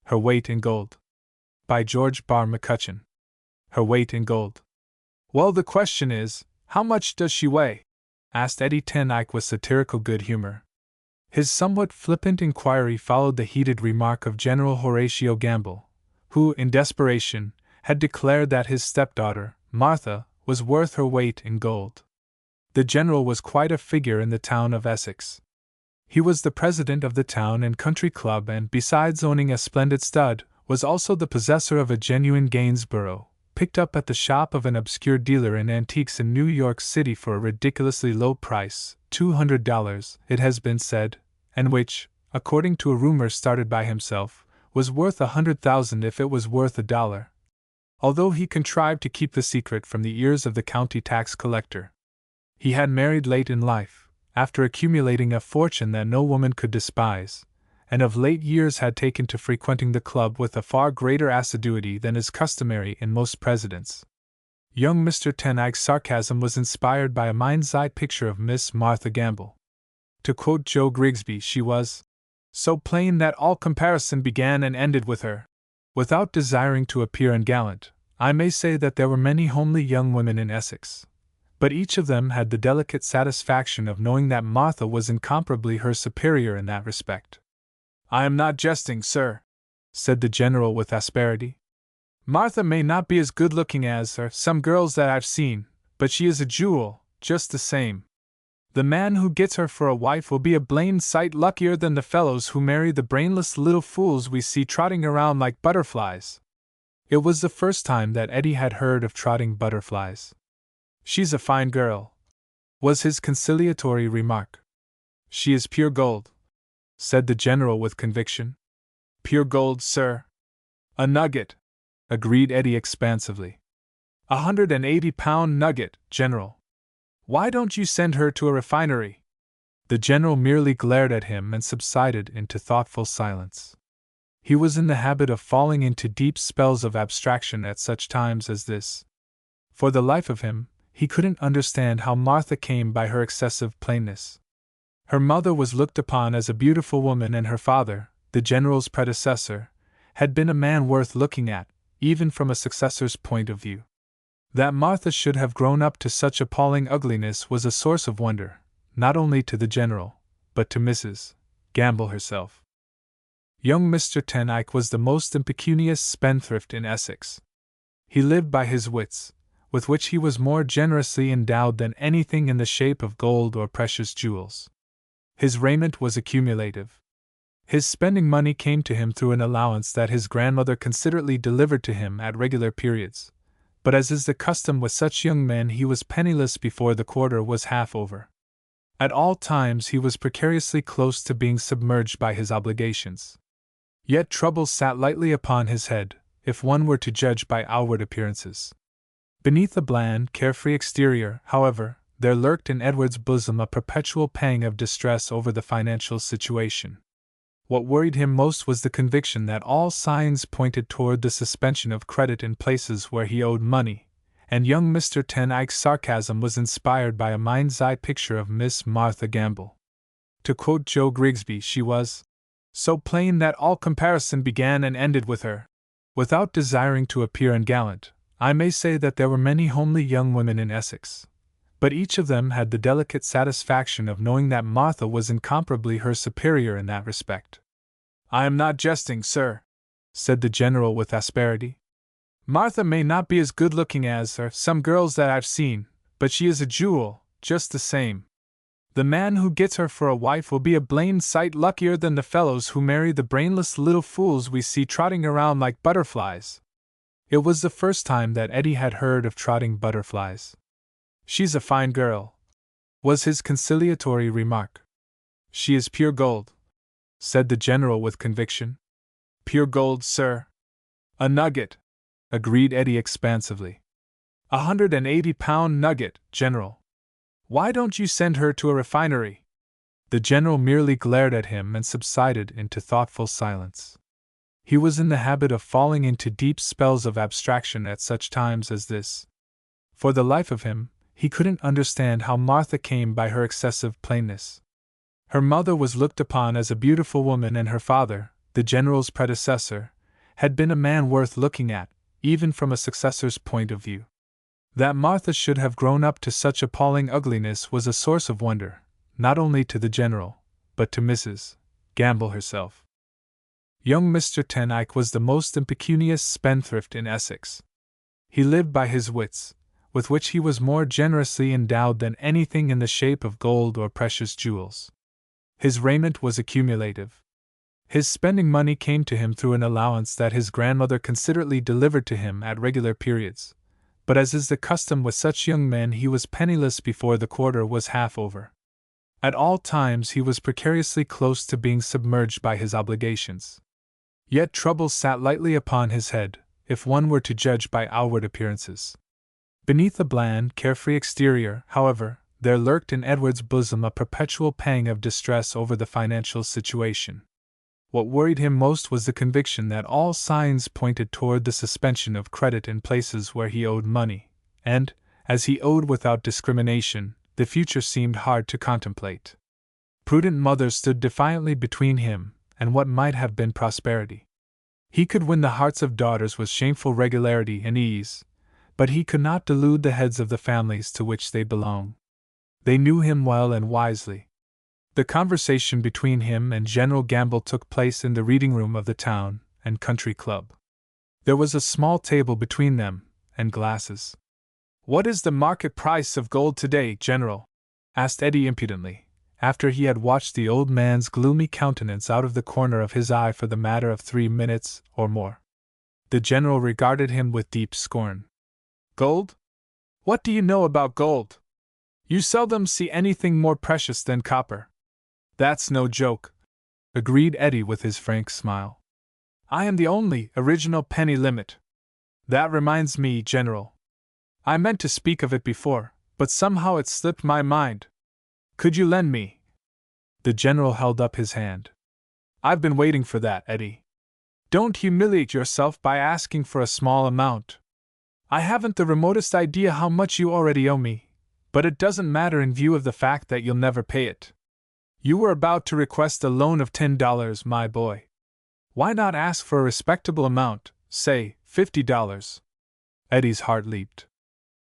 Her Weight in Gold. By George Barr McCutcheon. Her weight in gold. Well, the question is, how much does she weigh? Asked Eddie Ten Eyck with satirical good humor. His somewhat flippant inquiry followed the heated remark of General Horatio Gamble, who, in desperation, had declared that his stepdaughter, Martha, was worth her weight in gold. The general was quite a figure in the town of Essex. He was the president of the town and country club, and besides owning a splendid stud, was also the possessor of a genuine Gainsborough, picked up at the shop of an obscure dealer in antiques in New York City for a ridiculously low price, $200, it has been said, and which, according to a rumor started by himself, was worth $100,000 if it was worth $1. Although he contrived to keep the secret from the ears of the county tax collector. He had married late in life, after accumulating a fortune that no woman could despise, and of late years had taken to frequenting the club with a far greater assiduity than is customary in most presidents. Young Mr. Ten Eyck's sarcasm was inspired by a mind's-eye picture of Miss Martha Gamble. To quote Joe Grigsby, she was so plain that all comparison began and ended with her. Without desiring to appear ungallant, I may say that there were many homely young women in Essex, but each of them had the delicate satisfaction of knowing that Martha was incomparably her superior in that respect. I am not jesting, sir, said the general with asperity. Martha may not be as good-looking as some girls that I've seen, but she is a jewel, just the same. The man who gets her for a wife will be a blamed sight luckier than the fellows who marry the brainless little fools we see trotting around like butterflies. It was the first time that Eddie had heard of trotting butterflies. She's a fine girl, was his conciliatory remark. She is pure gold, said the general with conviction. Pure gold, sir. A nugget, agreed Eddie expansively. 180-pound nugget, General. Why don't you send her to a refinery? The general merely glared at him and subsided into thoughtful silence. He was in the habit of falling into deep spells of abstraction at such times as this. For the life of him, he couldn't understand how Martha came by her excessive plainness. Her mother was looked upon as a beautiful woman, and her father, the general's predecessor, had been a man worth looking at, even from a successor's point of view. That Martha should have grown up to such appalling ugliness was a source of wonder, not only to the general, but to Mrs. Gamble herself. Young Mr. Ten Eyck was the most impecunious spendthrift in Essex. He lived by his wits, with which he was more generously endowed than anything in the shape of gold or precious jewels. His raiment was accumulative. His spending money came to him through an allowance that his grandmother considerately delivered to him at regular periods, but as is the custom with such young men, he was penniless before the quarter was half over. At all times he was precariously close to being submerged by his obligations. Yet troubles sat lightly upon his head, if one were to judge by outward appearances. Beneath the bland, carefree exterior, however, there lurked in Edward's bosom a perpetual pang of distress over the financial situation. What worried him most was the conviction that all signs pointed toward the suspension of credit in places where he owed money, and young Mr. Ten Eyck's sarcasm was inspired by a mind's-eye picture of Miss Martha Gamble. To quote Joe Grigsby, she was so plain that all comparison began and ended with her. Without desiring to appear ungallant, I may say that there were many homely young women in Essex, but each of them had the delicate satisfaction of knowing that Martha was incomparably her superior in that respect. I am not jesting, sir, said the general with asperity. Martha may not be as good-looking as some girls that I've seen, but she is a jewel, just the same. The man who gets her for a wife will be a blamed sight luckier than the fellows who marry the brainless little fools we see trotting around like butterflies. It was the first time that Eddie had heard of trotting butterflies. She's a fine girl, was his conciliatory remark. She is pure gold, said the general with conviction. Pure gold, sir. A nugget, agreed Eddie expansively. 180-pound nugget, General. Why don't you send her to a refinery? The general merely glared at him and subsided into thoughtful silence. He was in the habit of falling into deep spells of abstraction at such times as this. For the life of him, he couldn't understand how Martha came by her excessive plainness. Her mother was looked upon as a beautiful woman, and her father, the general's predecessor, had been a man worth looking at, even from a successor's point of view. That Martha should have grown up to such appalling ugliness was a source of wonder, not only to the General, but to Mrs. Gamble herself. Young Mr. Ten Eyck was the most impecunious spendthrift in Essex. He lived by his wits, with which he was more generously endowed than anything in the shape of gold or precious jewels. His raiment was accumulative. His spending money came to him through an allowance that his grandmother considerately delivered to him at regular periods, but as is the custom with such young men, he was penniless before the quarter was half over. At all times he was precariously close to being submerged by his obligations. Yet troubles sat lightly upon his head, if one were to judge by outward appearances. Beneath a bland, carefree exterior, however, there lurked in Edward's bosom a perpetual pang of distress over the financial situation. What worried him most was the conviction that all signs pointed toward the suspension of credit in places where he owed money, and, as he owed without discrimination, the future seemed hard to contemplate. Prudent mother stood defiantly between him and what might have been prosperity. He could win the hearts of daughters with shameful regularity and ease, but he could not delude the heads of the families to which they belong. They knew him well and wisely. The conversation between him and General Gamble took place in the reading room of the town and country club. There was a small table between them, and glasses. "What is the market price of gold today, General?" asked Eddie impudently, after he had watched the old man's gloomy countenance out of the corner of his eye for the matter of 3 minutes or more. The General regarded him with deep scorn. "Gold? What do you know about gold? You seldom see anything more precious than copper." "That's no joke," agreed Eddie with his frank smile. "I am the only original penny limit. That reminds me, General. I meant to speak of it before, but somehow it slipped my mind. Could you lend me?" The General held up his hand. "I've been waiting for that, Eddie. Don't humiliate yourself by asking for a small amount. I haven't the remotest idea how much you already owe me, but it doesn't matter in view of the fact that you'll never pay it. You were about to request a loan of $10, my boy. Why not ask for a respectable amount, say $50? Eddie's heart leaped.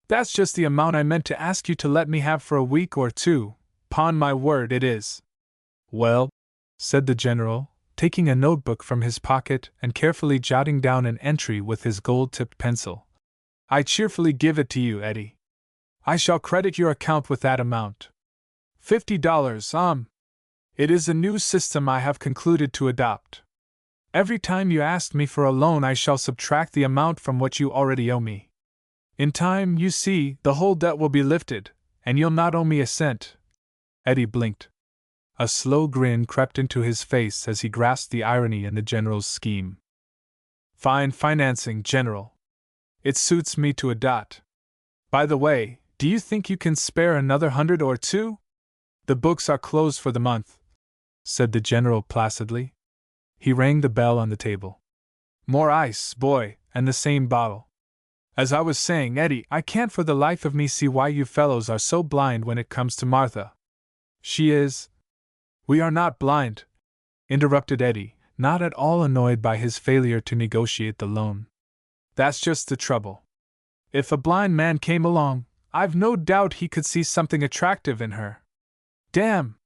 "That's just the amount I meant to ask you to let me have for a week or two, 'pon my word it is." "Well," said the General, taking a notebook from his pocket and carefully jotting down an entry with his gold-tipped pencil, "I cheerfully give it to you, Eddie. I shall credit your account with that amount. $50, It is a new system I have concluded to adopt. Every time you ask me for a loan I shall subtract the amount from what you already owe me. In time, you see, the whole debt will be lifted, and you'll not owe me a cent." Eddie blinked. A slow grin crept into his face as he grasped the irony in the General's scheme. "Fine financing, General. It suits me to a dot. By the way, do you think you can spare another 100 or two? The books are closed for the month," said the General placidly. He rang the bell on the table. "More ice, boy, and the same bottle. As I was saying, Eddie, I can't for the life of me see why you fellows are so blind when it comes to Martha. She is—" "We are not blind," interrupted Eddie, not at all annoyed by his failure to negotiate the loan. "That's just the trouble. If a blind man came along, I've no doubt he could see something attractive in her. Damn!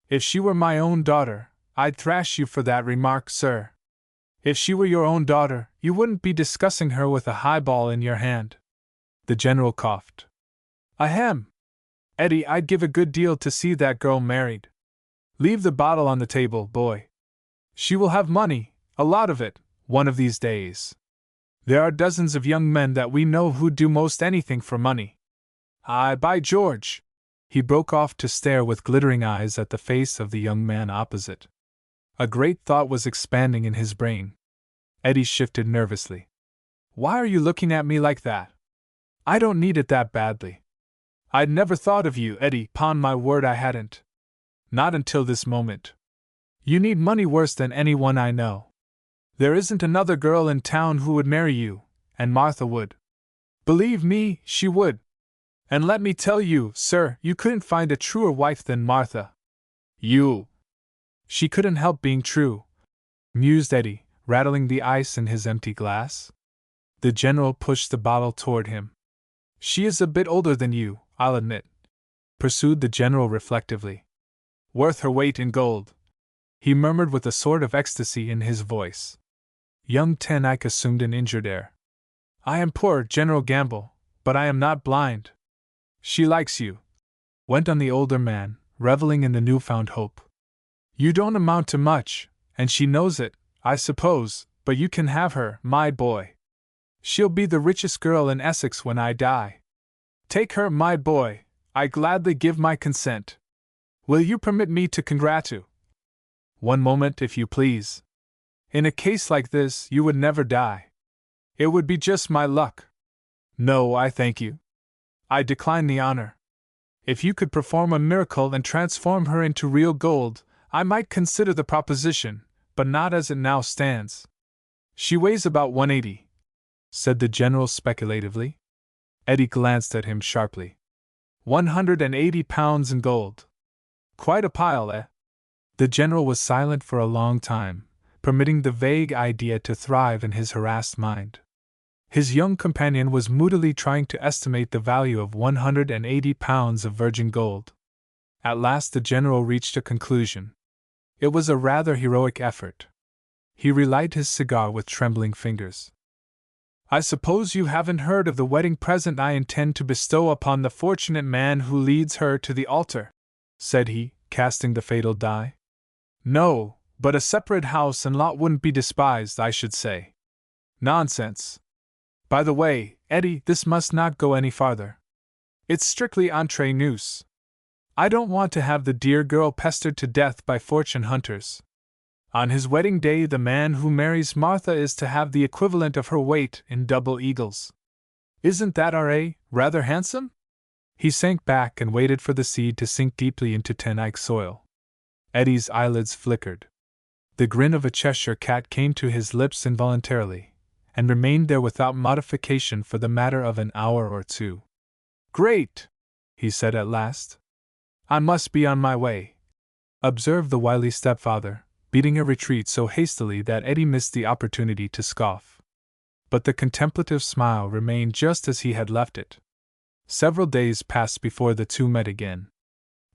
If she were my own daughter, I'd thrash you for that remark, sir. If she were your own daughter, you wouldn't be discussing her with a highball in your hand." The General coughed. "Ahem! Eddie, I'd give a good deal to see that girl married. Leave the bottle on the table, boy. She will have money, a lot of it, one of these days. There are dozens of young men that we know who'd do most anything for money. Aye, by George!" He broke off to stare with glittering eyes at the face of the young man opposite. A great thought was expanding in his brain. Eddie shifted nervously. "Why are you looking at me like that? I don't need it that badly. I'd never thought of you, Eddie, 'pon my word I hadn't. Not until this moment. You need money worse than anyone I know. There isn't another girl in town who would marry you, and Martha would. Believe me, she would. And let me tell you, sir, you couldn't find a truer wife than Martha. You—" "She couldn't help being true," mused Eddie, rattling the ice in his empty glass. The general pushed the bottle toward him. She is a bit older than you, I'll admit, pursued the general reflectively. Worth her weight in gold, he murmured with a sort of ecstasy in his voice. Young Ten Eyck assumed an injured air. I am poor, General Gamble, but I am not blind. She likes you, went on the older man, reveling in the newfound hope. You don't amount to much, and she knows it, I suppose, but you can have her, my boy. She'll be the richest girl in Essex when I die. Take her, my boy, I gladly give my consent. Will you permit me to congratulate? One moment, if you please. In a case like this, you would never die. It would be just my luck. No, I thank you. I decline the honor. If you could perform a miracle and transform her into real gold, I might consider the proposition, but not as it now stands. She weighs about 180, said the general speculatively. Eddie glanced at him sharply. 180 pounds in gold. Quite a pile, eh? The general was silent for a long time, permitting the vague idea to thrive in his harassed mind. His young companion was moodily trying to estimate the value of 180 pounds of virgin gold. At last the general reached a conclusion. It was a rather heroic effort. He relighted his cigar with trembling fingers. I suppose you haven't heard of the wedding present I intend to bestow upon the fortunate man who leads her to the altar, said he, casting the fatal die. No, but a separate house and lot wouldn't be despised, I should say. Nonsense. By the way, Eddie, this must not go any farther. It's strictly entre nous. I don't want to have the dear girl pestered to death by fortune hunters. On his wedding day, the man who marries Martha is to have the equivalent of her weight in double eagles. Isn't that rather handsome? He sank back and waited for the seed to sink deeply into Ten Eyck soil. Eddie's eyelids flickered. The grin of a Cheshire cat came to his lips involuntarily, and remained there without modification for the matter of an hour or two. Great! He said at last. I must be on my way, observed the wily stepfather, beating a retreat so hastily that Eddie missed the opportunity to scoff. But the contemplative smile remained just as he had left it. Several days passed before the two met again.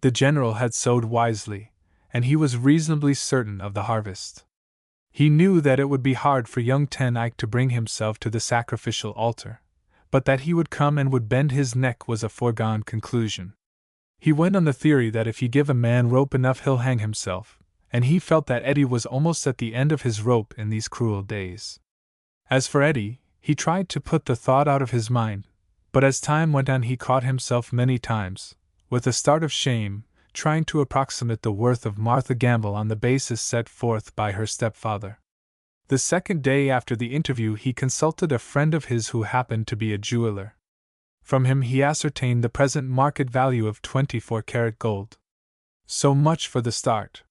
The general had sowed wisely, and he was reasonably certain of the harvest. He knew that it would be hard for young Ten Eyck to bring himself to the sacrificial altar, but that he would come and would bend his neck was a foregone conclusion. He went on the theory that if you give a man rope enough he'll hang himself, and he felt that Eddie was almost at the end of his rope in these cruel days. As for Eddie, he tried to put the thought out of his mind, but as time went on he caught himself many times, with a start of shame, trying to approximate the worth of Martha Gamble on the basis set forth by her stepfather. The second day after the interview he consulted a friend of his who happened to be a jeweler. From him he ascertained the present market value of 24-karat gold. So much for the start.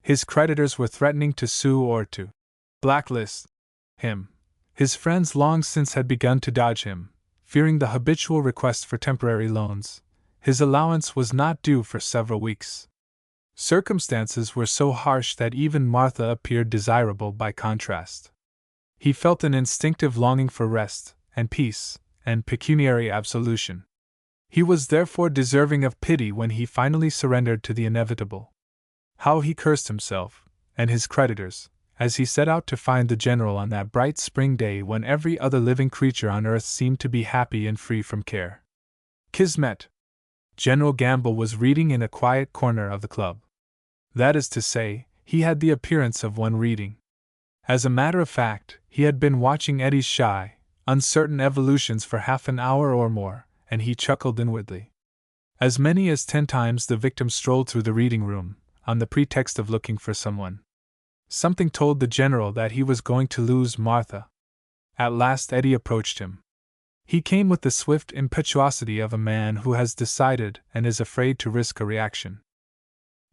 His creditors were threatening to sue or to blacklist him. His friends long since had begun to dodge him, fearing the habitual request for temporary loans. His allowance was not due for several weeks. Circumstances were so harsh that even Martha appeared desirable by contrast. He felt an instinctive longing for rest, and peace, and pecuniary absolution. He was therefore deserving of pity when he finally surrendered to the inevitable. How he cursed himself, and his creditors, as he set out to find the general on that bright spring day when every other living creature on earth seemed to be happy and free from care. Kismet. General Gamble was reading in a quiet corner of the club. That is to say, he had the appearance of one reading. As a matter of fact, he had been watching Eddie's shy, uncertain evolutions for half an hour or more, and he chuckled inwardly. As many as 10 times the victim strolled through the reading room, on the pretext of looking for someone. Something told the general that he was going to lose Martha. At last Eddie approached him. He came with the swift impetuosity of a man who has decided and is afraid to risk a reaction.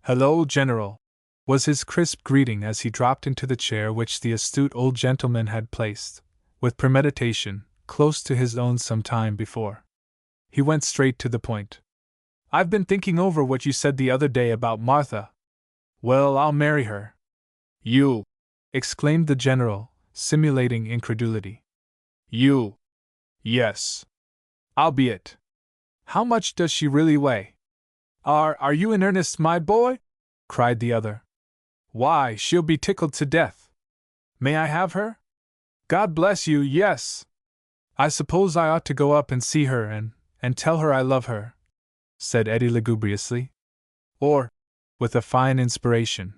"Hello, General," was his crisp greeting as he dropped into the chair which the astute old gentleman had placed, with premeditation, close to his own some time before. He went straight to the point. "I've been thinking over what you said the other day about Martha. Well, I'll marry her." "You!" exclaimed the general, simulating incredulity. You? Yes. I'll be it. How much does she really weigh? Are you in earnest, my boy? Cried the other. Why, she'll be tickled to death. May I have her? God bless you, yes. I suppose I ought to go up and see her and tell her I love her, said Eddie lugubriously. Or, with a fine inspiration,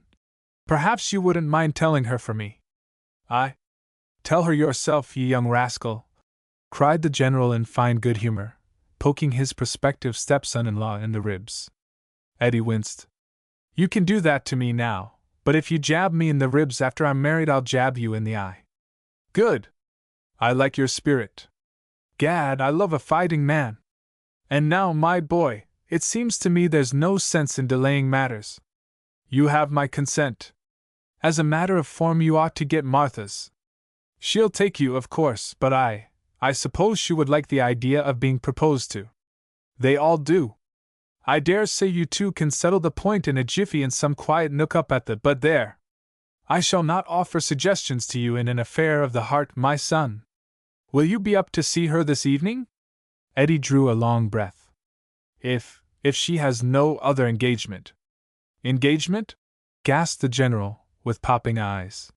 perhaps you wouldn't mind telling her for me. Tell her yourself, ye young rascal, cried the general in fine good humor, poking his prospective stepson-in-law in the ribs. Eddie winced. You can do that to me now, but if you jab me in the ribs after I'm married, I'll jab you in the eye. Good. I like your spirit. Gad, I love a fighting man. And now, my boy, it seems to me there's no sense in delaying matters. You have my consent. As a matter of form, you ought to get Martha's. She'll take you, of course, but I suppose she would like the idea of being proposed to. They all do. I dare say you two can settle the point in a jiffy in some quiet nook up at the. But there! I shall not offer suggestions to you in an affair of the heart, my son. Will you be up to see her this evening? Eddie drew a long breath. If she has no other engagement. Engagement? Gasped the general, with popping eyes.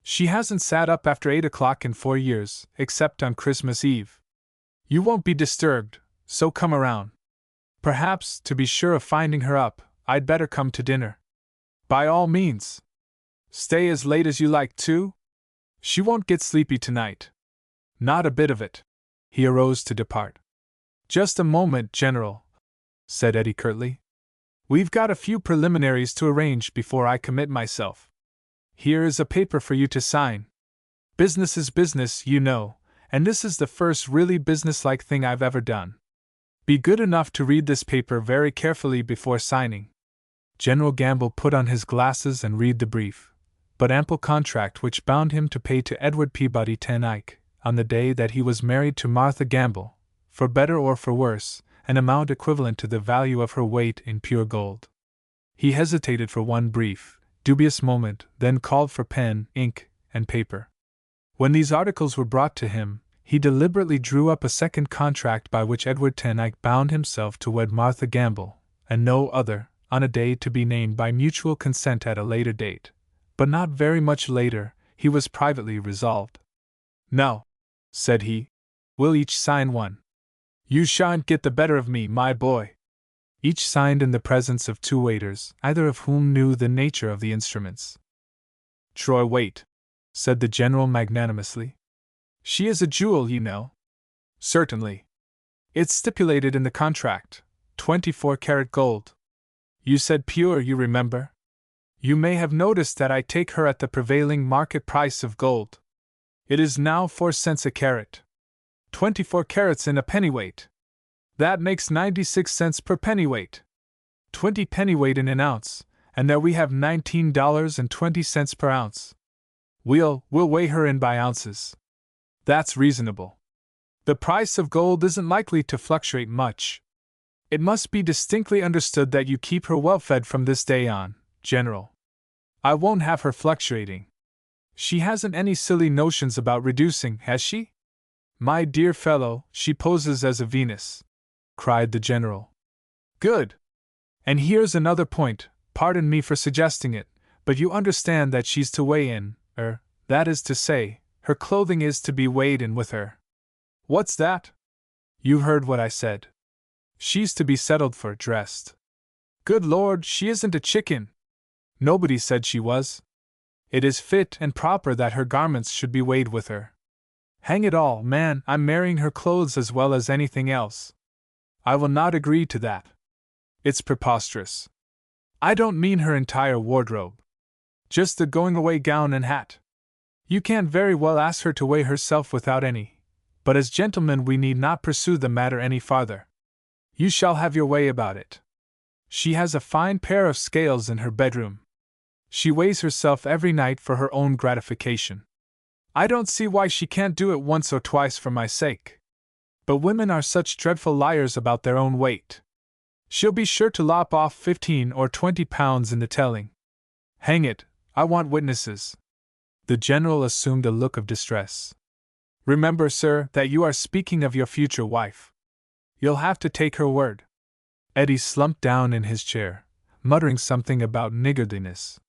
She hasn't sat up after 8 o'clock in 4 years, except on Christmas Eve. You won't be disturbed, so come around. Perhaps, to be sure of finding her up, I'd better come to dinner. By all means. Stay as late as you like, too. She won't get sleepy tonight. Not a bit of it. He arose to depart. Just a moment, General, said Eddie curtly. We've got a few preliminaries to arrange before I commit myself. Here is a paper for you to sign. Business is business, you know, and this is the first really businesslike thing I've ever done. Be good enough to read this paper very carefully before signing. General Gamble put on his glasses and read the brief, but ample contract which bound him to pay to Edward Peabody 10 Ike, on the day that he was married to Martha Gamble, for better or for worse, an amount equivalent to the value of her weight in pure gold. He hesitated for one brief, dubious moment, then called for pen, ink, and paper. When these articles were brought to him, he deliberately drew up a second contract by which Edward 10 Ike bound himself to wed Martha Gamble, and no other, on a day to be named by mutual consent at a later date. But not very much later, he was privately resolved. Now, said he, we'll each sign one. You shan't get the better of me, my boy. Each signed in the presence of 2 waiters, either of whom knew the nature of the instruments. Troy, wait, said the general magnanimously. She is a jewel, you know. Certainly. It's stipulated in the contract, 24-karat gold. You said pure, you remember. You may have noticed that I take her at the prevailing market price of gold. It is now 4 cents a carat. 24 carats in a pennyweight. That makes 96 cents per pennyweight. 20 pennyweight in an ounce, and there we have $19.20 per ounce. We'll weigh her in by ounces. That's reasonable. The price of gold isn't likely to fluctuate much. It must be distinctly understood that you keep her well fed from this day on, General. I won't have her fluctuating. She hasn't any silly notions about reducing, has she? My dear fellow, she poses as a Venus, cried the general. Good. And here's another point, pardon me for suggesting it, but you understand that she's to weigh in, that is to say, her clothing is to be weighed in with her. What's that? You heard what I said. She's to be settled for, dressed. Good Lord, she isn't a chicken. Nobody said she was. It is fit and proper that her garments should be weighed with her. Hang it all, man, I'm marrying her clothes as well as anything else. I will not agree to that. It's preposterous. I don't mean her entire wardrobe. Just the going-away gown and hat. You can't very well ask her to weigh herself without any, but as gentlemen we need not pursue the matter any farther. You shall have your way about it. She has a fine pair of scales in her bedroom. She weighs herself every night for her own gratification. I don't see why she can't do it once or twice for my sake. But women are such dreadful liars about their own weight. She'll be sure to lop off 15 or 20 pounds in the telling. Hang it, I want witnesses. The general assumed a look of distress. Remember, sir, that you are speaking of your future wife. You'll have to take her word. Eddie slumped down in his chair, muttering something about niggardliness.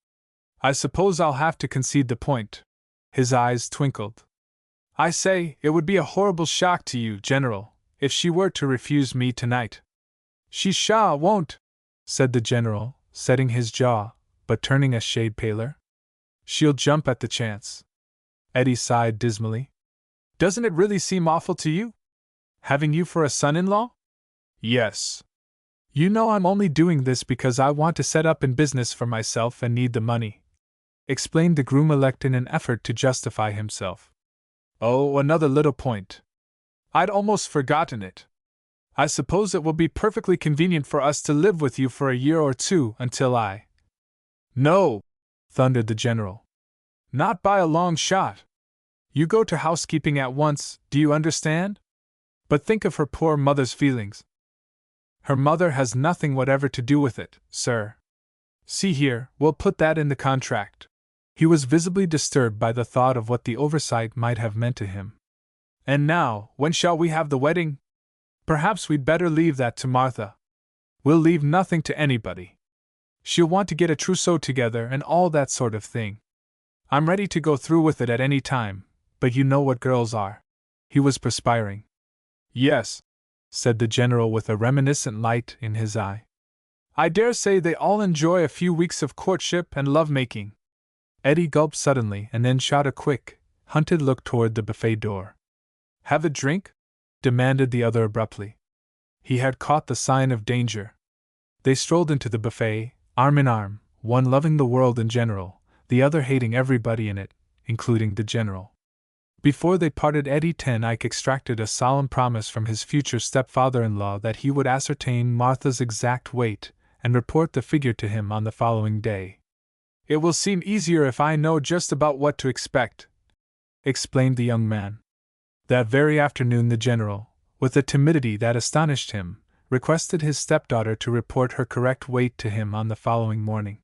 I suppose I'll have to concede the point. His eyes twinkled. I say, it would be a horrible shock to you, General, if she were to refuse me tonight. She won't, said the general, setting his jaw, but turning a shade paler. She'll jump at the chance. Eddie sighed dismally. Doesn't it really seem awful to you? Having you for a son-in-law? Yes. You know I'm only doing this because I want to set up in business for myself and need the money, explained the groom-elect in an effort to justify himself. Oh, another little point. I'd almost forgotten it. I suppose it will be perfectly convenient for us to live with you for a year or two until I... No, thundered the general. Not by a long shot. You go to housekeeping at once, do you understand? But think of her poor mother's feelings. Her mother has nothing whatever to do with it, sir. See here, we'll put that in the contract. He was visibly disturbed by the thought of what the oversight might have meant to him. And now, when shall we have the wedding? Perhaps we'd better leave that to Martha. We'll leave nothing to anybody. She'll want to get a trousseau together and all that sort of thing. I'm ready to go through with it at any time, but you know what girls are. He was perspiring. Yes, said the general with a reminiscent light in his eye. I dare say they all enjoy a few weeks of courtship and love-making. Eddie gulped suddenly and then shot a quick, hunted look toward the buffet door. Have a drink? Demanded the other abruptly. He had caught the sign of danger. They strolled into the buffet, arm in arm, one loving the world in general, the other hating everybody in it, including the general. Before they parted, Eddie Ten Eyck extracted a solemn promise from his future stepfather-in-law that he would ascertain Martha's exact weight and report the figure to him on the following day. It will seem easier if I know just about what to expect, explained the young man. That very afternoon the general, with a timidity that astonished him, requested his stepdaughter to report her correct weight to him on the following morning.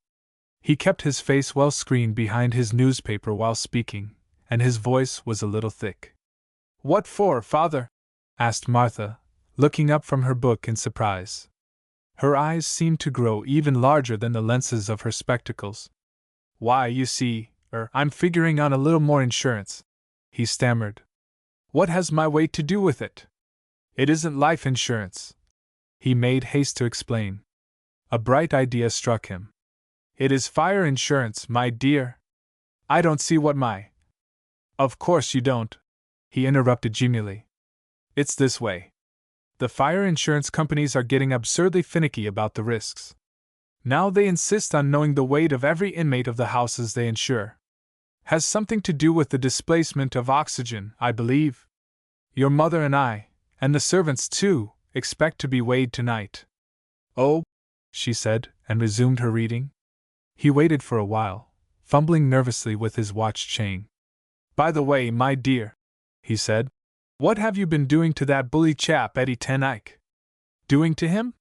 He kept his face well screened behind his newspaper while speaking, and his voice was a little thick. What for, father? Asked Martha, looking up from her book in surprise. Her eyes seemed to grow even larger than the lenses of her spectacles. Why, you see, I'm figuring on a little more insurance, he stammered. What has my weight to do with it? It isn't life insurance, he made haste to explain. A bright idea struck him. It is fire insurance, my dear. I don't see what my... Of course you don't, he interrupted genially. It's this way. The fire insurance companies are getting absurdly finicky about the risks. Now they insist on knowing the weight of every inmate of the houses they insure. Has something to do with the displacement of oxygen, I believe. Your mother and I, and the servants too, expect to be weighed tonight. Oh, she said, and resumed her reading. He waited for a while, fumbling nervously with his watch chain. By the way, my dear, he said, what have you been doing to that bully chap Eddie Ten Eyck? Doing to him?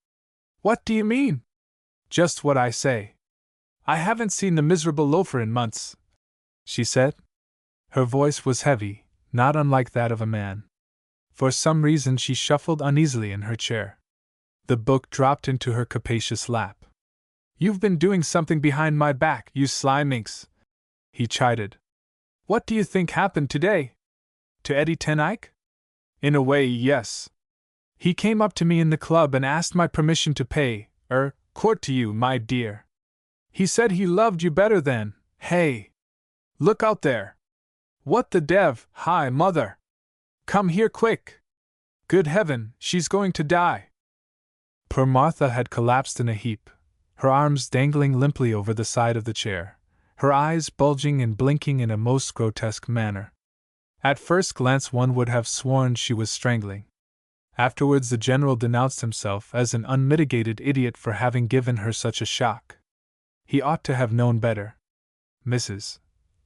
What do you mean? Just what I say. I haven't seen the miserable loafer in months, she said. Her voice was heavy, not unlike that of a man. For some reason she shuffled uneasily in her chair. The book dropped into her capacious lap. You've been doing something behind my back, you sly minx, he chided. What do you think happened today? To Eddie Ten Eyck? In a way, yes. He came up to me in the club and asked my permission to pay, court to you, my dear. He said he loved you better than, hey! Look out there! What the dev, hi, mother! Come here quick! Good heaven, she's going to die! Poor Martha had collapsed in a heap, her arms dangling limply over the side of the chair, her eyes bulging and blinking in a most grotesque manner. At first glance one would have sworn she was strangling. Afterwards the general denounced himself as an unmitigated idiot for having given her such a shock. He ought to have known better. Mrs.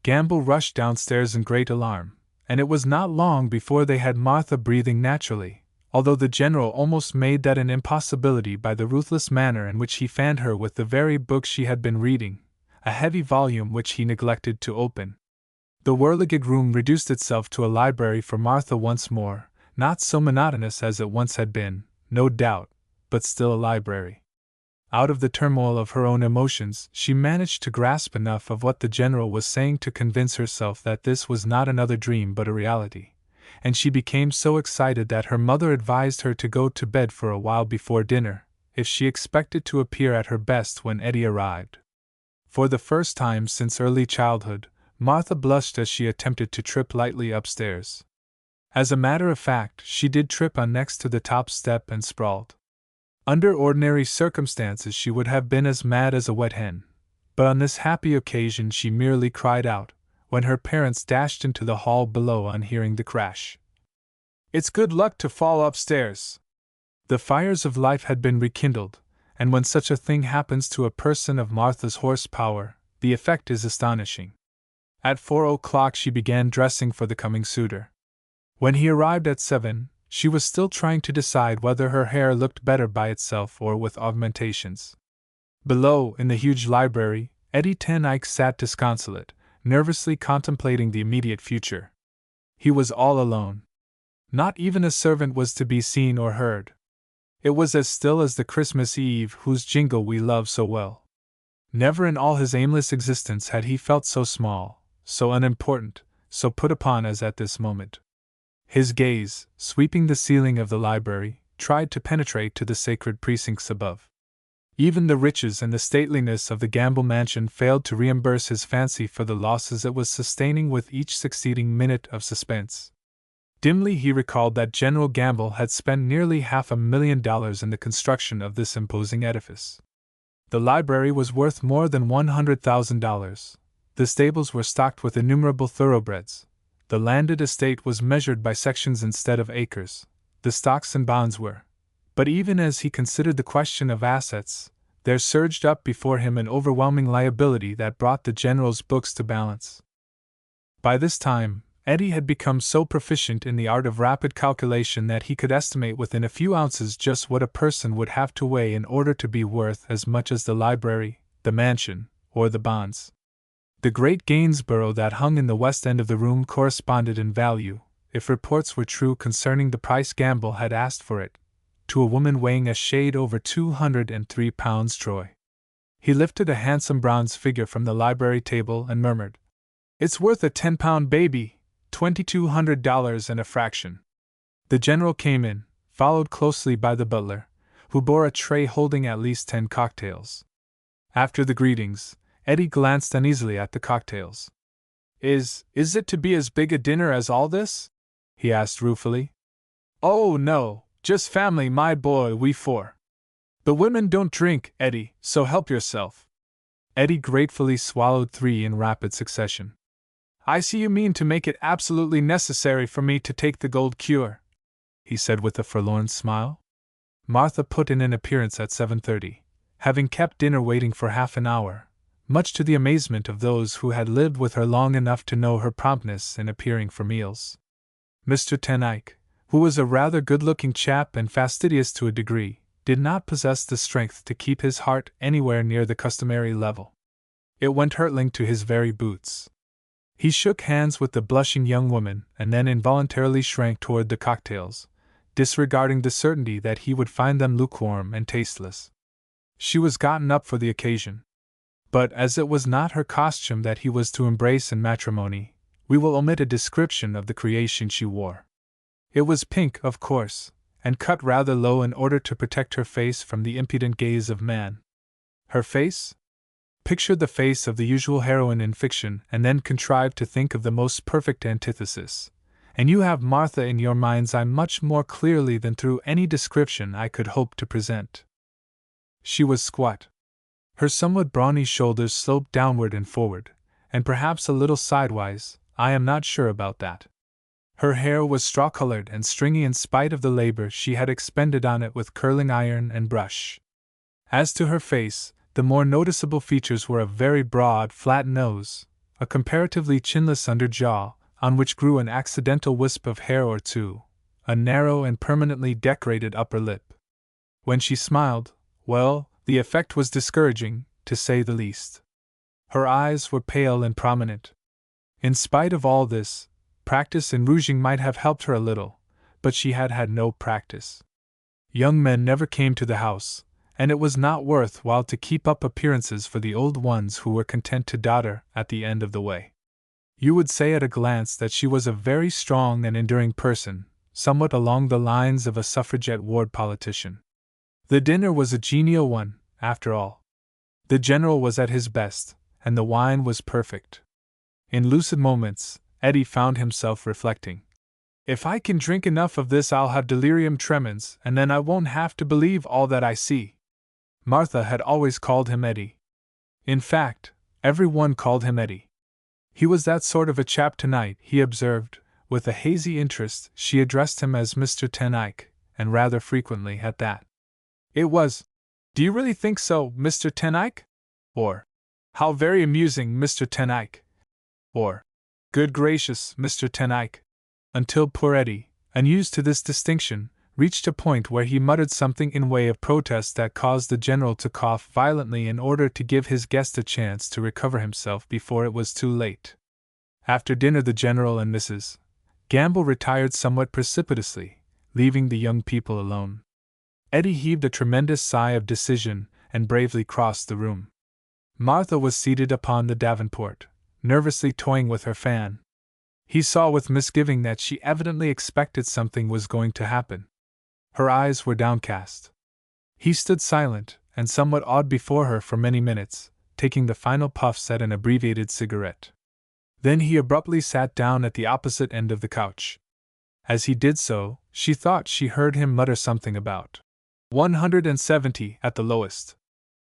Gamble rushed downstairs in great alarm, and it was not long before they had Martha breathing naturally, although the general almost made that an impossibility by the ruthless manner in which he fanned her with the very book she had been reading, a heavy volume which he neglected to open. The whirligig room reduced itself to a library for Martha once more, not so monotonous as it once had been, no doubt, but still a library. Out of the turmoil of her own emotions, she managed to grasp enough of what the General was saying to convince herself that this was not another dream but a reality, and she became so excited that her mother advised her to go to bed for a while before dinner, if she expected to appear at her best when Eddie arrived. For the first time since early childhood, Martha blushed as she attempted to trip lightly upstairs. As a matter of fact, she did trip on next to the top step and sprawled. Under ordinary circumstances she would have been as mad as a wet hen, but on this happy occasion she merely cried out, when her parents dashed into the hall below on hearing the crash. "It's good luck to fall upstairs!" The fires of life had been rekindled, and when such a thing happens to a person of Martha's horsepower, the effect is astonishing. At 4 o'clock she began dressing for the coming suitor. When he arrived at 7, she was still trying to decide whether her hair looked better by itself or with augmentations. Below, in the huge library, Eddie Ten Eyck sat disconsolate, nervously contemplating the immediate future. He was all alone. Not even a servant was to be seen or heard. It was as still as the Christmas Eve whose jingle we love so well. Never in all his aimless existence had he felt so small, so unimportant, so put upon as at this moment. His gaze, sweeping the ceiling of the library, tried to penetrate to the sacred precincts above. Even the riches and the stateliness of the Gamble mansion failed to reimburse his fancy for the losses it was sustaining with each succeeding minute of suspense. Dimly he recalled that General Gamble had spent nearly $500,000 in the construction of this imposing edifice. The library was worth more than $100,000. The stables were stocked with innumerable thoroughbreds. The landed estate was measured by sections instead of acres. The stocks and bonds were. But even as he considered the question of assets, there surged up before him an overwhelming liability that brought the General's books to balance. By this time, Eddie had become so proficient in the art of rapid calculation that he could estimate within a few ounces just what a person would have to weigh in order to be worth as much as the library, the mansion, or the bonds. The great Gainsborough that hung in the west end of the room corresponded in value, if reports were true concerning the price Gamble had asked for it, to a woman weighing a shade over 203 pounds troy. He lifted a handsome bronze figure from the library table and murmured, "It's worth a 10-pound baby, $2,200 and a fraction." The General came in, followed closely by the butler, who bore a tray holding at least 10 cocktails. After the greetings, Eddie glanced uneasily at the cocktails. Is it to be as big a dinner as all this?" he asked ruefully. "Oh, no, just family, my boy, we four. The women don't drink, Eddie, so help yourself." Eddie gratefully swallowed 3 in rapid succession. "I see you mean to make it absolutely necessary for me to take the gold cure," he said with a forlorn smile. Martha put in an appearance at 7:30, having kept dinner waiting for half an hour, much to the amazement of those who had lived with her long enough to know her promptness in appearing for meals. Mr. Ten Eyck, who was a rather good-looking chap and fastidious to a degree, did not possess the strength to keep his heart anywhere near the customary level. It went hurtling to his very boots. He shook hands with the blushing young woman and then involuntarily shrank toward the cocktails, disregarding the certainty that he would find them lukewarm and tasteless. She was gotten up for the occasion. But as it was not her costume that he was to embrace in matrimony, we will omit a description of the creation she wore. It was pink, of course, and cut rather low in order to protect her face from the impudent gaze of man. Her face? Picture the face of the usual heroine in fiction and then contrive to think of the most perfect antithesis, and you have Martha in your mind's eye much more clearly than through any description I could hope to present. She was squat. Her somewhat brawny shoulders sloped downward and forward, and perhaps a little sidewise, I am not sure about that. Her hair was straw-colored and stringy in spite of the labor she had expended on it with curling iron and brush. As to her face, the more noticeable features were a very broad, flat nose, a comparatively chinless under jaw, on which grew an accidental wisp of hair or two, a narrow and permanently decorated upper lip. When she smiled, well, the effect was discouraging, to say the least. Her eyes were pale and prominent. In spite of all this, practice in rouging might have helped her a little, but she had had no practice. Young men never came to the house, and it was not worth while to keep up appearances for the old ones who were content to dodder at the end of the way. You would say at a glance that she was a very strong and enduring person, somewhat along the lines of a suffragette ward politician. The dinner was a genial one, after all. The general was at his best, and the wine was perfect. In lucid moments, Eddie found himself reflecting. If I can drink enough of this, I'll have delirium tremens, and then I won't have to believe all that I see. Martha had always called him Eddie. In fact, every one called him Eddie. He was that sort of a chap tonight, he observed. With a hazy interest, she addressed him as Mr. Ten Eyck, and rather frequently at that. It was, "Do you really think so, Mr. Ten Eyck?" Or, "How very amusing, Mr. Ten Eyck." Or, "Good gracious, Mr. Ten Eyck," until poor Eddie, unused to this distinction, reached a point where he muttered something in way of protest that caused the general to cough violently in order to give his guest a chance to recover himself before it was too late. After dinner the general and Mrs. Gamble retired somewhat precipitously, leaving the young people alone. Eddie heaved a tremendous sigh of decision and bravely crossed the room. Martha was seated upon the davenport, nervously toying with her fan. He saw with misgiving that she evidently expected something was going to happen. Her eyes were downcast. He stood silent and somewhat awed before her for many minutes, taking the final puffs at an abbreviated cigarette. Then he abruptly sat down at the opposite end of the couch. As he did so, she thought she heard him mutter something about 170 at the lowest.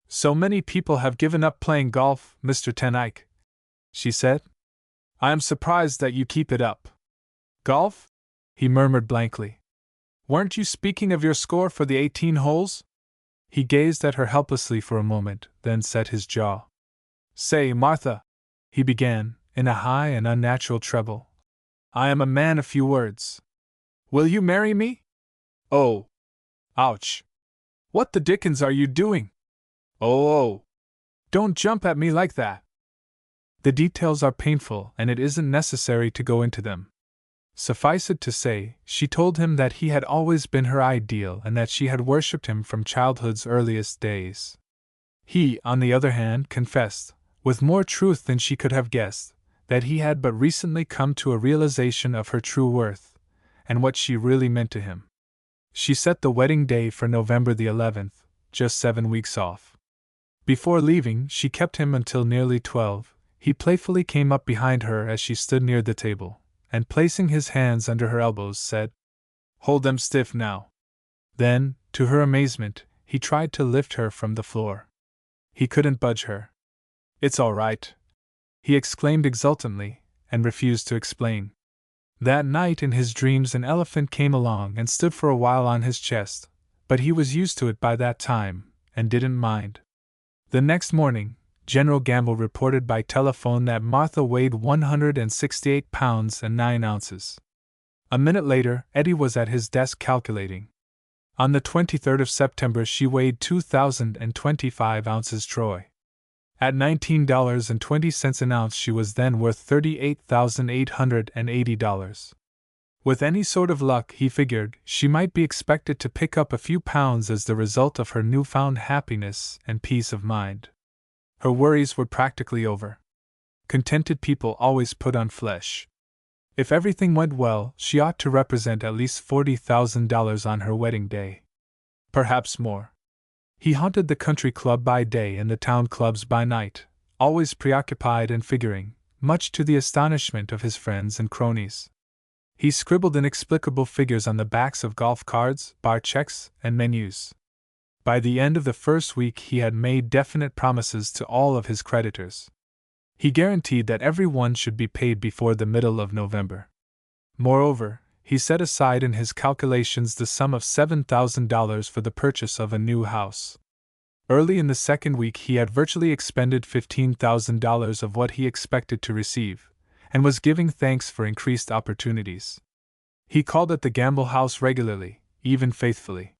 "So many people have given up playing golf, Mr. Ten Eyck," she said. "I am surprised that you keep it up." "Golf?" he murmured blankly. "Weren't you speaking of your score for the 18 holes?" He gazed at her helplessly for a moment, then set his jaw. "Say, Martha," he began, in a high and unnatural treble, "I am a man of few words. Will you marry me?" "Oh! Ouch! What the dickens are you doing?" "Oh! Don't jump at me like that." The details are painful, and it isn't necessary to go into them. Suffice it to say, she told him that he had always been her ideal and that she had worshipped him from childhood's earliest days. He, on the other hand, confessed, with more truth than she could have guessed, that he had but recently come to a realization of her true worth, and what she really meant to him. She set the wedding day for November the 11th, just 7 weeks off. Before leaving, she kept him until nearly 12. He playfully came up behind her as she stood near the table, and placing his hands under her elbows, said, "Hold them stiff now." Then, to her amazement, he tried to lift her from the floor. He couldn't budge her. "It's all right," he exclaimed exultantly, and refused to explain. That night in his dreams an elephant came along and stood for a while on his chest, but he was used to it by that time, and didn't mind. The next morning, General Gamble reported by telephone that Martha weighed 168 pounds and 9 ounces. A minute later, Eddie was at his desk calculating. On the 23rd of September she weighed 2,025 ounces troy. At $19.20 an ounce she was then worth $38,880. With any sort of luck, he figured, she might be expected to pick up a few pounds as the result of her newfound happiness and peace of mind. Her worries were practically over. Contented people always put on flesh. If everything went well, she ought to represent at least $40,000 on her wedding day. Perhaps more. He haunted the country club by day and the town clubs by night, always preoccupied and figuring, much to the astonishment of his friends and cronies. He scribbled inexplicable figures on the backs of golf cards, bar checks, and menus. By the end of the first week he had made definite promises to all of his creditors. He guaranteed that every one should be paid before the middle of November. Moreover, he set aside in his calculations the sum of $7,000 for the purchase of a new house. Early in the second week he had virtually expended $15,000 of what he expected to receive, and was giving thanks for increased opportunities. He called at the Gamble house regularly, even faithfully.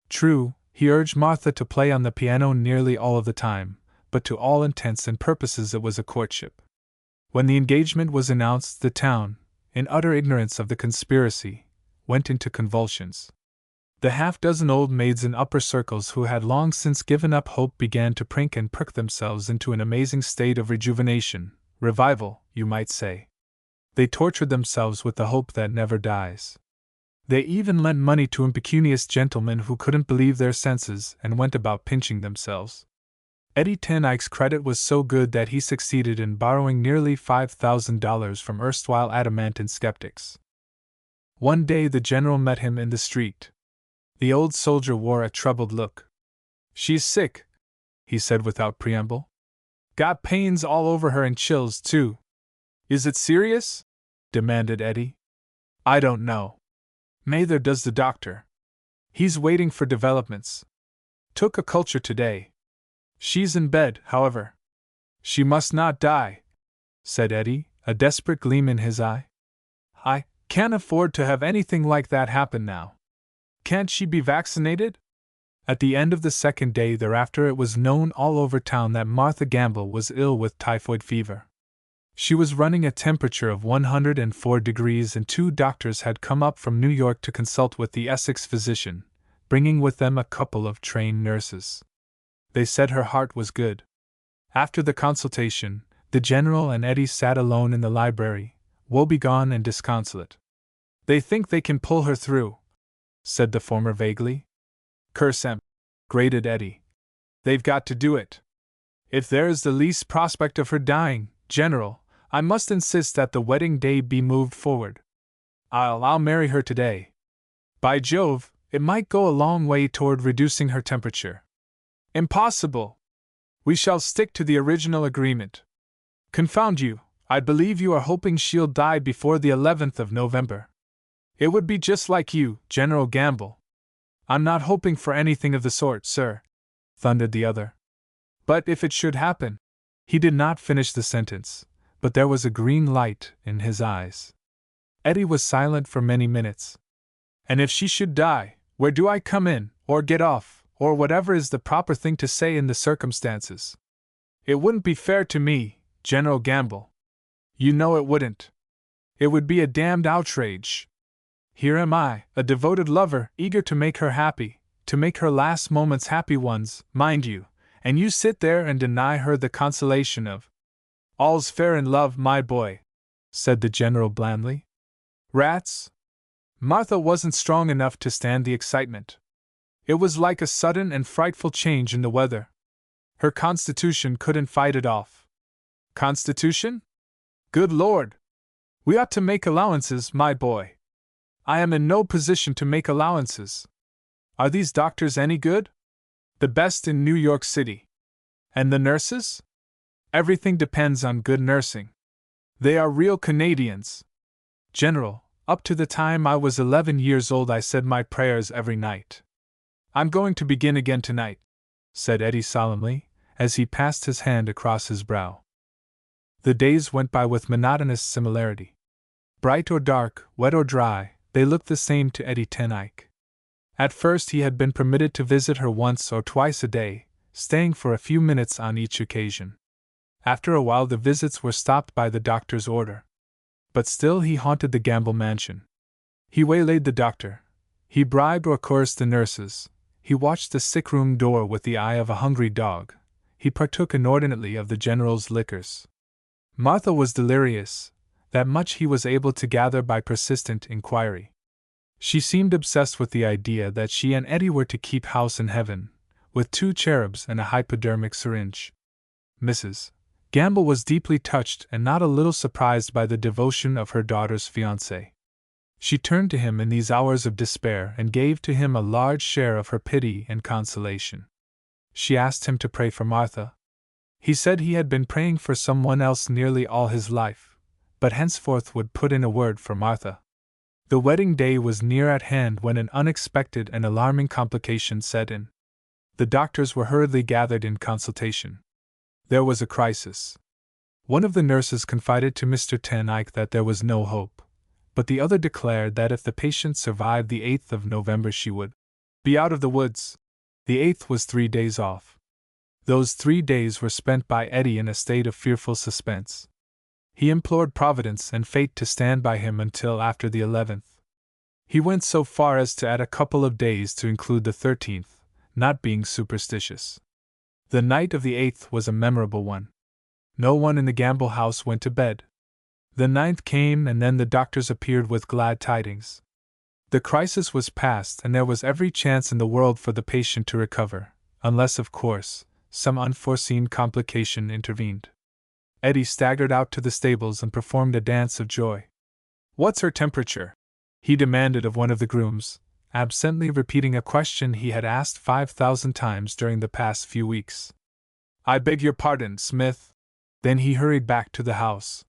True, he urged Martha to play on the piano nearly all of the time, but to all intents and purposes it was a courtship. When the engagement was announced, the town, in utter ignorance of the conspiracy, went into convulsions. The half-dozen old maids in upper circles who had long since given up hope began to prink and perk themselves into an amazing state of rejuvenation, revival, you might say. They tortured themselves with the hope that never dies. They even lent money to impecunious gentlemen who couldn't believe their senses and went about pinching themselves. Eddie Ten Eyck's credit was so good that he succeeded in borrowing nearly $5,000 from erstwhile adamantine skeptics. One day the general met him in the street. The old soldier wore a troubled look. "She's sick," he said without preamble. "Got pains all over her and chills, too." "Is it serious?" demanded Eddie. "I don't know. Neither does the doctor. He's waiting for developments. Took a culture today. She's in bed, however." "She must not die," said Eddie, a desperate gleam in his eye. "I can't afford to have anything like that happen now. Can't she be vaccinated?" At the end of the second day thereafter, it was known all over town that Martha Gamble was ill with typhoid fever. She was running a temperature of 104 degrees, and 2 doctors had come up from New York to consult with the Essex physician, bringing with them a couple of trained nurses. They said her heart was good. After the consultation, the general and Eddie sat alone in the library, woebegone and disconsolate. "They think they can pull her through," said the former vaguely. "Curse 'em," grated Eddie. "They've got to do it. If there is the least prospect of her dying, General, I must insist that the wedding day be moved forward. I'll marry her today. By Jove, it might go a long way toward reducing her temperature." "Impossible! We shall stick to the original agreement." "Confound you, I believe you are hoping she'll die before the 11th of November. It would be just like you, General Gamble." "I'm not hoping for anything of the sort, sir," thundered the other. "But if it should happen—" He did not finish the sentence, but there was a green light in his eyes. Eddie was silent for many minutes. "And if she should die, where do I come in, or get off, or whatever is the proper thing to say in the circumstances? It wouldn't be fair to me, General Gamble. You know it wouldn't. It would be a damned outrage. Here am I, a devoted lover, eager to make her happy, to make her last moments happy ones, mind you, and you sit there and deny her the consolation of—" "All's fair in love, my boy," said the general blandly. "Rats!" Martha wasn't strong enough to stand the excitement. It was like a sudden and frightful change in the weather. Her constitution couldn't fight it off. Constitution? Good Lord! We ought to make allowances, my boy. I am in no position to make allowances. Are these doctors any good? The best in New York City. And the nurses? Everything depends on good nursing. They are real Canadians. General, up to the time I was 11 years old I said my prayers every night. I'm going to begin again tonight," said Eddie solemnly, as he passed his hand across his brow. The days went by with monotonous similarity. Bright or dark, wet or dry, they looked the same to Eddie Ten Eyck. At first he had been permitted to visit her once or twice a day, staying for a few minutes on each occasion. After a while the visits were stopped by the doctor's order. But still he haunted the Gamble mansion. He waylaid the doctor. He bribed or coerced the nurses. He watched the sick-room door with the eye of a hungry dog. He partook inordinately of the general's liquors. Martha was delirious. That much he was able to gather by persistent inquiry. She seemed obsessed with the idea that she and Eddie were to keep house in heaven, with 2 cherubs and a hypodermic syringe. Mrs. Gamble was deeply touched and not a little surprised by the devotion of her daughter's fiancé. She turned to him in these hours of despair and gave to him a large share of her pity and consolation. She asked him to pray for Martha. He said he had been praying for someone else nearly all his life, but henceforth would put in a word for Martha. The wedding day was near at hand when an unexpected and alarming complication set in. The doctors were hurriedly gathered in consultation. There was a crisis. One of the nurses confided to Mr. Ten Eyck that there was no hope, but the other declared that if the patient survived the 8th of November she would be out of the woods. The 8th was 3 days off. Those 3 days were spent by Eddie in a state of fearful suspense. He implored Providence and fate to stand by him until after the 11th. He went so far as to add a couple of days to include the 13th, not being superstitious. The night of the 8th was a memorable one. No one in the Gamble house went to bed. The 9th came, and then the doctors appeared with glad tidings. The crisis was past, and there was every chance in the world for the patient to recover, unless, of course, some unforeseen complication intervened. Eddie staggered out to the stables and performed a dance of joy. "What's her temperature?" he demanded of one of the grooms, absently repeating a question he had asked 5,000 times during the past few weeks. "I beg your pardon, Smith." Then he hurried back to the house.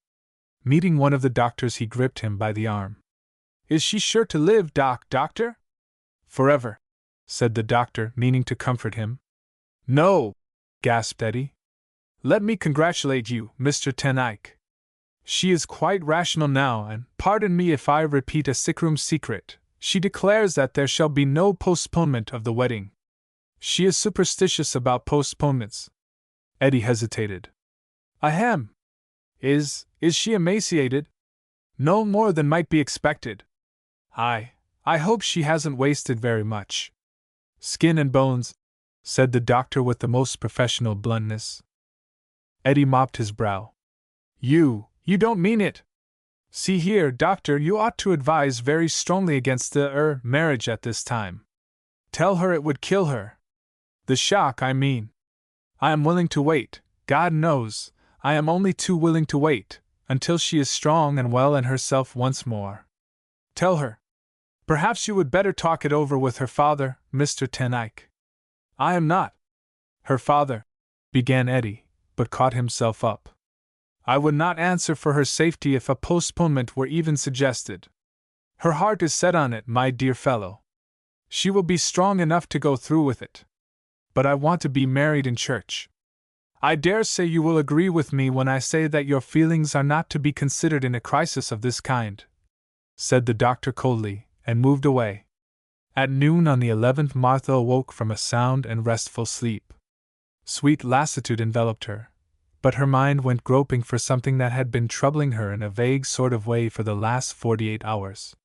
Meeting one of the doctors, he gripped him by the arm. "Is she sure to live, doctor?" "Forever," said the doctor, meaning to comfort him. "No!" gasped Eddie. "Let me congratulate you, Mr. Ten Eyck. She is quite rational now, and, pardon me if I repeat a sickroom secret, she declares that there shall be no postponement of the wedding. She is superstitious about postponements." Eddie hesitated. "Ahem! Is she emaciated?" "No more than might be expected." I hope she hasn't wasted very much." "Skin and bones," said the doctor with the most professional bluntness. Eddie mopped his brow. You don't mean it!" "See here, doctor, you ought to advise very strongly against the marriage at this time. Tell her it would kill her. The shock, I mean. I am willing to wait, God knows, I am only too willing to wait, until she is strong and well and herself once more. Tell her. Perhaps you would better talk it over with her father, Mr. Ten Eyck." "I am not her father," began Eddie, but caught himself up. "I would not answer for her safety if a postponement were even suggested. Her heart is set on it, my dear fellow. She will be strong enough to go through with it. But I want to be married in church. I dare say you will agree with me when I say that your feelings are not to be considered in a crisis of this kind," said the doctor coldly, and moved away. At noon on the 11th, Martha awoke from a sound and restful sleep. Sweet lassitude enveloped her, but her mind went groping for something that had been troubling her in a vague sort of way for the last 48 hours.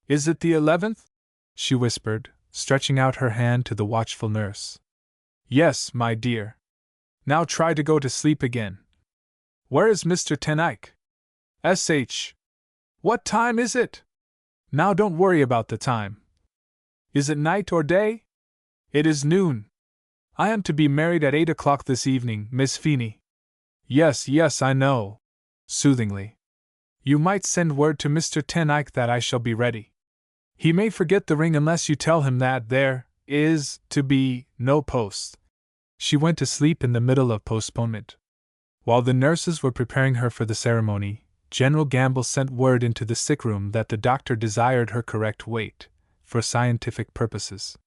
"Is it the 11th?" she whispered, stretching out her hand to the watchful nurse. "Yes, my dear. Now try to go to sleep again. Where is Mr. Ten Eyck? S.H. What time is it? Now don't worry about the time. Is it night or day? It is noon. I am to be married at 8 o'clock this evening, Miss Feeney." Yes, I know," soothingly. "You might send word to Mr. Ten Eyck that I shall be ready. He may forget the ring unless you tell him that there is to be no post." She went to sleep in the middle of postponement. While the nurses were preparing her for the ceremony, General Gamble sent word into the sick room that the doctor desired her correct weight, for scientific purposes.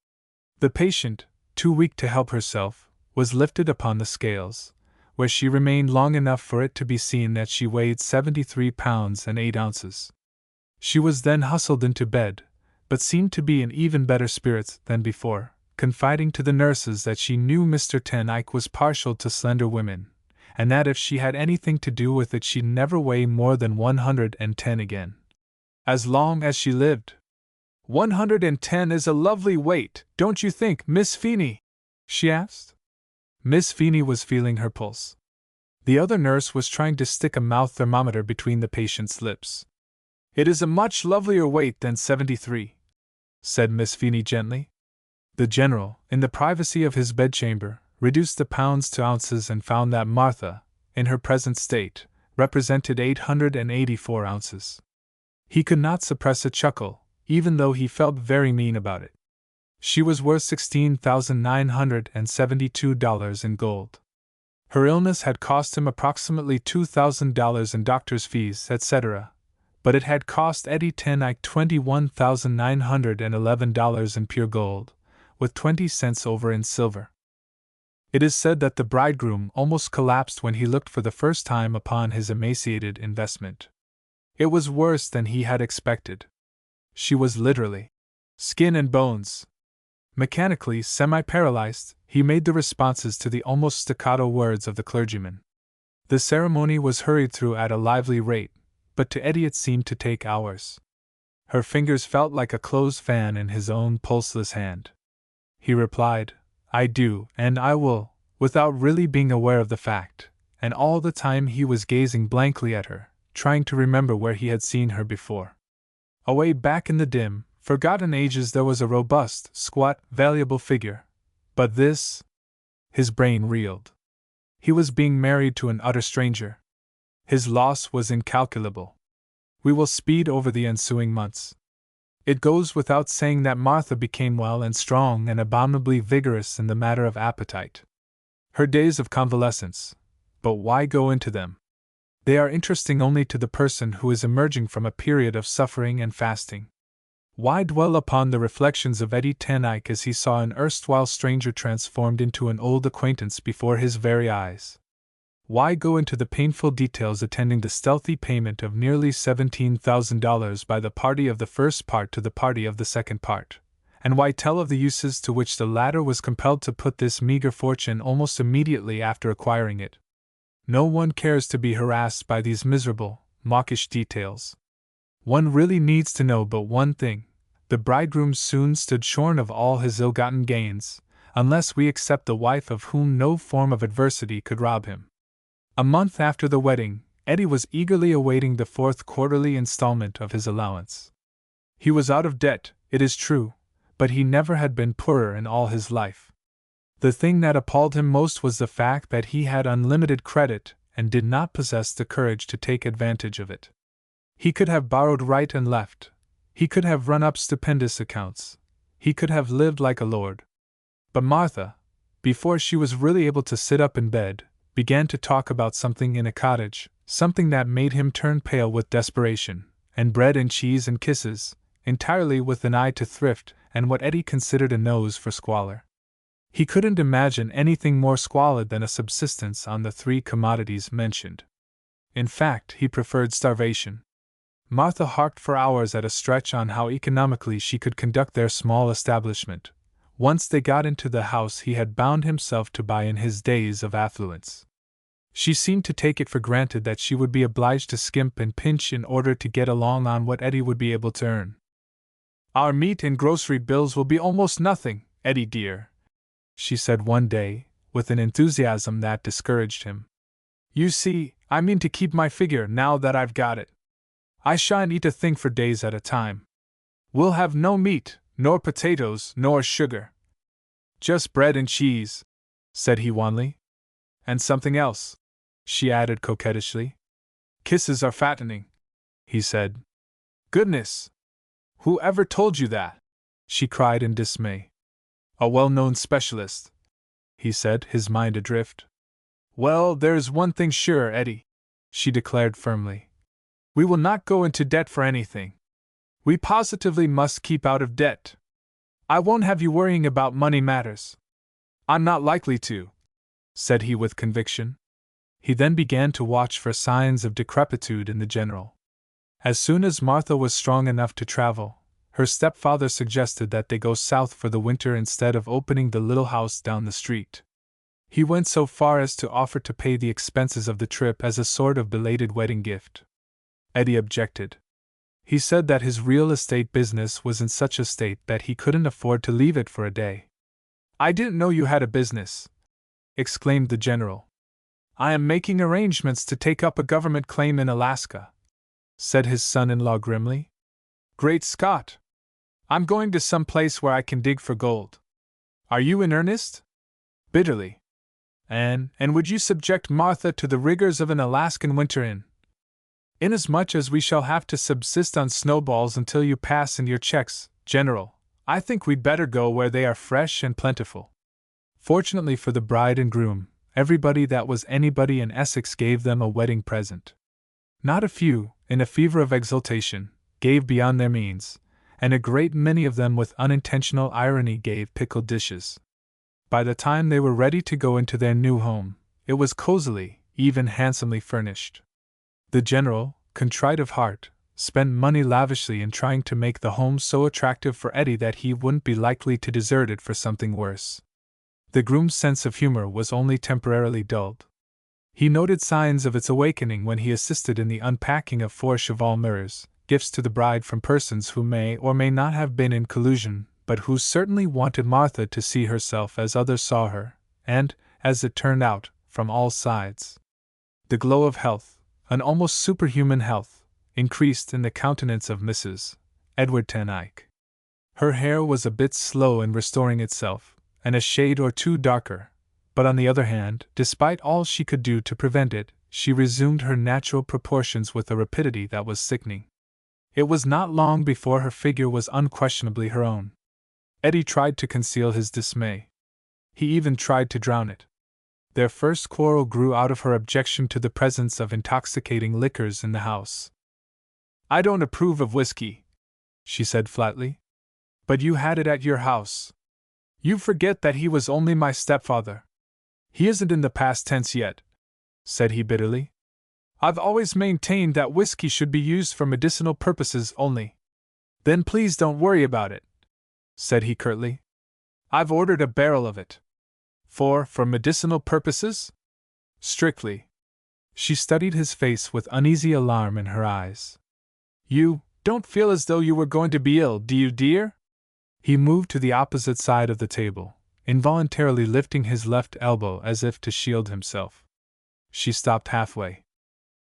The patient, too weak to help herself, was lifted upon the scales, where she remained long enough for it to be seen that she weighed 73 pounds and 8 ounces. She was then hustled into bed, but seemed to be in even better spirits than before, confiding to the nurses that she knew Mr. Ten Eyck was partial to slender women, and that if she had anything to do with it she'd never weigh more than 110 again. As long as she lived. 110 is a lovely weight, don't you think, Miss Feeney? She asked. Miss Feeney was feeling her pulse. The other nurse was trying to stick a mouth thermometer between the patient's lips. "It is a much lovelier weight than 73, said Miss Feeney gently. The general, in the privacy of his bedchamber, reduced the pounds to ounces and found that Martha, in her present state, represented 884 ounces. He could not suppress a chuckle, even though he felt very mean about it. She was worth $16,972 in gold. Her illness had cost him approximately $2,000 in doctor's fees, etc., but it had cost Eddie Ten Eyck $21,911 in pure gold, with 20 cents over in silver. It is said that the bridegroom almost collapsed when he looked for the first time upon his emaciated investment. It was worse than he had expected. She was literally skin and bones. Mechanically, semi-paralyzed, he made the responses to the almost staccato words of the clergyman. The ceremony was hurried through at a lively rate, but to Eddie it seemed to take hours. Her fingers felt like a closed fan in his own pulseless hand. He replied, "I do, and I will," without really being aware of the fact, and all the time he was gazing blankly at her, trying to remember where he had seen her before. Away back in the dim, forgotten ages there was a robust, squat, valuable figure. But this? His brain reeled. He was being married to an utter stranger. His loss was incalculable. We will speed over the ensuing months. It goes without saying that Martha became well and strong and abominably vigorous in the matter of appetite. Her days of convalescence. But why go into them? They are interesting only to the person who is emerging from a period of suffering and fasting. Why dwell upon the reflections of Eddie Ten Eyck as he saw an erstwhile stranger transformed into an old acquaintance before his very eyes? Why go into the painful details attending the stealthy payment of nearly $17,000 by the party of the first part to the party of the second part? And why tell of the uses to which the latter was compelled to put this meager fortune almost immediately after acquiring it? No one cares to be harassed by these miserable, mawkish details. One really needs to know but one thing: the bridegroom soon stood shorn of all his ill-gotten gains, unless we accept the wife of whom no form of adversity could rob him. A month after the wedding, Eddie was eagerly awaiting the fourth quarterly installment of his allowance. He was out of debt, it is true, but he never had been poorer in all his life. The thing that appalled him most was the fact that he had unlimited credit and did not possess the courage to take advantage of it. He could have borrowed right and left. He could have run up stupendous accounts. He could have lived like a lord. But Martha, before she was really able to sit up in bed, began to talk about something in a cottage, something that made him turn pale with desperation, and bread and cheese and kisses, entirely with an eye to thrift and what Eddie considered a nose for squalor. He couldn't imagine anything more squalid than a subsistence on the three commodities mentioned. In fact, he preferred starvation. Martha harped for hours at a stretch on how economically she could conduct their small establishment. Once they got into the house he had bound himself to buy in his days of affluence. She seemed to take it for granted that she would be obliged to skimp and pinch in order to get along on what Eddie would be able to earn. "Our meat and grocery bills will be almost nothing, Eddie dear," she said one day, with an enthusiasm that discouraged him. "You see, I mean to keep my figure now that I've got it. I shan't eat a thing for days at a time. We'll have no meat, nor potatoes, nor sugar. Just bread and cheese," said he wanly. "And something else," she added coquettishly. "Kisses are fattening," he said. "Goodness! Who ever told you that?" she cried in dismay. "A well-known specialist," he said, his mind adrift. "Well, there's one thing sure, Eddie," she declared firmly. "We will not go into debt for anything. We positively must keep out of debt. I won't have you worrying about money matters. I'm not likely to," said he with conviction. He then began to watch for signs of decrepitude in the general. As soon as Martha was strong enough to travel, her stepfather suggested that they go south for the winter instead of opening the little house down the street. He went so far as to offer to pay the expenses of the trip as a sort of belated wedding gift. Eddie objected. He said that his real estate business was in such a state that he couldn't afford to leave it for a day. "I didn't know you had a business," exclaimed the general. "I am making arrangements to take up a government claim in Alaska," said his son-in-law grimly. "Great Scott! I'm going to some place where I can dig for gold." "Are you in earnest?" Bitterly. And would you subject Martha to the rigors of an Alaskan winter inasmuch as we shall have to subsist on snowballs until you pass in your checks, General, I think we'd better go where they are fresh and plentiful." Fortunately for the bride and groom, everybody that was anybody in Essex gave them a wedding present. Not a few, in a fever of exultation, gave beyond their means, and a great many of them with unintentional irony gave pickled dishes. By the time they were ready to go into their new home, it was cozily, even handsomely furnished. The general, contrite of heart, spent money lavishly in trying to make the home so attractive for Eddie that he wouldn't be likely to desert it for something worse. The groom's sense of humor was only temporarily dulled. He noted signs of its awakening when he assisted in the unpacking of 4 cheval mirrors, gifts to the bride from persons who may or may not have been in collusion, but who certainly wanted Martha to see herself as others saw her, and, as it turned out, from all sides. The glow of health, an almost superhuman health, increased in the countenance of Mrs. Edward Ten Eyck. Her hair was a bit slow in restoring itself, and a shade or two darker, but on the other hand, despite all she could do to prevent it, she resumed her natural proportions with a rapidity that was sickening. It was not long before her figure was unquestionably her own. Eddie tried to conceal his dismay. He even tried to drown it. Their first quarrel grew out of her objection to the presence of intoxicating liquors in the house. "I don't approve of whiskey," she said flatly. "But you had it at your house. You forget that he was only my stepfather." "He isn't in the past tense yet," said he bitterly. "I've always maintained that whiskey should be used for medicinal purposes only." "Then please don't worry about it," said he curtly. "I've ordered a barrel of it." For medicinal purposes?" "Strictly." She studied his face with uneasy alarm in her eyes. "You don't feel as though you were going to be ill, do you, dear?" He moved to the opposite side of the table, involuntarily lifting his left elbow as if to shield himself. She stopped halfway.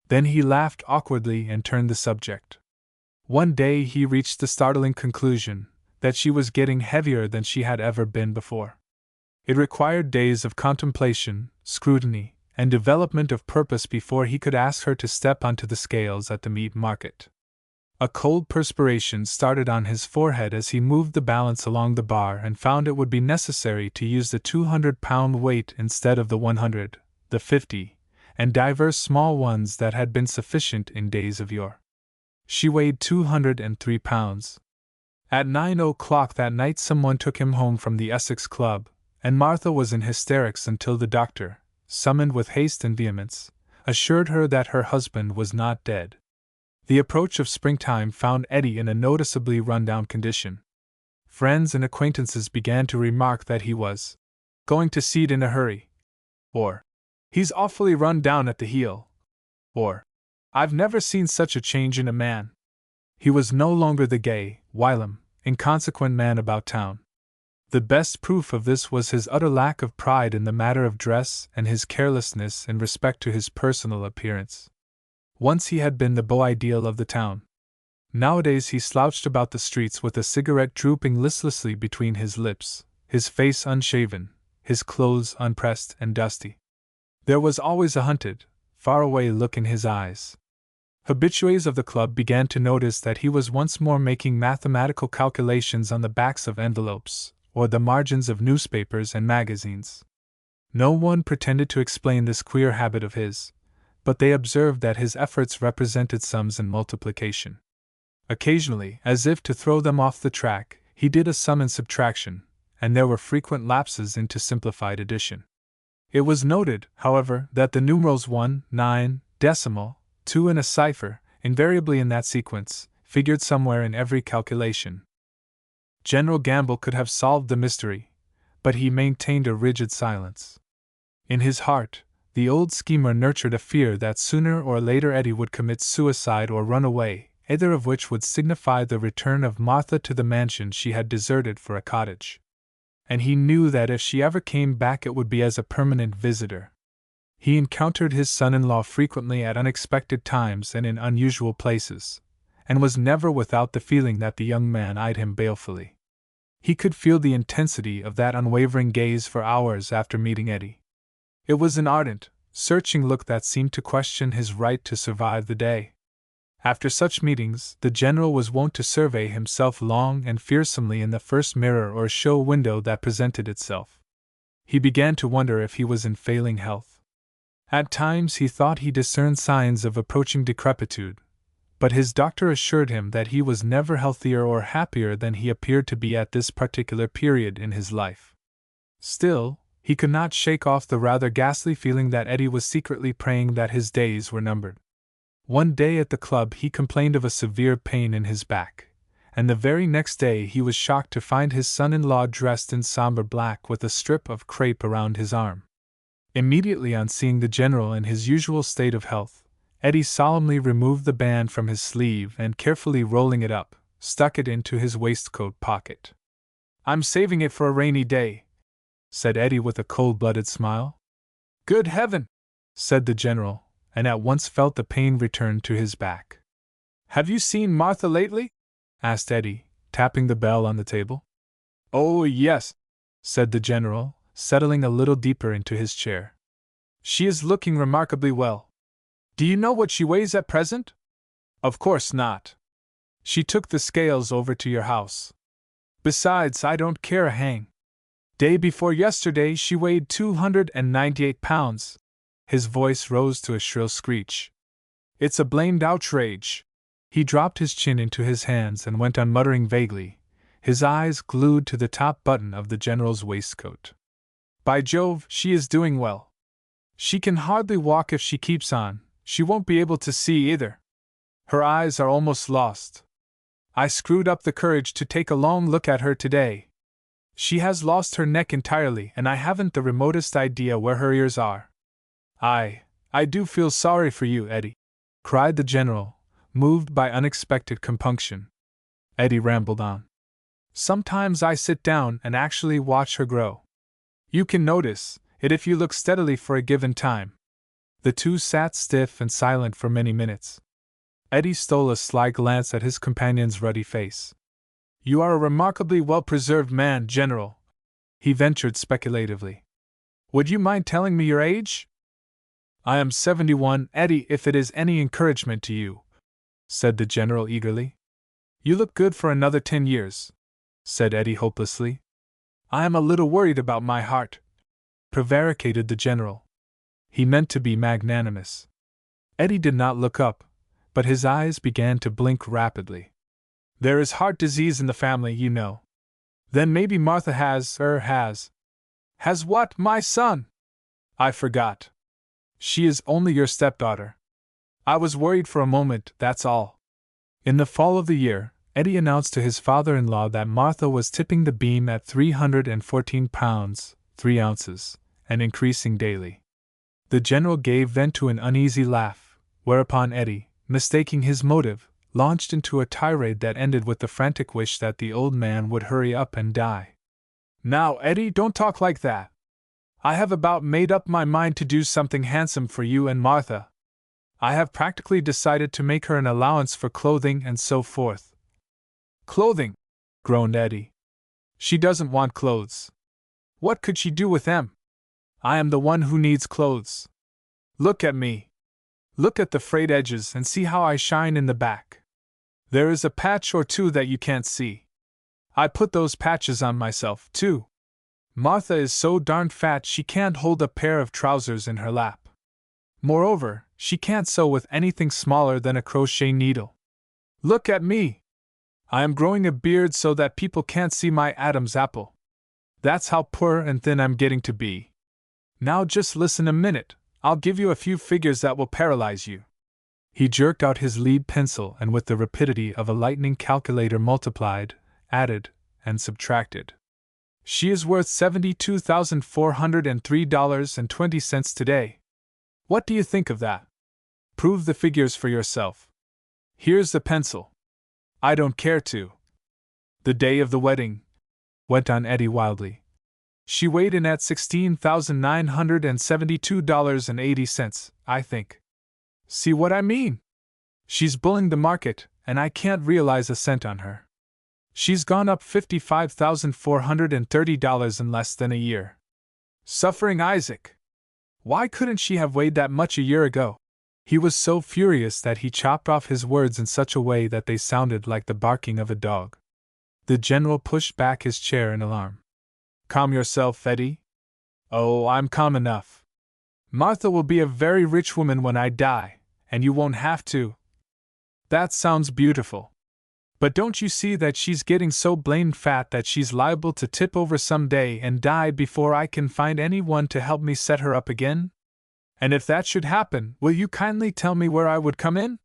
Then he laughed awkwardly and turned the subject. One day he reached the startling conclusion that she was getting heavier than she had ever been before. It required days of contemplation, scrutiny, and development of purpose before he could ask her to step onto the scales at the meat market. A cold perspiration started on his forehead as he moved the balance along the bar and found it would be necessary to use the 200-pound weight instead of the 100, the 50, and divers small ones that had been sufficient in days of yore. She weighed 203 pounds. At 9 o'clock that night someone took him home from the Essex Club, and Martha was in hysterics until the doctor, summoned with haste and vehemence, assured her that her husband was not dead. The approach of springtime found Eddie in a noticeably run-down condition. Friends and acquaintances began to remark that he was going to seed in a hurry, or "he's awfully run down at the heel," or "I've never seen such a change in a man." He was no longer the gay, whilom, inconsequent man about town. The best proof of this was his utter lack of pride in the matter of dress and his carelessness in respect to his personal appearance. Once he had been the beau ideal of the town. Nowadays he slouched about the streets with a cigarette drooping listlessly between his lips, his face unshaven, his clothes unpressed and dusty. There was always a hunted, far-away look in his eyes. Habitués of the club began to notice that he was once more making mathematical calculations on the backs of envelopes, or the margins of newspapers and magazines. No one pretended to explain this queer habit of his, but they observed that his efforts represented sums in multiplication. Occasionally, as if to throw them off the track, he did a sum in subtraction, and there were frequent lapses into simplified addition. It was noted, however, that the numerals 1, 9, decimal, 2 and a cipher, invariably in that sequence, figured somewhere in every calculation. General Gamble could have solved the mystery, but he maintained a rigid silence. In his heart, the old schemer nurtured a fear that sooner or later Eddie would commit suicide or run away, either of which would signify the return of Martha to the mansion she had deserted for a cottage. And he knew that if she ever came back it would be as a permanent visitor. He encountered his son-in-law frequently at unexpected times and in unusual places, and was never without the feeling that the young man eyed him balefully. He could feel the intensity of that unwavering gaze for hours after meeting Eddie. It was an ardent, searching look that seemed to question his right to survive the day. After such meetings, the general was wont to survey himself long and fearsomely in the first mirror or show window that presented itself. He began to wonder if he was in failing health. At times he thought he discerned signs of approaching decrepitude, but his doctor assured him that he was never healthier or happier than he appeared to be at this particular period in his life. Still, he could not shake off the rather ghastly feeling that Eddie was secretly praying that his days were numbered. One day at the club he complained of a severe pain in his back, and the very next day he was shocked to find his son-in-law dressed in somber black with a strip of crape around his arm. Immediately on seeing the general in his usual state of health, Eddie solemnly removed the band from his sleeve and, carefully rolling it up, stuck it into his waistcoat pocket. "I'm saving it for a rainy day," said Eddie with a cold-blooded smile. "Good heaven!" said the general, and at once felt the pain return to his back. "Have you seen Martha lately?" asked Eddie, tapping the bell on the table. "Oh, yes," said the general, settling a little deeper into his chair. "She is looking remarkably well. Do you know what she weighs at present?" "Of course not. She took the scales over to your house. Besides, I don't care a hang. Day before yesterday she weighed 298 pounds. His voice rose to a shrill screech. "It's a blamed outrage." He dropped his chin into his hands and went on muttering vaguely, his eyes glued to the top button of the general's waistcoat. "By Jove, she is doing well. She can hardly walk if she keeps on. She won't be able to see either. Her eyes are almost lost. I screwed up the courage to take a long look at her today. She has lost her neck entirely, and I haven't the remotest idea where her ears are. I do feel sorry for you, Eddie," cried the general, moved by unexpected compunction. Eddie rambled on. "Sometimes I sit down and actually watch her grow. You can notice it if you look steadily for a given time." The two sat stiff and silent for many minutes. Eddie stole a sly glance at his companion's ruddy face. "You are a remarkably well-preserved man, General," he ventured speculatively. "Would you mind telling me your age?" "I am 71, Eddie, if it is any encouragement to you," said the general eagerly. "You look good for another 10 years, said Eddie hopelessly. "I am a little worried about my heart," prevaricated the general. He meant to be magnanimous. Eddie did not look up, but his eyes began to blink rapidly. "There is heart disease in the family, you know." "Then maybe Martha has. Has what, my son?" "I forgot. She is only your stepdaughter. I was worried for a moment, that's all." In the fall of the year, Eddie announced to his father-in-law that Martha was tipping the beam at 314 pounds, 3 ounces, and increasing daily. The general gave vent to an uneasy laugh, whereupon Eddie, mistaking his motive, launched into a tirade that ended with the frantic wish that the old man would hurry up and die. "Now, Eddie, don't talk like that. I have about made up my mind to do something handsome for you and Martha. I have practically decided to make her an allowance for clothing and so forth." "Clothing?" groaned Eddie. "She doesn't want clothes. What could she do with them? I am the one who needs clothes. Look at me. Look at the frayed edges and see how I shine in the back. There is a patch or two that you can't see. I put those patches on myself, too. Martha is so darned fat she can't hold a pair of trousers in her lap. Moreover, she can't sew with anything smaller than a crochet needle. Look at me. I am growing a beard so that people can't see my Adam's apple. That's how poor and thin I'm getting to be. Now just listen a minute, I'll give you a few figures that will paralyze you." He jerked out his lead pencil and with the rapidity of a lightning calculator multiplied, added, and subtracted. "She is worth $72,403.20 today. What do you think of that? Prove the figures for yourself. Here's the pencil. I don't care to. The day of the wedding," went on Eddie wildly, "she weighed in at $16,972.80, I think. See what I mean? She's bulling the market, and I can't realize a cent on her. She's gone up $55,430 in less than a year. Suffering Isaac! Why couldn't she have weighed that much a year ago?" He was so furious that he chopped off his words in such a way that they sounded like the barking of a dog. The general pushed back his chair in alarm. "Calm yourself, Eddie." "Oh, I'm calm enough. Martha will be a very rich woman when I die, and you won't have to." "That sounds beautiful. But don't you see that she's getting so blamed fat that she's liable to tip over some day and die before I can find anyone to help me set her up again? And if that should happen, will you kindly tell me where I would come in?"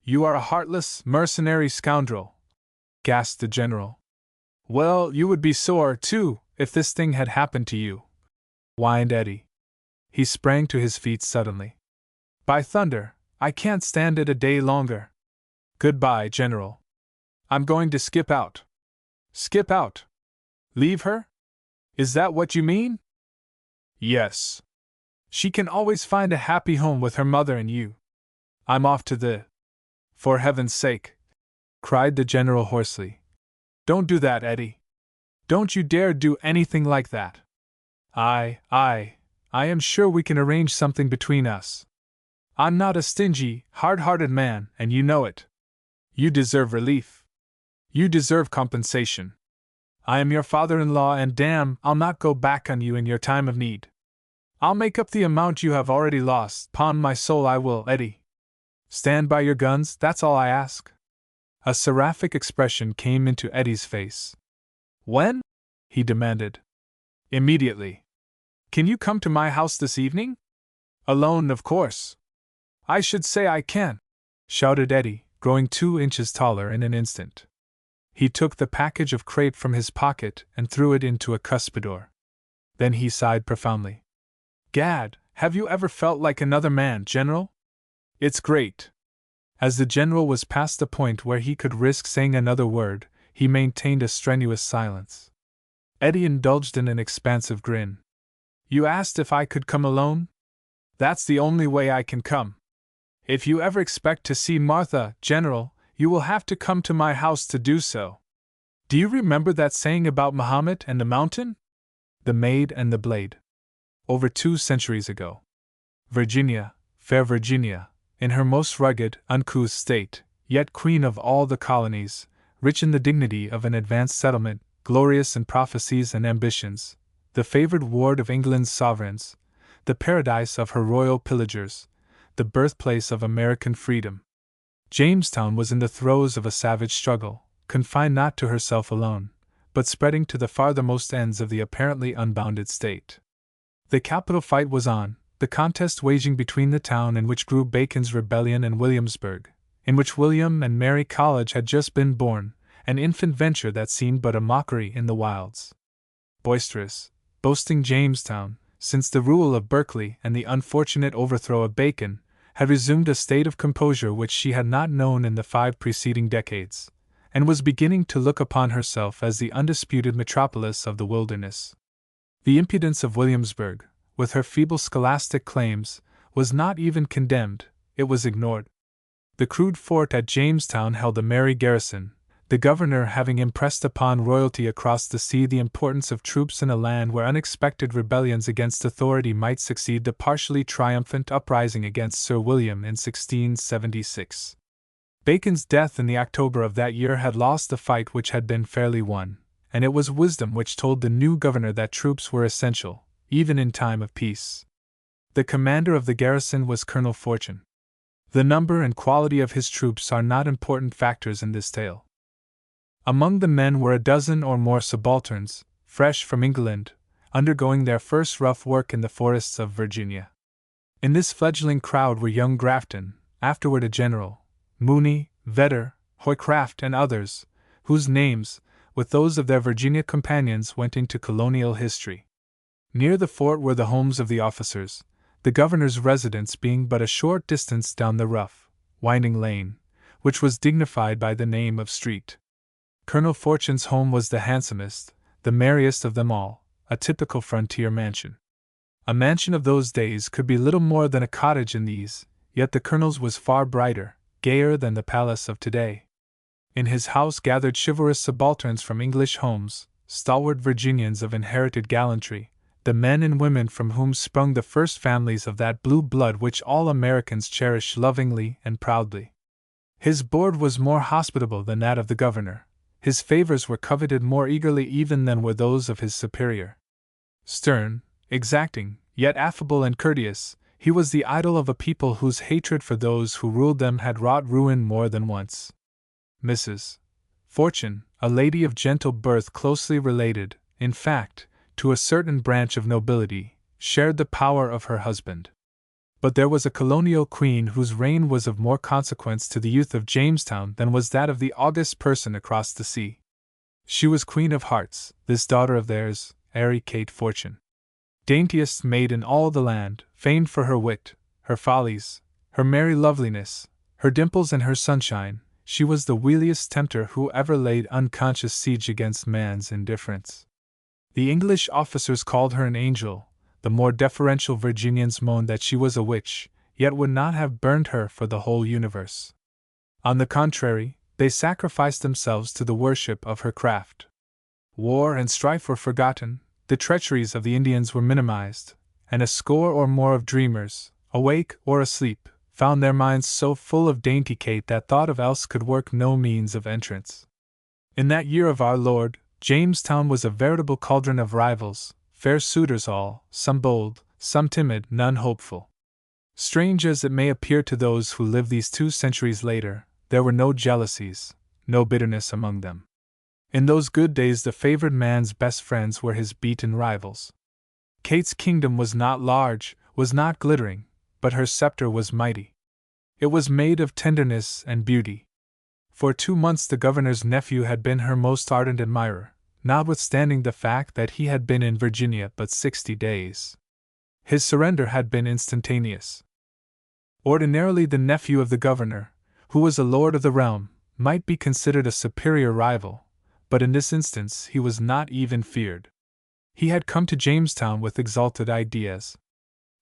"You are a heartless, mercenary scoundrel," gasped the general. "Well, you would be sore, too, if this thing had happened to you," whined Eddie. He sprang to his feet suddenly. By thunder, I can't stand it a day longer. Goodbye, General. I'm going to skip out. Skip out? Leave her? Is that what you mean? Yes. She can always find a happy home with her mother and you. I'm off to the... For heaven's sake! Cried the general hoarsely. Don't do that, Eddie. Don't you dare do anything like that. I am sure we can arrange something between us. I'm not a stingy, hard-hearted man, and you know it. You deserve relief. You deserve compensation. I am your father-in-law, and damn, I'll not go back on you in your time of need. I'll make up the amount you have already lost, 'pon my soul I will, Eddie. Stand by your guns, that's all I ask. A seraphic expression came into Eddie's face. When? He demanded. Immediately. Can you come to my house this evening? Alone, of course. I should say I can, shouted Eddie, growing 2 inches taller in an instant. He took the package of crepe from his pocket and threw it into a cuspidor. Then he sighed profoundly. Gad, have you ever felt like another man, General? It's great. As the general was past the point where he could risk saying another word, he maintained a strenuous silence. Eddie indulged in an expansive grin. You asked if I could come alone? That's the only way I can come. If you ever expect to see Martha, General, you will have to come to my house to do so. Do you remember that saying about Muhammad and the mountain? The Maid and the Blade. Over 2 centuries ago. Virginia, fair Virginia, in her most rugged, uncouth state, yet queen of all the colonies, rich in the dignity of an advanced settlement, glorious in prophecies and ambitions, the favored ward of England's sovereigns, the paradise of her royal pillagers, the birthplace of American freedom. Jamestown was in the throes of a savage struggle, confined not to herself alone, but spreading to the farthermost ends of the apparently unbounded state. The capital fight was on, the contest waging between the town in which grew Bacon's rebellion and Williamsburg, in which William and Mary College had just been born, an infant venture that seemed but a mockery in the wilds. Boisterous, boasting Jamestown, since the rule of Berkeley and the unfortunate overthrow of Bacon, had resumed a state of composure which she had not known in the 5 preceding decades, and was beginning to look upon herself as the undisputed metropolis of the wilderness. The impudence of Williamsburg, with her feeble scholastic claims, was not even condemned, it was ignored. The crude fort at Jamestown held a merry garrison, the governor having impressed upon royalty across the sea the importance of troops in a land where unexpected rebellions against authority might succeed the partially triumphant uprising against Sir William in 1676. Bacon's death in the October of that year had lost the fight which had been fairly won, and it was wisdom which told the new governor that troops were essential, even in time of peace. The commander of the garrison was Colonel Fortune. The number and quality of his troops are not important factors in this tale. Among the men were a dozen or more subalterns, fresh from England, undergoing their first rough work in the forests of Virginia. In this fledgling crowd were young Grafton, afterward a general, Mooney, Vedder, Hoycraft, and others, whose names, with those of their Virginia companions, went into colonial history. Near the fort were the homes of the officers, the governor's residence being but a short distance down the rough, winding lane, which was dignified by the name of street. Colonel Fortune's home was the handsomest, the merriest of them all, a typical frontier mansion. A mansion of those days could be little more than a cottage in these, yet the colonel's was far brighter, gayer than the palace of today. In his house gathered chivalrous subalterns from English homes, stalwart Virginians of inherited gallantry, the men and women from whom sprung the first families of that blue blood which all Americans cherish lovingly and proudly. His board was more hospitable than that of the governor. His favors were coveted more eagerly even than were those of his superior. Stern, exacting, yet affable and courteous, he was the idol of a people whose hatred for those who ruled them had wrought ruin more than once. Mrs. Fortune, a lady of gentle birth closely related, in fact, to a certain branch of nobility, shared the power of her husband. But there was a colonial queen whose reign was of more consequence to the youth of Jamestown than was that of the august person across the sea. She was Queen of Hearts, this daughter of theirs, airy Kate Fortune. Daintiest maid in all the land, famed for her wit, her follies, her merry loveliness, her dimples and her sunshine, she was the wiliest tempter who ever laid unconscious siege against man's indifference. The English officers called her an angel, the more deferential Virginians moaned that she was a witch, yet would not have burned her for the whole universe. On the contrary, they sacrificed themselves to the worship of her craft. War and strife were forgotten, the treacheries of the Indians were minimized, and a score or more of dreamers, awake or asleep, found their minds so full of dainty Kate that thought of else could work no means of entrance. In that year of our Lord, Jamestown was a veritable cauldron of rivals, fair suitors all, some bold, some timid, none hopeful. Strange as it may appear to those who live these 2 centuries later, there were no jealousies, no bitterness among them. In those good days the favored man's best friends were his beaten rivals. Kate's kingdom was not large, was not glittering, but her scepter was mighty. It was made of tenderness and beauty. For 2 months the governor's nephew had been her most ardent admirer, notwithstanding the fact that he had been in Virginia but 60 days. His surrender had been instantaneous. Ordinarily the nephew of the governor, who was a lord of the realm, might be considered a superior rival, but in this instance he was not even feared. He had come to Jamestown with exalted ideas.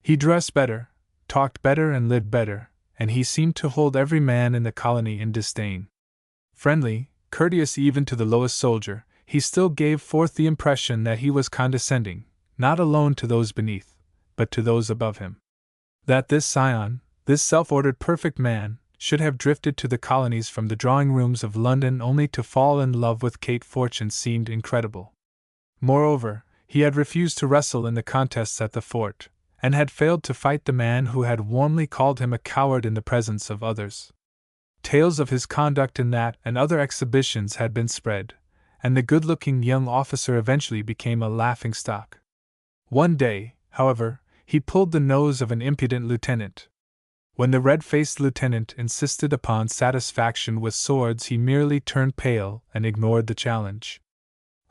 He dressed better, talked better and lived better, and he seemed to hold every man in the colony in disdain. Friendly, courteous even to the lowest soldier, he still gave forth the impression that he was condescending, not alone to those beneath, but to those above him. That this scion, this self-ordered perfect man, should have drifted to the colonies from the drawing-rooms of London only to fall in love with Kate Fortune seemed incredible. Moreover, he had refused to wrestle in the contests at the fort, and had failed to fight the man who had warmly called him a coward in the presence of others. Tales of his conduct in that and other exhibitions had been spread, and the good-looking young officer eventually became a laughing-stock. One day, however, he pulled the nose of an impudent lieutenant. When the red-faced lieutenant insisted upon satisfaction with swords, he merely turned pale and ignored the challenge.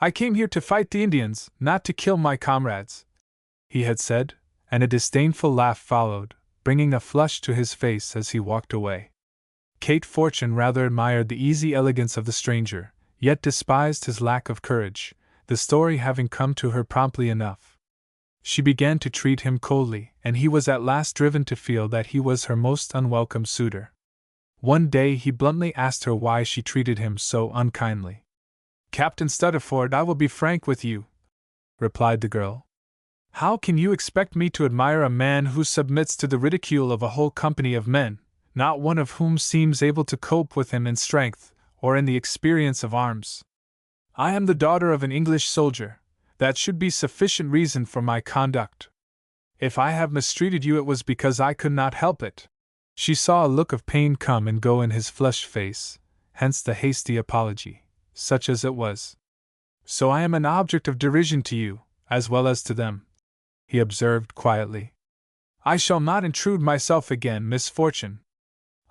"I came here to fight the Indians, not to kill my comrades," he had said, and a disdainful laugh followed, bringing a flush to his face as he walked away. Kate Fortune rather admired the easy elegance of the stranger, yet despised his lack of courage, the story having come to her promptly enough. She began to treat him coldly, and he was at last driven to feel that he was her most unwelcome suitor. One day he bluntly asked her why she treated him so unkindly. "Captain Stutterford, I will be frank with you," replied the girl. "How can you expect me to admire a man who submits to the ridicule of a whole company of men, not one of whom seems able to cope with him in strength, or in the experience of arms? I am the daughter of an English soldier. That should be sufficient reason for my conduct. If I have mistreated you, it was because I could not help it." She saw a look of pain come and go in his flushed face, hence the hasty apology, such as it was. "So I am an object of derision to you, as well as to them," he observed quietly. "I shall not intrude myself again, Miss Fortune.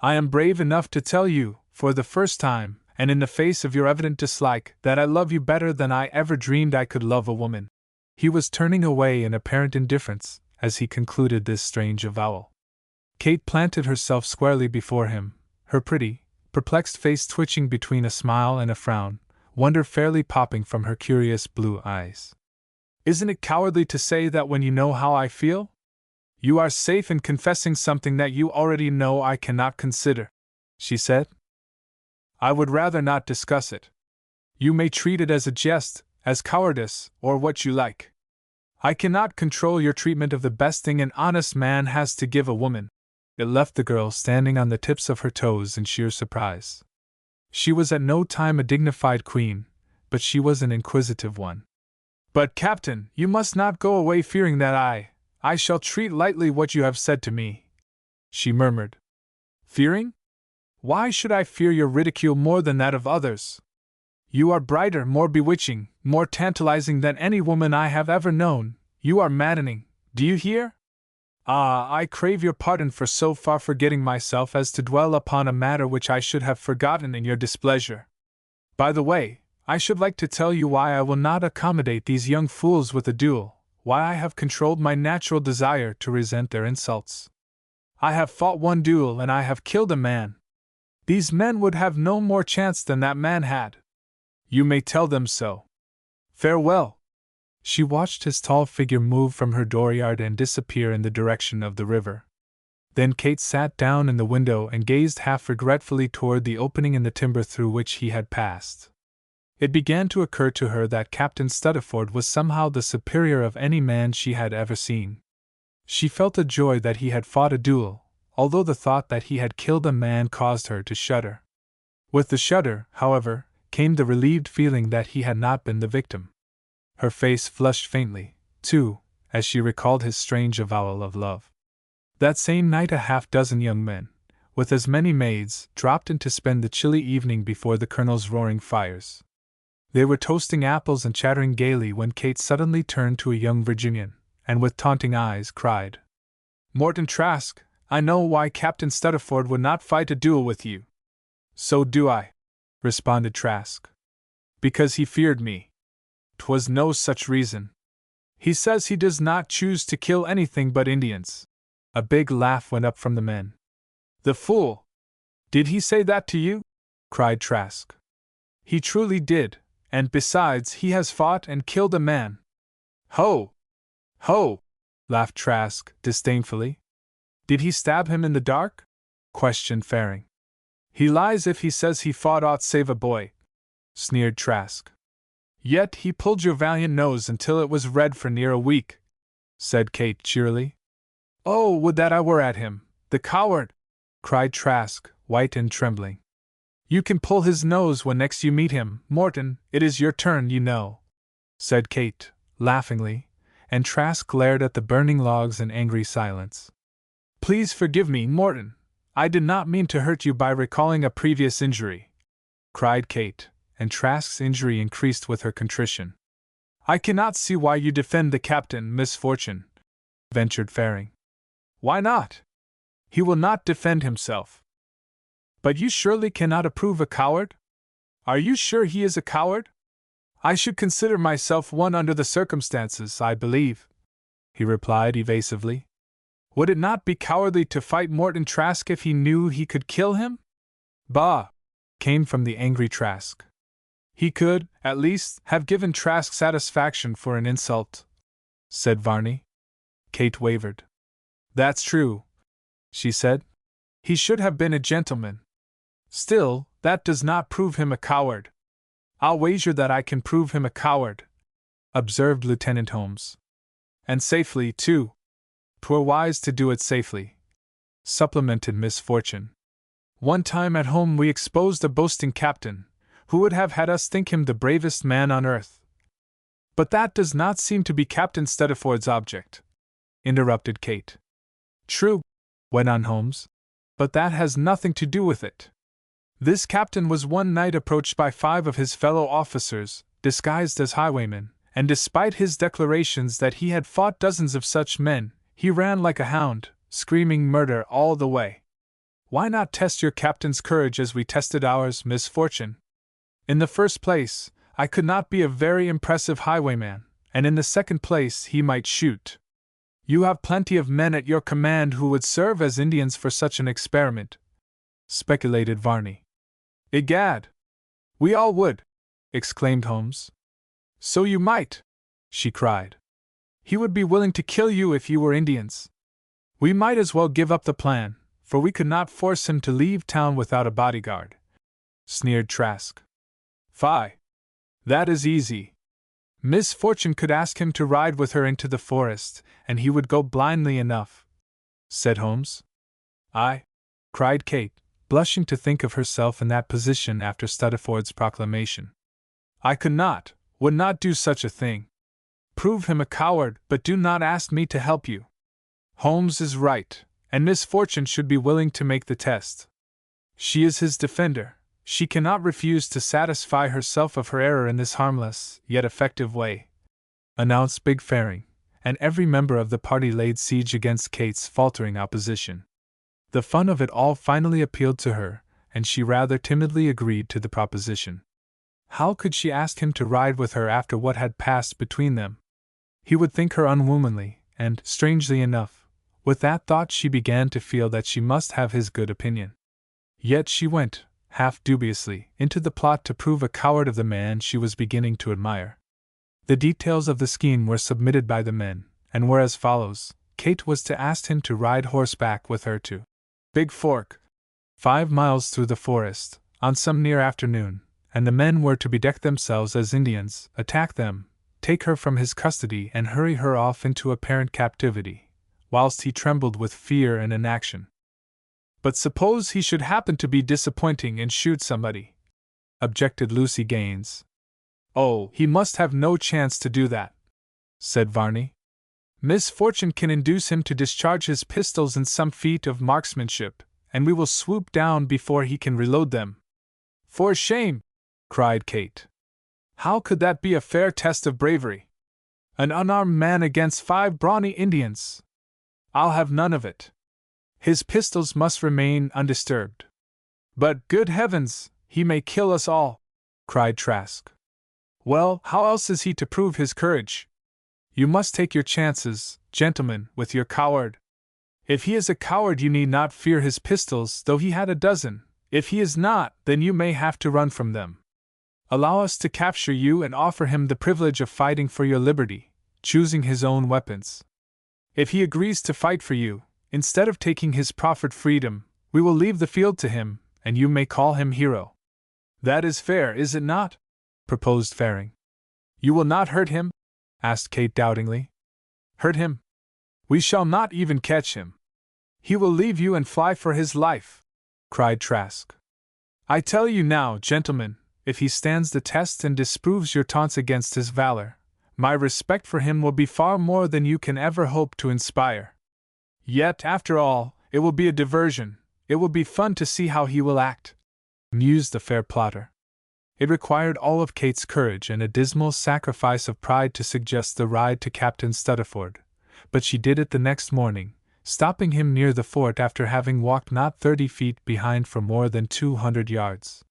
I am brave enough to tell you, for the first time, and in the face of your evident dislike, that I love you better than I ever dreamed I could love a woman." He was turning away in apparent indifference as he concluded this strange avowal. Kate planted herself squarely before him, her pretty, perplexed face twitching between a smile and a frown, wonder fairly popping from her curious blue eyes. "Isn't it cowardly to say that when you know how I feel? You are safe in confessing something that you already know I cannot consider," she said. "I would rather not discuss it. You may treat it as a jest, as cowardice, or what you like. I cannot control your treatment of the best thing an honest man has to give a woman." It left the girl standing on the tips of her toes in sheer surprise. She was at no time a dignified queen, but she was an inquisitive one. "But, Captain, you must not go away fearing that I shall treat lightly what you have said to me," she murmured. "Fearing? Why should I fear your ridicule more than that of others? You are brighter, more bewitching, more tantalizing than any woman I have ever known. You are maddening, do you hear? Ah, I crave your pardon for so far forgetting myself as to dwell upon a matter which I should have forgotten in your displeasure. By the way, I should like to tell you why I will not accommodate these young fools with a duel, why I have controlled my natural desire to resent their insults. I have fought one duel and I have killed a man. These men would have no more chance than that man had. You may tell them so. Farewell." She watched his tall figure move from her dooryard and disappear in the direction of the river. Then Kate sat down in the window and gazed half regretfully toward the opening in the timber through which he had passed. It began to occur to her that Captain Stuttaford was somehow the superior of any man she had ever seen. She felt a joy that he had fought a duel, although the thought that he had killed a man caused her to shudder. With the shudder, however, came the relieved feeling that he had not been the victim. Her face flushed faintly, too, as she recalled his strange avowal of love. That same night 6 young men, with as many maids, dropped in to spend the chilly evening before the Colonel's roaring fires. They were toasting apples and chattering gaily when Kate suddenly turned to a young Virginian, and with taunting eyes cried, "Morton Trask, I know why Captain Stuttaford would not fight a duel with you." "So do I," responded Trask. "Because he feared me. 'Twas no such reason. He says he does not choose to kill anything but Indians." A big laugh went up from the men. "The fool! Did he say that to you?" cried Trask. "He truly did, and besides, he has fought and killed a man." "Ho! Ho!" laughed Trask, disdainfully. "Did he stab him in the dark?" questioned Faring. "He lies if he says he fought aught save a boy," sneered Trask. "Yet he pulled your valiant nose until it was red for near a week," said Kate cheerily. "Oh, would that I were at him, the coward!" cried Trask, white and trembling. "You can pull his nose when next you meet him, Morton, it is your turn, you know," said Kate, laughingly, and Trask glared at the burning logs in angry silence. "Please forgive me, Morton. I did not mean to hurt you by recalling a previous injury," cried Kate, and Trask's injury increased with her contrition. "I cannot see why you defend the captain, Miss Fortune," ventured Faring. "Why not? He will not defend himself." "But you surely cannot approve a coward? Are you sure he is a coward?" "I should consider myself one under the circumstances, I believe," he replied evasively. "Would it not be cowardly to fight Morton Trask if he knew he could kill him?" "Bah!" came from the angry Trask. "He could, at least, have given Trask satisfaction for an insult," said Varney. Kate wavered. "That's true," she said. "He should have been a gentleman. Still, that does not prove him a coward." "I'll wager that I can prove him a coward," observed Lieutenant Holmes. "And safely, too." "'Twere wise to do it safely," supplemented Miss Fortune. "One time at home we exposed a boasting captain, who would have had us think him the bravest man on earth." "But that does not seem to be Captain Stuttaford's object," interrupted Kate. "True," went on Holmes, "but that has nothing to do with it. This captain was one night approached by 5 of his fellow officers, disguised as highwaymen, and despite his declarations that he had fought dozens of such men, he ran like a hound, screaming murder all the way. Why not test your captain's courage as we tested ours, Miss Fortune? In the first place, I could not be a very impressive highwayman, and in the second place, he might shoot. You have plenty of men at your command who would serve as Indians for such an experiment," speculated Varney. "Egad! We all would!" exclaimed Holmes. "So you might!" she cried. "He would be willing to kill you if you were Indians. We might as well give up the plan, for we could not force him to leave town without a bodyguard," sneered Trask. "Fie! That is easy. Miss Fortune could ask him to ride with her into the forest, and he would go blindly enough," said Holmes. "I," cried Kate, blushing to think of herself in that position after Stuttaford's proclamation. "I would not do such a thing. Prove him a coward, but do not ask me to help you. Holmes is right, and Miss Fortune should be willing to make the test. She is his defender. She cannot refuse to satisfy herself of her error in this harmless, yet effective way," announced Big Faring, and every member of the party laid siege against Kate's faltering opposition. The fun of it all finally appealed to her, and she rather timidly agreed to the proposition. How could she ask him to ride with her after what had passed between them? He would think her unwomanly, and, strangely enough, with that thought she began to feel that she must have his good opinion. Yet she went, half dubiously, into the plot to prove a coward of the man she was beginning to admire. The details of the scheme were submitted by the men, and were as follows. Kate was to ask him to ride horseback with her to Big Fork, 5 miles through the forest, on some near afternoon, and the men were to bedeck themselves as Indians, attack them, take her from his custody and hurry her off into apparent captivity, whilst he trembled with fear and inaction. But suppose he should happen to be disappointing and shoot somebody, objected Lucy Gaines. Oh, he must have no chance to do that, said Varney. Misfortune can induce him to discharge his pistols in some feat of marksmanship, and we will swoop down before he can reload them. For shame! Cried Kate. How could that be a fair test of bravery? An unarmed man against 5 brawny Indians! I'll have none of it. His pistols must remain undisturbed. But, good heavens, he may kill us all! Cried Trask. Well, how else is he to prove his courage? You must take your chances, gentlemen, with your coward. If he is a coward, you need not fear his pistols, though he had a dozen. If he is not, then you may have to run from them. Allow us to capture you and offer him the privilege of fighting for your liberty, choosing his own weapons. If he agrees to fight for you, instead of taking his proffered freedom, we will leave the field to him, and you may call him hero. That is fair, is it not? Proposed Faring. You will not hurt him? Asked Kate doubtingly. Hurt him? We shall not even catch him. He will leave you and fly for his life, cried Trask. I tell you now, gentlemen, if he stands the test and disproves your taunts against his valor, my respect for him will be far more than you can ever hope to inspire. Yet, after all, it will be a diversion. It will be fun to see how he will act, mused the fair plotter. It required all of Kate's courage and a dismal sacrifice of pride to suggest the ride to Captain Stuttaford, but she did it the next morning, stopping him near the fort after having walked not 30 feet behind for more than 200 yards.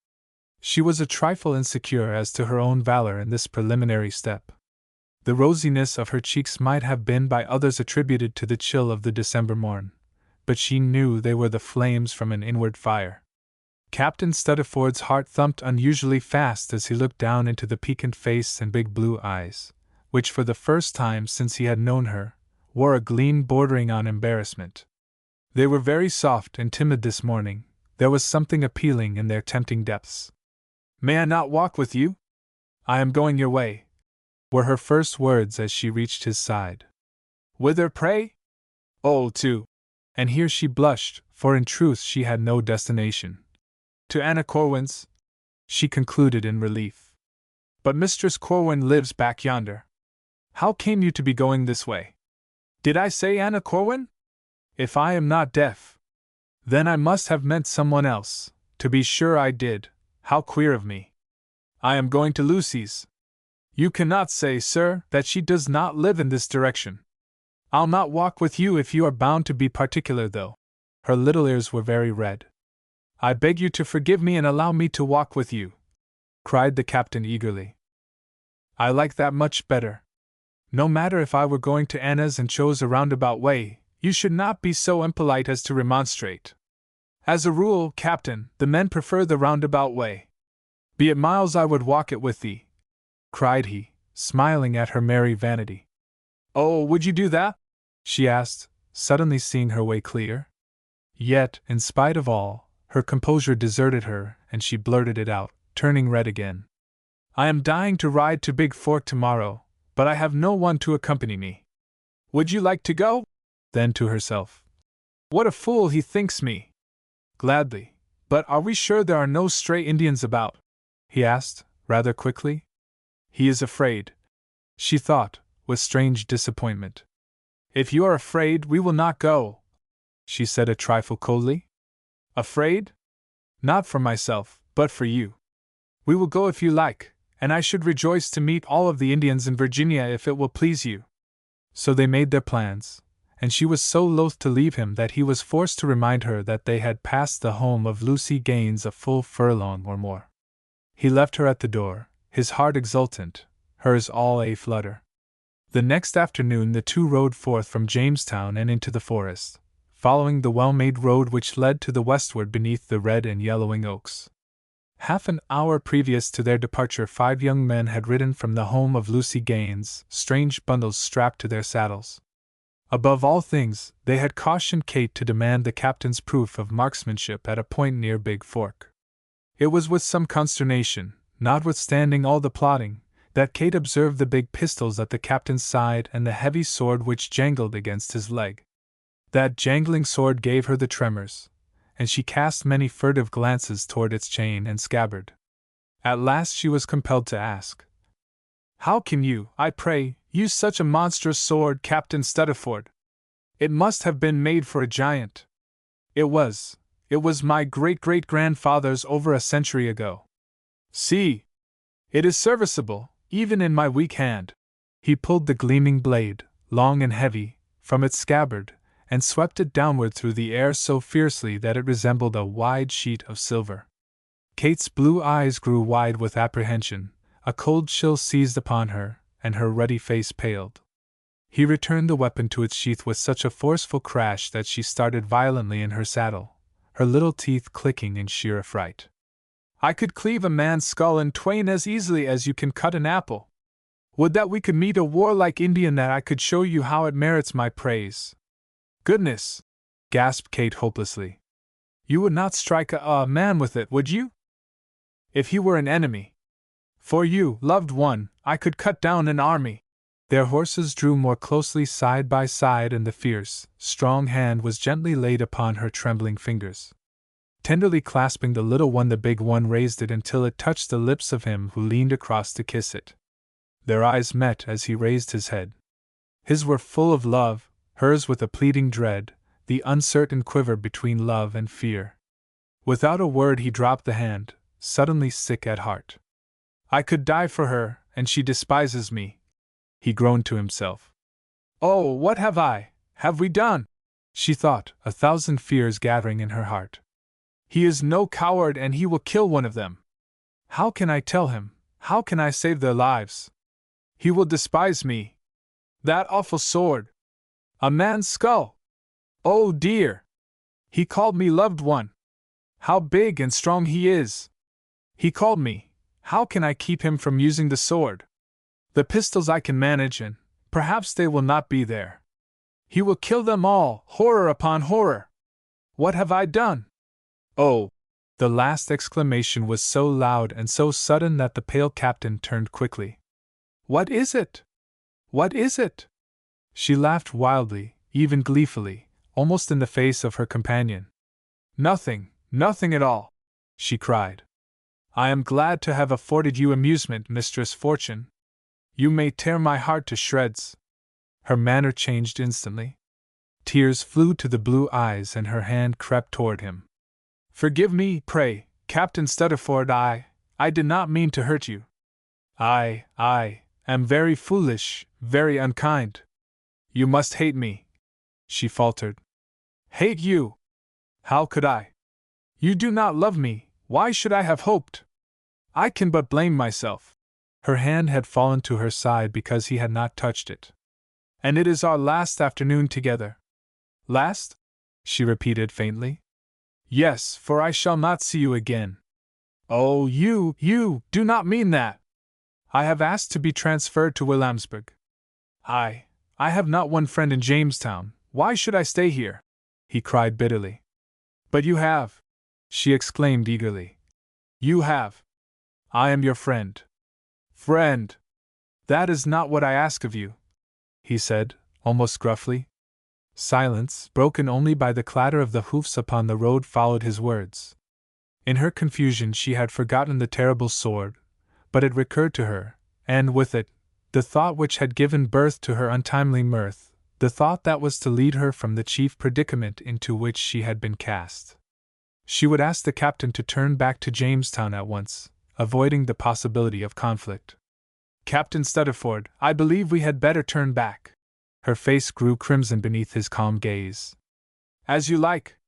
She was a trifle insecure as to her own valor in this preliminary step. The rosiness of her cheeks might have been by others attributed to the chill of the December morn, but she knew they were the flames from an inward fire. Captain Stuttaford's heart thumped unusually fast as he looked down into the piquant face and big blue eyes, which for the first time since he had known her, wore a gleam bordering on embarrassment. They were very soft and timid this morning. There was something appealing in their tempting depths. May I not walk with you? I am going your way, were her first words as she reached his side. Whither, pray? Oh, to. And here she blushed, for in truth she had no destination. To Anna Corwin's, she concluded in relief. But Mistress Corwin lives back yonder. How came you to be going this way? Did I say Anna Corwin? If I am not deaf, then I must have meant someone else. To be sure I did. How queer of me. I am going to Lucy's. You cannot say, sir, that she does not live in this direction. I'll not walk with you if you are bound to be particular, though. Her little ears were very red. I beg you to forgive me and allow me to walk with you, cried the captain eagerly. I like that much better. No matter if I were going to Anna's and chose a roundabout way, you should not be so impolite as to remonstrate. As a rule, Captain, the men prefer the roundabout way. Be it miles I would walk it with thee, cried he, smiling at her merry vanity. Oh, would you do that? She asked, suddenly seeing her way clear. Yet, in spite of all, her composure deserted her, and she blurted it out, turning red again. I am dying to ride to Big Fork tomorrow, but I have no one to accompany me. Would you like to go? Then to herself. What a fool he thinks me! Gladly. But are we sure there are no stray Indians about? He asked, rather quickly. He is afraid, she thought, with strange disappointment. If you are afraid, we will not go, she said a trifle coldly. Afraid? Not for myself, but for you. We will go if you like, and I should rejoice to meet all of the Indians in Virginia if it will please you. So they made their plans, and she was so loath to leave him that he was forced to remind her that they had passed the home of Lucy Gaines a full furlong or more. He left her at the door, his heart exultant, hers all a flutter. The next afternoon the two rode forth from Jamestown and into the forest, following the well-made road which led to the westward beneath the red and yellowing oaks. Half an hour previous to their departure 5 young men had ridden from the home of Lucy Gaines, strange bundles strapped to their saddles. Above all things, they had cautioned Kate to demand the captain's proof of marksmanship at a point near Big Fork. It was with some consternation, notwithstanding all the plotting, that Kate observed the big pistols at the captain's side and the heavy sword which jangled against his leg. That jangling sword gave her the tremors, and she cast many furtive glances toward its chain and scabbard. At last she was compelled to ask, "How can you, I pray, use such a monstrous sword, Captain Stuttaford? It must have been made for a giant." It was my great-great-grandfather's over a century ago. See! It is serviceable, even in my weak hand." He pulled the gleaming blade, long and heavy, from its scabbard, and swept it downward through the air so fiercely that it resembled a wide sheet of silver. Kate's blue eyes grew wide with apprehension, a cold chill seized upon her, and her ruddy face paled. He returned the weapon to its sheath with such a forceful crash that she started violently in her saddle, her little teeth clicking in sheer affright. "I could cleave a man's skull in twain as easily as you can cut an apple. Would that we could meet a warlike Indian, that I could show you how it merits my praise." "Goodness!" gasped Kate hopelessly. "You would not strike a man with it, would you? If he were an enemy? For you, loved one, I could cut down an army." Their horses drew more closely side by side, and the fierce, strong hand was gently laid upon her trembling fingers. Tenderly clasping the little one, the big one raised it until it touched the lips of him who leaned across to kiss it. Their eyes met as he raised his head. His were full of love, hers with a pleading dread, the uncertain quiver between love and fear. Without a word he dropped the hand, suddenly sick at heart. "I could die for her, and she despises me," he groaned to himself. "Oh, what have we done?" she thought, a thousand fears gathering in her heart. "He is no coward, and he will kill one of them. How can I tell him? How can I save their lives? He will despise me. That awful sword! A man's skull! Oh dear! He called me loved one. How big and strong he is! He called me. How can I keep him from using the sword? The pistols I can manage, and perhaps they will not be there. He will kill them all, horror upon horror! What have I done? Oh!" The last exclamation was so loud and so sudden that the pale captain turned quickly. "What is it? What is it?" She laughed wildly, even gleefully, almost in the face of her companion. "Nothing, nothing at all," she cried. "I am glad to have afforded you amusement, Mistress Fortune. You may tear my heart to shreds." Her manner changed instantly. Tears flew to the blue eyes and her hand crept toward him. "Forgive me, pray, Captain Stuttaford, I did not mean to hurt you. I am very foolish, very unkind. You must hate me," she faltered. "Hate you? How could I? You do not love me, why should I have hoped? I can but blame myself." Her hand had fallen to her side because he had not touched it. "And it is our last afternoon together." "Last?" she repeated faintly. "Yes, for I shall not see you again." "Oh, you do not mean that!" "I have asked to be transferred to Williamsburg. I have not one friend in Jamestown, why should I stay here?" he cried bitterly. "But you have!" she exclaimed eagerly. "You have! I am your friend." "Friend! That is not what I ask of you," he said, almost gruffly. Silence, broken only by the clatter of the hoofs upon the road, followed his words. In her confusion she had forgotten the terrible sword, but it recurred to her, and with it, the thought which had given birth to her untimely mirth, the thought that was to lead her from the chief predicament into which she had been cast. She would ask the captain to turn back to Jamestown at once, avoiding the possibility of conflict. "Captain Stuttaford, I believe we had better turn back." Her face grew crimson beneath his calm gaze. "As you like.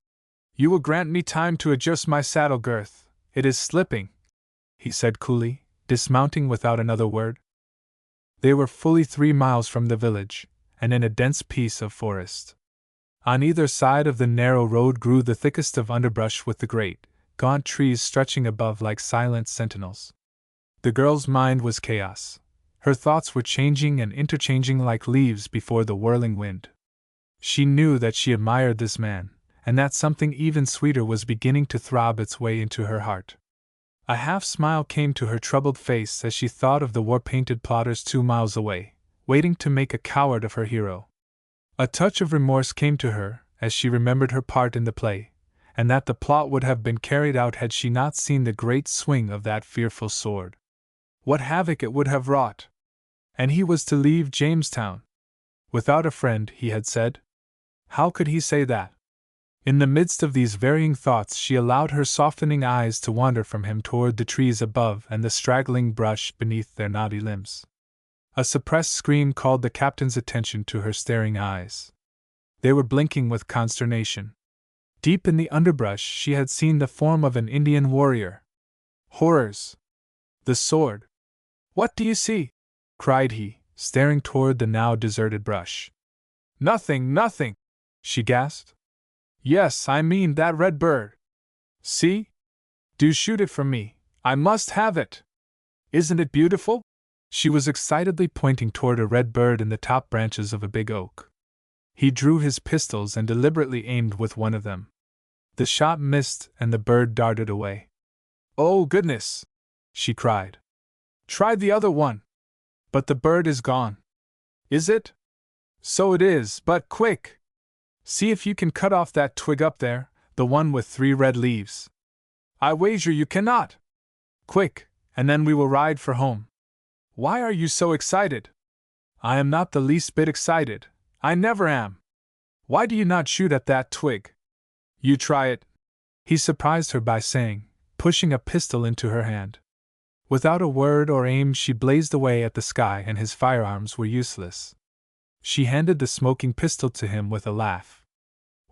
You will grant me time to adjust my saddle girth, it is slipping," he said coolly, dismounting without another word. They were fully 3 miles from the village, and in a dense piece of forest. On either side of the narrow road grew the thickest of underbrush, with the great, gaunt trees stretching above like silent sentinels. The girl's mind was chaos. Her thoughts were changing and interchanging like leaves before the whirling wind. She knew that she admired this man, and that something even sweeter was beginning to throb its way into her heart. A half-smile came to her troubled face as she thought of the war-painted plotters 2 miles away, waiting to make a coward of her hero. A touch of remorse came to her as she remembered her part in the play, and that the plot would have been carried out had she not seen the great swing of that fearful sword. What havoc it would have wrought! And he was to leave Jamestown without a friend, he had said. How could he say that? In the midst of these varying thoughts, she allowed her softening eyes to wander from him toward the trees above and the straggling brush beneath their knotty limbs. A suppressed scream called the captain's attention to her staring eyes. They were blinking with consternation. Deep in the underbrush she had seen the form of an Indian warrior. Horrors! The sword! What do you see? Cried he, staring toward the now deserted brush. Nothing, nothing! She gasped. Yes, I mean that red bird. See? Do shoot it for me. I must have it. Isn't it beautiful? She was excitedly pointing toward a red bird in the top branches of a big oak. He drew his pistols and deliberately aimed with one of them. The shot missed and the bird darted away. Oh, goodness! She cried. Try the other one. But the bird is gone. Is it? So it is, but quick! See if you can cut off that twig up there, the one with 3 red leaves. I wager you cannot. Quick, and then we will ride for home. Why are you so excited? I am not the least bit excited. I never am. Why do you not shoot at that twig? You try it. He surprised her by saying, pushing a pistol into her hand. Without a word or aim she blazed away at the sky, and his firearms were useless. She handed the smoking pistol to him with a laugh.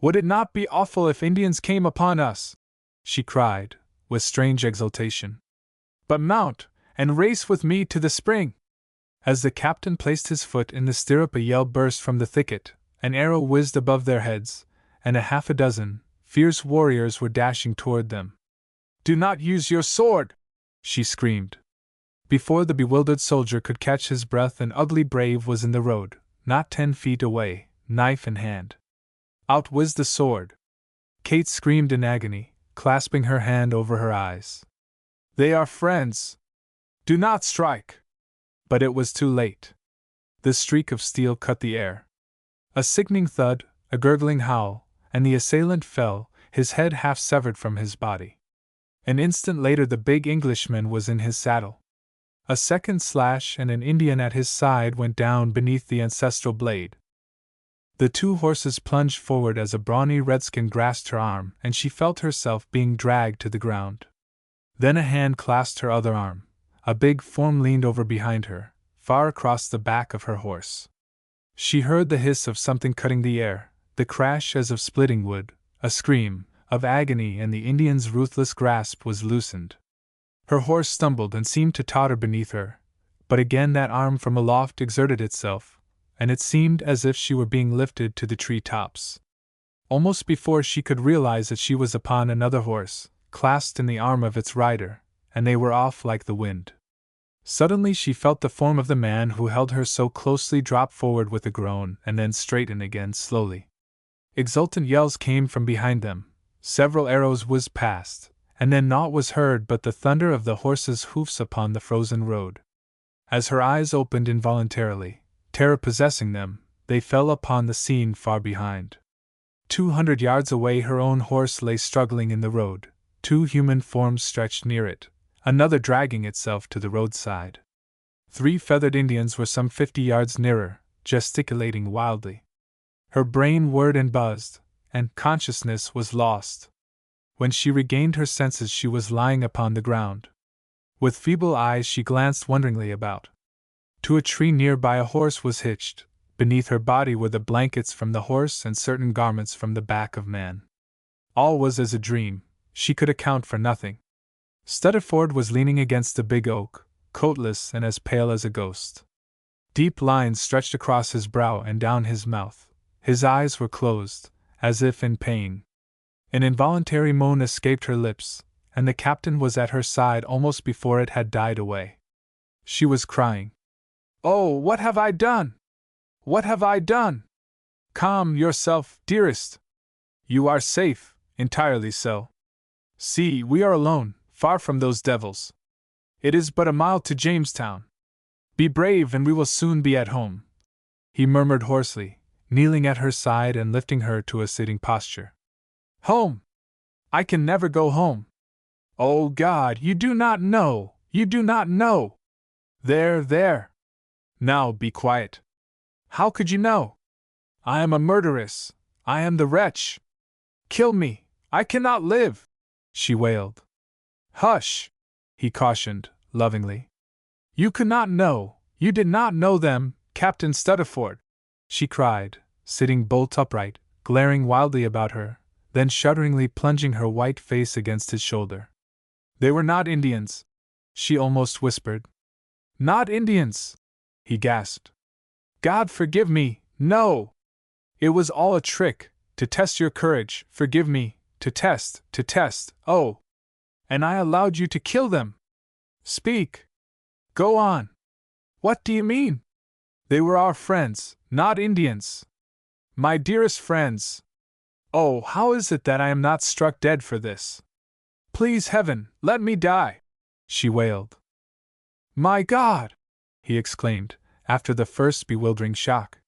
Would it not be awful if Indians came upon us? She cried, with strange exultation. But mount, and race with me to the spring! As the captain placed his foot in the stirrup, a yell burst from the thicket, an arrow whizzed above their heads, and 6 fierce warriors were dashing toward them. Do not use your sword! She screamed. Before the bewildered soldier could catch his breath, an ugly brave was in the road, not 10 feet away, knife in hand. Out whizzed the sword. Kate screamed in agony, clasping her hand over her eyes. They are friends! Do not strike! But it was too late. The streak of steel cut the air. A sickening thud, a gurgling howl, and the assailant fell, his head half severed from his body. An instant later the big Englishman was in his saddle. A second slash and an Indian at his side went down beneath the ancestral blade. The 2 horses plunged forward as a brawny redskin grasped her arm, and she felt herself being dragged to the ground. Then a hand clasped her other arm. A big form leaned over behind her, far across the back of her horse. She heard the hiss of something cutting the air, the crash as of splitting wood, a scream of agony, and the Indian's ruthless grasp was loosened. Her horse stumbled and seemed to totter beneath her, but again that arm from aloft exerted itself, and it seemed as if she were being lifted to the tree tops. Almost before she could realize it, she was upon another horse, clasped in the arm of its rider, and they were off like the wind. Suddenly she felt the form of the man who held her so closely drop forward with a groan and then straighten again slowly. Exultant yells came from behind them, several arrows whizzed past, and then naught was heard but the thunder of the horses' hoofs upon the frozen road. As her eyes opened involuntarily, terror possessing them, they fell upon the scene far behind. 200 yards away her own horse lay struggling in the road, 2 human forms stretched near it, another dragging itself to the roadside. 3 feathered Indians were some 50 yards nearer, gesticulating wildly. Her brain whirred and buzzed, and consciousness was lost. When she regained her senses she was lying upon the ground. With feeble eyes she glanced wonderingly about. To a tree near by a horse was hitched. Beneath her body were the blankets from the horse and certain garments from the back of man. All was as a dream. She could account for nothing. Stutterford was leaning against a big oak, coatless and as pale as a ghost. Deep lines stretched across his brow and down his mouth. His eyes were closed, as if in pain. An involuntary moan escaped her lips, and the captain was at her side almost before it had died away. She was crying. "Oh, what have I done? What have I done? Calm yourself, dearest. You are safe, entirely so. See, we are alone, far from those devils. It is but a mile to Jamestown. Be brave and we will soon be at home," he murmured hoarsely, kneeling at her side and lifting her to a sitting posture. "Home! I can never go home. Oh God, you do not know, you do not know. There, there. Now be quiet. How could you know? I am a murderess, I am the wretch. Kill me, I cannot live," she wailed. "Hush," he cautioned, lovingly. "You could not know, you did not know them, Captain Stuttaford," she cried, sitting bolt upright, glaring wildly about her, then shudderingly plunging her white face against his shoulder. "They were not Indians," she almost whispered. "Not Indians!" he gasped. "God forgive me, no! It was all a trick, to test your courage, forgive me, to test, oh! And I allowed you to kill them! Speak! Go on! What do you mean? They were our friends, not Indians. My dearest friends! Oh, how is it that I am not struck dead for this? Please Heaven, let me die!" she wailed. "My God!" he exclaimed, after the first bewildering shock.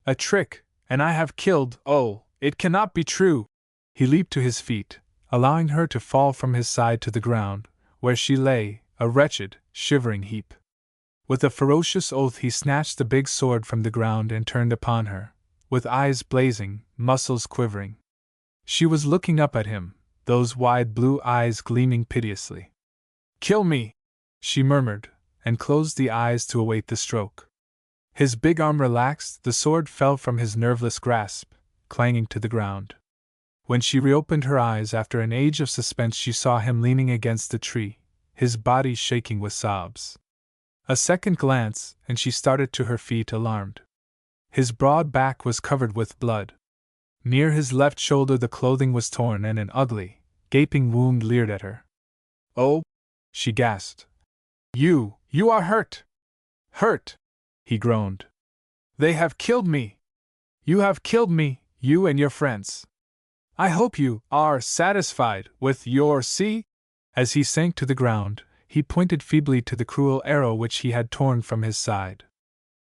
"A trick, and I have killed, oh, it cannot be true!" He leaped to his feet, allowing her to fall from his side to the ground, where she lay, a wretched, shivering heap. With a ferocious oath he snatched the big sword from the ground and turned upon her, with eyes blazing, muscles quivering. She was looking up at him, those wide blue eyes gleaming piteously. "Kill me!" she murmured, and closed the eyes to await the stroke. His big arm relaxed, the sword fell from his nerveless grasp, clanging to the ground. When she reopened her eyes after an age of suspense, she saw him leaning against a tree, his body shaking with sobs. A second glance, and she started to her feet alarmed. His broad back was covered with blood. Near his left shoulder the clothing was torn and an ugly, gaping wound leered at her. "Oh!" she gasped. You are hurt! Hurt!" he groaned. "They have killed me! You have killed me, you and your friends! I hope you are satisfied with your see?" As he sank to the ground, he pointed feebly to the cruel arrow which he had torn from his side.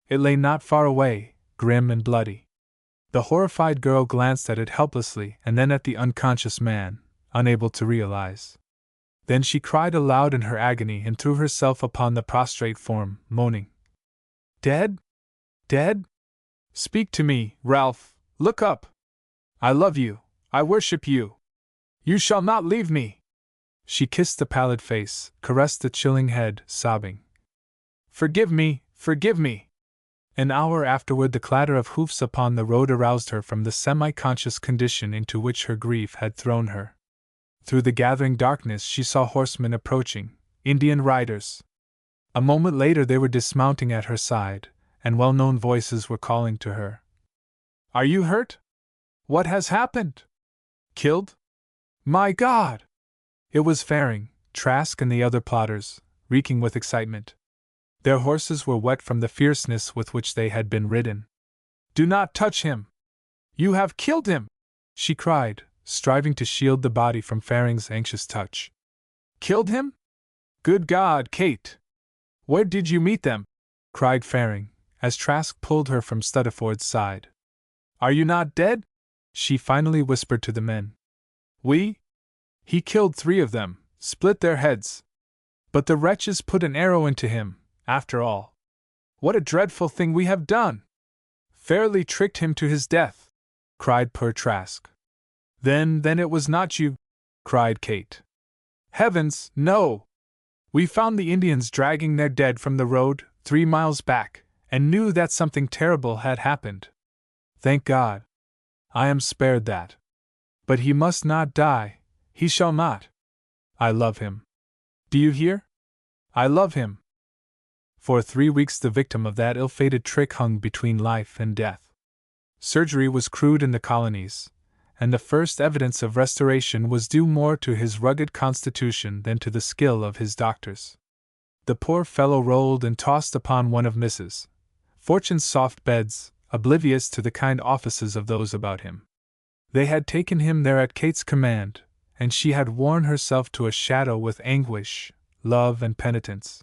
It lay not far away, grim and bloody. The horrified girl glanced at it helplessly and then at the unconscious man, unable to realize. Then she cried aloud in her agony and threw herself upon the prostrate form, moaning. "Dead? Dead? Speak to me, Ralph, look up! I love you, I worship you! You shall not leave me!" She kissed the pallid face, caressed the chilling head, sobbing. "Forgive me, forgive me!" An hour afterward the clatter of hoofs upon the road aroused her from the semi-conscious condition into which her grief had thrown her. Through the gathering darkness she saw horsemen approaching, Indian riders. A moment later they were dismounting at her side, and well-known voices were calling to her. "Are you hurt? What has happened? Killed? My God!" It was Faring, Trask and the other plotters, reeking with excitement. Their horses were wet from the fierceness with which they had been ridden. "Do not touch him! You have killed him!" she cried, striving to shield the body from Faring's anxious touch. "Killed him? Good God, Kate! Where did you meet them?" cried Faring, as Trask pulled her from Stuttaford's side. "Are you not dead?" she finally whispered to the men. He killed 3 of them, split their heads. But the wretches put an arrow into him, after all. What a dreadful thing we have done! Fairly tricked him to his death," cried poor Trask. Then it was not you," cried Kate. "Heavens, no! We found the Indians dragging their dead from the road, 3 miles back, and knew that something terrible had happened. Thank God! I am spared that. But he must not die, he shall not. I love him. Do you hear? I love him. For 3 weeks the victim of that ill-fated trick hung between life and death. Surgery was crude in the colonies, and the first evidence of restoration was due more to his rugged constitution than to the skill of his doctors. The poor fellow rolled and tossed upon one of Mrs. Fortune's soft beds, oblivious to the kind offices of those about him. They had taken him there at Kate's command, and she had worn herself to a shadow with anguish, love, and penitence.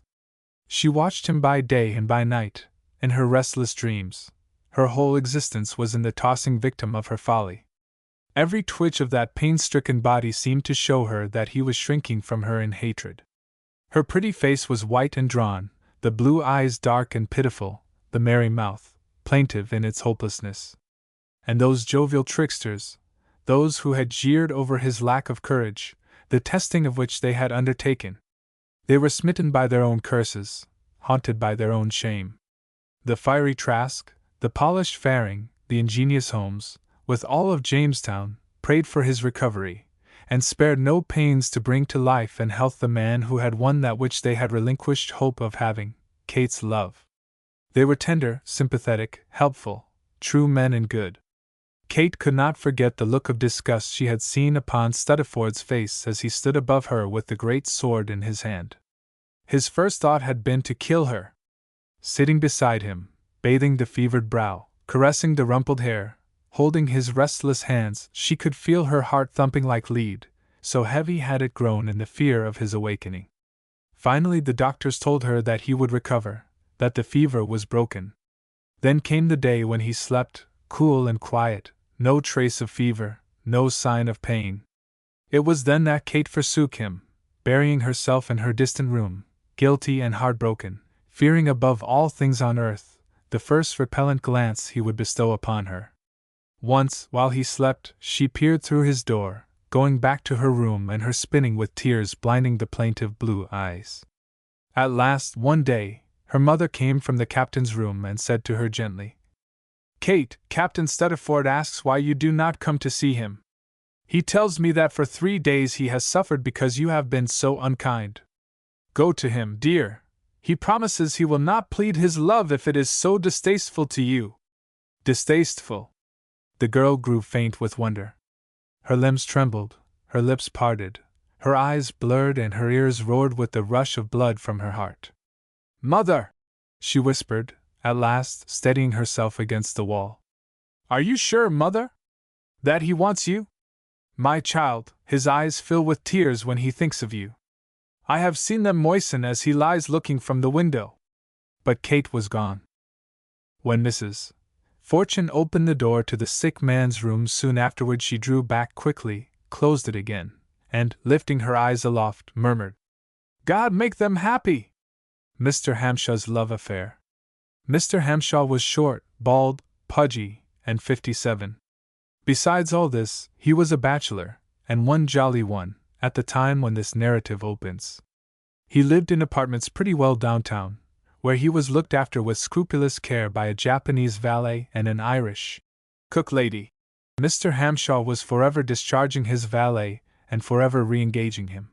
She watched him by day and by night, in her restless dreams. Her whole existence was in the tossing victim of her folly. Every twitch of that pain-stricken body seemed to show her that he was shrinking from her in hatred. Her pretty face was white and drawn, the blue eyes dark and pitiful, the merry mouth plaintive in its hopelessness. And those jovial tricksters, those who had jeered over his lack of courage, the testing of which they had undertaken. They were smitten by their own curses, haunted by their own shame. The fiery Trask, the polished Faring, the ingenious Holmes, with all of Jamestown, prayed for his recovery, and spared no pains to bring to life and health the man who had won that which they had relinquished hope of having, Kate's love. They were tender, sympathetic, helpful, true men and good. Kate could not forget the look of disgust she had seen upon Stuttaford's face as he stood above her with the great sword in his hand. His first thought had been to kill her. Sitting beside him, bathing the fevered brow, caressing the rumpled hair, holding his restless hands, she could feel her heart thumping like lead, so heavy had it grown in the fear of his awakening. Finally the doctors told her that he would recover, that the fever was broken. Then came the day when he slept, cool and quiet, no trace of fever, no sign of pain. It was then that Kate forsook him, burying herself in her distant room, guilty and heartbroken, fearing above all things on earth the first repellent glance he would bestow upon her. Once, while he slept, she peered through his door, going back to her room and her spinning with tears blinding the plaintive blue eyes. At last, one day, her mother came from the captain's room and said to her gently, "Kate, Captain Stuttaford asks why you do not come to see him. He tells me that for 3 days he has suffered because you have been so unkind. Go to him, dear. He promises he will not plead his love if it is so distasteful to you." Distasteful. The girl grew faint with wonder. Her limbs trembled, her lips parted, her eyes blurred, and her ears roared with the rush of blood from her heart. "Mother!" she whispered, at last, steadying herself against the wall. "Are you sure, Mother? That he wants you? My child, his eyes fill with tears when he thinks of you. I have seen them moisten as he lies looking from the window." But Kate was gone. When Mrs. Fortune opened the door to the sick man's room soon afterward, she drew back quickly, closed it again, and, lifting her eyes aloft, murmured, "God make them happy!" Mr. Hamshaw's love affair. Mr. Hamshaw was short, bald, pudgy, and 57. Besides all this, he was a bachelor, and one jolly one, at the time when this narrative opens. He lived in apartments pretty well downtown, where he was looked after with scrupulous care by a Japanese valet and an Irish cook lady. Mr. Hamshaw was forever discharging his valet and forever re-engaging him.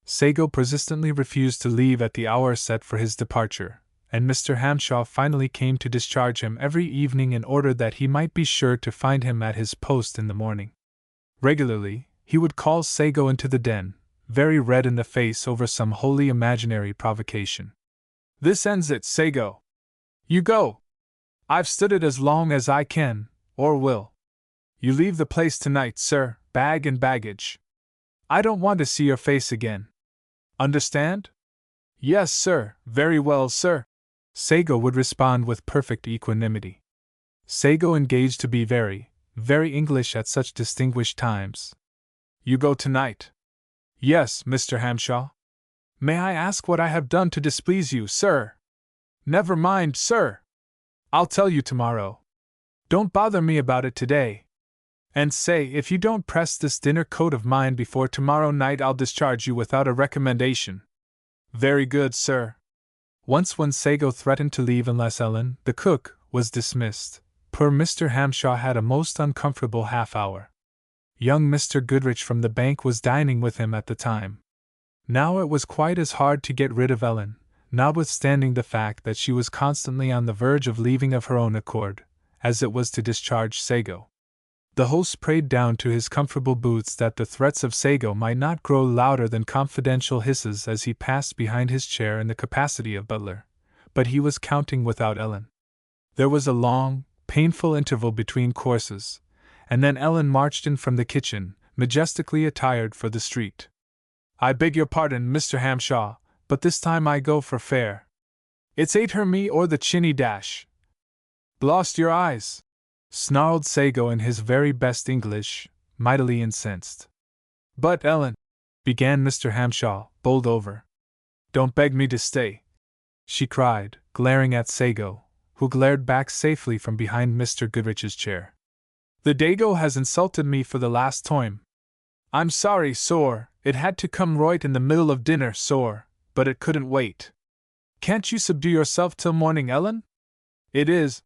Sago persistently refused to leave at the hour set for his departure, and Mr. Hamshaw finally came to discharge him every evening in order that he might be sure to find him at his post in the morning. Regularly, he would call Sago into the den, very red in the face over some wholly imaginary provocation. "This ends it, Sago. You go. I've stood it as long as I can, or will. You leave the place tonight, sir, bag and baggage. I don't want to see your face again. Understand?" "Yes, sir, very well, sir," Sago would respond with perfect equanimity. Sago engaged to be very, very English at such distinguished times. "You go tonight?" "Yes, Mr. Hamshaw." "May I ask what I have done to displease you, sir?" "Never mind, sir. I'll tell you tomorrow. Don't bother me about it today. And say, if you don't press this dinner coat of mine before tomorrow night, I'll discharge you without a recommendation." "Very good, sir." Once when Sago threatened to leave unless Ellen, the cook, was dismissed, poor Mr. Hamshaw had a most uncomfortable half-hour. Young Mr. Goodrich from the bank was dining with him at the time. Now it was quite as hard to get rid of Ellen, notwithstanding the fact that she was constantly on the verge of leaving of her own accord, as it was to discharge Sago. The host prayed down to his comfortable boots that the threats of Sago might not grow louder than confidential hisses as he passed behind his chair in the capacity of butler, but he was counting without Ellen. There was a long, painful interval between courses, and then Ellen marched in from the kitchen, majestically attired for the street. "I beg your pardon, Mr. Hamshaw, but this time I go for fair. It's either me or the chinny dash." "Blast your eyes!" snarled Sago in his very best English, mightily incensed. "But, Ellen," began Mr. Hamshaw, bowled over. "Don't beg me to stay," she cried, glaring at Sago, who glared back safely from behind Mr. Goodrich's chair. "The Dago has insulted me for the last time. I'm sorry, sor, it had to come right in the middle of dinner, sor, but it couldn't wait. Can't you subdue yourself till morning, Ellen? It is.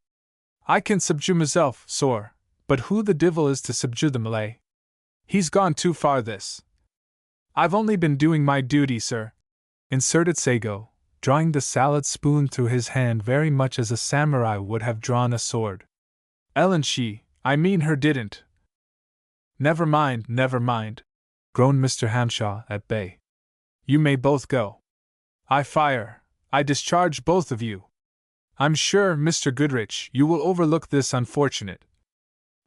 I can subdue myself, sor, but who the divil is to subdue the Malay? He's gone too far this. I've only been doing my duty, sir," inserted Sago, drawing the salad spoon through his hand very much as a samurai would have drawn a sword. "Ellen, I mean her didn't." Never mind, groaned Mr. Hamshaw at bay. "You may both go. I discharge both of you. I'm sure, Mr. Goodrich, you will overlook this unfortunate."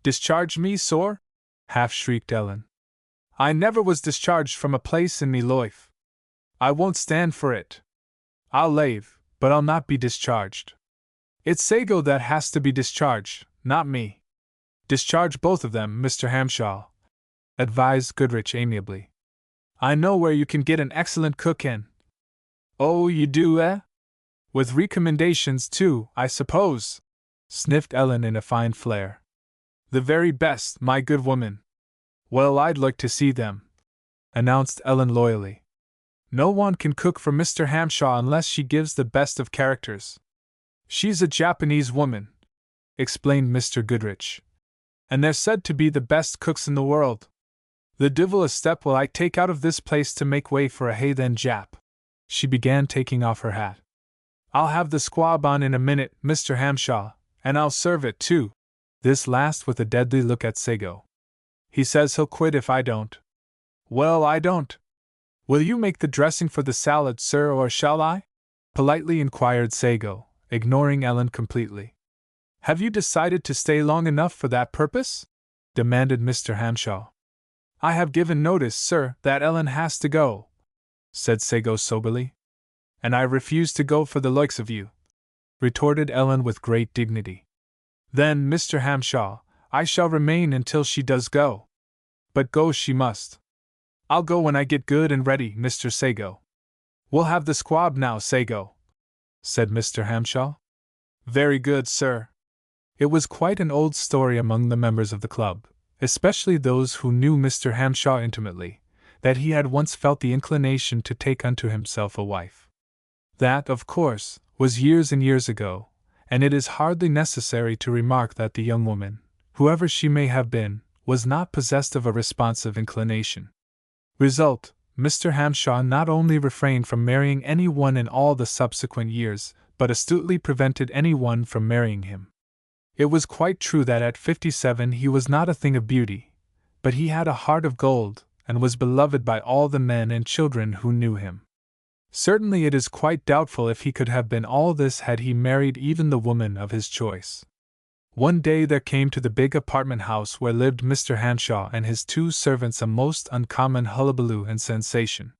"Discharge me, sor?" half-shrieked Ellen. "I never was discharged from a place in me life. I won't stand for it. I'll lave, but I'll not be discharged. It's Sago that has to be discharged, not me." "Discharge both of them, Mr. Hamshaw," advised Goodrich amiably. "I know where you can get an excellent cook in." "Oh, you do, eh? With recommendations, too, I suppose?" sniffed Ellen in a fine flare. "The very best, my good woman." "Well, I'd like to see them," announced Ellen loyally. "No one can cook for Mr. Hamshaw unless she gives the best of characters. She's a Japanese woman," explained Mr. Goodrich, "and they're said to be the best cooks in the world. The divil a step will I take out of this place to make way for a haythen Jap." She began taking off her hat. "I'll have the squab on in a minute, Mr. Hamshaw, and I'll serve it, too." This last with a deadly look at Sago. "He says he'll quit if I don't." "Well, I don't." "Will you make the dressing for the salad, sir, or shall I?" politely inquired Sago, ignoring Ellen completely. "Have you decided to stay long enough for that purpose?" demanded Mr. Hamshaw. "I have given notice, sir, that Ellen has to go," said Sago soberly. "And I refuse to go for the likes of you," retorted Ellen with great dignity. "Then, Mr. Hamshaw, I shall remain until she does go. But go she must." "I'll go when I get good and ready, Mr. Sago." "We'll have the squab now, Sago," said Mr. Hamshaw. "Very good, sir." It was quite an old story among the members of the club, especially those who knew Mr. Hamshaw intimately, that he had once felt the inclination to take unto himself a wife. That, of course, was years and years ago, and it is hardly necessary to remark that the young woman, whoever she may have been, was not possessed of a responsive inclination. Result, Mr. Hamshaw not only refrained from marrying any one in all the subsequent years, but astutely prevented any one from marrying him. It was quite true that at 57 he was not a thing of beauty, but he had a heart of gold, and was beloved by all the men and children who knew him. Certainly it is quite doubtful if he could have been all this had he married even the woman of his choice. One day there came to the big apartment house where lived Mr. Hamshaw and his 2 servants a most uncommon hullabaloo and sensation.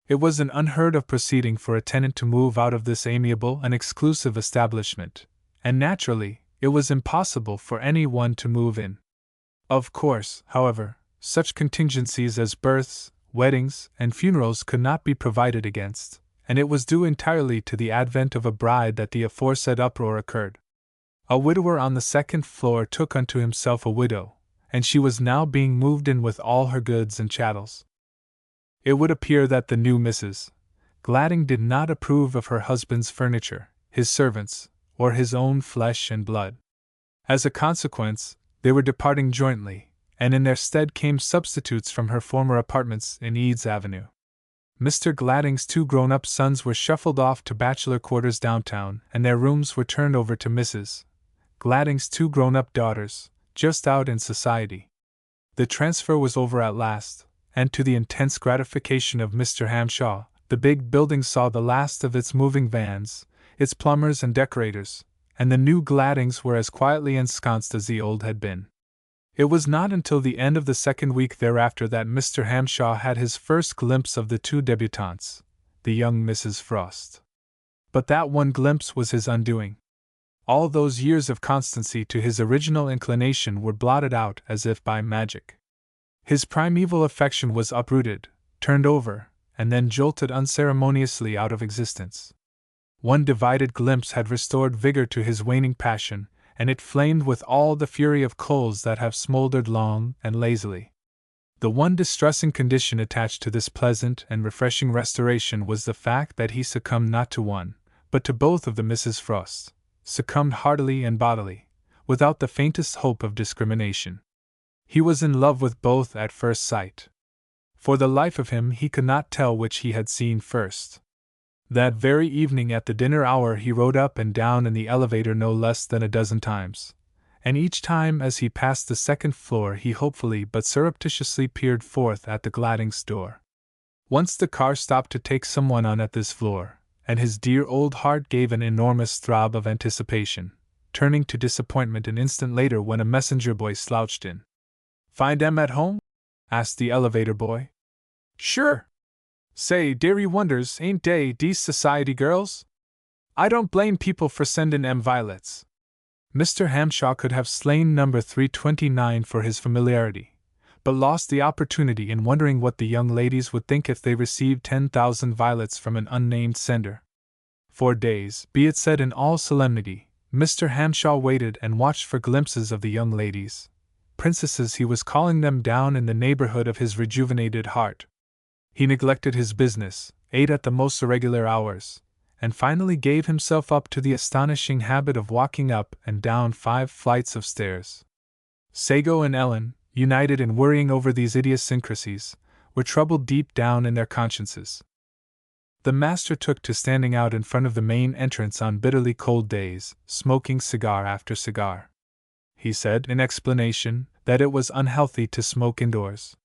It was an unheard of proceeding for a tenant to move out of this amiable and exclusive establishment, and naturally, it was impossible for any one to move in. Of course, however, such contingencies as births, weddings, and funerals could not be provided against, and it was due entirely to the advent of a bride that the aforesaid uproar occurred. A widower on the 2nd floor took unto himself a widow, and she was now being moved in with all her goods and chattels. It would appear that the new Mrs. Gladding did not approve of her husband's furniture, his servants, or his own flesh and blood. As a consequence, they were departing jointly, and in their stead came substitutes from her former apartments in Eads Avenue. Mr. Gladding's 2 grown-up sons were shuffled off to bachelor quarters downtown, and their rooms were turned over to Mrs. Gladding's 2 grown-up daughters, just out in society. The transfer was over at last, and to the intense gratification of Mr. Hamshaw, the big building saw the last of its moving vans, its plumbers and decorators, and the new Gladdings were as quietly ensconced as the old had been. It was not until the end of the second week thereafter that Mr. Hamshaw had his first glimpse of the 2 debutantes, the young Mrs. Frost. But that one glimpse was his undoing. All those years of constancy to his original inclination were blotted out as if by magic. His primeval affection was uprooted, turned over, and then jolted unceremoniously out of existence. One divided glimpse had restored vigor to his waning passion, and it flamed with all the fury of coals that have smoldered long and lazily. The one distressing condition attached to this pleasant and refreshing restoration was the fact that he succumbed not to one, but to both of the Misses Frost, succumbed heartily and bodily, without the faintest hope of discrimination. He was in love with both at first sight. For the life of him he could not tell which he had seen first. That very evening at the dinner hour he rode up and down in the elevator no less than a dozen times, and each time as he passed the second floor he hopefully but surreptitiously peered forth at the Gladdings' door. Once the car stopped to take someone on at this floor, and his dear old heart gave an enormous throb of anticipation, turning to disappointment an instant later when a messenger boy slouched in. "Find 'em at home?" asked the elevator boy. "Sure. Say, dairy wonders, ain't dey dese society girls? I don't blame people for sendin' 'em violets." Mr. Hamshaw could have slain number 329 for his familiarity, but lost the opportunity in wondering what the young ladies would think if they received 10,000 violets from an unnamed sender. For days, be it said in all solemnity, Mr. Hamshaw waited and watched for glimpses of the young ladies, princesses he was calling them, down in the neighborhood of his rejuvenated heart. He neglected his business, ate at the most irregular hours, and finally gave himself up to the astonishing habit of walking up and down 5 flights of stairs. Sago and Ellen, united in worrying over these idiosyncrasies, were troubled deep down in their consciences. The master took to standing out in front of the main entrance on bitterly cold days, smoking cigar after cigar. He said, in explanation, that it was unhealthy to smoke indoors.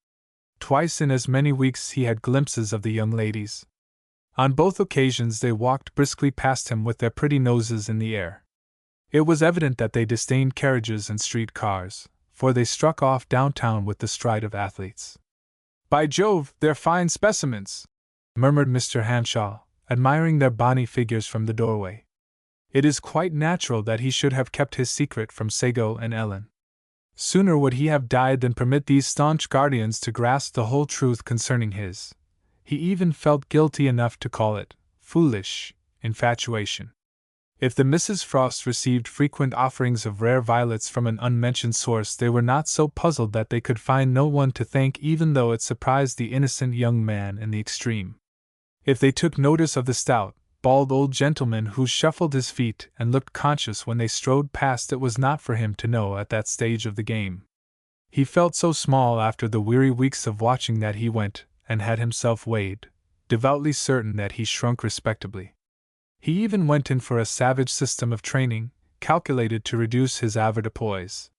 Twice in as many weeks he had glimpses of the young ladies. On both occasions they walked briskly past him with their pretty noses in the air. It was evident that they disdained carriages and street cars, for they struck off downtown with the stride of athletes. "By Jove, they're fine specimens," murmured Mr. Hamshaw, admiring their bonny figures from the doorway. It is quite natural that he should have kept his secret from Sago and Ellen. Sooner would he have died than permit these staunch guardians to grasp the whole truth concerning his, he even felt guilty enough to call it, foolish, infatuation. If the Misses Frost received frequent offerings of rare violets from an unmentioned source, they were not so puzzled that they could find no one to thank, even though it surprised the innocent young man in the extreme. If they took notice of the stout, bald old gentleman who shuffled his feet and looked conscious when they strode past, it was not for him to know at that stage of the game. He felt so small after the weary weeks of watching that he went and had himself weighed, devoutly certain that he shrunk respectably. He even went in for a savage system of training, calculated to reduce his avoirdupois.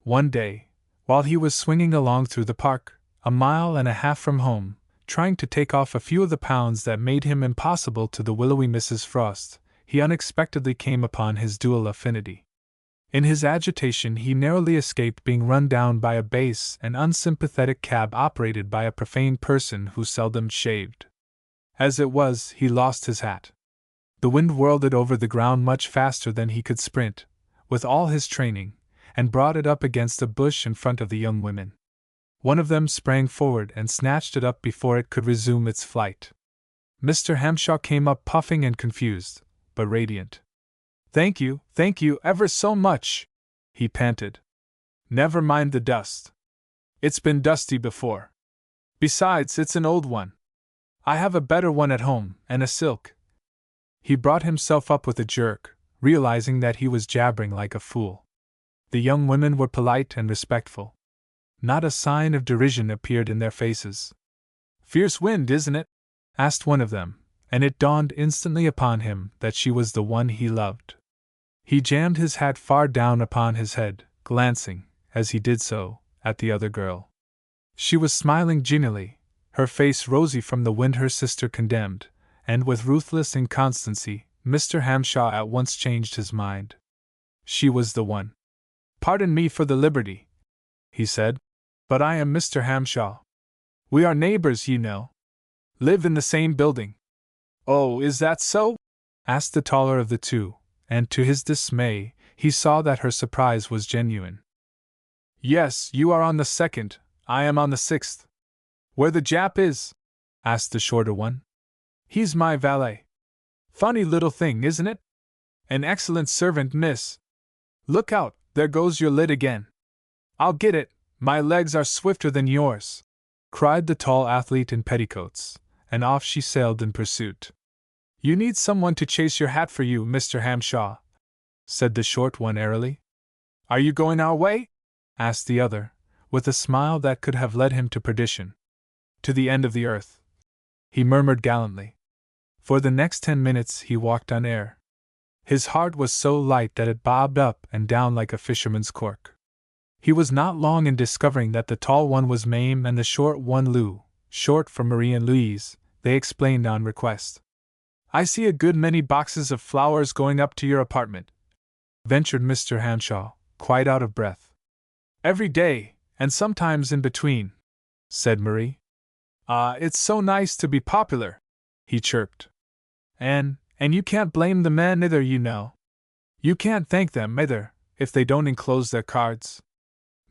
One day, while he was swinging along through the park, 1.5 miles from home, trying to take off a few of the pounds that made him impossible to the willowy Mrs. Frost, he unexpectedly came upon his dual affinity. In his agitation he narrowly escaped being run down by a base and unsympathetic cab operated by a profane person who seldom shaved. As it was, he lost his hat. The wind whirled it over the ground much faster than he could sprint, with all his training, and brought it up against a bush in front of the young women. One of them sprang forward and snatched it up before it could resume its flight. Mr. Hamshaw came up puffing and confused, but radiant. thank you ever so much," he panted. "Never mind the dust. It's been dusty before. Besides, it's an old one. I have a better one at home, and a silk." He brought himself up with a jerk, realizing that he was jabbering like a fool. The young women were polite and respectful. Not a sign of derision appeared in their faces. "Fierce wind, isn't it?" asked one of them, and it dawned instantly upon him that she was the one he loved. He jammed his hat far down upon his head, glancing, as he did so, at the other girl. She was smiling genially, her face rosy from the wind her sister condemned, and with ruthless inconstancy, Mr. Hamshaw at once changed his mind. She was the one. "Pardon me for the liberty," he said, "but I am Mr. Hamshaw. We are neighbors, you know. Live in the same building." "Oh, is that so?" asked the taller of the two, and to his dismay, he saw that her surprise was genuine. "Yes, you are on the second, I am on the sixth." "Where the Jap is?" asked the shorter one. "He's my valet." "Funny little thing, isn't it?" "An excellent servant, miss." "Look out, there goes your lid again." "I'll get it, my legs are swifter than yours," cried the tall athlete in petticoats, and off she sailed in pursuit. "You need someone to chase your hat for you, Mr. Hamshaw," said the short one airily. "Are you going our way?" asked the other, with a smile that could have led him to perdition. "To the end of the earth," he murmured gallantly. For the next 10 minutes he walked on air. His heart was so light that it bobbed up and down like a fisherman's cork. He was not long in discovering that the tall one was Mame and the short one Lou, short for Marie and Louise, they explained on request. "I see a good many boxes of flowers going up to your apartment," ventured Mr. Hamshaw, quite out of breath. "Every day, and sometimes in between," said Marie. "Ah, it's so nice to be popular," he chirped. And you can't blame the men either, you know. You can't thank them either, if they don't enclose their cards.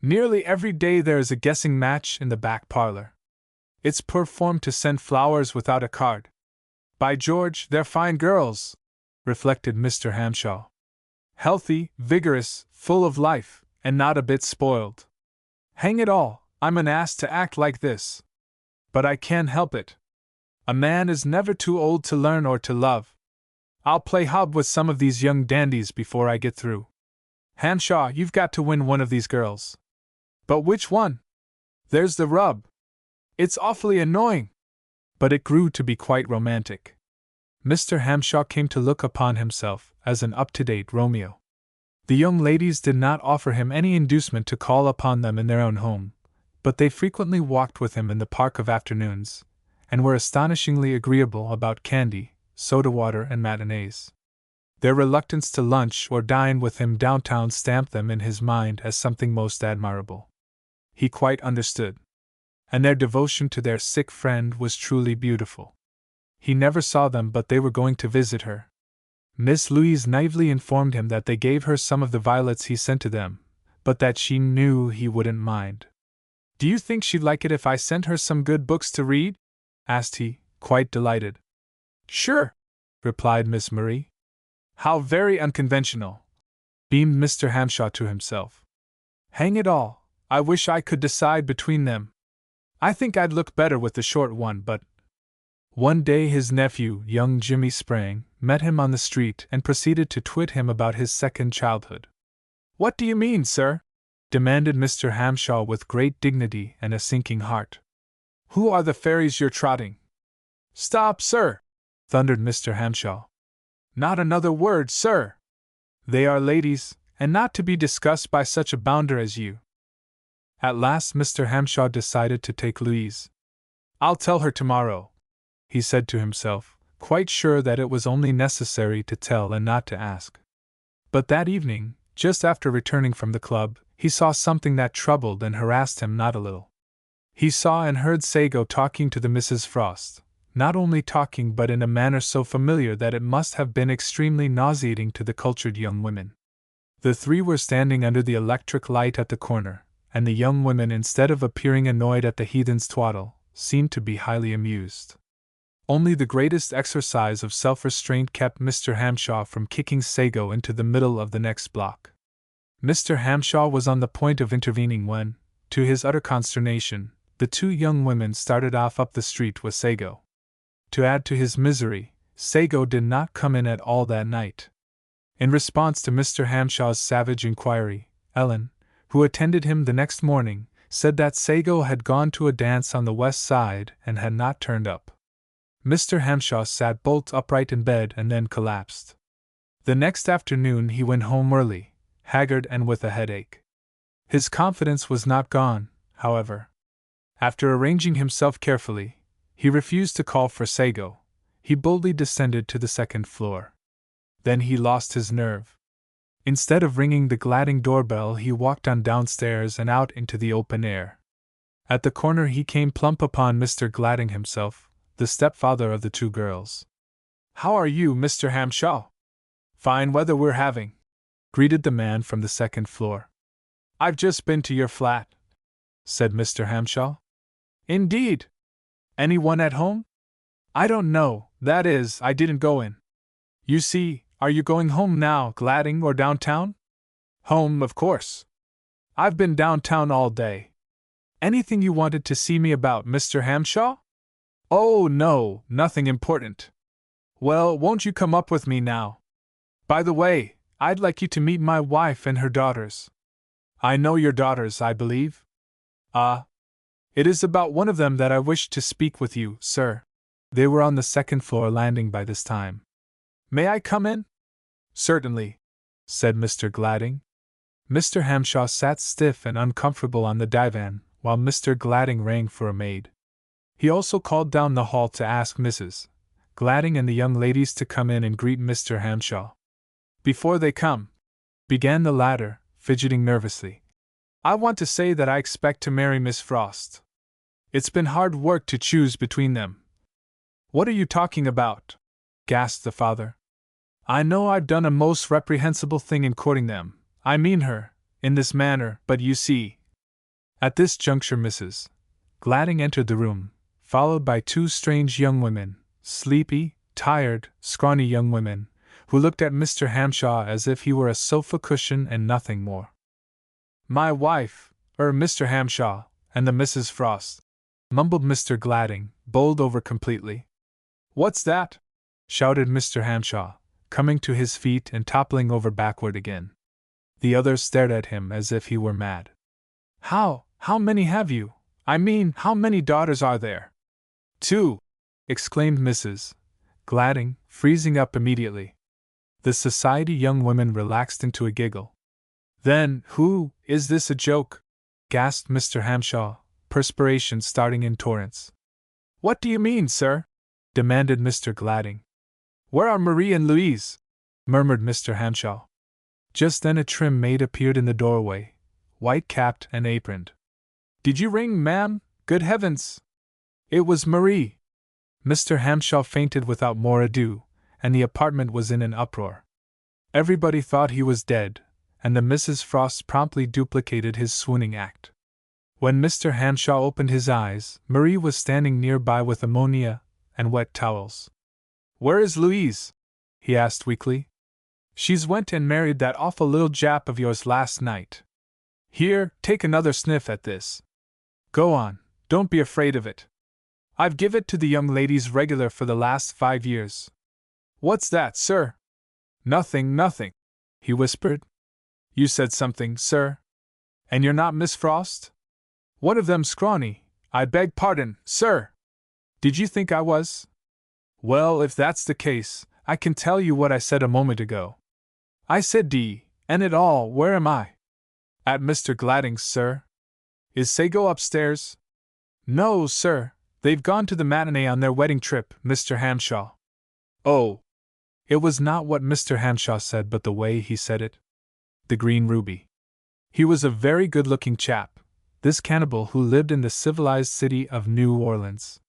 Nearly every day there is a guessing match in the back parlor. It's poor form to send flowers without a card. By George, they're fine girls," reflected Mr. Hamshaw. "Healthy, vigorous, full of life, and not a bit spoiled. Hang it all, I'm an ass to act like this. But I can't help it. A man is never too old to learn or to love. I'll play hob with some of these young dandies before I get through. Hamshaw, you've got to win one of these girls." "But which one?" "There's the rub. It's awfully annoying." But it grew to be quite romantic. Mr. Hamshaw came to look upon himself as an up-to-date Romeo. The young ladies did not offer him any inducement to call upon them in their own home, but they frequently walked with him in the park of afternoons, and were astonishingly agreeable about candy, soda water, and matinees. Their reluctance to lunch or dine with him downtown stamped them in his mind as something most admirable. He quite understood. And their devotion to their sick friend was truly beautiful. He never saw them but they were going to visit her. Miss Louise naively informed him that they gave her some of the violets he sent to them, but that she knew he wouldn't mind. "Do you think she'd like it if I sent her some good books to read?" asked he, quite delighted. "Sure," replied Miss Marie. "How very unconventional," beamed Mr. Hamshaw to himself. "Hang it all, I wish I could decide between them. I think I'd look better with the short one, but—" One day his nephew, young Jimmy Sprang, met him on the street and proceeded to twit him about his second childhood. "What do you mean, sir?" demanded Mr. Hamshaw with great dignity and a sinking heart. "Who are the fairies you're trotting?" "Stop, sir!" thundered Mr. Hamshaw. "Not another word, sir! They are ladies, and not to be discussed by such a bounder as you." At last Mr. Hamshaw decided to take Louise. "I'll tell her tomorrow," he said to himself, quite sure that it was only necessary to tell and not to ask. But that evening, just after returning from the club, he saw something that troubled and harassed him not a little. He saw and heard Sago talking to the Mrs. Frost, not only talking but in a manner so familiar that it must have been extremely nauseating to the cultured young women. The three were standing under the electric light at the corner, and the young women, instead of appearing annoyed at the heathen's twaddle, seemed to be highly amused. Only the greatest exercise of self-restraint kept Mr. Hamshaw from kicking Sago into the middle of the next block. Mr. Hamshaw was on the point of intervening when, to his utter consternation, the two young women started off up the street with Sago. To add to his misery, Sago did not come in at all that night. In response to Mr. Hamshaw's savage inquiry, Ellen, who attended him the next morning, said that Sago had gone to a dance on the west side and had not turned up. Mr. Hamshaw sat bolt upright in bed and then collapsed. The next afternoon he went home early, haggard and with a headache. His confidence was not gone, however. After arranging himself carefully, he refused to call for Sago. He boldly descended to the second floor. Then he lost his nerve. Instead of ringing the Gladding doorbell, he walked on downstairs and out into the open air. At the corner he came plump upon Mr. Gladding himself, the stepfather of the two girls. "How are you, Mr. Hamshaw? Fine weather we're having," greeted the man from the second floor. "I've just been to your flat," said Mr. Hamshaw. "Indeed? Anyone at home?" "I don't know, that is, I didn't go in. You see, are you going home now, Gladding, or downtown?" "Home, of course. I've been downtown all day. Anything you wanted to see me about, Mr. Hamshaw?" "Oh, no, nothing important." "Well, won't you come up with me now? By the way, I'd like you to meet my wife and her daughters." "I know your daughters, I believe." "Ah. It is about one of them that I wished to speak with you, sir." They were on the second floor landing by this time. "May I come in?" "Certainly," said Mr. Gladding. Mr. Hamshaw sat stiff and uncomfortable on the divan, while Mr. Gladding rang for a maid. He also called down the hall to ask Mrs. Gladding and the young ladies to come in and greet Mr. Hamshaw. "Before they come," began the latter, fidgeting nervously, "I want to say that I expect to marry Miss Frost. It's been hard work to choose between them." "What are you talking about?" gasped the father. "I know I've done a most reprehensible thing in courting them, I mean her, in this manner, but you see." At this juncture Mrs. Gladding entered the room, followed by two strange young women, sleepy, tired, scrawny young women, who looked at Mr. Hamshaw as if he were a sofa cushion and nothing more. "My wife, Mr. Hamshaw, and the Mrs. Frost," mumbled Mr. Gladding, bowled over completely. "What's that?" shouted Mr. Hamshaw, coming to his feet and toppling over backward again. The others stared at him as if he were mad. How many have you? I mean, how many daughters are there?" "Two," exclaimed Mrs. Gladding, freezing up immediately. The society young women relaxed into a giggle. "Then, is this a joke?" gasped Mr. Hamshaw, perspiration starting in torrents. "What do you mean, sir?" demanded Mr. Gladding. "Where are Marie and Louise?" murmured Mr. Hamshaw. Just then a trim maid appeared in the doorway, white-capped and aproned. "Did you ring, ma'am? Good heavens!" "It was Marie." Mr. Hamshaw fainted without more ado, and the apartment was in an uproar. Everybody thought he was dead, and the Mrs. Frost promptly duplicated his swooning act. When Mr. Hamshaw opened his eyes, Marie was standing nearby with ammonia and wet towels. "Where is Louise?" he asked weakly. "She's went and married that awful little Jap of yours last night. Here, take another sniff at this. Go on, don't be afraid of it. I've give it to the young ladies regular for the last 5 years." "What's that, sir?" Nothing, he whispered. "You said something, sir. And you're not Miss Frost?" "One of them scrawny, I beg pardon, sir. Did you think I was?" "Well, if that's the case, I can tell you what I said a moment ago. I said and it all, where am I?" "At Mr. Gladding's, sir." "Is Sago upstairs?" "No, sir. They've gone to the matinee on their wedding trip, Mr. Hamshaw." "Oh." It was not what Mr. Hamshaw said, but the way he said it. The Green Ruby. He was a very good-looking chap, this cannibal who lived in the civilized city of New Orleans.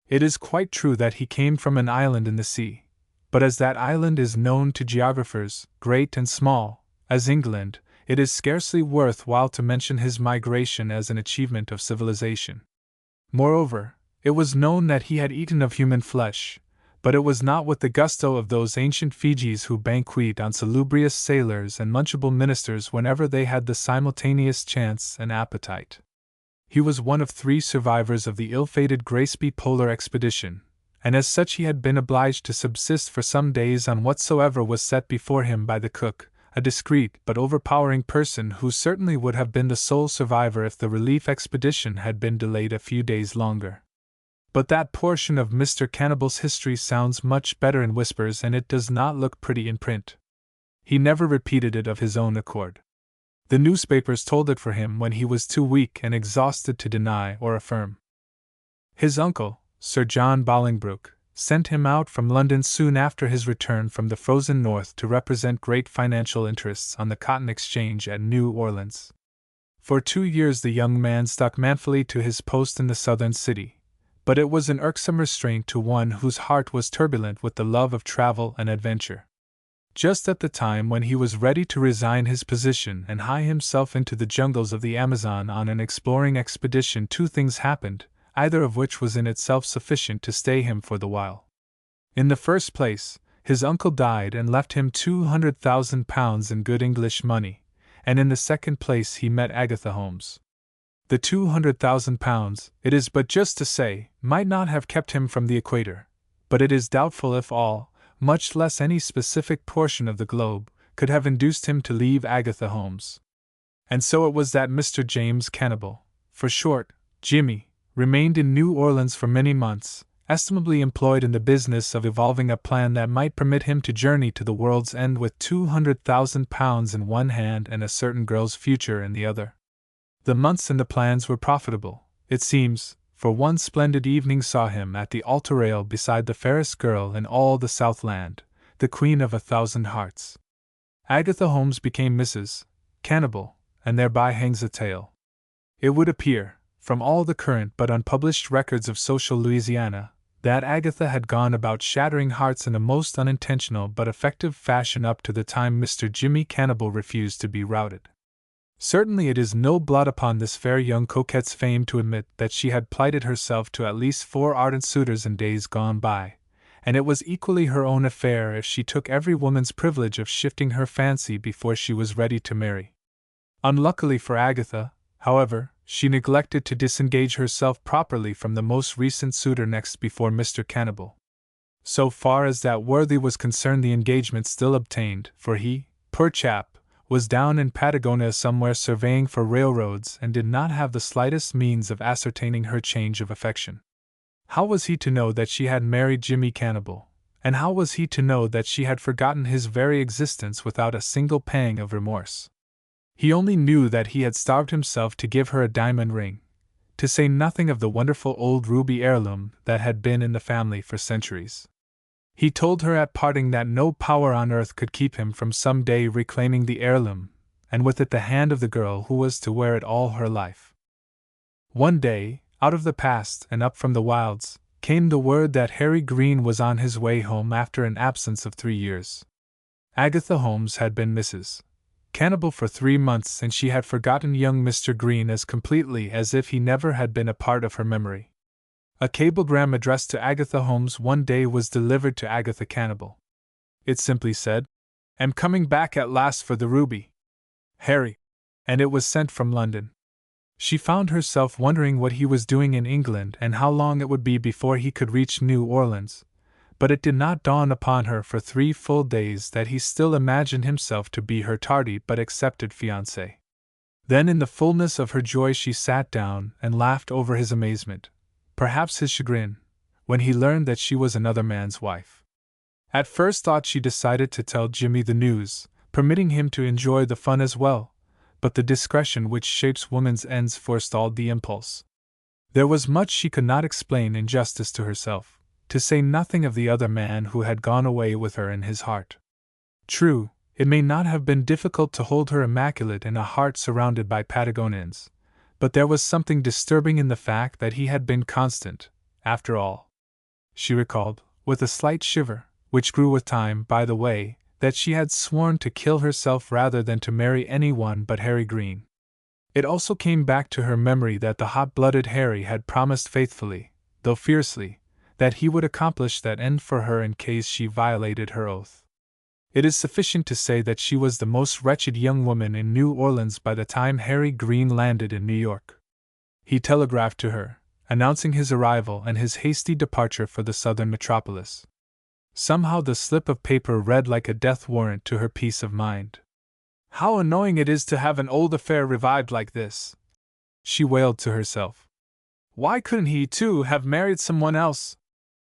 It is quite true that he came from an island in the sea, but as that island is known to geographers, great and small, as England, it is scarcely worth while to mention his migration as an achievement of civilization. Moreover, it was known that he had eaten of human flesh, but it was not with the gusto of those ancient Fijis who banquet on salubrious sailors and munchable ministers whenever they had the simultaneous chance and appetite. He was one of 3 survivors of the ill-fated Graceby polar expedition, and as such he had been obliged to subsist for some days on whatsoever was set before him by the cook, a discreet but overpowering person who certainly would have been the sole survivor if the relief expedition had been delayed a few days longer. But that portion of Mr. Cannibal's history sounds much better in whispers, and it does not look pretty in print. He never repeated it of his own accord. The newspapers told it for him when he was too weak and exhausted to deny or affirm. His uncle, Sir John Bolingbroke, sent him out from London soon after his return from the frozen north to represent great financial interests on the Cotton Exchange at New Orleans. For 2 years the young man stuck manfully to his post in the southern city, but it was an irksome restraint to one whose heart was turbulent with the love of travel and adventure. Just at the time when he was ready to resign his position and hie himself into the jungles of the Amazon on an exploring expedition, 2 things happened, either of which was in itself sufficient to stay him for the while. In the first place, his uncle died and left him £200,000 in good English money, and in the second place he met Agatha Holmes. The £200,000, it is but just to say, might not have kept him from the equator, but it is doubtful if all, much less any specific portion of the globe, could have induced him to leave Agatha Holmes. And so it was that Mr. James Cannibal, for short, Jimmy, remained in New Orleans for many months, estimably employed in the business of evolving a plan that might permit him to journey to the world's end with £200,000 in one hand and a certain girl's future in the other. The months and the plans were profitable, it seems, for one splendid evening saw him at the altar rail beside the fairest girl in all the Southland, the queen of 1,000 hearts. Agatha Holmes became Mrs. Cannibal, and thereby hangs a tale. It would appear, from all the current but unpublished records of social Louisiana, that Agatha had gone about shattering hearts in a most unintentional but effective fashion up to the time Mr. Jimmy Cannibal refused to be routed. Certainly it is no blot upon this fair young coquette's fame to admit that she had plighted herself to at least 4 ardent suitors in days gone by, and it was equally her own affair if she took every woman's privilege of shifting her fancy before she was ready to marry. Unluckily for Agatha, however, she neglected to disengage herself properly from the most recent suitor next before Mr. Cannibal. So far as that worthy was concerned, the engagement still obtained, for he, poor chap, was down in Patagonia somewhere surveying for railroads and did not have the slightest means of ascertaining her change of affection. How was he to know that she had married Jimmy Cannibal, and how was he to know that she had forgotten his very existence without a single pang of remorse? He only knew that he had starved himself to give her a diamond ring, to say nothing of the wonderful old ruby heirloom that had been in the family for centuries. He told her at parting that no power on earth could keep him from some day reclaiming the heirloom, and with it the hand of the girl who was to wear it all her life. One day, out of the past and up from the wilds, came the word that Harry Green was on his way home after an absence of 3 years. Agatha Holmes had been Mrs. Cannibal for 3 months, and she had forgotten young Mr. Green as completely as if he never had been a part of her memory. A cablegram addressed to Agatha Holmes one day was delivered to Agatha Cannibal. It simply said, "Am coming back at last for the ruby, Harry," and it was sent from London. She found herself wondering what he was doing in England and how long it would be before he could reach New Orleans, but it did not dawn upon her for 3 full days that he still imagined himself to be her tardy but accepted fiancé. Then in the fullness of her joy she sat down and laughed over his amazement, perhaps his chagrin, when he learned that she was another man's wife. At first thought she decided to tell Jimmy the news, permitting him to enjoy the fun as well, but the discretion which shapes woman's ends forestalled the impulse. There was much she could not explain in justice to herself, to say nothing of the other man who had gone away with her in his heart. True, it may not have been difficult to hold her immaculate in a heart surrounded by Patagonians, but there was something disturbing in the fact that he had been constant, after all. She recalled, with a slight shiver, which grew with time, by the way, that she had sworn to kill herself rather than to marry anyone but Harry Green. It also came back to her memory that the hot-blooded Harry had promised faithfully, though fiercely, that he would accomplish that end for her in case she violated her oath. It is sufficient to say that she was the most wretched young woman in New Orleans by the time Harry Green landed in New York. He telegraphed to her, announcing his arrival and his hasty departure for the southern metropolis. Somehow the slip of paper read like a death warrant to her peace of mind. "How annoying it is to have an old affair revived like this," she wailed to herself. Why couldn't he, too, have married someone else?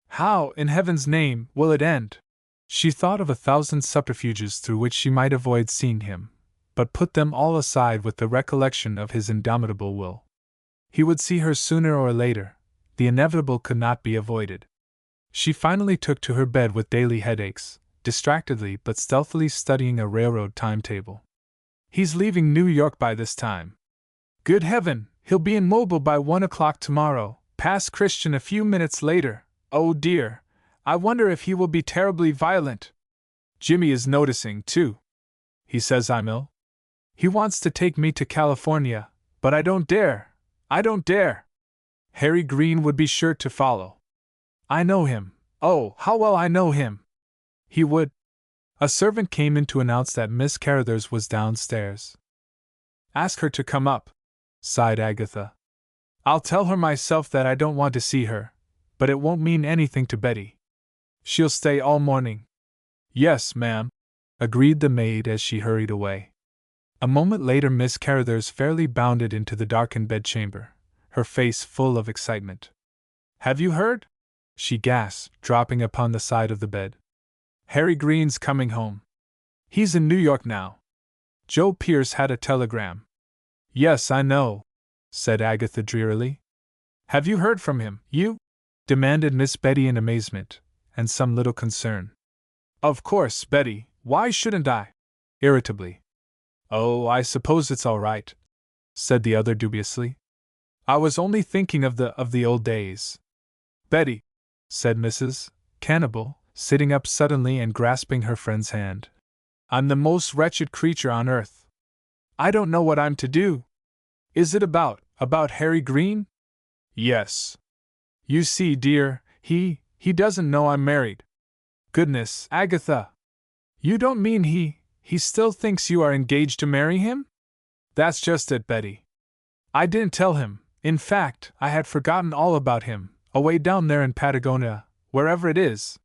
How, in heaven's name, will it end? She thought of 1,000 subterfuges through which she might avoid seeing him, but put them all aside with the recollection of his indomitable will. He would see her sooner or later. The inevitable could not be avoided. She finally took to her bed with daily headaches, distractedly but stealthily studying a railroad timetable. He's leaving New York by this time. Good heaven, he'll be in Mobile by 1 o'clock tomorrow, pass Christian a few minutes later. Oh dear, I wonder if he will be terribly violent. Jimmy is noticing, too. He says I'm ill. He wants to take me to California, but I don't dare. I don't dare. Harry Green would be sure to follow. I know him. Oh, how well I know him. He would. A servant came in to announce that Miss Carruthers was downstairs. Ask her to come up, sighed Agatha. I'll tell her myself that I don't want to see her, but it won't mean anything to Betty. She'll stay all morning. Yes, ma'am, agreed the maid as she hurried away. A moment later Miss Carruthers fairly bounded into the darkened bedchamber, her face full of excitement. Have you heard? She gasped, dropping upon the side of the bed. Harry Green's coming home. He's in New York now. Joe Pierce had a telegram. Yes, I know, said Agatha drearily. Have you heard from him, you? Demanded Miss Betty in amazement, and some little concern. Of course, Betty, why shouldn't I? Irritably. Oh, I suppose it's all right, said the other dubiously. I was only thinking of the old days. Betty, said Mrs. Cannibal, sitting up suddenly and grasping her friend's hand. I'm the most wretched creature on earth. I don't know what I'm to do. Is it about Harry Green? Yes. You see, dear, he doesn't know I'm married. Goodness, Agatha! You don't mean he still thinks you are engaged to marry him? That's just it, Betty. I didn't tell him. In fact, I had forgotten all about him, away down there in Patagonia, wherever it is.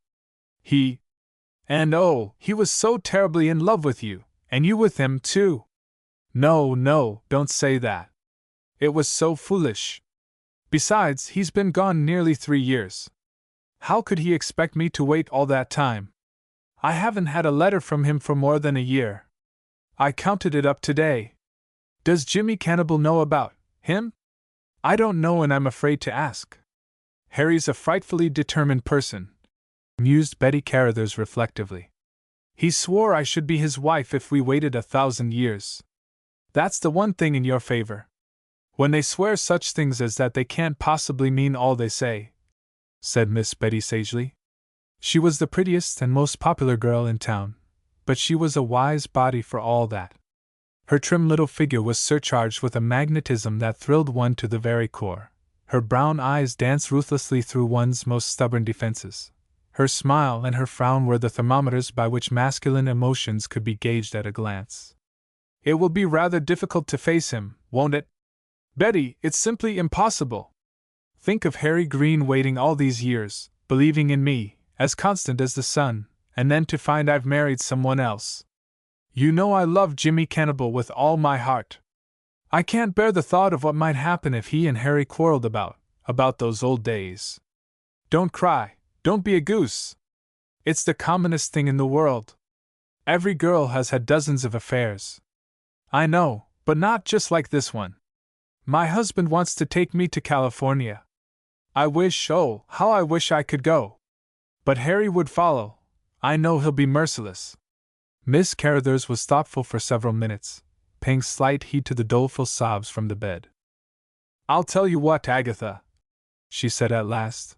And oh, he was so terribly in love with you, and you with him, too. No, don't say that. It was so foolish. Besides, he's been gone nearly 3 years. How could he expect me to wait all that time? I haven't had a letter from him for more than a year. I counted it up today. Does Jimmy Cannibal know about him? I don't know, and I'm afraid to ask. Harry's a frightfully determined person, mused Betty Carruthers reflectively. He swore I should be his wife if we waited 1,000 years. That's the one thing in your favor. When they swear such things as that, they can't possibly mean all they say, said Miss Betty sagely. She was the prettiest and most popular girl in town, but she was a wise body for all that. Her trim little figure was surcharged with a magnetism that thrilled one to the very core. Her brown eyes danced ruthlessly through one's most stubborn defenses. Her smile and her frown were the thermometers by which masculine emotions could be gauged at a glance. It will be rather difficult to face him, won't it? Betty, it's simply impossible. Think of Harry Green waiting all these years, believing in me, as constant as the sun, and then to find I've married someone else. You know I love Jimmy Cannibal with all my heart. I can't bear the thought of what might happen if he and Harry quarreled about those old days. Don't cry, don't be a goose. It's the commonest thing in the world. Every girl has had dozens of affairs. I know, but not just like this one. My husband wants to take me to California. I wish, oh, how I wish I could go. But Harry would follow. I know he'll be merciless. Miss Carruthers was thoughtful for several minutes, paying slight heed to the doleful sobs from the bed. I'll tell you what, Agatha, she said at last.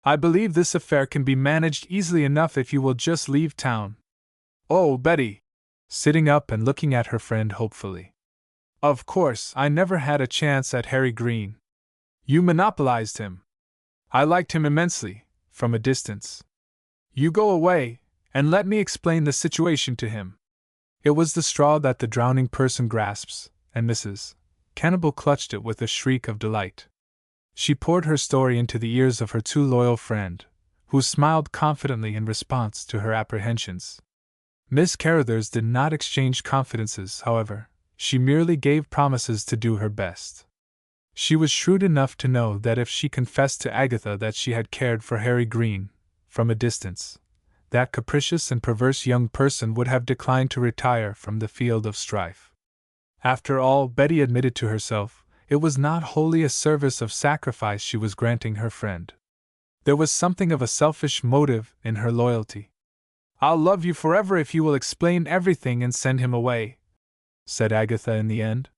I believe this affair can be managed easily enough if you will just leave town. Oh, Betty! Sitting up and looking at her friend hopefully. Of course, I never had a chance at Harry Green. You monopolized him. I liked him immensely, from a distance. You go away, and let me explain the situation to him. It was the straw that the drowning person grasps, and Mrs. Cannibal clutched it with a shriek of delight. She poured her story into the ears of her too loyal friend, who smiled confidently in response to her apprehensions. Miss Carruthers did not exchange confidences, however. She merely gave promises to do her best. She was shrewd enough to know that if she confessed to Agatha that she had cared for Harry Green, from a distance, that capricious and perverse young person would have declined to retire from the field of strife. After all, Betty admitted to herself, it was not wholly a service of sacrifice she was granting her friend. There was something of a selfish motive in her loyalty. "I'll love you forever if you will explain everything and send him away," said Agatha in the end.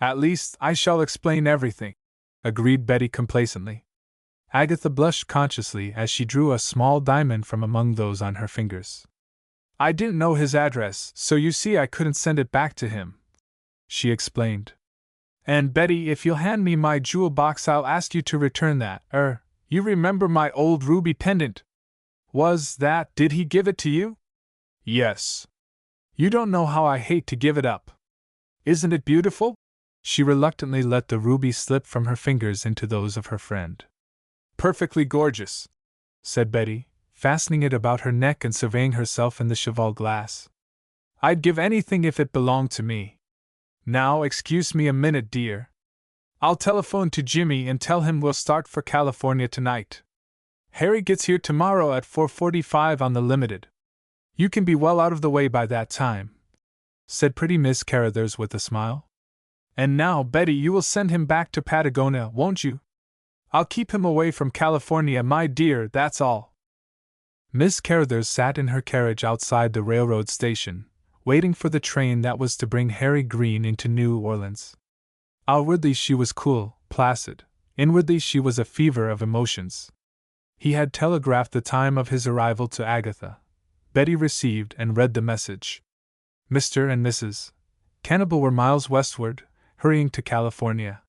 "At least, I shall explain everything," agreed Betty complacently. Agatha blushed consciously as she drew a small diamond from among those on her fingers. "I didn't know his address, so you see I couldn't send it back to him," she explained. "And Betty, if you'll hand me my jewel box, I'll ask you to return that. You remember my old ruby pendant? Did he give it to you?" "Yes." "You don't know how I hate to give it up. Isn't it beautiful?" She reluctantly let the ruby slip from her fingers into those of her friend. "Perfectly gorgeous," said Betty, fastening it about her neck and surveying herself in the cheval glass. "I'd give anything if it belonged to me. Now, excuse me a minute, dear. I'll telephone to Jimmy and tell him we'll start for California tonight. Harry gets here tomorrow at 4:45 on the Limited. You can be well out of the way by that time," said pretty Miss Carruthers with a smile. "And now, Betty, you will send him back to Patagonia, won't you? I'll keep him away from California, my dear, that's all." Miss Carruthers sat in her carriage outside the railroad station, waiting for the train that was to bring Harry Green into New Orleans. Outwardly she was cool, placid. Inwardly she was a fever of emotions. He had telegraphed the time of his arrival to Agatha. Betty received and read the message. Mr. and Mrs. Cannibal were miles westward, hurrying to California.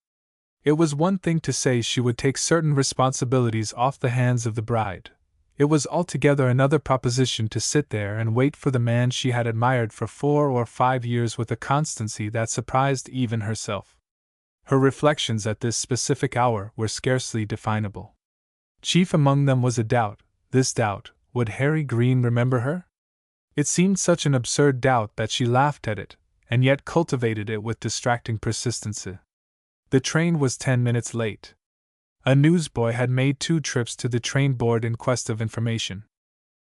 It was one thing to say she would take certain responsibilities off the hands of the bride. It was altogether another proposition to sit there and wait for the man she had admired for 4 or 5 years with a constancy that surprised even herself. Her reflections at this specific hour were scarcely definable. Chief among them was a doubt. This doubt, would Harry Green remember her? It seemed such an absurd doubt that she laughed at it, and yet cultivated it with distracting persistency. The train was 10 minutes late. A newsboy had made 2 trips to the train board in quest of information.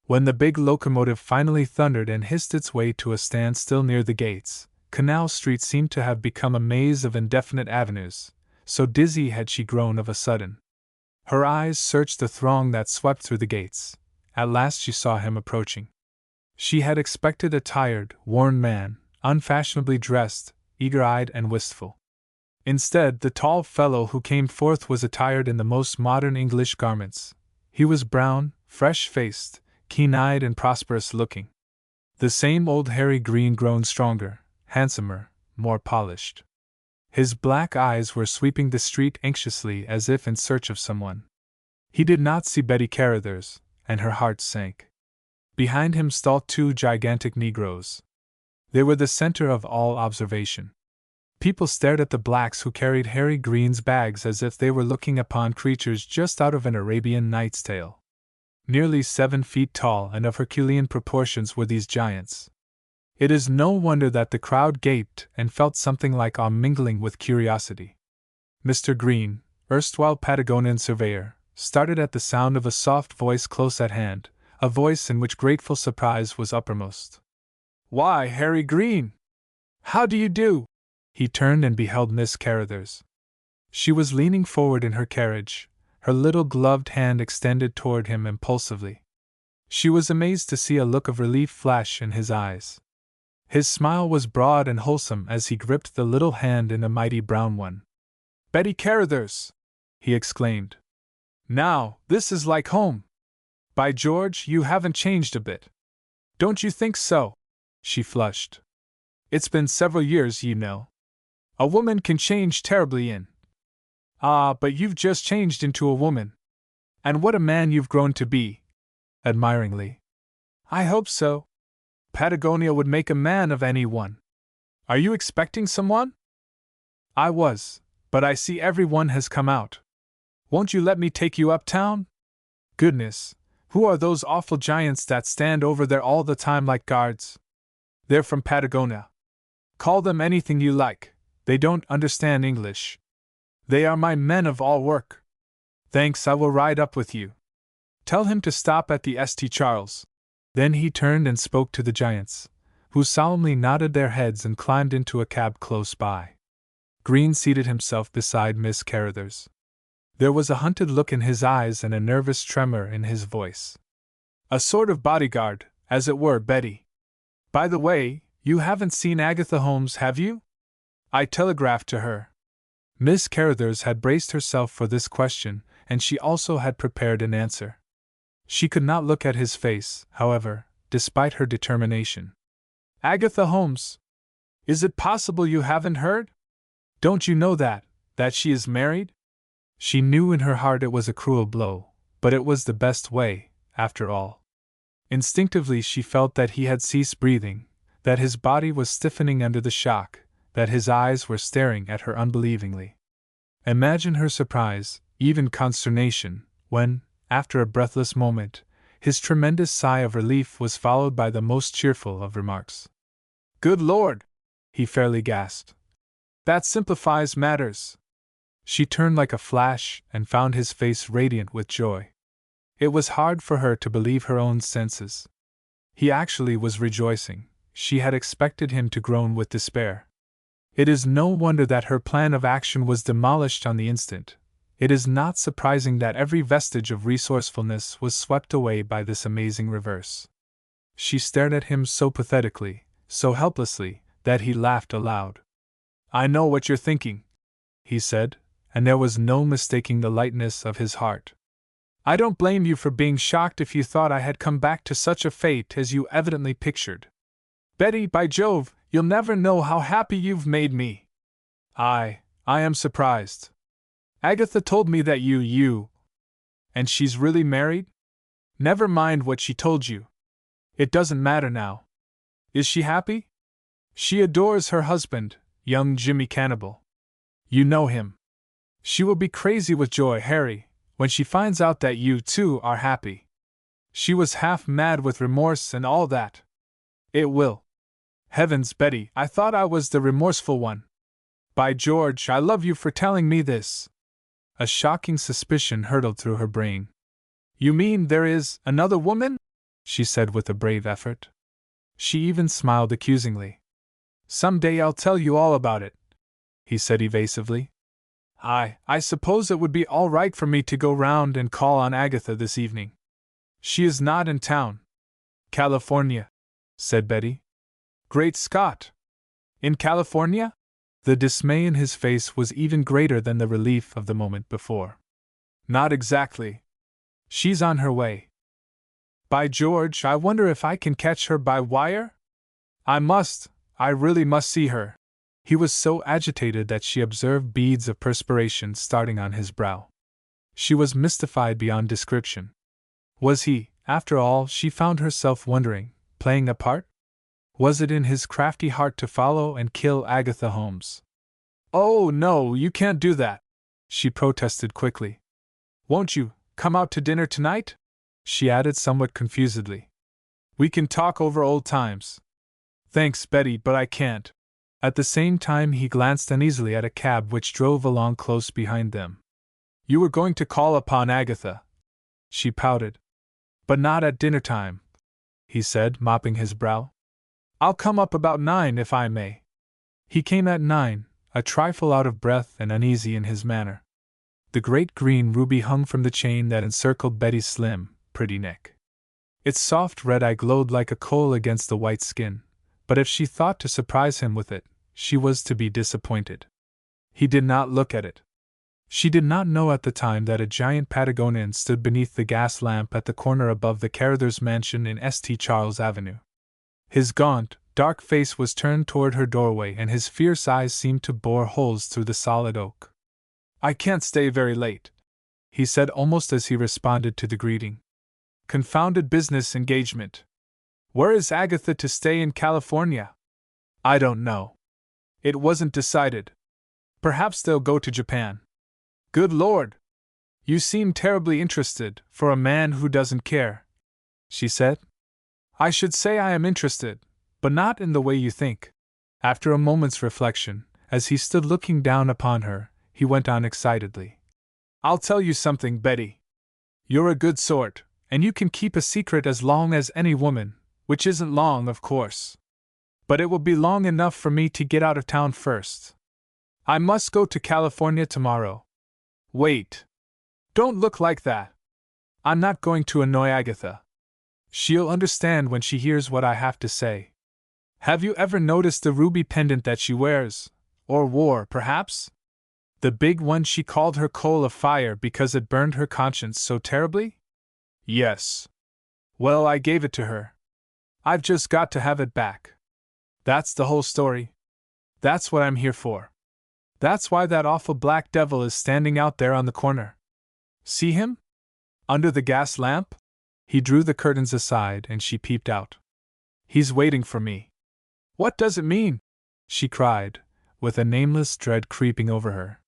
When the big locomotive finally thundered and hissed its way to a standstill near the gates, Canal Street seemed to have become a maze of indefinite avenues, so dizzy had she grown of a sudden. Her eyes searched the throng that swept through the gates. At last she saw him approaching. She had expected a tired, worn man, unfashionably dressed, eager-eyed and wistful. Instead, the tall fellow who came forth was attired in the most modern English garments. He was brown, fresh-faced, keen-eyed and prosperous-looking. The same old Harry Green grown stronger, handsomer, more polished. His black eyes were sweeping the street anxiously as if in search of someone. He did not see Betty Carruthers, and her heart sank. Behind him stalked 2 gigantic Negroes. They were the center of all observation. People stared at the blacks who carried Harry Green's bags as if they were looking upon creatures just out of an Arabian Nights tale. Nearly 7 feet tall and of Herculean proportions were these giants. It is no wonder that the crowd gaped and felt something like awe mingling with curiosity. Mr. Green, erstwhile Patagonian surveyor, started at the sound of a soft voice close at hand, a voice in which grateful surprise was uppermost. "Why, Harry Green! How do you do?" He turned and beheld Miss Carruthers. She was leaning forward in her carriage, her little gloved hand extended toward him impulsively. She was amazed to see a look of relief flash in his eyes. His smile was broad and wholesome as he gripped the little hand in a mighty brown one. "Betty Carruthers!" he exclaimed. "Now, this is like home! By George, you haven't changed a bit. Don't you think so?" She flushed. "It's been several years, you know. A woman can change terribly in. Ah, but you've just changed into a woman. And what a man you've grown to be!" Admiringly. "I hope so. Patagonia would make a man of any one. Are you expecting someone?" "I was, but I see everyone has come out. Won't you let me take you uptown? Goodness, who are those awful giants that stand over there all the time like guards? They're from Patagonia. Call them anything you like, they don't understand English. They are my men of all work. Thanks, I will ride up with you. Tell him to stop at the St. Charles. Then he turned and spoke to the giants, who solemnly nodded their heads and climbed into a cab close by. Green seated himself beside Miss Carruthers. There was a hunted look in his eyes and a nervous tremor in his voice. A sort of bodyguard, as it were, Betty. By the way, you haven't seen Agatha Holmes, have you? I telegraphed to her. Miss Carruthers had braced herself for this question, and she also had prepared an answer. She could not look at his face, however, despite her determination. Agatha Holmes! Is it possible you haven't heard? Don't you know that she is married? She knew in her heart it was a cruel blow, but it was the best way, after all. Instinctively she felt that he had ceased breathing, that his body was stiffening under the shock, that his eyes were staring at her unbelievingly. Imagine her surprise, even consternation, when, after a breathless moment, his tremendous sigh of relief was followed by the most cheerful of remarks. Good Lord! He fairly gasped. That simplifies matters. She turned like a flash and found his face radiant with joy. It was hard for her to believe her own senses. He actually was rejoicing. She had expected him to groan with despair. It is no wonder that her plan of action was demolished on the instant. It is not surprising that every vestige of resourcefulness was swept away by this amazing reverse. She stared at him so pathetically, so helplessly, that he laughed aloud. I know what you're thinking, he said, and there was no mistaking the lightness of his heart. I don't blame you for being shocked if you thought I had come back to such a fate as you evidently pictured. Betty, by Jove, you'll never know how happy you've made me. I am surprised. Agatha told me that you. And she's really married? Never mind what she told you. It doesn't matter now. Is she happy? She adores her husband, young Jimmy Cannibal. You know him. She will be crazy with joy, Harry, when she finds out that you, too, are happy. She was half mad with remorse and all that. It will. Heavens, Betty, I thought I was the remorseful one. By George, I love you for telling me this. A shocking suspicion hurtled through her brain. You mean there is another woman? She said with a brave effort. She even smiled accusingly. Some day I'll tell you all about it, he said evasively. I suppose it would be all right for me to go round and call on Agatha this evening. She is not in town. California, said Betty. Great Scott! In California? The dismay in his face was even greater than the relief of the moment before. Not exactly. She's on her way. By George, I wonder if I can catch her by wire? I really must see her. He was so agitated that she observed beads of perspiration starting on his brow. She was mystified beyond description. Was he, after all, she found herself wondering, playing a part? Was it in his crafty heart to follow and kill Agatha Holmes? Oh, no, you can't do that, she protested quickly. Won't you come out to dinner tonight? She added somewhat confusedly. We can talk over old times. Thanks, Betty, but I can't. At the same time he glanced uneasily at a cab which drove along close behind them. You were going to call upon Agatha. She pouted. But not at dinner time, he said, mopping his brow. I'll come up about 9 if I may. He came at 9, a trifle out of breath and uneasy in his manner. The great green ruby hung from the chain that encircled Betty's slim, pretty neck. Its soft red eye glowed like a coal against the white skin, but if she thought to surprise him with it, she was to be disappointed. He did not look at it. She did not know at the time that a giant Patagonian stood beneath the gas lamp at the corner above the Carruthers mansion in St. Charles Avenue. His gaunt, dark face was turned toward her doorway and his fierce eyes seemed to bore holes through the solid oak. I can't stay very late, he said almost as he responded to the greeting. Confounded business engagement. Where is Agatha to stay in California? I don't know. It wasn't decided. Perhaps they'll go to Japan. Good Lord! You seem terribly interested, for a man who doesn't care, she said. I should say I am interested, but not in the way you think. After a moment's reflection, as he stood looking down upon her, he went on excitedly. I'll tell you something, Betty. You're a good sort, and you can keep a secret as long as any woman, which isn't long, of course. But it will be long enough for me to get out of town first. I must go to California tomorrow. Wait. Don't look like that. I'm not going to annoy Agatha. She'll understand when she hears what I have to say. Have you ever noticed the ruby pendant that she wears? Or wore, perhaps? The big one she called her coal of fire because it burned her conscience so terribly? Yes. Well, I gave it to her. I've just got to have it back. That's the whole story. That's what I'm here for. That's why that awful black devil is standing out there on the corner. See him? Under the gas lamp? He drew the curtains aside and she peeped out. He's waiting for me. What does it mean? She cried, with a nameless dread creeping over her.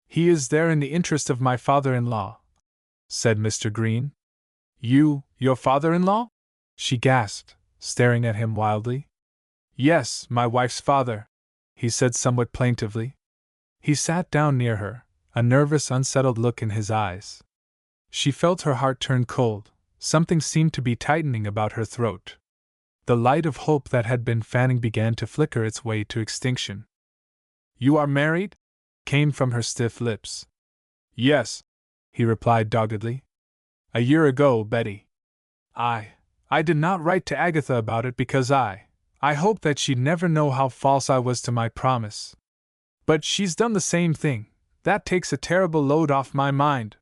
He is there in the interest of my father-in-law, said Mr. Green. Your father-in-law? She gasped, staring at him wildly. Yes, my wife's father, he said somewhat plaintively. He sat down near her, a nervous, unsettled look in his eyes. She felt her heart turn cold, something seemed to be tightening about her throat. The light of hope that had been fanning began to flicker its way to extinction. You are married? Came from her stiff lips. Yes, he replied doggedly. A year ago, Betty. I did not write to Agatha about it because I hoped that she'd never know how false I was to my promise. But she's done the same thing. That takes a terrible load off my mind.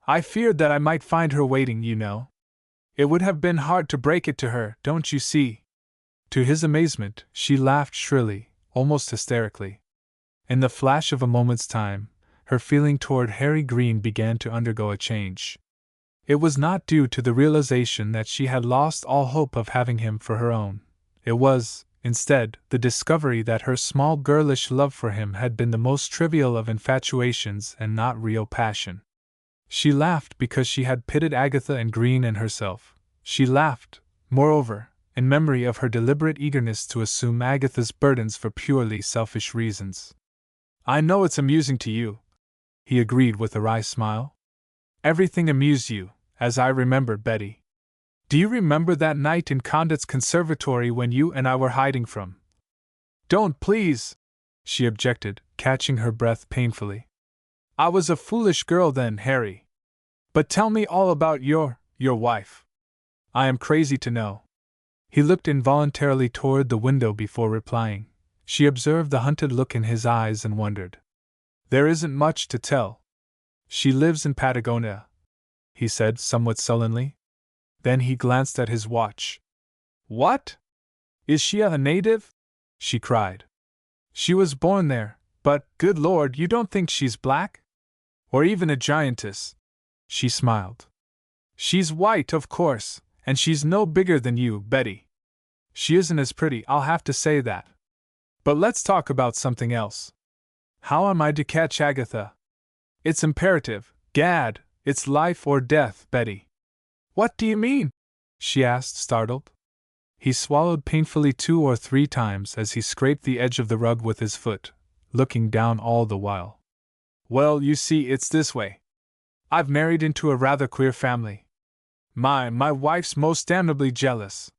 I feared that I might find her waiting, you know. It would have been hard to break it to her, don't you see? To his amazement, she laughed shrilly, almost hysterically. In the flash of a moment's time, her feeling toward Harry Green began to undergo a change. It was not due to the realization that she had lost all hope of having him for her own. It was, instead, the discovery that her small girlish love for him had been the most trivial of infatuations and not real passion. She laughed because she had pitted Agatha and Green and herself. She laughed, moreover, in memory of her deliberate eagerness to assume Agatha's burdens for purely selfish reasons. I know it's amusing to you, he agreed with a wry smile. Everything amused you, as I remember, Betty. Do you remember that night in Condit's conservatory when you and I were hiding from? Don't, please, she objected, catching her breath painfully. I was a foolish girl then, Harry. But tell me all about your wife. I am crazy to know. He looked involuntarily toward the window before replying. She observed the hunted look in his eyes and wondered. There isn't much to tell. She lives in Patagonia, he said somewhat sullenly. Then he glanced at his watch. What? Is she a native? She cried. She was born there, but, good Lord, you don't think she's black? Or even a giantess? She smiled. She's white, of course, and she's no bigger than you, Betty. She isn't as pretty, I'll have to say that. But let's talk about something else. How am I to catch Agatha? It's imperative, gad, it's life or death, Betty. What do you mean? She asked, startled. He swallowed painfully 2 or 3 times as he scraped the edge of the rug with his foot, looking down all the while. Well, you see, it's this way. I've married into a rather queer family. My wife's most damnably jealous.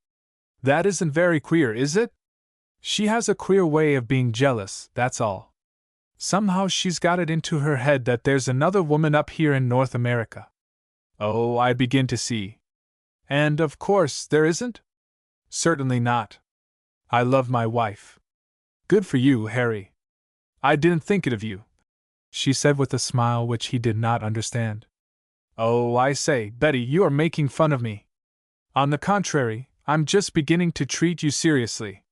That isn't very queer, is it? She has a queer way of being jealous, that's all. Somehow she's got it into her head that there's another woman up here in North America. Oh, I begin to see. And, of course, there isn't? Certainly not. I love my wife. Good for you, Harry. I didn't think it of you, she said with a smile which he did not understand. Oh, I say, Betty, you are making fun of me. On the contrary, I'm just beginning to treat you seriously.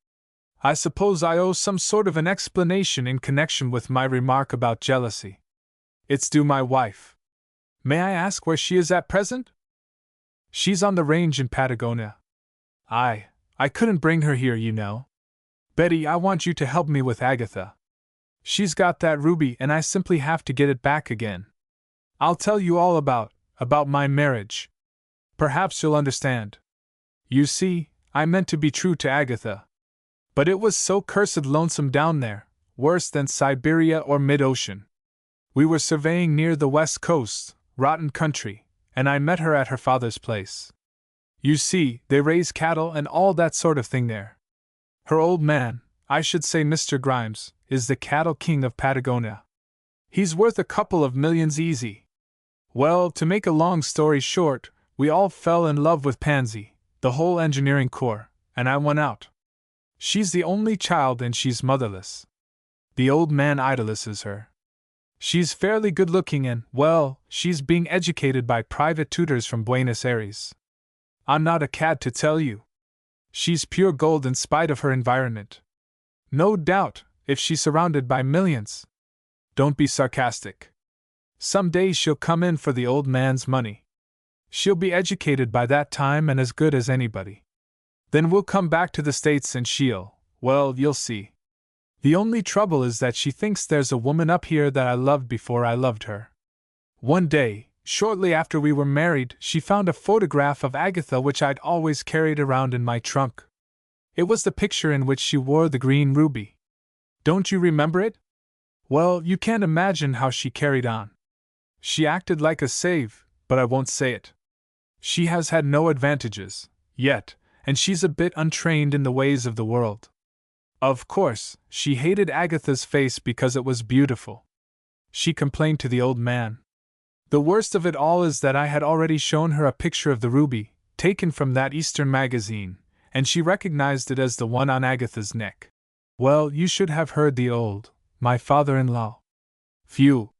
I suppose I owe some sort of an explanation in connection with my remark about jealousy. It's due my wife. May I ask where she is at present? She's on the range in Patagonia. I couldn't bring her here, you know. Betty, I want you to help me with Agatha. She's got that ruby and I simply have to get it back again. I'll tell you all about my marriage. Perhaps you'll understand. You see, I meant to be true to Agatha. But it was so cursed lonesome down there, worse than Siberia or mid-ocean. We were surveying near the west coast, rotten country, and I met her at her father's place. You see, they raise cattle and all that sort of thing there. Her old man, I should say Mr. Grimes, is the cattle king of Patagonia. He's worth a couple of millions easy. Well, to make a long story short, we all fell in love with Pansy, the whole engineering corps, and I went out. She's the only child and she's motherless. The old man idolizes her. She's fairly good-looking and, well, she's being educated by private tutors from Buenos Aires. I'm not a cad to tell you. She's pure gold in spite of her environment. No doubt, if she's surrounded by millions. Don't be sarcastic. Some day she'll come in for the old man's money. She'll be educated by that time and as good as anybody. Then we'll come back to the States and well, you'll see. The only trouble is that she thinks there's a woman up here that I loved before I loved her. One day, shortly after we were married, she found a photograph of Agatha which I'd always carried around in my trunk. It was the picture in which she wore the green ruby. Don't you remember it? Well, you can't imagine how she carried on. She acted like a save, but I won't say it. She has had no advantages, yet, and she's a bit untrained in the ways of the world. Of course, she hated Agatha's face because it was beautiful. She complained to the old man. The worst of it all is that I had already shown her a picture of the ruby, taken from that Eastern magazine, and she recognized it as the one on Agatha's neck. Well, you should have heard my father-in-law. Phew!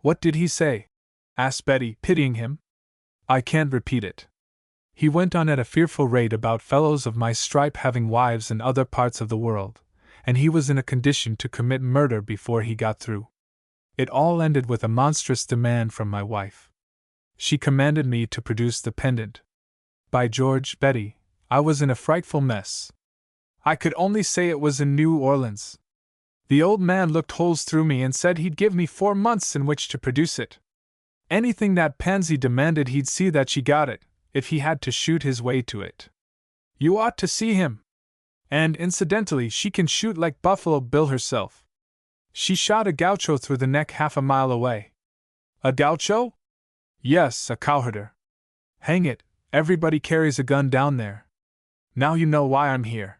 What did he say? Asked Betty, pitying him. I can't repeat it. He went on at a fearful rate about fellows of my stripe having wives in other parts of the world, and he was in a condition to commit murder before he got through. It all ended with a monstrous demand from my wife. She commanded me to produce the pendant. By George, Betty, I was in a frightful mess. I could only say it was in New Orleans. The old man looked holes through me and said he'd give me 4 months in which to produce it. Anything that Pansy demanded he'd see that she got it, if he had to shoot his way to it. You ought to see him. And incidentally, she can shoot like Buffalo Bill herself. She shot a gaucho through the neck half a mile away. A gaucho? Yes, a cowherder. Hang it, everybody carries a gun down there. Now you know why I'm here.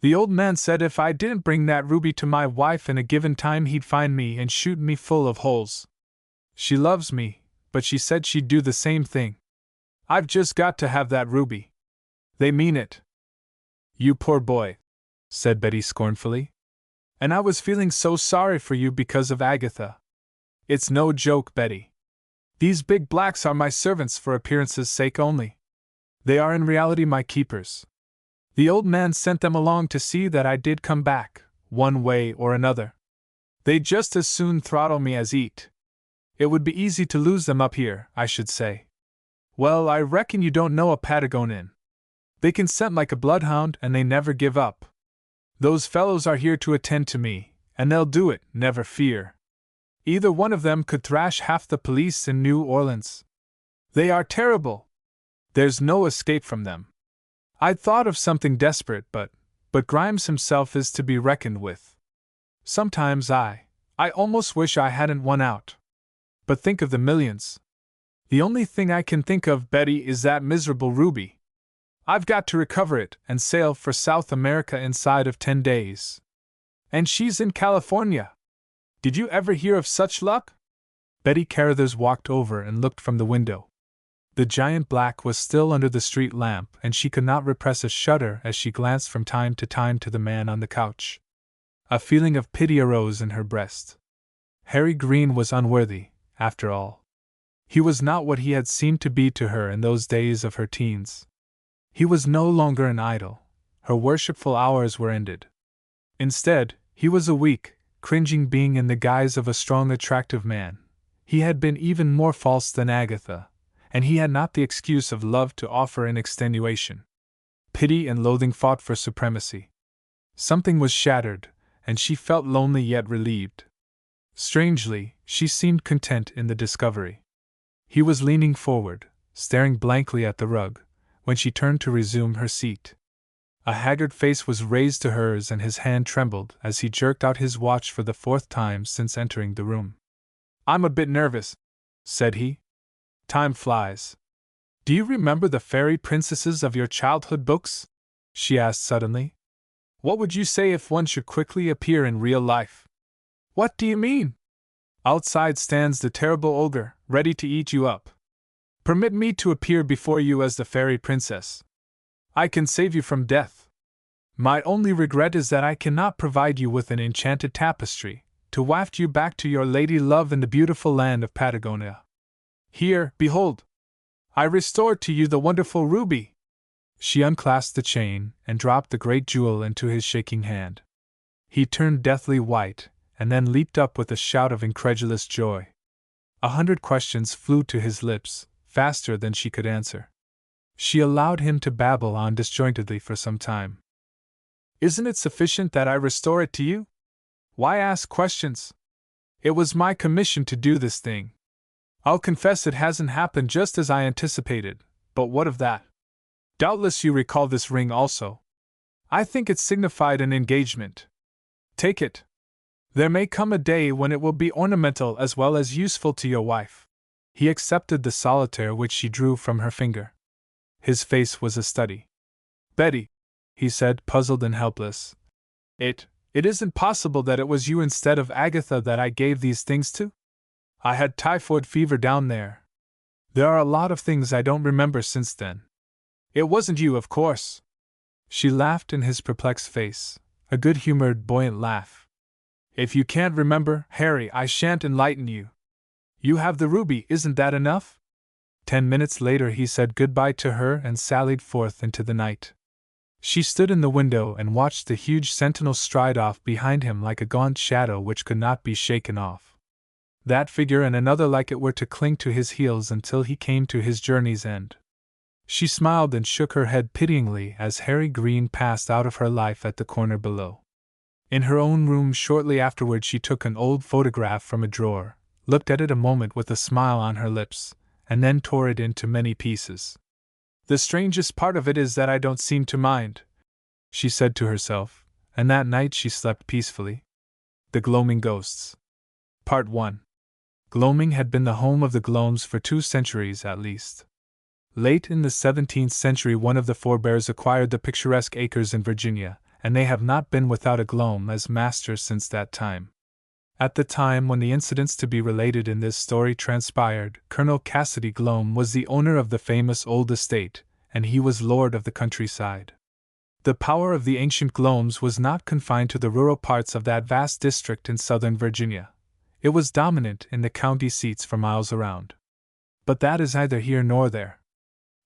The old man said if I didn't bring that ruby to my wife in a given time he'd find me and shoot me full of holes. She loves me, but she said she'd do the same thing. I've just got to have that ruby. They mean it. You poor boy, said Betty scornfully. And I was feeling so sorry for you because of Agatha. It's no joke, Betty. These big blacks are my servants for appearance's sake only. They are in reality my keepers. The old man sent them along to see that I did come back, one way or another. They'd just as soon throttle me as eat. It would be easy to lose them up here, I should say. Well, I reckon you don't know a Patagonian. They can scent like a bloodhound and they never give up. Those fellows are here to attend to me, and they'll do it, never fear. Either one of them could thrash half the police in New Orleans. They are terrible. There's no escape from them. I'd thought of something desperate, but Grimes himself is to be reckoned with. Sometimes I almost wish I hadn't won out. But think of the millions. The only thing I can think of, Betty, is that miserable ruby. I've got to recover it and sail for South America inside of 10 days. And she's in California. Did you ever hear of such luck? Betty Carruthers walked over and looked from the window. The giant black was still under the street lamp, and she could not repress a shudder as she glanced from time to time to the man on the couch. A feeling of pity arose in her breast. Harry Green was unworthy, after all. He was not what he had seemed to be to her in those days of her teens. He was no longer an idol. Her worshipful hours were ended. Instead, he was a weak, cringing being in the guise of a strong, attractive man. He had been even more false than Agatha, and he had not the excuse of love to offer in extenuation. Pity and loathing fought for supremacy. Something was shattered, and she felt lonely yet relieved. Strangely, she seemed content in the discovery. He was leaning forward, staring blankly at the rug, when she turned to resume her seat. A haggard face was raised to hers and his hand trembled as he jerked out his watch for the 4th time since entering the room. I'm a bit nervous, said he. Time flies. Do you remember the fairy princesses of your childhood books? She asked suddenly. What would you say if one should quickly appear in real life? What do you mean? Outside stands the terrible ogre, ready to eat you up. Permit me to appear before you as the fairy princess. I can save you from death. My only regret is that I cannot provide you with an enchanted tapestry, to waft you back to your lady love in the beautiful land of Patagonia. Here, behold! I restore to you the wonderful ruby! She unclasped the chain and dropped the great jewel into his shaking hand. He turned deathly white, and then leaped up with a shout of incredulous joy. 100 questions flew to his lips, faster than she could answer. She allowed him to babble on disjointedly for some time. Isn't it sufficient that I restore it to you? Why ask questions? It was my commission to do this thing. I'll confess it hasn't happened just as I anticipated, but what of that? Doubtless you recall this ring also. I think it signified an engagement. Take it. There may come a day when it will be ornamental as well as useful to your wife. He accepted the solitaire which she drew from her finger. His face was a study. Betty, he said, puzzled and helpless. It isn't possible that it was you instead of Agatha that I gave these things to? I had typhoid fever down there. There are a lot of things I don't remember since then. It wasn't you, of course. She laughed in his perplexed face, a good-humored, buoyant laugh. If you can't remember, Harry, I shan't enlighten you. You have the ruby, isn't that enough? 10 minutes later he said goodbye to her and sallied forth into the night. She stood in the window and watched the huge sentinel stride off behind him like a gaunt shadow which could not be shaken off. That figure and another like it were to cling to his heels until he came to his journey's end. She smiled and shook her head pityingly as Harry Green passed out of her life at the corner below. In her own room shortly afterward she took an old photograph from a drawer, looked at it a moment with a smile on her lips, and then tore it into many pieces. The strangest part of it is that I don't seem to mind, she said to herself, and that night she slept peacefully. The Gloaming Ghosts. Part 1. Gloaming had been the home of the Gloams for 2 centuries at least. Late in the 17th century one of the forebears acquired the picturesque acres in Virginia, and they have not been without a Gloam as master since that time. At the time when the incidents to be related in this story transpired, Colonel Cassidy Gloam was the owner of the famous old estate, and he was lord of the countryside. The power of the ancient Gloams was not confined to the rural parts of that vast district in southern Virginia. It was dominant in the county seats for miles around. But that is neither here nor there.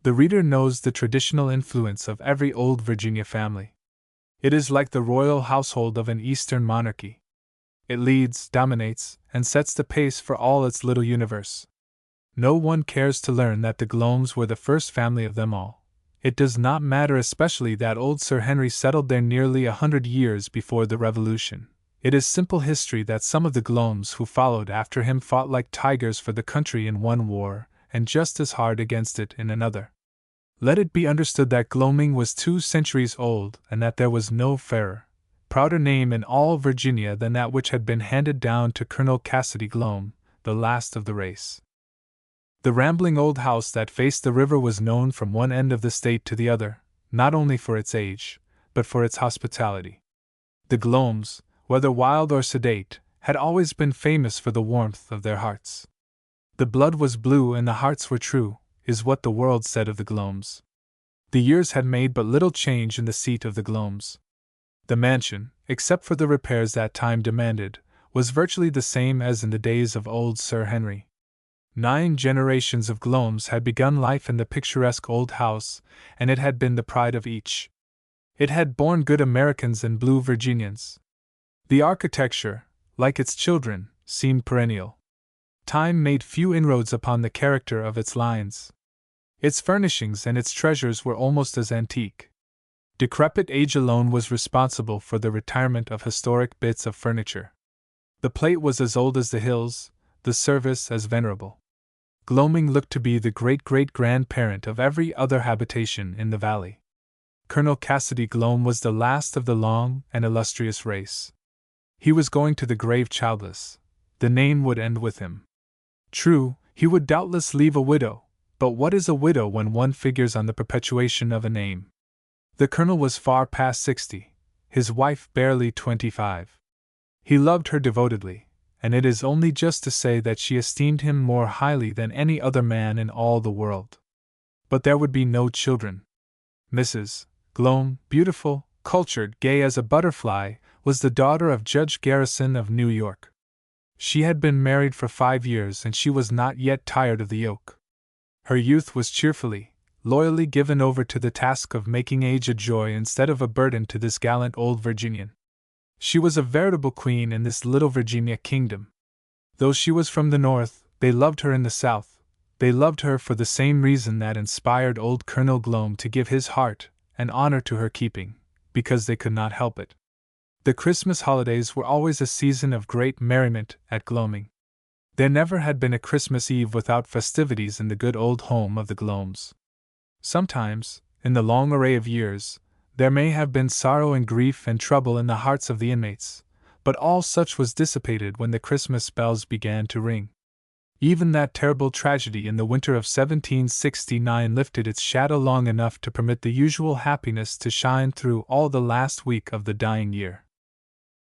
The reader knows the traditional influence of every old Virginia family. It is like the royal household of an Eastern monarchy. It leads, dominates, and sets the pace for all its little universe. No one cares to learn that the Gloams were the first family of them all. It does not matter especially that old Sir Henry settled there nearly 100 years before the Revolution. It is simple history that some of the Gloams who followed after him fought like tigers for the country in one war, and just as hard against it in another. Let it be understood that Gloaming was 2 centuries old, and that there was no fairer, prouder name in all Virginia than that which had been handed down to Colonel Cassidy Gloam, the last of the race. The rambling old house that faced the river was known from one end of the state to the other, not only for its age, but for its hospitality. The Gloams, whether wild or sedate, had always been famous for the warmth of their hearts. The blood was blue and the hearts were true, is what the world said of the Gloams. The years had made but little change in the seat of the Gloams. The mansion, except for the repairs that time demanded, was virtually the same as in the days of old Sir Henry. 9 generations of Gloams had begun life in the picturesque old house, and it had been the pride of each. It had borne good Americans and blue Virginians. The architecture, like its children, seemed perennial. Time made few inroads upon the character of its lines. Its furnishings and its treasures were almost as antique. Decrepit age alone was responsible for the retirement of historic bits of furniture. The plate was as old as the hills, the service as venerable. Gloaming looked to be the great-great-grandparent of every other habitation in the valley. Colonel Cassidy Gloam was the last of the long and illustrious race. He was going to the grave childless. The name would end with him. True, he would doubtless leave a widow, but what is a widow when one figures on the perpetuation of a name? The Colonel was far past 60, his wife barely 25. He loved her devotedly, and it is only just to say that she esteemed him more highly than any other man in all the world. But there would be no children. Mrs. Glome, beautiful, cultured, gay as a butterfly, was the daughter of Judge Garrison of New York. She had been married for 5 years and she was not yet tired of the yoke. Her youth was cheerfully, loyally given over to the task of making age a joy instead of a burden to this gallant old Virginian. She was a veritable queen in this little Virginia kingdom. Though she was from the North, they loved her in the South. They loved her for the same reason that inspired old Colonel Glome to give his heart and honor to her keeping, because they could not help it. The Christmas holidays were always a season of great merriment at Gloming. There never had been a Christmas Eve without festivities in the good old home of the Glomes. Sometimes, in the long array of years, there may have been sorrow and grief and trouble in the hearts of the inmates, but all such was dissipated when the Christmas bells began to ring. Even that terrible tragedy in the winter of 1769 lifted its shadow long enough to permit the usual happiness to shine through all the last week of the dying year.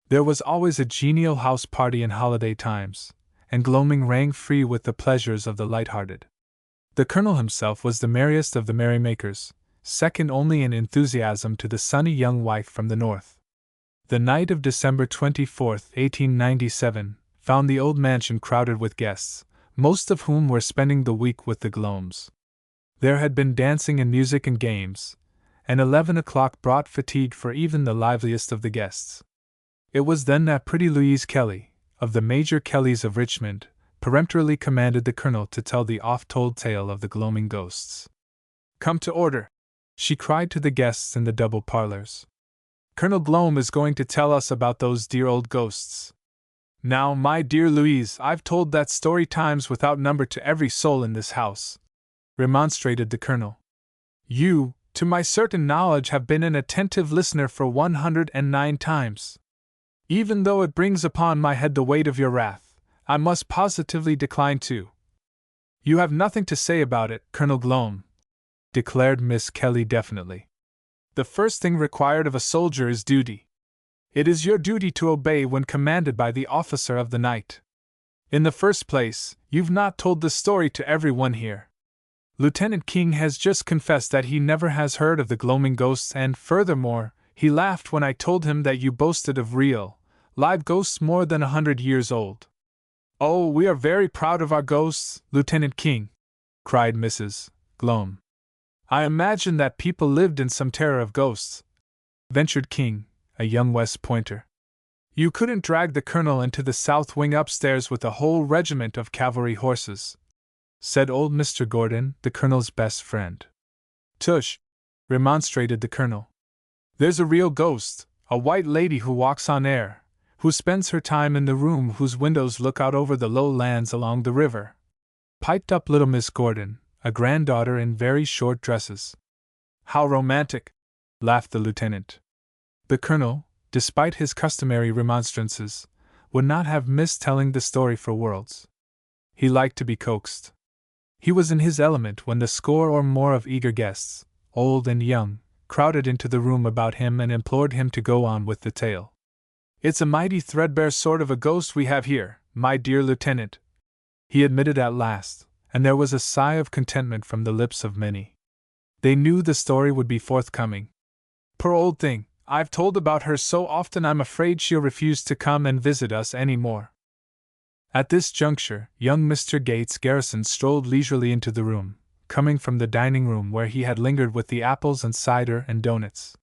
There was always a genial house party in holiday times, and Gloming rang free with the pleasures of the light-hearted. The Colonel himself was the merriest of the merrymakers, second only in enthusiasm to the sunny young wife from the North. The night of December 24, 1897, found the old mansion crowded with guests, most of whom were spending the week with the Glomes. There had been dancing and music and games, and 11 o'clock brought fatigue for even the liveliest of the guests. It was then that pretty Louise Kelly, of the Major Kellys of Richmond, peremptorily commanded the Colonel to tell the oft-told tale of the Gloming ghosts. "Come to order," she cried to the guests in the double parlors. "Colonel Glome is going to tell us about those dear old ghosts." "Now, my dear Louise, I've told that story times without number to every soul in this house," remonstrated the Colonel. "You, to my certain knowledge, have been an attentive listener for 109 times. Even though it brings upon my head the weight of your wrath, I must positively decline to." "You have nothing to say about it, Colonel Glome," declared Miss Kelly definitely. "The first thing required of a soldier is duty. It is your duty to obey when commanded by the officer of the night. In the first place, you've not told the story to everyone here. Lieutenant King has just confessed that he never has heard of the Gloming ghosts, and furthermore, he laughed when I told him that you boasted of real, live ghosts more than 100 years old." "Oh, we are very proud of our ghosts, Lieutenant King," cried Mrs. Glome. "I imagine that people lived in some terror of ghosts," ventured King, a young West Pointer. "You couldn't drag the Colonel into the south wing upstairs with a whole regiment of cavalry horses," said old Mr. Gordon, the Colonel's best friend. "Tush!" remonstrated the Colonel. "There's a real ghost, a white lady who walks on air, who spends her time in the room whose windows look out over the low lands along the river," piped up little Miss Gordon, a granddaughter in very short dresses. "How romantic!" laughed the lieutenant. The Colonel, despite his customary remonstrances, would not have missed telling the story for worlds. He liked to be coaxed. He was in his element when the score or more of eager guests, old and young, crowded into the room about him and implored him to go on with the tale. "It's a mighty threadbare sort of a ghost we have here, my dear lieutenant," he admitted at last, and there was a sigh of contentment from the lips of many. They knew the story would be forthcoming. "Poor old thing, I've told about her so often I'm afraid she'll refuse to come and visit us any more." At this juncture, young Mr. Gates Garrison strolled leisurely into the room, coming from the dining room where he had lingered with the apples and cider and doughnuts.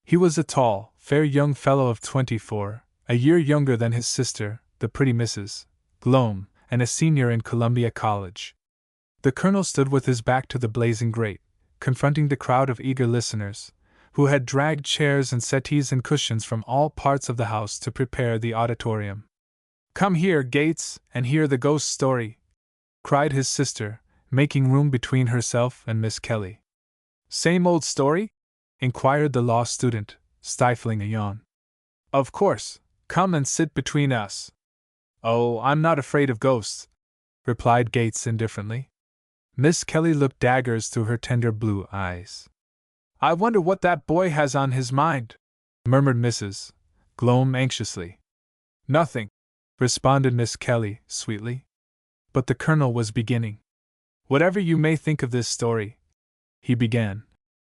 He was a tall, fair young fellow of 24, a year younger than his sister, the pretty Mrs. Glome, and a senior in Columbia College. The Colonel stood with his back to the blazing grate, confronting the crowd of eager listeners, who had dragged chairs and settees and cushions from all parts of the house to prepare the auditorium. "Come here, Gates, and hear the ghost story," cried his sister, making room between herself and Miss Kelly. "Same old story?" inquired the law student, stifling a yawn. "Of course, come and sit between us." "Oh, I'm not afraid of ghosts," replied Gates indifferently. Miss Kelly looked daggers through her tender blue eyes. I wonder what that boy has on his mind, murmured Mrs. Glome anxiously. Nothing, responded Miss Kelly sweetly. But the Colonel was beginning. Whatever you may think of this story, he began,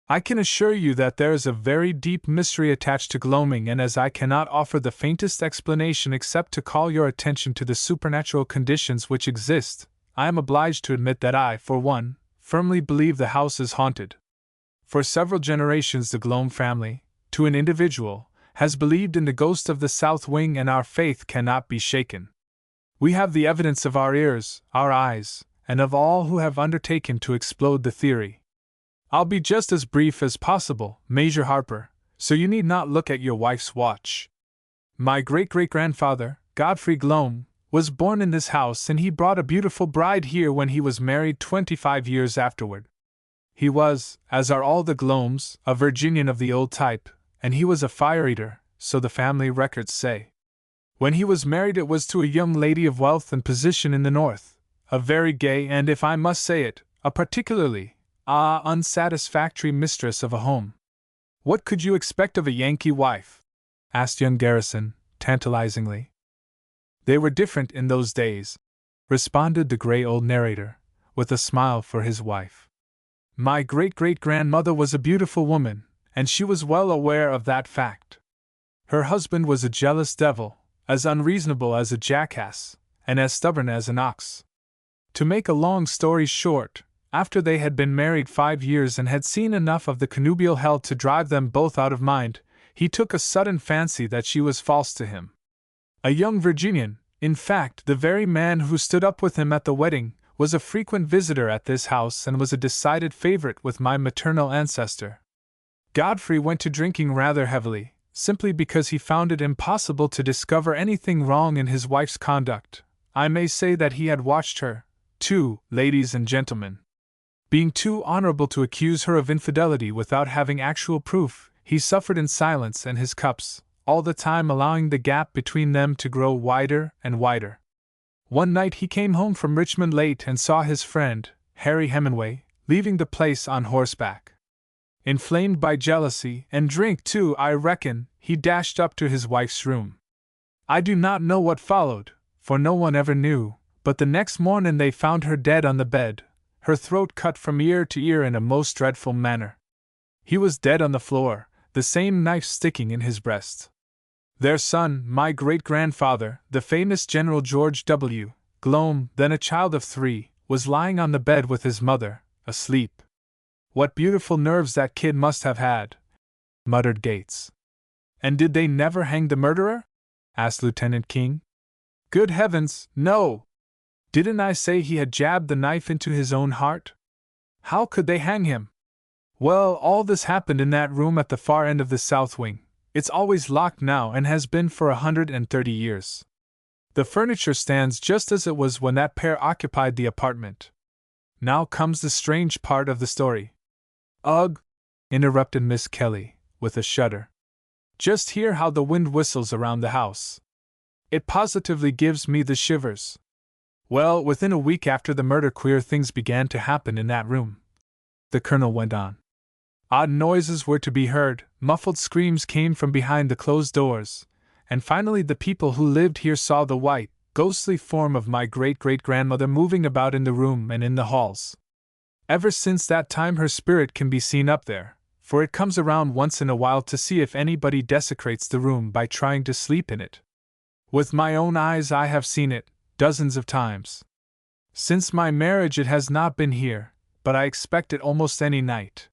I can assure you that there is a very deep mystery attached to gloaming, and as I cannot offer the faintest explanation except to call your attention to the supernatural conditions which exist, I am obliged to admit that I, for one, firmly believe the house is haunted. For several generations the Glome family, to an individual, has believed in the ghost of the South Wing, and our faith cannot be shaken. We have the evidence of our ears, our eyes, and of all who have undertaken to explode the theory. I'll be just as brief as possible, Major Harper, so you need not look at your wife's watch. My great-great-grandfather, Godfrey Glome, was born in this house, and he brought a beautiful bride here when he was married 25 years afterward. He was, as are all the Glomes, a Virginian of the old type, and he was a fire-eater, so the family records say. When he was married it was to a young lady of wealth and position in the North, a very gay and, if I must say it, a particularly unsatisfactory mistress of a home. What could you expect of a Yankee wife? Asked young Garrison, tantalizingly. They were different in those days, responded the gray old narrator, with a smile for his wife. My great-great-grandmother was a beautiful woman, and she was well aware of that fact. Her husband was a jealous devil, as unreasonable as a jackass, and as stubborn as an ox. To make a long story short, after they had been married 5 years and had seen enough of the connubial hell to drive them both out of mind, he took a sudden fancy that she was false to him. A young Virginian, in fact the very man who stood up with him at the wedding, was a frequent visitor at this house and was a decided favorite with my maternal ancestor. Godfrey went to drinking rather heavily, simply because he found it impossible to discover anything wrong in his wife's conduct. I may say that he had watched her, too, ladies and gentlemen. Being too honorable to accuse her of infidelity without having actual proof, he suffered in silence and his cups, all the time allowing the gap between them to grow wider and wider. One night he came home from Richmond late and saw his friend, Harry Hemingway, leaving the place on horseback. Inflamed by jealousy, and drink too, I reckon, he dashed up to his wife's room. I do not know what followed, for no one ever knew, but the next morning they found her dead on the bed, her throat cut from ear to ear in a most dreadful manner. He was dead on the floor, the same knife sticking in his breast. Their son, my great-grandfather, the famous General George W. Glome, then a child of 3, was lying on the bed with his mother, asleep. What beautiful nerves that kid must have had, muttered Gates. And did they never hang the murderer? Asked Lieutenant King. Good heavens, no! Didn't I say he had jabbed the knife into his own heart? How could they hang him? Well, all this happened in that room at the far end of the south wing. It's always locked now and has been for 130 years. The furniture stands just as it was when that pair occupied the apartment. Now comes the strange part of the story. Ugh! Interrupted Miss Kelly, with a shudder. Just hear how the wind whistles around the house. It positively gives me the shivers. Well, within a week after the murder queer things began to happen in that room, the Colonel went on. Odd noises were to be heard, muffled screams came from behind the closed doors, and finally the people who lived here saw the white, ghostly form of my great-great-grandmother moving about in the room and in the halls. Ever since that time her spirit can be seen up there, for it comes around once in a while to see if anybody desecrates the room by trying to sleep in it. With my own eyes I have seen it, dozens of times. Since my marriage it has not been here, but I expect it almost any night.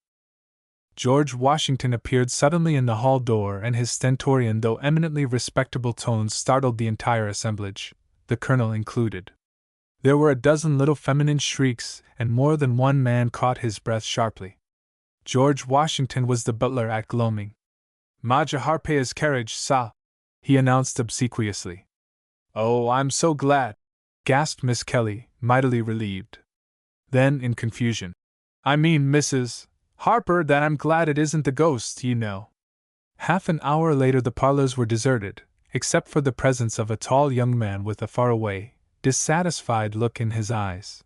George Washington appeared suddenly in the hall door, and his stentorian though eminently respectable tones startled the entire assemblage, the Colonel included. There were a dozen little feminine shrieks, and more than one man caught his breath sharply. George Washington was the butler at Gloaming. Major Harpe's carriage, sir, he announced obsequiously. Oh, I'm so glad, gasped Miss Kelly, mightily relieved. Then, in confusion, I mean, Mrs. Harper, that I'm glad it isn't the ghost, you know. Half an hour later the parlors were deserted, except for the presence of a tall young man with a faraway, dissatisfied look in his eyes.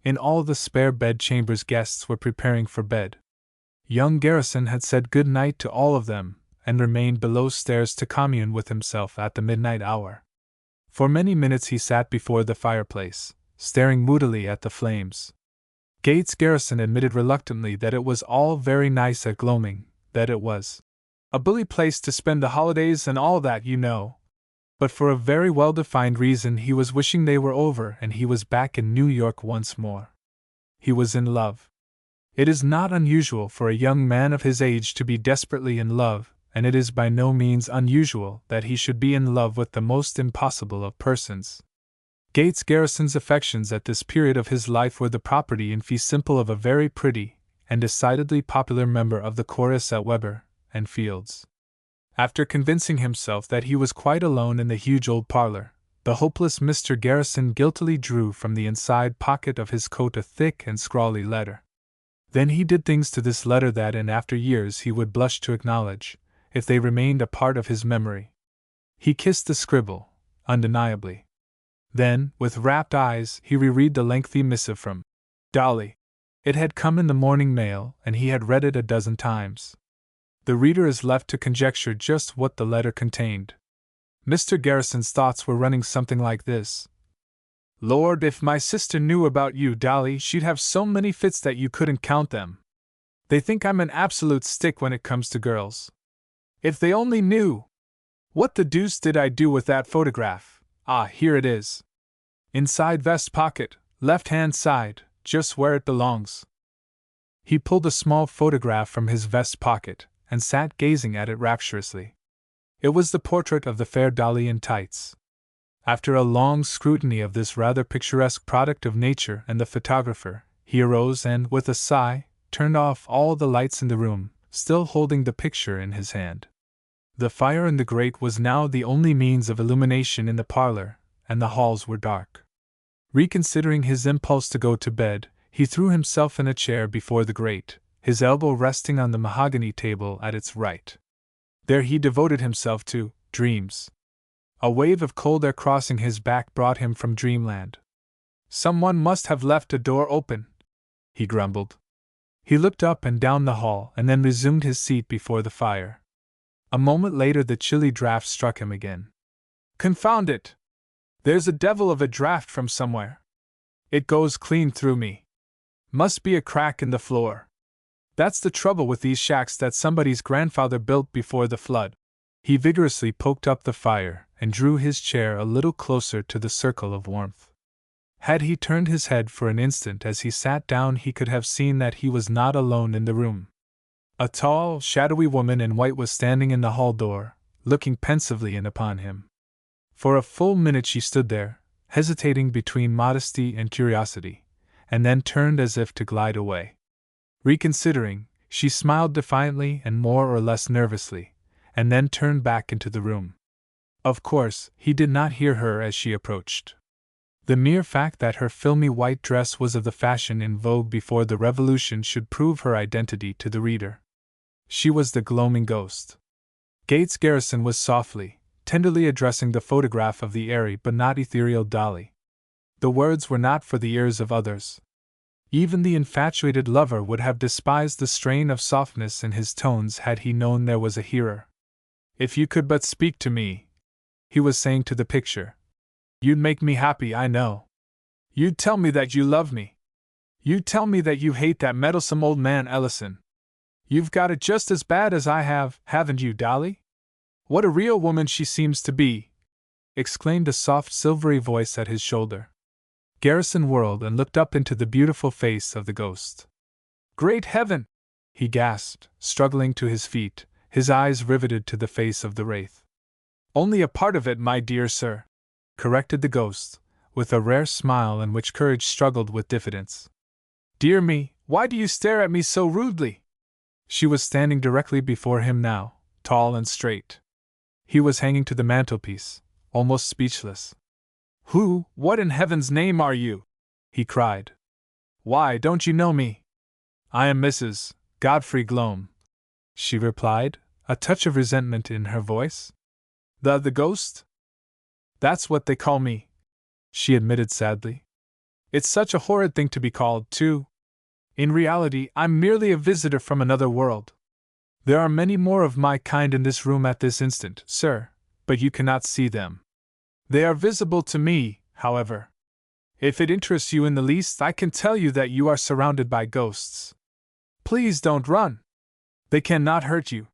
In all the spare bedchambers guests were preparing for bed. Young Garrison had said good night to all of them, and remained below stairs to commune with himself at the midnight hour. For many minutes he sat before the fireplace, staring moodily at the flames. Gates Garrison admitted reluctantly that it was all very nice at Gloaming, that it was a bully place to spend the holidays and all that, you know. But for a very well-defined reason he was wishing they were over and he was back in New York once more. He was in love. It is not unusual for a young man of his age to be desperately in love, and it is by no means unusual that he should be in love with the most impossible of persons. Gates Garrison's affections at this period of his life were the property in fee simple of a very pretty and decidedly popular member of the chorus at Weber and Field's. After convincing himself that he was quite alone in the huge old parlor, the hopeless Mr. Garrison guiltily drew from the inside pocket of his coat a thick and scrawly letter. Then he did things to this letter that in after years he would blush to acknowledge, if they remained a part of his memory. He kissed the scribble, undeniably. Then, with rapt eyes, he reread the lengthy missive from Dolly. It had come in the morning mail, and he had read it a dozen times. The reader is left to conjecture just what the letter contained. Mr. Garrison's thoughts were running something like this. Lord, if my sister knew about you, Dolly, she'd have so many fits that you couldn't count them. They think I'm an absolute stick when it comes to girls. If they only knew! What the deuce did I do with that photograph? Ah, here it is. Inside vest pocket, left-hand side, just where it belongs. He pulled a small photograph from his vest pocket, and sat gazing at it rapturously. It was the portrait of the fair Dolly in tights. After a long scrutiny of this rather picturesque product of nature and the photographer, he arose and, with a sigh, turned off all the lights in the room, still holding the picture in his hand. The fire in the grate was now the only means of illumination in the parlor, and the halls were dark. Reconsidering his impulse to go to bed, he threw himself in a chair before the grate, his elbow resting on the mahogany table at its right. There he devoted himself to dreams. A wave of cold air crossing his back brought him from dreamland. Someone must have left a door open, he grumbled. He looked up and down the hall and then resumed his seat before the fire. A moment later the chilly draught struck him again. Confound it! There's a devil of a draught from somewhere. It goes clean through me. Must be a crack in the floor. That's the trouble with these shacks that somebody's grandfather built before the flood. He vigorously poked up the fire and drew his chair a little closer to the circle of warmth. Had he turned his head for an instant as he sat down, he could have seen that he was not alone in the room. A tall, shadowy woman in white was standing in the hall door, looking pensively in upon him. For a full minute she stood there, hesitating between modesty and curiosity, and then turned as if to glide away. Reconsidering, she smiled defiantly and more or less nervously, and then turned back into the room. Of course, he did not hear her as she approached. The mere fact that her filmy white dress was of the fashion in vogue before the Revolution should prove her identity to the reader. She was the gloaming ghost. Gates Garrison was softly, tenderly addressing the photograph of the airy but not ethereal Dolly. The words were not for the ears of others. Even the infatuated lover would have despised the strain of softness in his tones had he known there was a hearer. If you could but speak to me, he was saying to the picture, you'd make me happy, I know. You'd tell me that you love me. You'd tell me that you hate that meddlesome old man Ellison. You've got it just as bad as I have, haven't you, Dolly? What a real woman she seems to be! Exclaimed a soft silvery voice at his shoulder. Garrison whirled and looked up into the beautiful face of the ghost. Great heaven! He gasped, struggling to his feet, his eyes riveted to the face of the wraith. Only a part of it, my dear sir, corrected the ghost, with a rare smile in which courage struggled with diffidence. Dear me, why do you stare at me so rudely? She was standing directly before him now, tall and straight. He was hanging to the mantelpiece, almost speechless. What in heaven's name are you? He cried. Why, don't you know me? I am Mrs. Godfrey Gloam, she replied, a touch of resentment in her voice. The ghost? That's what they call me. she admitted sadly. It's such a horrid thing to be called, too. In reality, I'm merely a visitor from another world. There are many more of my kind in this room at this instant, sir, but you cannot see them. They are visible to me, however. If it interests you in the least, I can tell you that you are surrounded by ghosts. Please don't run. They cannot hurt you.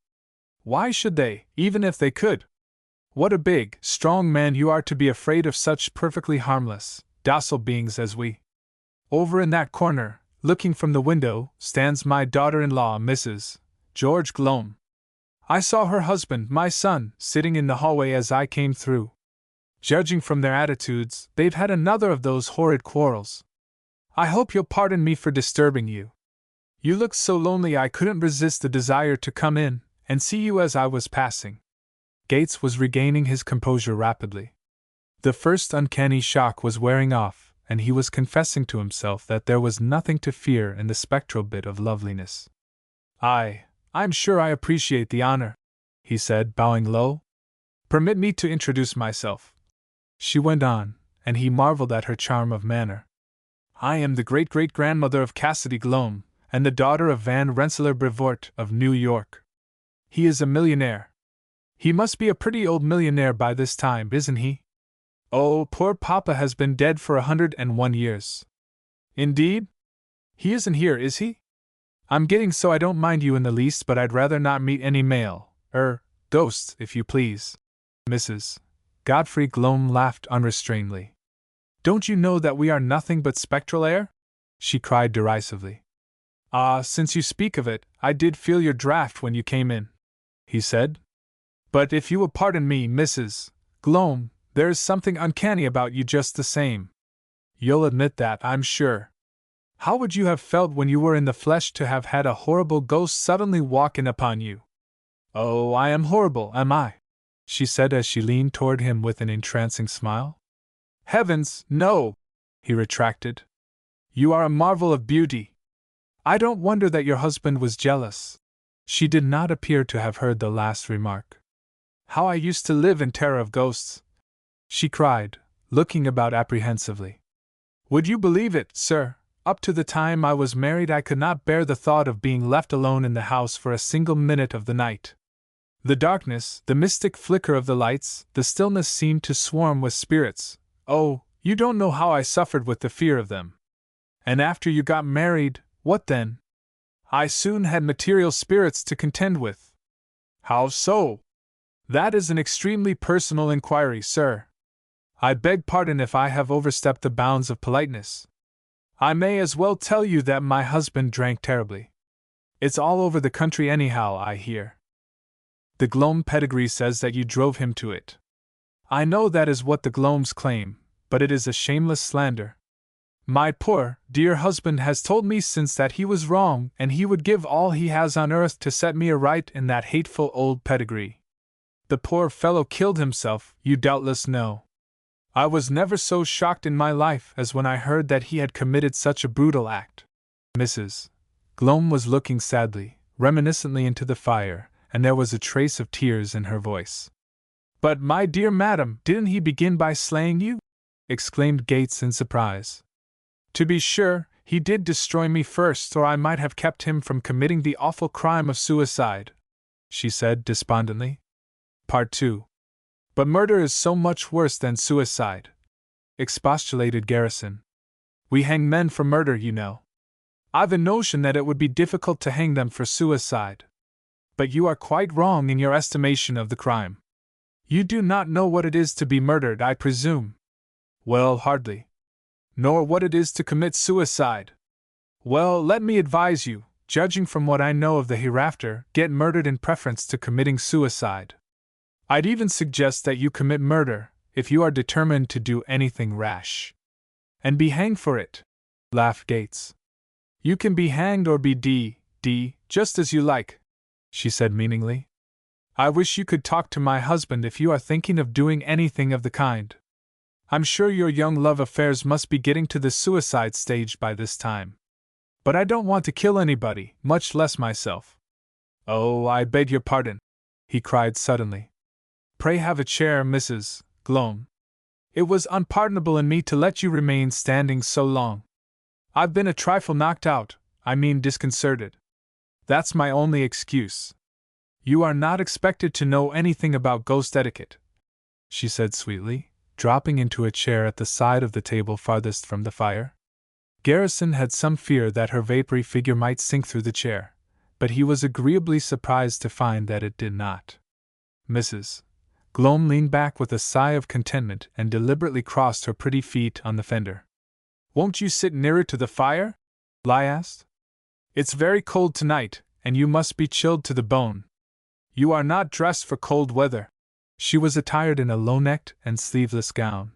Why should they, even if they could? What a big, strong man you are to be afraid of such perfectly harmless, docile beings as we. Over in that corner, looking from the window, stands my daughter-in-law, Mrs. George Glome. I saw her husband, my son, sitting in the hallway as I came through. Judging from their attitudes, they've had another of those horrid quarrels. I hope you'll pardon me for disturbing you. You looked so lonely I couldn't resist the desire to come in and see you as I was passing. Gates was regaining his composure rapidly. The first uncanny shock was wearing off, and he was confessing to himself that there was nothing to fear in the spectral bit of loveliness. I'm sure I appreciate the honor, he said, bowing low. Permit me to introduce myself. She went on, and he marveled at her charm of manner. I am the great-great-grandmother of Cassidy Glome, and the daughter of Van Rensselaer Brevoort of New York. He is a millionaire. He must be a pretty old millionaire by this time, isn't he? Oh, poor Papa has been dead for 101 years. Indeed? He isn't here, is he? I'm getting so I don't mind you in the least, but I'd rather not meet any ghosts, if you please. Mrs. Godfrey Glome laughed unrestrainedly. Don't you know that we are nothing but spectral air? She cried derisively. Ah, since you speak of it, I did feel your draught when you came in, he said. But if you will pardon me, Mrs. Glome, there is something uncanny about you just the same. You'll admit that, I'm sure. How would you have felt when you were in the flesh to have had a horrible ghost suddenly walk in upon you? Oh, I am horrible, am I? She said as she leaned toward him with an entrancing smile. Heavens, no, he retracted. You are a marvel of beauty. I don't wonder that your husband was jealous. She did not appear to have heard the last remark. How I used to live in terror of ghosts, she cried, looking about apprehensively. Would you believe it, sir? Up to the time I was married I could not bear the thought of being left alone in the house for a single minute of the night. The darkness, the mystic flicker of the lights, the stillness seemed to swarm with spirits. Oh, you don't know how I suffered with the fear of them. And after you got married, what then? I soon had material spirits to contend with. How so? That is an extremely personal inquiry, sir. I beg pardon if I have overstepped the bounds of politeness. I may as well tell you that my husband drank terribly. It's all over the country anyhow, I hear. The Glome pedigree says that you drove him to it. I know that is what the Glomes claim, but it is a shameless slander. My poor, dear husband has told me since that he was wrong and he would give all he has on earth to set me aright in that hateful old pedigree. The poor fellow killed himself, you doubtless know. I was never so shocked in my life as when I heard that he had committed such a brutal act. Mrs. Glome was looking sadly, reminiscently into the fire, and there was a trace of tears in her voice. But my dear madam, didn't he begin by slaying you? Exclaimed Gates in surprise. To be sure, he did destroy me first, or I might have kept him from committing the awful crime of suicide, she said despondently. Part 2. But murder is so much worse than suicide, expostulated Garrison. We hang men for murder, you know. I've a notion that it would be difficult to hang them for suicide. But you are quite wrong in your estimation of the crime. You do not know what it is to be murdered, I presume. Well, hardly. Nor what it is to commit suicide. Well, let me advise you, judging from what I know of the hereafter, get murdered in preference to committing suicide. I'd even suggest that you commit murder, if you are determined to do anything rash. And be hanged for it, laughed Gates. You can be hanged or be just as you like, she said meaningly. I wish you could talk to my husband if you are thinking of doing anything of the kind. I'm sure your young love affairs must be getting to the suicide stage by this time. But I don't want to kill anybody, much less myself. Oh, I beg your pardon, he cried suddenly. Pray have a chair, Mrs. Glome. It was unpardonable in me to let you remain standing so long. I've been a trifle knocked out, disconcerted. That's my only excuse. You are not expected to know anything about ghost etiquette, she said sweetly, dropping into a chair at the side of the table farthest from the fire. Garrison had some fear that her vapory figure might sink through the chair, but he was agreeably surprised to find that it did not. Mrs. Glome leaned back with a sigh of contentment and deliberately crossed her pretty feet on the fender. Won't you sit nearer to the fire? Li asked. It's very cold tonight, and you must be chilled to the bone. You are not dressed for cold weather. She was attired in a low-necked and sleeveless gown.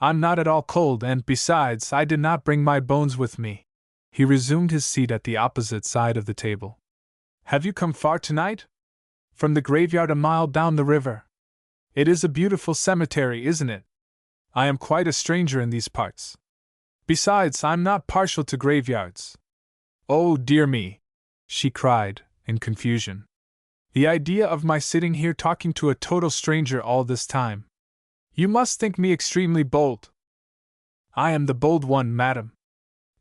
I'm not at all cold, and besides, I did not bring my bones with me. He resumed his seat at the opposite side of the table. Have you come far tonight? From the graveyard a mile down the river. It is a beautiful cemetery, isn't it? I am quite a stranger in these parts. Besides, I'm not partial to graveyards. Oh, dear me, she cried, in confusion. The idea of my sitting here talking to a total stranger all this time. You must think me extremely bold. I am the bold one, madam.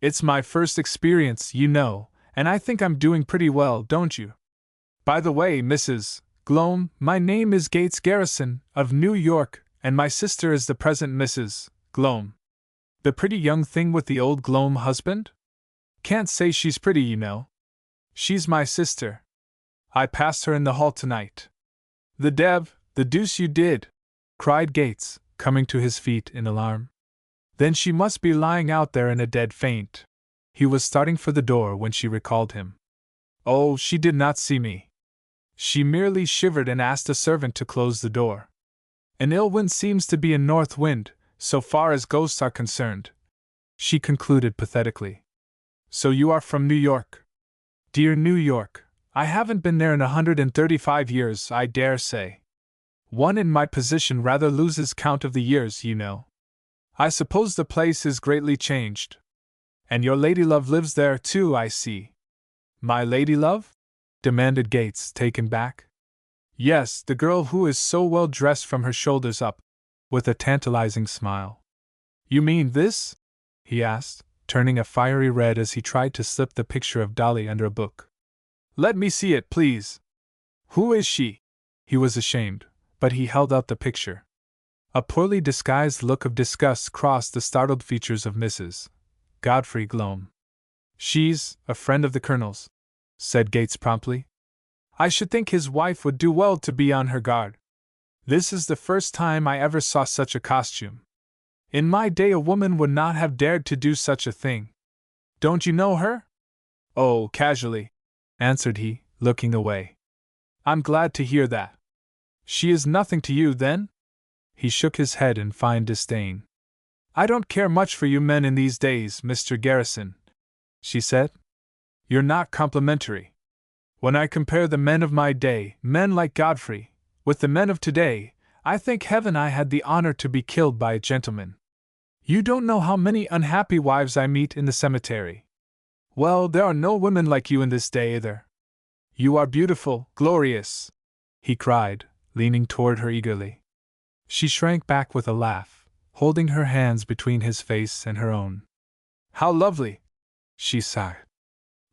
It's my first experience, you know, and I think I'm doing pretty well, don't you? By the way, Mrs. Glome, my name is Gates Garrison, of New York, and my sister is the present Mrs. Glome. The pretty young thing with the old Glome husband? Can't say she's pretty, you know. She's my sister. I passed her in the hall tonight. The deuce you did, cried Gates, coming to his feet in alarm. Then she must be lying out there in a dead faint. He was starting for the door when she recalled him. Oh, she did not see me. She merely shivered and asked a servant to close the door. An ill wind seems to be a north wind, so far as ghosts are concerned, she concluded pathetically. So you are from New York? Dear New York, I haven't been there in 135 years, I dare say. One in my position rather loses count of the years, you know. I suppose the place is greatly changed. And your ladylove lives there too, I see. My ladylove? Demanded Gates, taken back. Yes, the girl who is so well dressed from her shoulders up, with a tantalizing smile. You mean this? He asked, turning a fiery red as he tried to slip the picture of Dolly under a book. Let me see it, please. Who is she? He was ashamed, but he held out the picture. A poorly disguised look of disgust crossed the startled features of Mrs. Godfrey Glome. She's a friend of the Colonel's, said Gates promptly. I should think his wife would do well to be on her guard. This is the first time I ever saw such a costume. In my day a woman would not have dared to do such a thing. Don't you know her? Oh, casually, answered he, looking away. I'm glad to hear that. She is nothing to you, then? He shook his head in fine disdain. I don't care much for you men in these days, Mr. Garrison, she said. You're not complimentary. When I compare the men of my day, men like Godfrey, with the men of today, I thank heaven I had the honor to be killed by a gentleman. You don't know how many unhappy wives I meet in the cemetery. Well, there are no women like you in this day either. You are beautiful, glorious, he cried, leaning toward her eagerly. She shrank back with a laugh, holding her hands between his face and her own. How lovely, she sighed.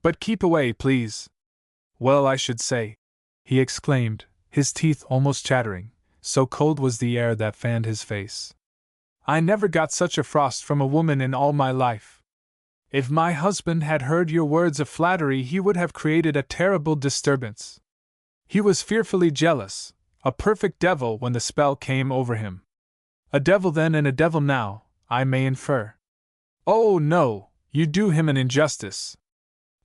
But keep away, please. Well, I should say, he exclaimed, his teeth almost chattering, so cold was the air that fanned his face. I never got such a frost from a woman in all my life. If my husband had heard your words of flattery, he would have created a terrible disturbance. He was fearfully jealous, a perfect devil when the spell came over him. A devil then and a devil now, I may infer. Oh, no, you do him an injustice.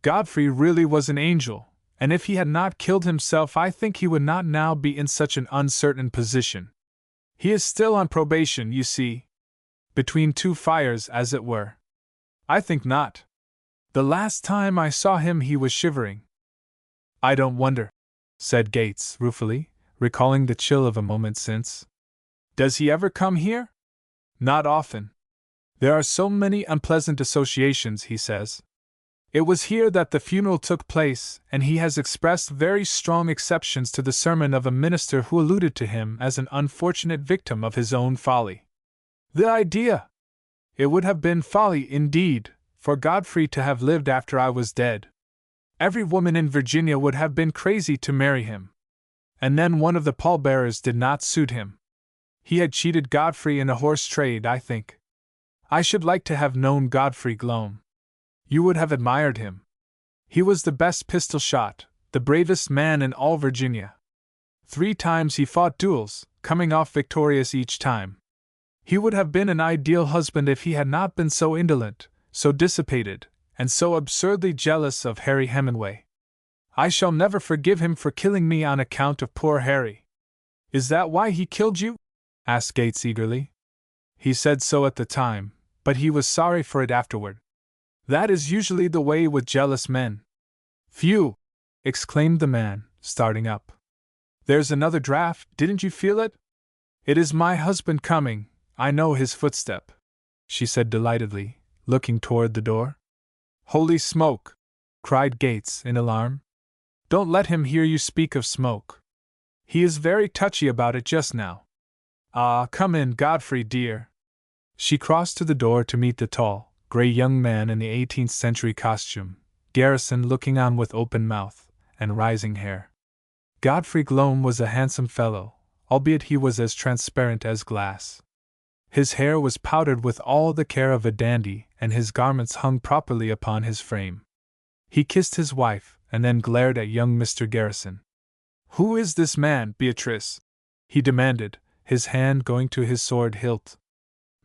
Godfrey really was an angel, and if he had not killed himself, I think he would not now be in such an uncertain position. He is still on probation, you see. Between two fires, as it were. I think not. The last time I saw him he was shivering. I don't wonder, said Gates ruefully, recalling the chill of a moment since. Does he ever come here? Not often. There are so many unpleasant associations, he says. It was here that the funeral took place, and he has expressed very strong exceptions to the sermon of a minister who alluded to him as an unfortunate victim of his own folly. The idea! It would have been folly, indeed, for Godfrey to have lived after I was dead. Every woman in Virginia would have been crazy to marry him. And then one of the pallbearers did not suit him. He had cheated Godfrey in a horse trade, I think. I should like to have known Godfrey Glome. You would have admired him. He was the best pistol shot, the bravest man in all Virginia. 3 times he fought duels, coming off victorious each time. He would have been an ideal husband if he had not been so indolent, so dissipated, and so absurdly jealous of Harry Hemingway. I shall never forgive him for killing me on account of poor Harry. Is that why he killed you? Asked Gates eagerly. He said so at the time, but he was sorry for it afterward. That is usually the way with jealous men. Phew! Exclaimed the man, starting up. There's another draft, didn't you feel it? It is my husband coming, I know his footstep, she said delightedly, looking toward the door. Holy smoke! Cried Gates in alarm. Don't let him hear you speak of smoke. He is very touchy about it just now. Ah, come in, Godfrey dear. She crossed to the door to meet the tall, gray young man in the 18th century costume, Garrison looking on with open mouth and rising hair. Godfrey Glome was a handsome fellow, albeit he was as transparent as glass. His hair was powdered with all the care of a dandy, and his garments hung properly upon his frame. He kissed his wife, and then glared at young Mr. Garrison. Who is this man, Beatrice? He demanded, his hand going to his sword hilt.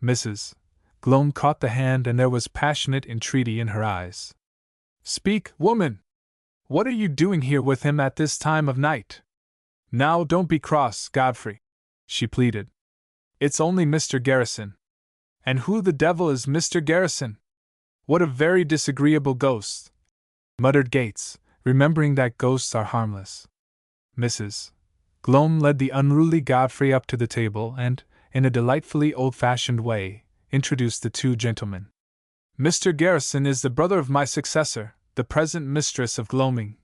Mrs. Glome caught the hand, and there was passionate entreaty in her eyes. Speak, woman! What are you doing here with him at this time of night? Now don't be cross, Godfrey, she pleaded. It's only Mr. Garrison. And who the devil is Mr. Garrison? What a very disagreeable ghost, muttered Gates, remembering that ghosts are harmless. Mrs. Glome led the unruly Godfrey up to the table and, in a delightfully old-fashioned way, introduced the 2 gentlemen. Mr. Garrison is the brother of my successor, the present mistress of Gloming,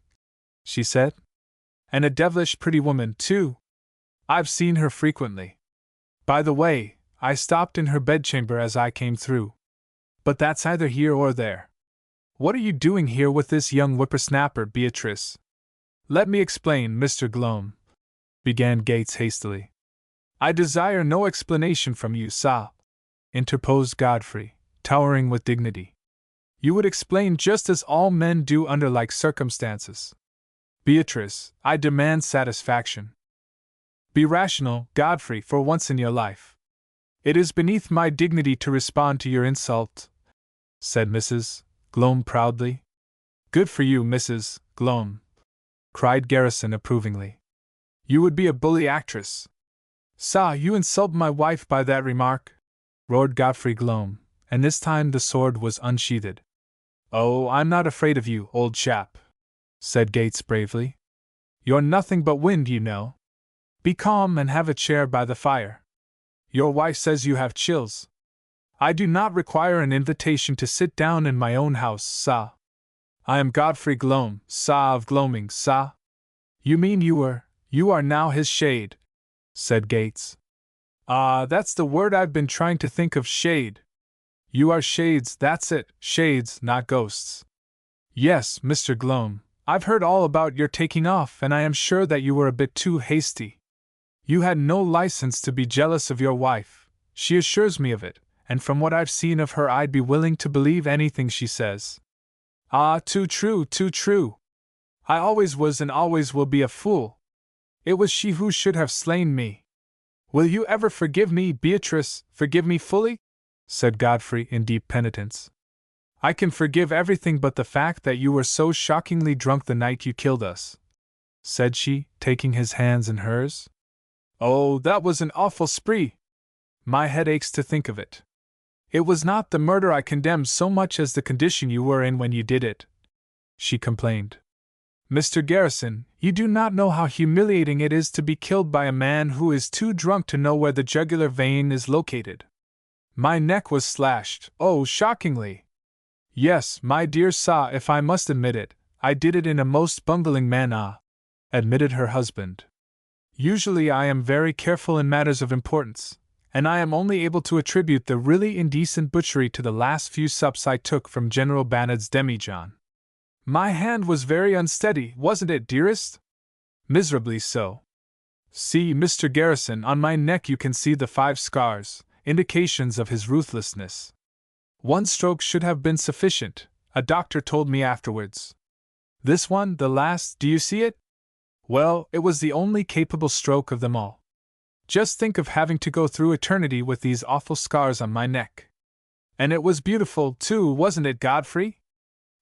she said. And a devilish pretty woman, too. I've seen her frequently. By the way, I stopped in her bedchamber as I came through. But that's either here or there. What are you doing here with this young whippersnapper, Beatrice? Let me explain, Mr. Glome, began Gates hastily. I desire no explanation from you, sir, interposed Godfrey, towering with dignity. You would explain just as all men do under like circumstances. Beatrice, I demand satisfaction. Be rational, Godfrey, for once in your life. It is beneath my dignity to respond to your insult, said Mrs. Glome proudly. Good for you, Mrs. Glome, cried Garrison approvingly. You would be a bully actress. Sa, you insult my wife by that remark, roared Godfrey Glome, and this time the sword was unsheathed. Oh, I'm not afraid of you, old chap, said Gates bravely. You're nothing but wind, you know. Be calm and have a chair by the fire. Your wife says you have chills. I do not require an invitation to sit down in my own house, sa. I am Godfrey Glome, sa of Gloming, sa. You mean you are now his shade, said Gates. Ah, that's the word I've been trying to think of, shade. You are shades, that's it, shades, not ghosts. Yes, Mr. Glome, I've heard all about your taking off, and I am sure that you were a bit too hasty. You had no license to be jealous of your wife, she assures me of it, and from what I've seen of her I'd be willing to believe anything she says. Ah, too true, too true. I always was and always will be a fool. It was she who should have slain me. Will you ever forgive me, Beatrice, forgive me fully? Said Godfrey in deep penitence. I can forgive everything but the fact that you were so shockingly drunk the night you killed us, said she, taking his hands in hers. Oh, that was an awful spree. My head aches to think of it. It was not the murder I condemned so much as the condition you were in when you did it, she complained. Mr. Garrison, you do not know how humiliating it is to be killed by a man who is too drunk to know where the jugular vein is located. My neck was slashed, oh, shockingly. Yes, my dear Sa, if I must admit it, I did it in a most bungling manner, admitted her husband. Usually I am very careful in matters of importance, and I am only able to attribute the really indecent butchery to the last few sups I took from General Bannard's demijohn. My hand was very unsteady, wasn't it, dearest? Miserably so. See, Mr. Garrison, on my neck you can see the 5 scars, indications of his ruthlessness. One stroke should have been sufficient, a doctor told me afterwards. This one, the last, do you see it? Well, it was the only capable stroke of them all. Just think of having to go through eternity with these awful scars on my neck. And it was beautiful, too, wasn't it, Godfrey?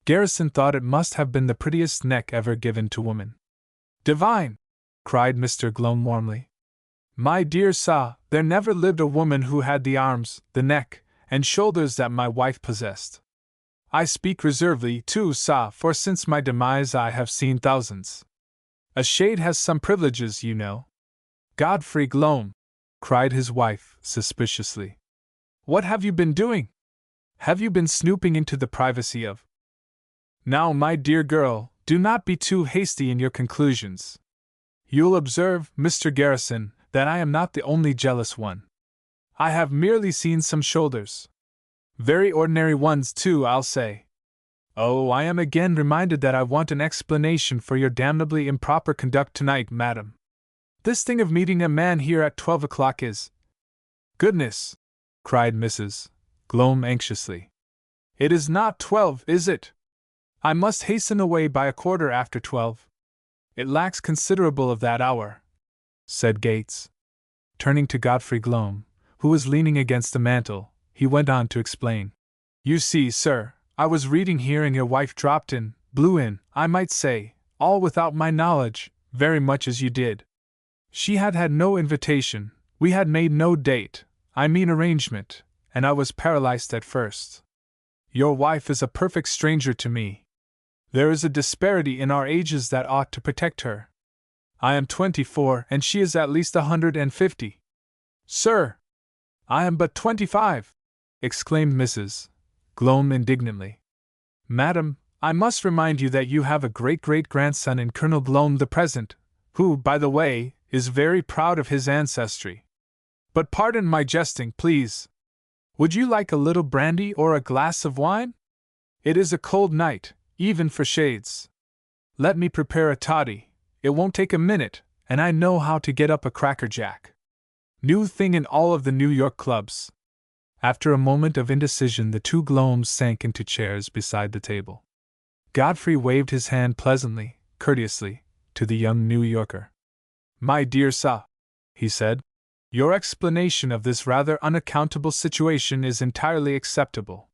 Garrison thought it must have been the prettiest neck ever given to woman. Divine! Cried Mr. Glome warmly. My dear sir, there never lived a woman who had the arms, the neck, and shoulders that my wife possessed. I speak reservedly, too, sir, for since my demise I have seen thousands. A shade has some privileges, you know. Godfrey Glome, cried his wife, suspiciously. What have you been doing? Have you been snooping into the privacy of... Now, my dear girl, do not be too hasty in your conclusions. You'll observe, Mr. Garrison, that I am not the only jealous one. I have merely seen some shoulders. Very ordinary ones, too, I'll say. Oh, I am again reminded that I want an explanation for your damnably improper conduct tonight, madam. This thing of meeting a man here at 12 o'clock is... Goodness! Cried Mrs. Glome anxiously. It is not 12, is it? I must hasten away by 12:15. It lacks considerable of that hour, said Gates. Turning to Godfrey Glome, who was leaning against the mantel, he went on to explain. You see, sir, I was reading here and your wife dropped in, blew in, I might say, all without my knowledge, very much as you did. She had had no invitation, we had made no date, I mean arrangement, and I was paralyzed at first. Your wife is a perfect stranger to me. There is a disparity in our ages that ought to protect her. I am 24 and she is at least 150. Sir! I am but 25! Exclaimed Mrs. Glome indignantly. Madam, I must remind you that you have a great-great-grandson in Colonel Glome the present, who, by the way, is very proud of his ancestry. But pardon my jesting, please. Would you like a little brandy or a glass of wine? It is a cold night, even for shades. Let me prepare a toddy, it won't take a minute, and I know how to get up a crackerjack. New thing in all of the New York clubs. After a moment of indecision, the two Glomes sank into chairs beside the table. Godfrey waved his hand pleasantly, courteously, to the young New Yorker. My dear sir, he said, your explanation of this rather unaccountable situation is entirely acceptable.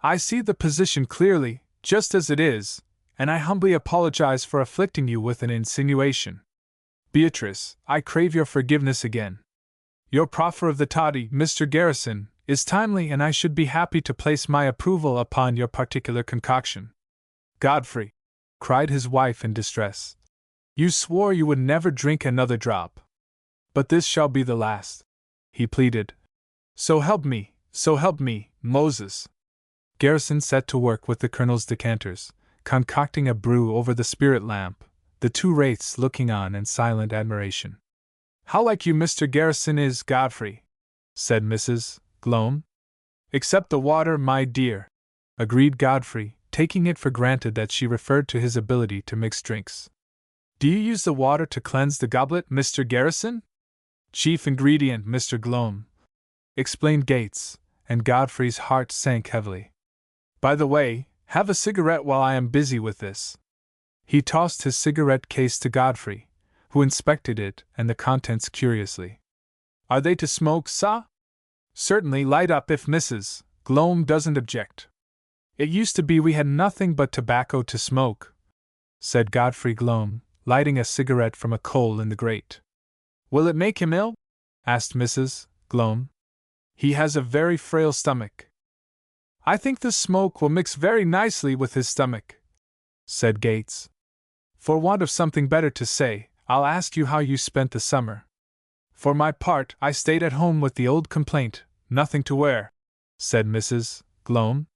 I see the position clearly, just as it is, and I humbly apologize for afflicting you with an insinuation. Beatrice, I crave your forgiveness again. Your proffer of the toddy, Mr. Garrison, is timely, and I should be happy to place my approval upon your particular concoction. Godfrey, cried his wife in distress, you swore you would never drink another drop. But this shall be the last, he pleaded. So help me, Moses. Garrison set to work with the colonel's decanters, concocting a brew over the spirit lamp, the two wraiths looking on in silent admiration. How like you Mr. Garrison is, Godfrey, said Mrs. Glome. Except the water, my dear, agreed Godfrey, taking it for granted that she referred to his ability to mix drinks. Do you use the water to cleanse the goblet, Mr. Garrison? Chief ingredient, Mr. Glome, explained Gates, and Godfrey's heart sank heavily. By the way, have a cigarette while I am busy with this. He tossed his cigarette case to Godfrey, who inspected it and the contents curiously. Are they to smoke, sir? Certainly, light up if Mrs. Glome doesn't object. It used to be we had nothing but tobacco to smoke, said Godfrey Glome, lighting a cigarette from a coal in the grate. Will it make him ill? Asked Mrs. Glome. He has a very frail stomach. I think the smoke will mix very nicely with his stomach, said Gates. For want of something better to say, I'll ask you how you spent the summer. For my part, I stayed at home with the old complaint, nothing to wear, said Mrs. Glome.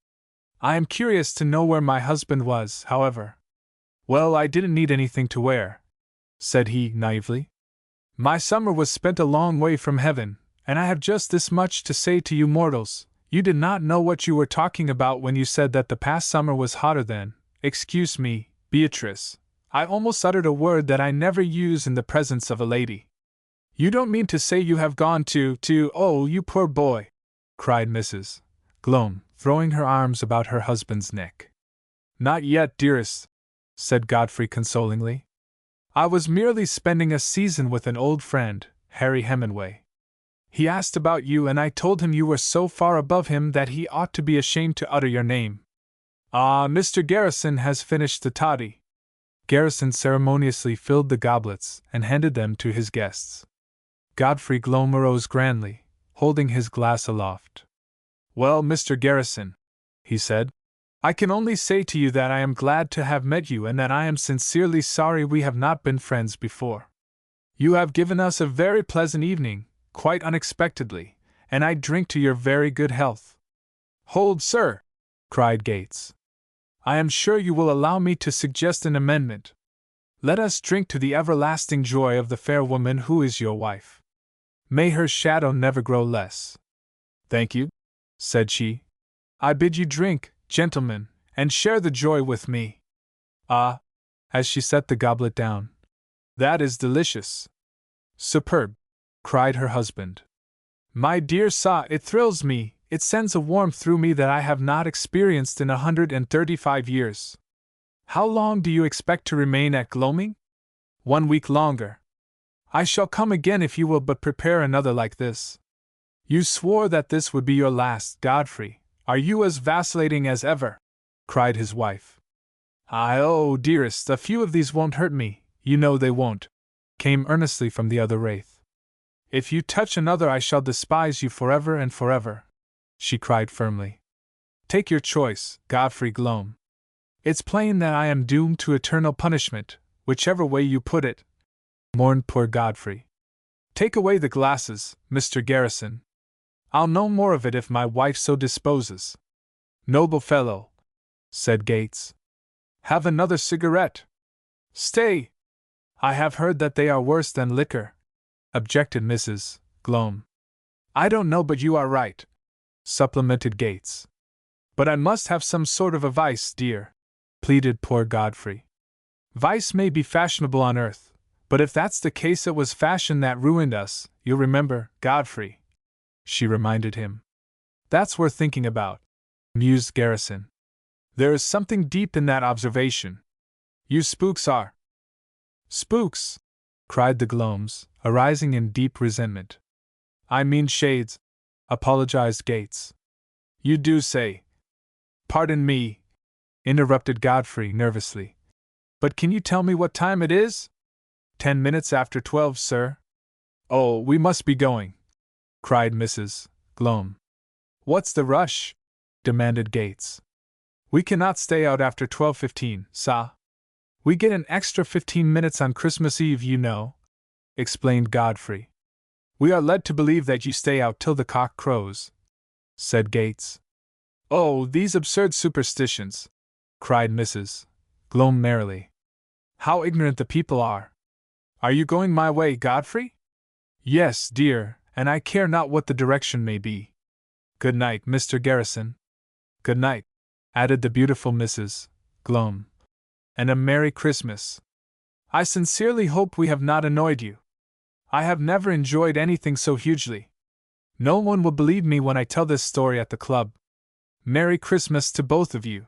I am curious to know where my husband was, however. Well, I didn't need anything to wear, said he naively. My summer was spent a long way from heaven, and I have just this much to say to you mortals. You did not know what you were talking about when you said that the past summer was hotter than, excuse me, Beatrice, I almost uttered a word that I never use in the presence of a lady. You don't mean to say you have gone to, oh, you poor boy, cried Mrs. Glome, throwing her arms about her husband's neck. Not yet, dearest, said Godfrey consolingly. I was merely spending a season with an old friend, Harry Hemingway. He asked about you, and I told him you were so far above him that he ought to be ashamed to utter your name. Ah, Mr. Garrison has finished the toddy. Garrison ceremoniously filled the goblets and handed them to his guests. Godfrey Glome arose grandly, holding his glass aloft. Well, Mr. Garrison, he said, I can only say to you that I am glad to have met you and that I am sincerely sorry we have not been friends before. You have given us a very pleasant evening, quite unexpectedly, and I drink to your very good health. Hold, sir, cried Gates. I am sure you will allow me to suggest an amendment. Let us drink to the everlasting joy of the fair woman who is your wife. May her shadow never grow less. Thank you, said she. I bid you drink, gentlemen, and share the joy with me. Ah, as she set the goblet down. That is delicious. Superb, cried her husband. My dear sir, it thrills me, it sends a warmth through me that I have not experienced in 135 years. How long do you expect to remain at Gloaming? 1 week longer. I shall come again if you will but prepare another like this. You swore that this would be your last, Godfrey. Are you as vacillating as ever? Cried his wife. Oh, dearest, a few of these won't hurt me, you know they won't, came earnestly from the other wraith. If you touch another I shall despise you forever and forever, she cried firmly. Take your choice, Godfrey Glome. It's plain that I am doomed to eternal punishment, whichever way you put it, mourned poor Godfrey. Take away the glasses, Mr. Garrison. I'll no more of it if my wife so disposes. Noble fellow, said Gates. Have another cigarette. Stay! I have heard that they are worse than liquor, objected Mrs. Glome. I don't know, but you are right, supplemented Gates. But I must have some sort of a vice, dear, pleaded poor Godfrey. Vice may be fashionable on earth, but if that's the case it was fashion that ruined us, you'll remember, Godfrey, she reminded him. That's worth thinking about, mused Garrison. There is something deep in that observation. You spooks are. Spooks, cried the Glomes, arising in deep resentment. I mean shades, apologized Gates. You do say. Pardon me, interrupted Godfrey nervously. But can you tell me what time it is? 10 minutes after 12, sir. Oh, we must be going, cried Mrs. Glome. What's the rush? Demanded Gates. We cannot stay out after 12:15, sir. We get an extra 15 minutes on Christmas Eve, you know, explained Godfrey. We are led to believe that you stay out till the cock crows, said Gates. Oh, these absurd superstitions, cried Mrs. Glome merrily. How ignorant the people are. Are you going my way, Godfrey? Yes, dear, and I care not what the direction may be. Good night, Mr. Garrison. Good night, added the beautiful Mrs. Glome. And a Merry Christmas. I sincerely hope we have not annoyed you. I have never enjoyed anything so hugely. No one will believe me when I tell this story at the club. Merry Christmas to both of you.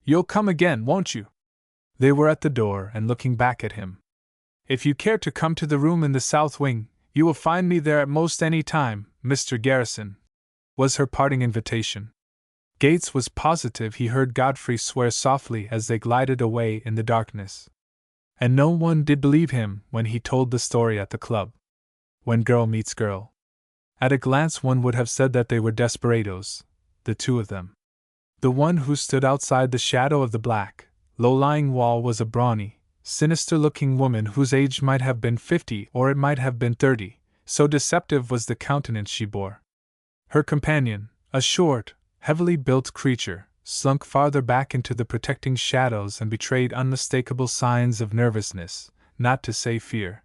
You'll come again, won't you? They were at the door and looking back at him. If you care to come to the room in the south wing, you will find me there at most any time, Mr. Garrison, was her parting invitation. Gates was positive he heard Godfrey swear softly as they glided away in the darkness. And no one did believe him when he told the story at the club. When girl meets girl. At a glance one would have said that they were desperados, the two of them. The one who stood outside the shadow of the black, low-lying wall was a brawny, sinister-looking woman whose age might have been 50 or it might have been 30, so deceptive was the countenance she bore. Her companion, a short, heavily built creature, slunk farther back into the protecting shadows and betrayed unmistakable signs of nervousness, not to say fear.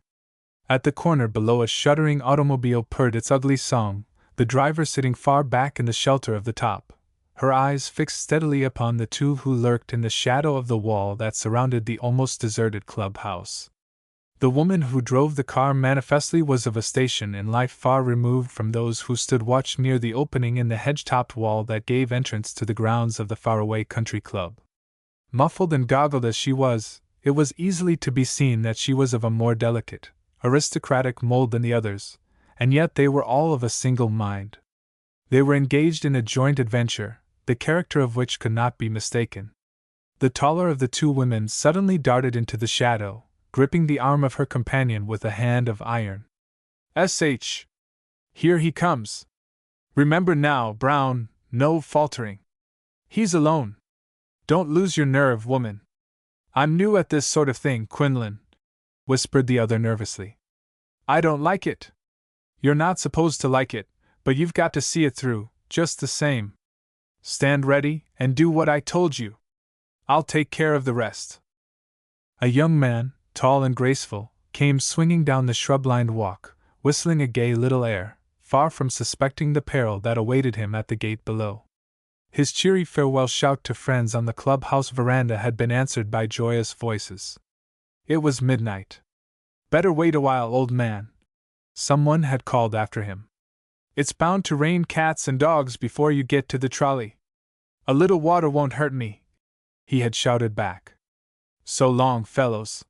At the corner below, a shuddering automobile purred its ugly song, the driver sitting far back in the shelter of the top, her eyes fixed steadily upon the two who lurked in the shadow of the wall that surrounded the almost deserted clubhouse. The woman who drove the car manifestly was of a station in life far removed from those who stood watch near the opening in the hedge-topped wall that gave entrance to the grounds of the faraway country club. Muffled and goggled as she was, it was easily to be seen that she was of a more delicate, aristocratic mold than the others, and yet they were all of a single mind. They were engaged in a joint adventure, the character of which could not be mistaken. The taller of the two women suddenly darted into the shadow, gripping the arm of her companion with a hand of iron. "S.H. Here he comes. Remember now, Brown, no faltering. He's alone. Don't lose your nerve, woman." "I'm new at this sort of thing, Quinlan," whispered the other nervously. "I don't like it." "You're not supposed to like it, but you've got to see it through, just the same. Stand ready, and do what I told you. I'll take care of the rest." A young man, tall and graceful, came swinging down the shrub-lined walk, whistling a gay little air, far from suspecting the peril that awaited him at the gate below. His cheery farewell shout to friends on the clubhouse veranda had been answered by joyous voices. It was midnight. "Better wait a while, old man," someone had called after him. "It's bound to rain cats and dogs before you get to the trolley." "A little water won't hurt me," he had shouted back. "So long, fellows."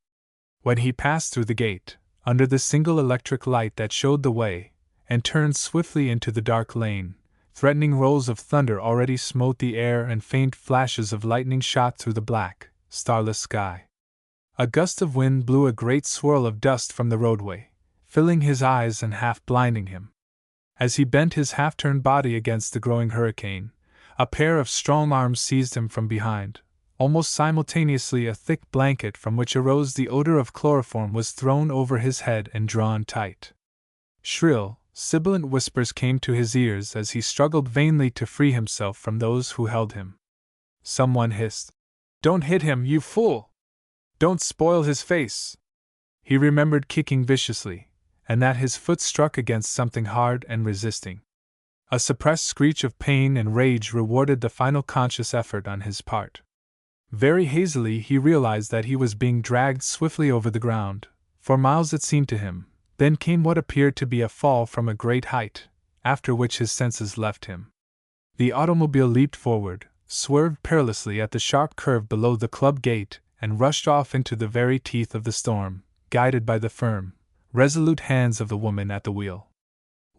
When he passed through the gate, under the single electric light that showed the way, and turned swiftly into the dark lane, threatening rolls of thunder already smote the air and faint flashes of lightning shot through the black, starless sky. A gust of wind blew a great swirl of dust from the roadway, filling his eyes and half blinding him. As he bent his half-turned body against the growing hurricane, a pair of strong arms seized him from behind. Almost simultaneously, a thick blanket from which arose the odor of chloroform was thrown over his head and drawn tight. Shrill, sibilant whispers came to his ears as he struggled vainly to free himself from those who held him. Someone hissed, "Don't hit him, you fool! Don't spoil his face!" He remembered kicking viciously, and that his foot struck against something hard and resisting. A suppressed screech of pain and rage rewarded the final conscious effort on his part. Very hazily he realized that he was being dragged swiftly over the ground. For miles it seemed to him. Then came what appeared to be a fall from a great height, after which his senses left him. The automobile leaped forward, swerved perilously at the sharp curve below the club gate, and rushed off into the very teeth of the storm, guided by the firm, resolute hands of the woman at the wheel.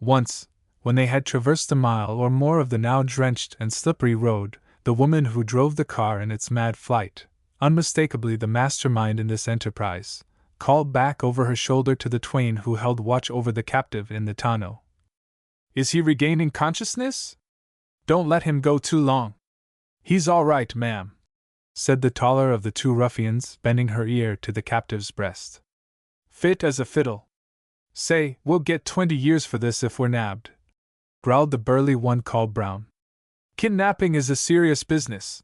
Once, when they had traversed a mile or more of the now drenched and slippery road, the woman who drove the car in its mad flight, unmistakably the mastermind in this enterprise, called back over her shoulder to the twain who held watch over the captive in the tonneau. "Is he regaining consciousness? Don't let him go too long." "He's all right, ma'am," said the taller of the two ruffians, bending her ear to the captive's breast. "Fit as a fiddle. Say, we'll get 20 years for this if we're nabbed," growled the burly one called Brown. "Kidnapping is a serious business."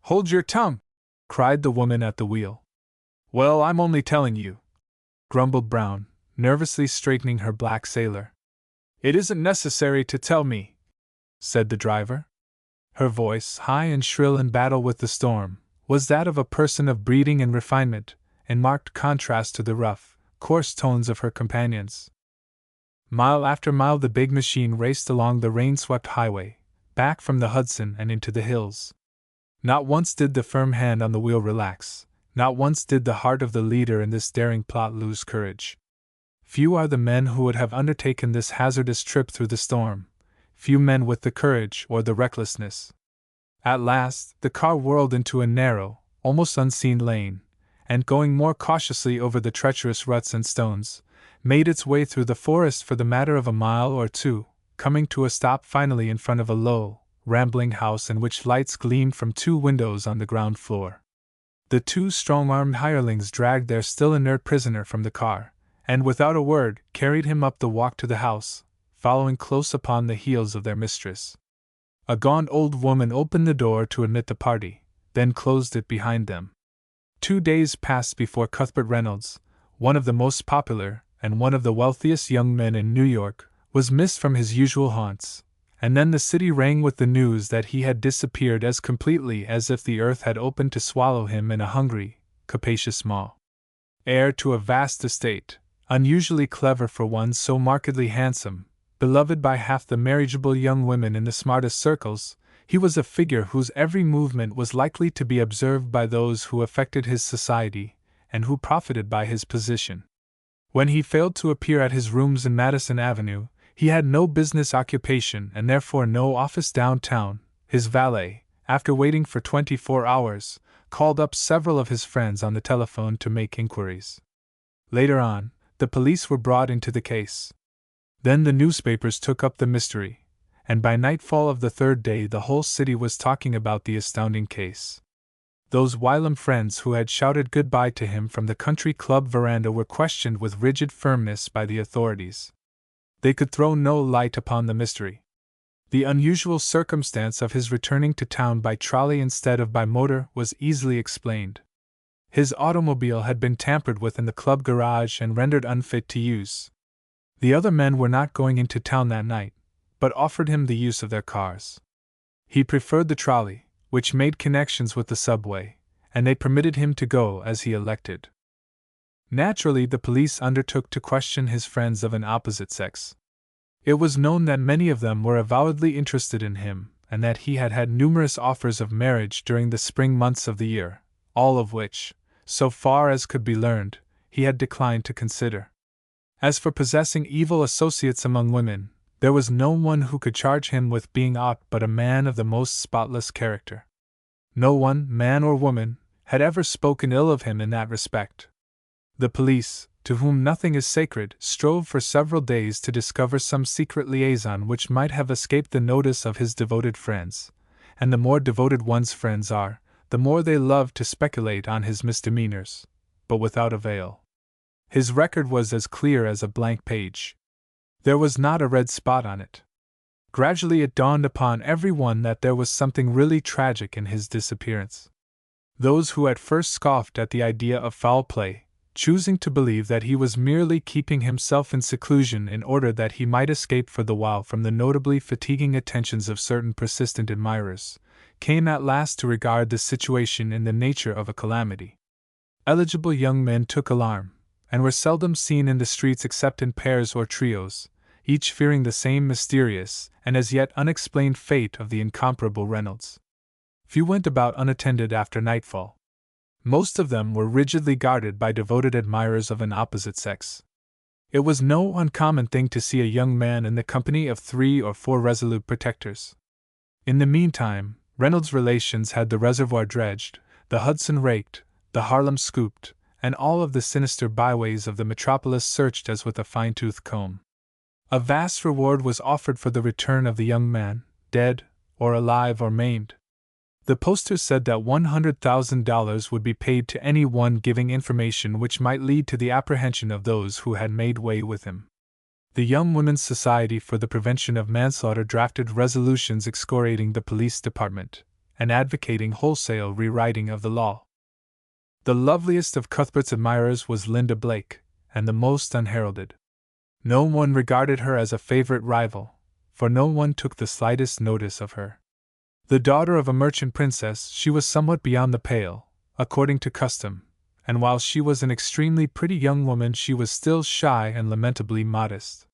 "Hold your tongue!" cried the woman at the wheel. "Well, I'm only telling you," grumbled Brown, nervously straightening her black sailor. "It isn't necessary to tell me," said the driver. Her voice, high and shrill in battle with the storm, was that of a person of breeding and refinement, in marked contrast to the rough, coarse tones of her companions. Mile after mile the big machine raced along the rain-swept highway, back from the Hudson and into the hills. Not once did the firm hand on the wheel relax, not once did the heart of the leader in this daring plot lose courage. Few are the men who would have undertaken this hazardous trip through the storm, few men with the courage or the recklessness. At last, the car whirled into a narrow, almost unseen lane, and going more cautiously over the treacherous ruts and stones, made its way through the forest for the matter of a mile or two, coming to a stop finally in front of a low, rambling house in which lights gleamed from two windows on the ground floor. The two strong-armed hirelings dragged their still inert prisoner from the car, and without a word carried him up the walk to the house, following close upon the heels of their mistress. A gaunt old woman opened the door to admit the party, then closed it behind them. 2 days passed before Cuthbert Reynolds, one of the most popular, and one of the wealthiest young men in New York, was missed from his usual haunts, and then the city rang with the news that he had disappeared as completely as if the earth had opened to swallow him in a hungry, capacious maw. Heir to a vast estate, unusually clever for one so markedly handsome, beloved by half the marriageable young women in the smartest circles, he was a figure whose every movement was likely to be observed by those who affected his society, and who profited by his position. When he failed to appear at his rooms in Madison Avenue, he had no business occupation and therefore no office downtown. His valet, after waiting for 24 hours, called up several of his friends on the telephone to make inquiries. Later on, the police were brought into the case. Then the newspapers took up the mystery, and by nightfall of the third day the whole city was talking about the astounding case. Those whilom friends who had shouted goodbye to him from the country club veranda were questioned with rigid firmness by the authorities. They could throw no light upon the mystery. The unusual circumstance of his returning to town by trolley instead of by motor was easily explained. His automobile had been tampered with in the club garage and rendered unfit to use. The other men were not going into town that night, but offered him the use of their cars. He preferred the trolley, which made connections with the subway, and they permitted him to go as he elected. Naturally, the police undertook to question his friends of an opposite sex. It was known that many of them were avowedly interested in him, and that he had had numerous offers of marriage during the spring months of the year, all of which, so far as could be learned, he had declined to consider. As for possessing evil associates among women, there was no one who could charge him with being aught but a man of the most spotless character. No one, man or woman, had ever spoken ill of him in that respect. The police, to whom nothing is sacred, strove for several days to discover some secret liaison which might have escaped the notice of his devoted friends, and the more devoted one's friends are, the more they love to speculate on his misdemeanors, but without avail. His record was as clear as a blank page. There was not a red spot on it. Gradually it dawned upon everyone that there was something really tragic in his disappearance. Those who at first scoffed at the idea of foul play, choosing to believe that he was merely keeping himself in seclusion in order that he might escape for the while from the notably fatiguing attentions of certain persistent admirers, came at last to regard the situation in the nature of a calamity. Eligible young men took alarm, and were seldom seen in the streets except in pairs or trios, each fearing the same mysterious and as yet unexplained fate of the incomparable Reynolds. Few went about unattended after nightfall. Most of them were rigidly guarded by devoted admirers of an opposite sex. It was no uncommon thing to see a young man in the company of 3 or 4 resolute protectors. In the meantime, Reynolds' relations had the reservoir dredged, the Hudson raked, the Harlem scooped, and all of the sinister byways of the metropolis searched as with a fine-toothed comb. A vast reward was offered for the return of the young man, dead, or alive or maimed. The posters said that $100,000 would be paid to any one giving information which might lead to the apprehension of those who had made way with him. The Young Women's Society for the Prevention of Manslaughter drafted resolutions excoriating the police department, and advocating wholesale rewriting of the law. The loveliest of Cuthbert's admirers was Linda Blake, and the most unheralded. No one regarded her as a favorite rival, for no one took the slightest notice of her. The daughter of a merchant princess, she was somewhat beyond the pale, according to custom, and while she was an extremely pretty young woman, she was still shy and lamentably modest.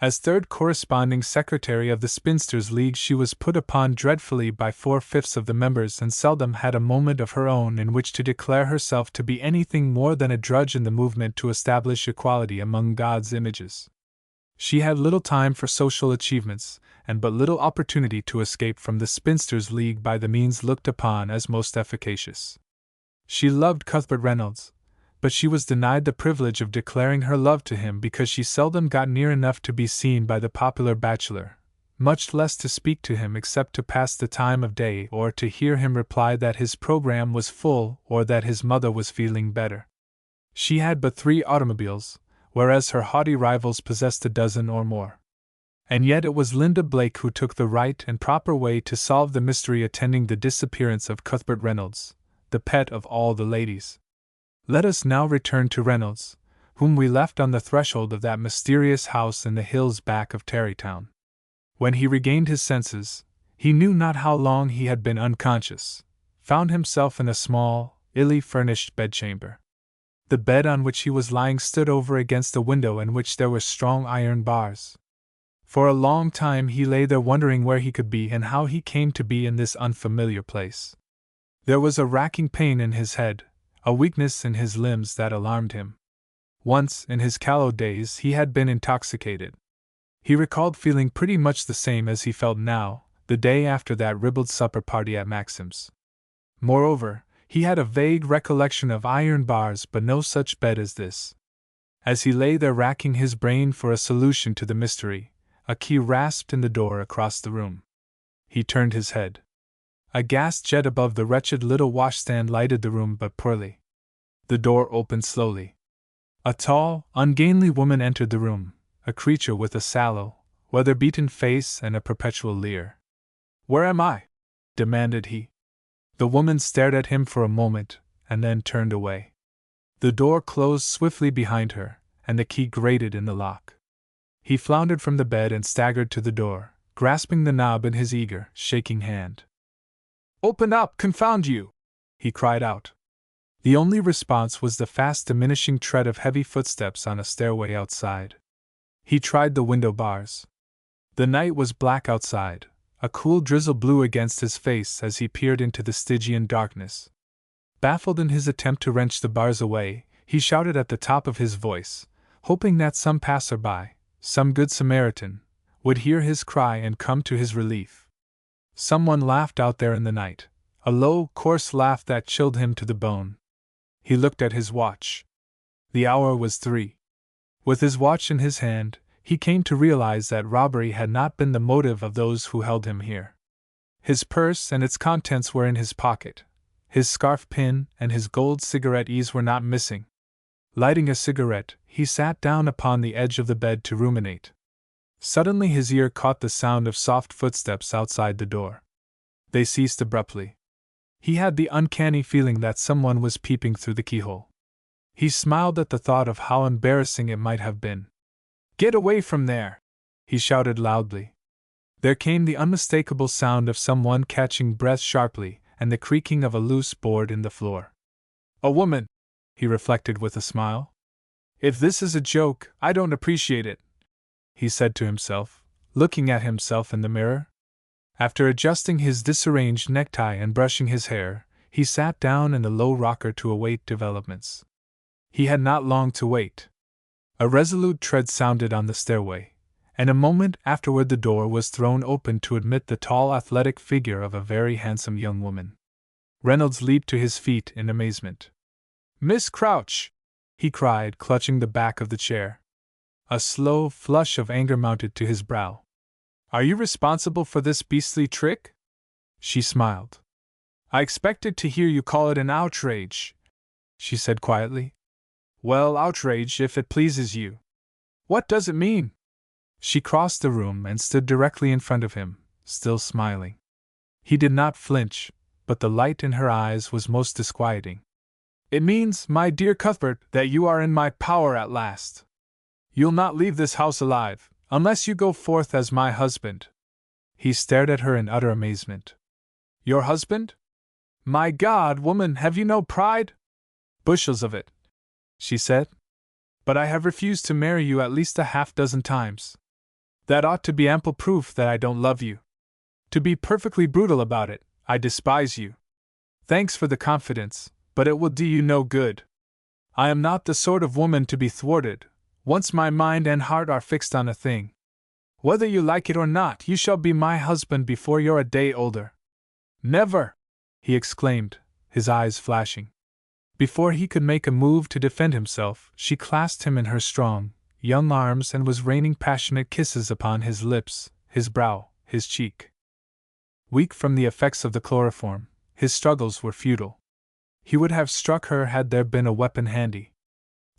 As third corresponding secretary of the Spinsters' League, she was put upon dreadfully by 4/5 of the members and seldom had a moment of her own in which to declare herself to be anything more than a drudge in the movement to establish equality among God's images. She had little time for social achievements, and but little opportunity to escape from the Spinsters' League by the means looked upon as most efficacious. She loved Cuthbert Reynolds, but she was denied the privilege of declaring her love to him because she seldom got near enough to be seen by the popular bachelor, much less to speak to him except to pass the time of day or to hear him reply that his program was full or that his mother was feeling better. She had but 3 automobiles, whereas her haughty rivals possessed a dozen or more. And yet it was Linda Blake who took the right and proper way to solve the mystery attending the disappearance of Cuthbert Reynolds, the pet of all the ladies. Let us now return to Reynolds, whom we left on the threshold of that mysterious house in the hills back of Tarrytown. When he regained his senses, he knew not how long he had been unconscious, found himself in a small, illy furnished bedchamber. The bed on which he was lying stood over against a window in which there were strong iron bars. For a long time he lay there wondering where he could be and how he came to be in this unfamiliar place. There was a racking pain in his head, a weakness in his limbs that alarmed him. Once, in his callow days, he had been intoxicated. He recalled feeling pretty much the same as he felt now, the day after that ribald supper party at Maxim's. Moreover, he had a vague recollection of iron bars but no such bed as this. As he lay there racking his brain for a solution to the mystery, a key rasped in the door across the room. He turned his head. A gas jet above the wretched little washstand lighted the room but poorly. The door opened slowly. A tall, ungainly woman entered the room, a creature with a sallow, weather-beaten face and a perpetual leer. "Where am I?" demanded he. The woman stared at him for a moment, and then turned away. The door closed swiftly behind her, and the key grated in the lock. He floundered from the bed and staggered to the door, grasping the knob in his eager, shaking hand. "Open up, confound you!" he cried out. The only response was the fast diminishing tread of heavy footsteps on a stairway outside. He tried the window bars. The night was black outside. A cool drizzle blew against his face as he peered into the Stygian darkness. Baffled in his attempt to wrench the bars away, he shouted at the top of his voice, hoping that some passer-by, some good Samaritan, would hear his cry and come to his relief. Someone laughed out there in the night, a low, coarse laugh that chilled him to the bone. He looked at his watch. The hour was 3. With his watch in his hand, he came to realize that robbery had not been the motive of those who held him here. His purse and its contents were in his pocket. His scarf pin and his gold cigarette ease were not missing. Lighting a cigarette, he sat down upon the edge of the bed to ruminate. Suddenly his ear caught the sound of soft footsteps outside the door. They ceased abruptly. He had the uncanny feeling that someone was peeping through the keyhole. He smiled at the thought of how embarrassing it might have been. "Get away from there!" he shouted loudly. There came the unmistakable sound of someone catching breath sharply and the creaking of a loose board in the floor. "A woman," he reflected with a smile. "If this is a joke, I don't appreciate it," he said to himself, looking at himself in the mirror. After adjusting his disarranged necktie and brushing his hair, he sat down in the low rocker to await developments. He had not long to wait. A resolute tread sounded on the stairway, and a moment afterward the door was thrown open to admit the tall athletic figure of a very handsome young woman. Reynolds leaped to his feet in amazement. "Miss Crouch!" he cried, clutching the back of the chair. A slow flush of anger mounted to his brow. "Are you responsible for this beastly trick?" She smiled. "I expected to hear you call it an outrage," she said quietly. "Well, outrage if it pleases you. What does it mean?" She crossed the room and stood directly in front of him, still smiling. He did not flinch, but the light in her eyes was most disquieting. "It means, my dear Cuthbert, that you are in my power at last. You'll not leave this house alive, unless you go forth as my husband." He stared at her in utter amazement. "Your husband? My God, woman, have you no pride?" "Bushels of it," she said. "But I have refused to marry you at least a half-dozen times. That ought to be ample proof that I don't love you. To be perfectly brutal about it, I despise you. Thanks for the confidence, but it will do you no good. I am not the sort of woman to be thwarted. Once my mind and heart are fixed on a thing. Whether you like it or not, you shall be my husband before you're a day older." "Never!" he exclaimed, his eyes flashing. Before he could make a move to defend himself, she clasped him in her strong, young arms and was raining passionate kisses upon his lips, his brow, his cheek. Weak from the effects of the chloroform, his struggles were futile. He would have struck her had there been a weapon handy.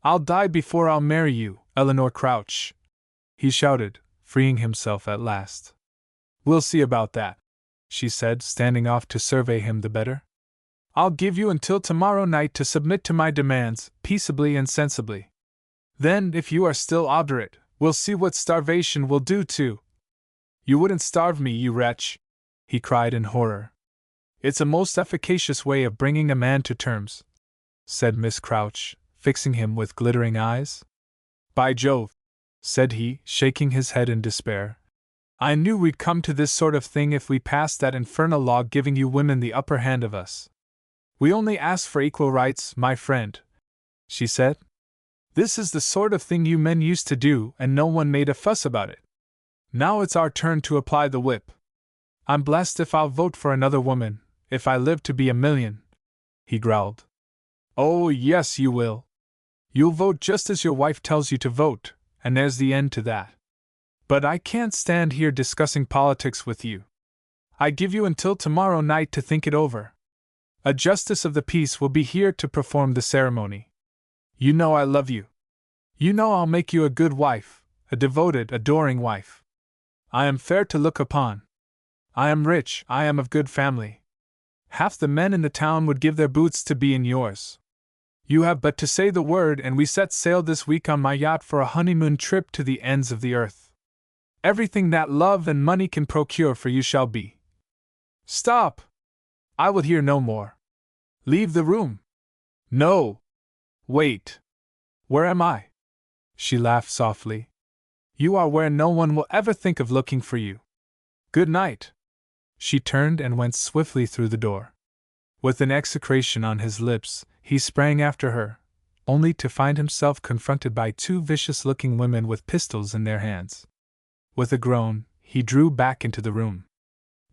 "I'll die before I'll marry you, Eleanor Crouch," he shouted, freeing himself at last. "We'll see about that," she said, standing off to survey him the better. "I'll give you until tomorrow night to submit to my demands, peaceably and sensibly. Then, if you are still obdurate, we'll see what starvation will do to. You wouldn't starve me, you wretch, he cried in horror. It's a most efficacious way of bringing a man to terms, said Miss Crouch, fixing him with glittering eyes. By Jove, said he, shaking his head in despair. I knew we'd come to this sort of thing if we passed that infernal law giving you women the upper hand of us. We only ask for equal rights, my friend, she said. This is the sort of thing you men used to do, and no one made a fuss about it. Now it's our turn to apply the whip. I'm blessed if I'll vote for another woman, if I live to be 1,000,000, he growled. Oh, yes, you will. You'll vote just as your wife tells you to vote, and there's the end to that. But I can't stand here discussing politics with you. I give you until tomorrow night to think it over. A justice of the peace will be here to perform the ceremony. You know I love you. You know I'll make you a good wife, a devoted, adoring wife. I am fair to look upon. I am rich, I am of good family. Half the men in the town would give their boots to be in yours. You have but to say the word and we set sail this week on my yacht for a honeymoon trip to the ends of the earth. Everything that love and money can procure for you shall be. Stop! I will hear no more. Leave the room. No. Wait. Where am I? She laughed softly. You are where no one will ever think of looking for you. Good night. She turned and went swiftly through the door. With an execration on his lips, he sprang after her, only to find himself confronted by two vicious-looking women with pistols in their hands. With a groan, he drew back into the room.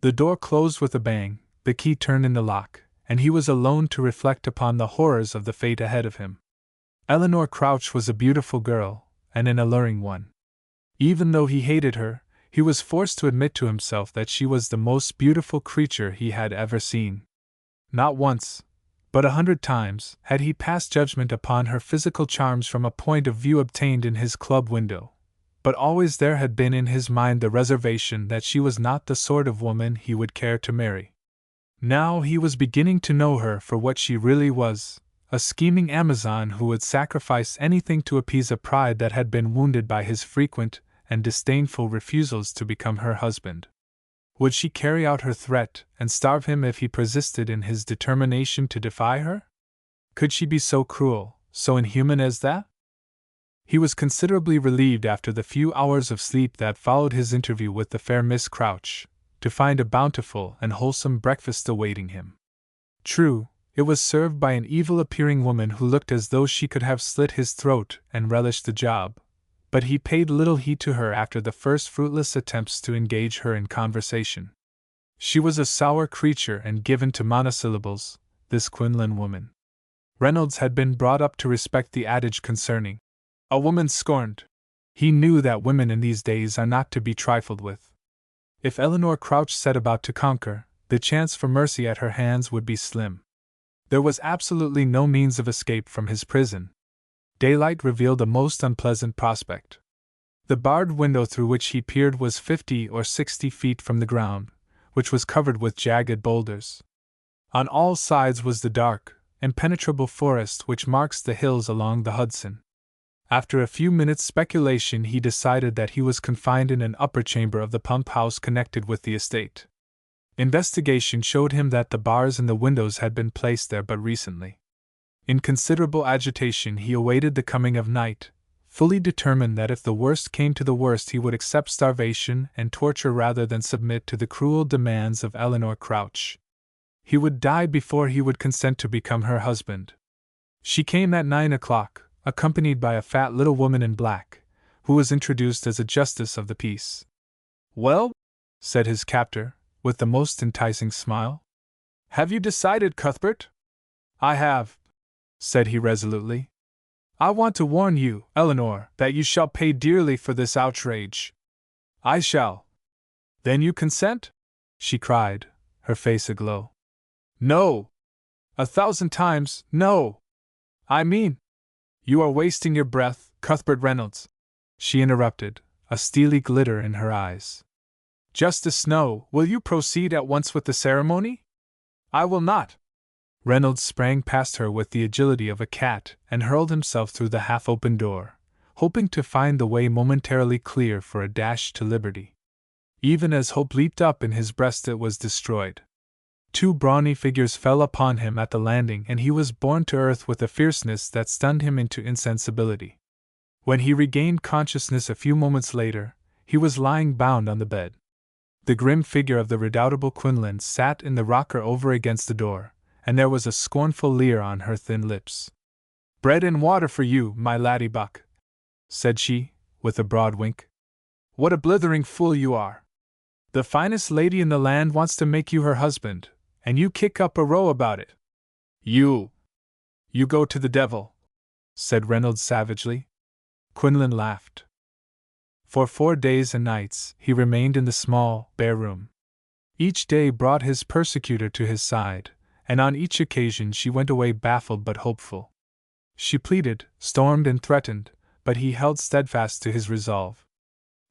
The door closed with a bang, the key turned in the lock, and he was alone to reflect upon the horrors of the fate ahead of him. Eleanor Crouch was a beautiful girl, and an alluring one. Even though he hated her, he was forced to admit to himself that she was the most beautiful creature he had ever seen. Not once, but 100 times, had he passed judgment upon her physical charms from a point of view obtained in his club window, but always there had been in his mind the reservation that she was not the sort of woman he would care to marry. Now he was beginning to know her for what she really was, a scheming Amazon who would sacrifice anything to appease a pride that had been wounded by his frequent and disdainful refusals to become her husband. Would she carry out her threat and starve him if he persisted in his determination to defy her? Could she be so cruel, so inhuman as that? He was considerably relieved after the few hours of sleep that followed his interview with the fair Miss Crouch, to find a bountiful and wholesome breakfast awaiting him. True, it was served by an evil-appearing woman who looked as though she could have slit his throat and relished the job, but he paid little heed to her after the first fruitless attempts to engage her in conversation. She was a sour creature and given to monosyllables, this Quinlan woman. Reynolds had been brought up to respect the adage concerning a woman scorned. He knew that women in these days are not to be trifled with. If Eleanor Crouch set about to conquer, the chance for mercy at her hands would be slim. There was absolutely no means of escape from his prison. Daylight revealed a most unpleasant prospect. The barred window through which he peered was 50 or 60 feet from the ground, which was covered with jagged boulders. On all sides was the dark, impenetrable forest which marks the hills along the Hudson. After a few minutes' speculation, he decided that he was confined in an upper chamber of the pump house connected with the estate. Investigation showed him that the bars in the windows had been placed there but recently. In considerable agitation, he awaited the coming of night, fully determined that if the worst came to the worst he would accept starvation and torture rather than submit to the cruel demands of Eleanor Crouch. He would die before he would consent to become her husband. She came at 9 o'clock, accompanied by a fat little woman in black, who was introduced as a justice of the peace. "Well," said his captor, with the most enticing smile, "have you decided, Cuthbert?" "I have," said he resolutely. "I want to warn you, Eleanor, that you shall pay dearly for this outrage." "I shall." "Then you consent?" she cried, her face aglow. "No! 1,000 times, no! I mean—" "You are wasting your breath, Cuthbert Reynolds," she interrupted, a steely glitter in her eyes. "Justice Snow, will you proceed at once with the ceremony?" "I will not." Reynolds sprang past her with the agility of a cat and hurled himself through the half-open door, hoping to find the way momentarily clear for a dash to liberty. Even as hope leaped up in his breast, it was destroyed. Two brawny figures fell upon him at the landing, and he was borne to earth with a fierceness that stunned him into insensibility. When he regained consciousness a few moments later, he was lying bound on the bed. The grim figure of the redoubtable Quinlan sat in the rocker over against the door, and there was a scornful leer on her thin lips. "Bread and water for you, my laddie buck," said she, with a broad wink. "What a blithering fool you are! The finest lady in the land wants to make you her husband, and you kick up a row about it." You go to the devil," said Reynolds savagely. Quinlan laughed. For 4 days and nights he remained in the small, bare room. Each day brought his persecutor to his side, and on each occasion she went away baffled but hopeful. She pleaded, stormed, and threatened, but he held steadfast to his resolve.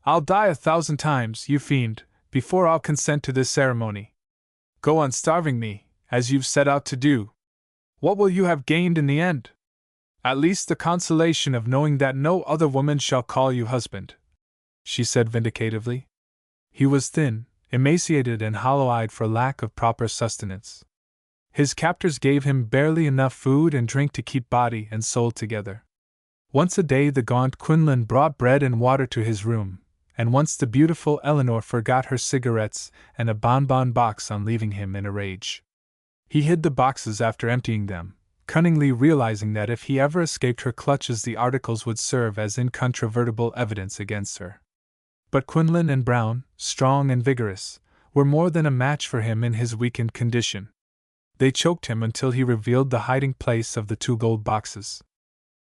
"I'll die 1,000 times, you fiend, before I'll consent to this ceremony. Go on starving me, as you've set out to do. What will you have gained in the end? At least the consolation of knowing that no other woman shall call you husband," she said vindicatively. He was thin, emaciated, and hollow-eyed for lack of proper sustenance. His captors gave him barely enough food and drink to keep body and soul together. Once a day the gaunt Quinlan brought bread and water to his room, and once the beautiful Eleanor forgot her cigarettes and a bonbon box on leaving him in a rage. He hid the boxes after emptying them, cunningly realizing that if he ever escaped her clutches the articles would serve as incontrovertible evidence against her. But Quinlan and Brown, strong and vigorous, were more than a match for him in his weakened condition. They choked him until he revealed the hiding place of the 2 gold boxes.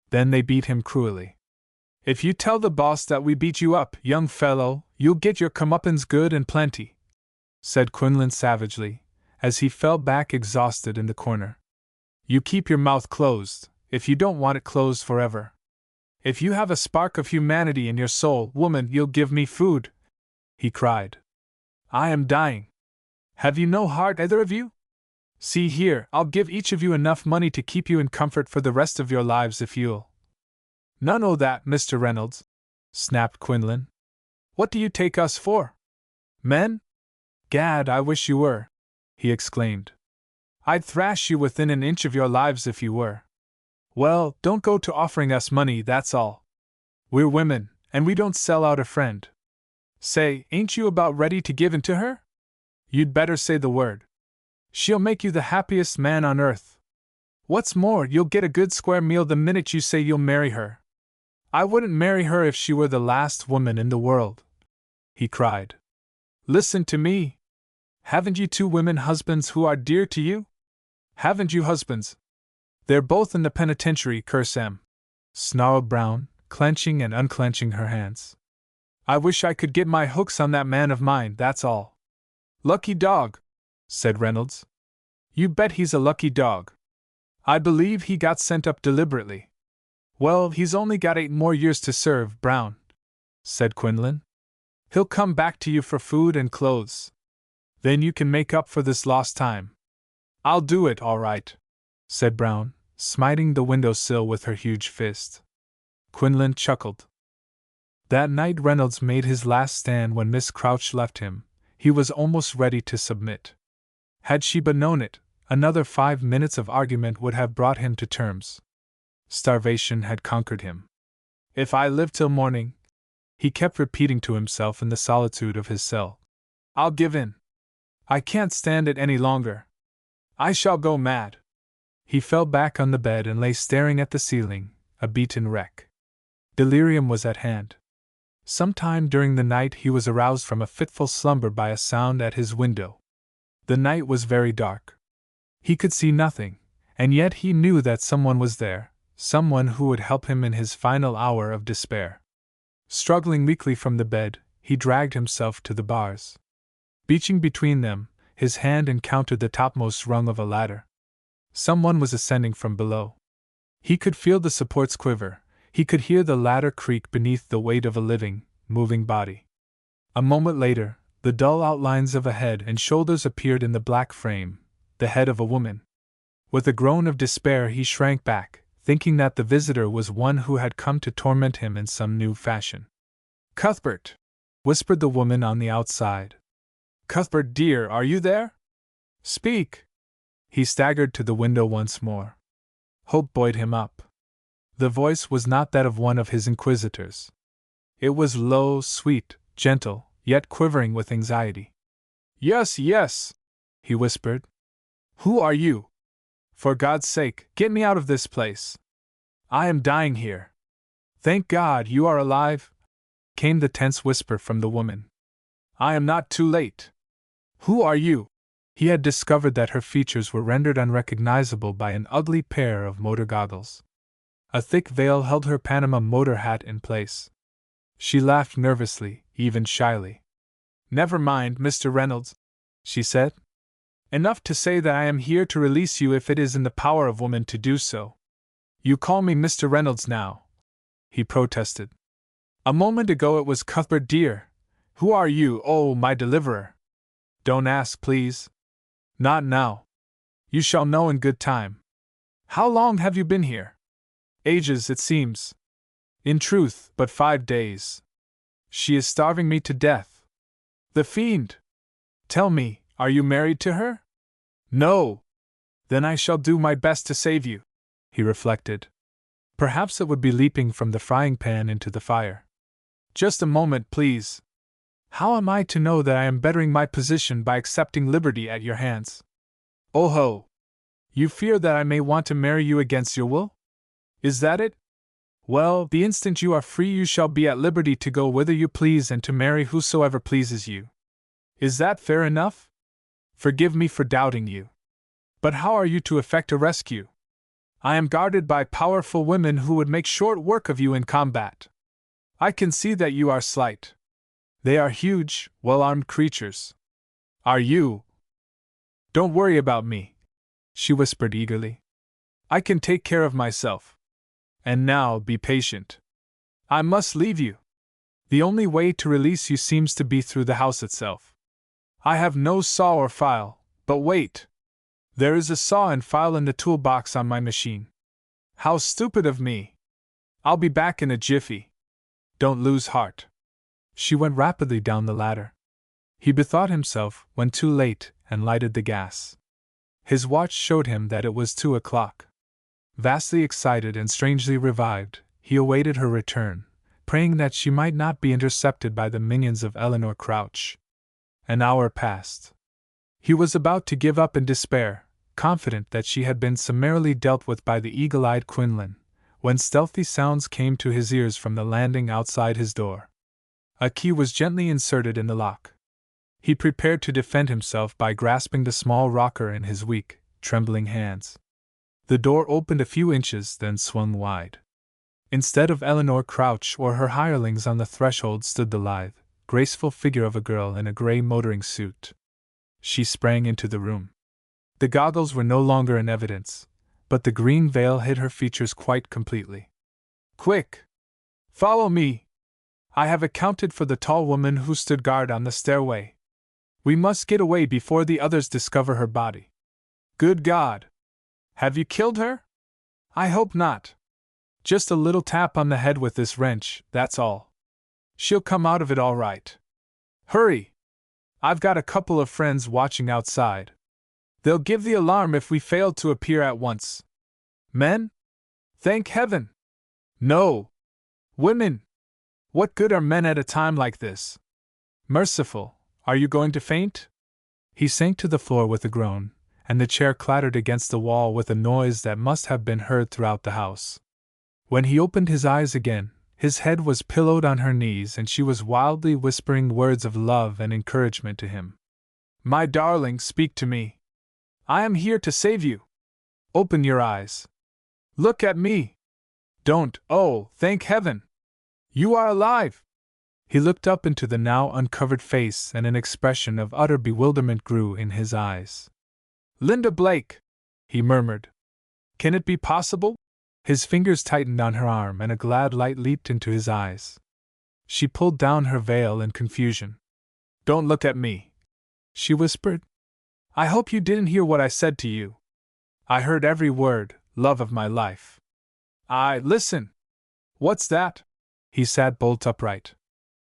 Then they beat him cruelly. "If you tell the boss that we beat you up, young fellow, you'll get your comeuppance good and plenty," said Quinlan savagely, as he fell back exhausted in the corner. "You keep your mouth closed, if you don't want it closed forever. If you have a spark of humanity in your soul, woman, you'll give me food," he cried. "I am dying. Have you no heart, either of you? See here, I'll give each of you enough money to keep you in comfort for the rest of your lives if you'll—" "None o' that, Mr. Reynolds," snapped Quinlan. "What do you take us for? Men? Gad, I wish you were," he exclaimed. "I'd thrash you within an inch of your lives if you were. Well, don't go to offering us money, that's all. We're women, and we don't sell out a friend. Say, ain't you about ready to give in to her? You'd better say the word. She'll make you the happiest man on earth. What's more, you'll get a good square meal the minute you say you'll marry her. I wouldn't marry her if she were the last woman in the world," he cried. "Listen to me. Haven't you 2 women husbands who are dear to you? Haven't you husbands? They're both in the penitentiary, curse 'em," snarled Brown, clenching and unclenching her hands. "I wish I could get my hooks on that man of mine, that's all." "Lucky dog," said Reynolds. "You bet he's a lucky dog. I believe he got sent up deliberately." "Well, he's only got 8 more years to serve, Brown," said Quinlan. "He'll come back to you for food and clothes. Then you can make up for this lost time." "I'll do it, all right," said Brown, smiting the window-sill with her huge fist. Quinlan chuckled. That night Reynolds made his last stand. When Miss Crouch left him, he was almost ready to submit. Had she but known it, another 5 minutes of argument would have brought him to terms. Starvation had conquered him. "If I live till morning," he kept repeating to himself in the solitude of his cell, "I'll give in. I can't stand it any longer. I shall go mad." He fell back on the bed and lay staring at the ceiling, a beaten wreck. Delirium was at hand. Sometime during the night he was aroused from a fitful slumber by a sound at his window. The night was very dark. He could see nothing, and yet he knew that someone was there, someone who would help him in his final hour of despair. Struggling weakly from the bed, he dragged himself to the bars. Beaching between them, his hand encountered the topmost rung of a ladder. Someone was ascending from below. He could feel the supports quiver, he could hear the ladder creak beneath the weight of a living, moving body. A moment later, the dull outlines of a head and shoulders appeared in the black frame, the head of a woman. With a groan of despair he shrank back, thinking that the visitor was one who had come to torment him in some new fashion. "Cuthbert!" whispered the woman on the outside. "Cuthbert, dear, are you there? Speak!" He staggered to the window once more. Hope buoyed him up. The voice was not that of one of his inquisitors. It was low, sweet, gentle, yet quivering with anxiety. "Yes, yes," he whispered. "Who are you? For God's sake, get me out of this place. I am dying here." "Thank God you are alive," came the tense whisper from the woman. "I am not too late. Who are you?" He had discovered that her features were rendered unrecognizable by an ugly pair of motor goggles. A thick veil held her Panama motor hat in place. She laughed nervously, even shyly. "Never mind, Mr. Reynolds," she said. "Enough to say that I am here to release you if it is in the power of woman to do so." "You call me Mr. Reynolds now," he protested. "A moment ago it was Cuthbert, dear. Who are you, oh, my deliverer?" "Don't ask, please." "Not now. You shall know in good time. How long have you been here?" "Ages, it seems." "In truth, but 5 days. She is starving me to death." "The fiend! Tell me, are you married to her?" "No." "Then I shall do my best to save you," he reflected. Perhaps it would be leaping from the frying pan into the fire. "Just a moment, please. How am I to know that I am bettering my position by accepting liberty at your hands?" "Oh ho! You fear that I may want to marry you against your will? Is that it? Well, the instant you are free you shall be at liberty to go whither you please and to marry whosoever pleases you. Is that fair enough? Forgive me for doubting you. But how are you to effect a rescue? I am guarded by powerful women who would make short work of you in combat. I can see that you are slight. They are huge, well-armed creatures. Are you? Don't worry about me," she whispered eagerly. "I can take care of myself. And now, be patient. I must leave you. The only way to release you seems to be through the house itself. I have no saw or file, but wait. There is a saw and file in the toolbox on my machine. How stupid of me! I'll be back in a jiffy. Don't lose heart." She went rapidly down the ladder. He bethought himself, when too late, and lighted the gas. His watch showed him that it was 2 o'clock. Vastly excited and strangely revived, he awaited her return, praying that she might not be intercepted by the minions of Eleanor Crouch. An hour passed. He was about to give up in despair, confident that she had been summarily dealt with by the eagle-eyed Quinlan, when stealthy sounds came to his ears from the landing outside his door. A key was gently inserted in the lock. He prepared to defend himself by grasping the small rocker in his weak, trembling hands. The door opened a few inches, then swung wide. Instead of Eleanor Crouch or her hirelings on the threshold stood the lithe, graceful figure of a girl in a gray motoring suit. She sprang into the room. The goggles were no longer in evidence, but the green veil hid her features quite completely. "Quick! Follow me! I have accounted for the tall woman who stood guard on the stairway. We must get away before the others discover her body. Good God! Have you killed her? I hope not. Just a little tap on the head with this wrench, that's all. She'll come out of it all right. Hurry! I've got a couple of friends watching outside. They'll give the alarm if we fail to appear at once. Men? Thank heaven! No! Women! What good are men at a time like this? Merciful, are you going to faint?" He sank to the floor with a groan, and the chair clattered against the wall with a noise that must have been heard throughout the house. When he opened his eyes again, his head was pillowed on her knees and she was wildly whispering words of love and encouragement to him. "My darling, speak to me. I am here to save you. Open your eyes. Look at me. Don't, oh, thank heaven! You are alive!" He looked up into the now uncovered face and an expression of utter bewilderment grew in his eyes. "Linda Blake!" he murmured. "Can it be possible?" His fingers tightened on her arm and a glad light leaped into his eyes. She pulled down her veil in confusion. "Don't look at me," she whispered. "I hope you didn't hear what I said to you." "I heard every word, love of my life." Listen! What's that? He sat bolt upright.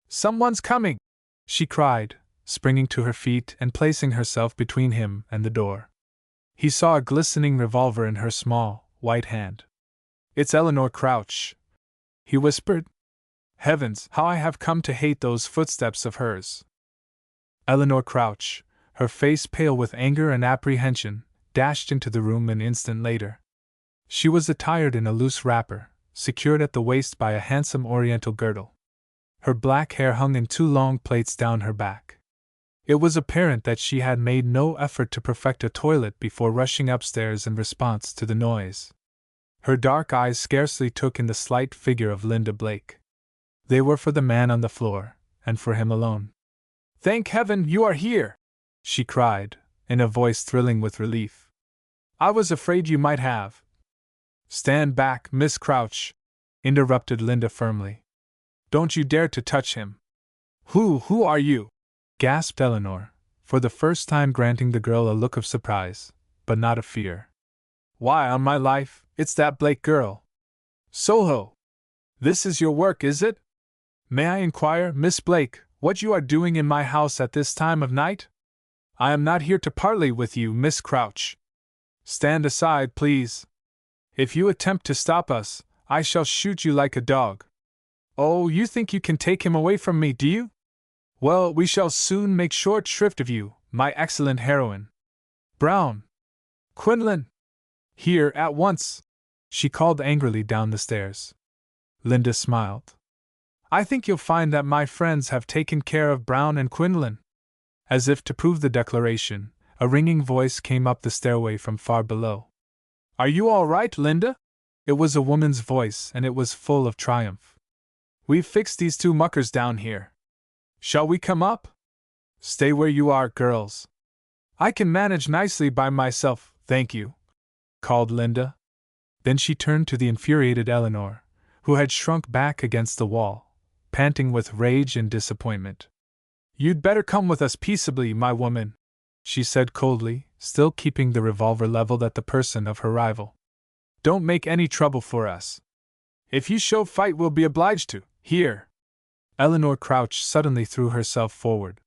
Someone's coming! She cried, springing to her feet and placing herself between him and the door. He saw a glistening revolver in her small, white hand. It's Eleanor Crouch, he whispered. Heavens, how I have come to hate those footsteps of hers. Eleanor Crouch, her face pale with anger and apprehension, dashed into the room an instant later. She was attired in a loose wrapper, secured at the waist by a handsome oriental girdle. Her black hair hung in two long plaits down her back. It was apparent that she had made no effort to perfect a toilet before rushing upstairs in response to the noise. Her dark eyes scarcely took in the slight figure of Linda Blake. They were for the man on the floor, and for him alone. Thank heaven you are here! She cried, in a voice thrilling with relief. I was afraid you might have. Stand back, Miss Crouch, interrupted Linda firmly. Don't you dare to touch him. Who are you? Gasped Eleanor, for the first time granting the girl a look of surprise, but not of fear. Why, on my life, it's that Blake girl. Soho! This is your work, is it? May I inquire, Miss Blake, what you are doing in my house at this time of night? I am not here to parley with you, Miss Crouch. Stand aside, please. If you attempt to stop us, I shall shoot you like a dog. Oh, you think you can take him away from me, do you? Well, we shall soon make short shrift of you, my excellent heroine. Brown! Quinlan! Here, at once! She called angrily down the stairs. Linda smiled. I think you'll find that my friends have taken care of Brown and Quinlan. As if to prove the declaration, a ringing voice came up the stairway from far below. Are you all right, Linda? It was a woman's voice, and it was full of triumph. We've fixed these two muckers down here. Shall we come up? Stay where you are, girls. I can manage nicely by myself, thank you, called Linda. Then she turned to the infuriated Eleanor, who had shrunk back against the wall, panting with rage and disappointment. You'd better come with us peaceably, my woman, she said coldly, still keeping the revolver leveled at the person of her rival. Don't make any trouble for us. If you show fight, we'll be obliged to. Here! Eleanor Crouch suddenly threw herself forward.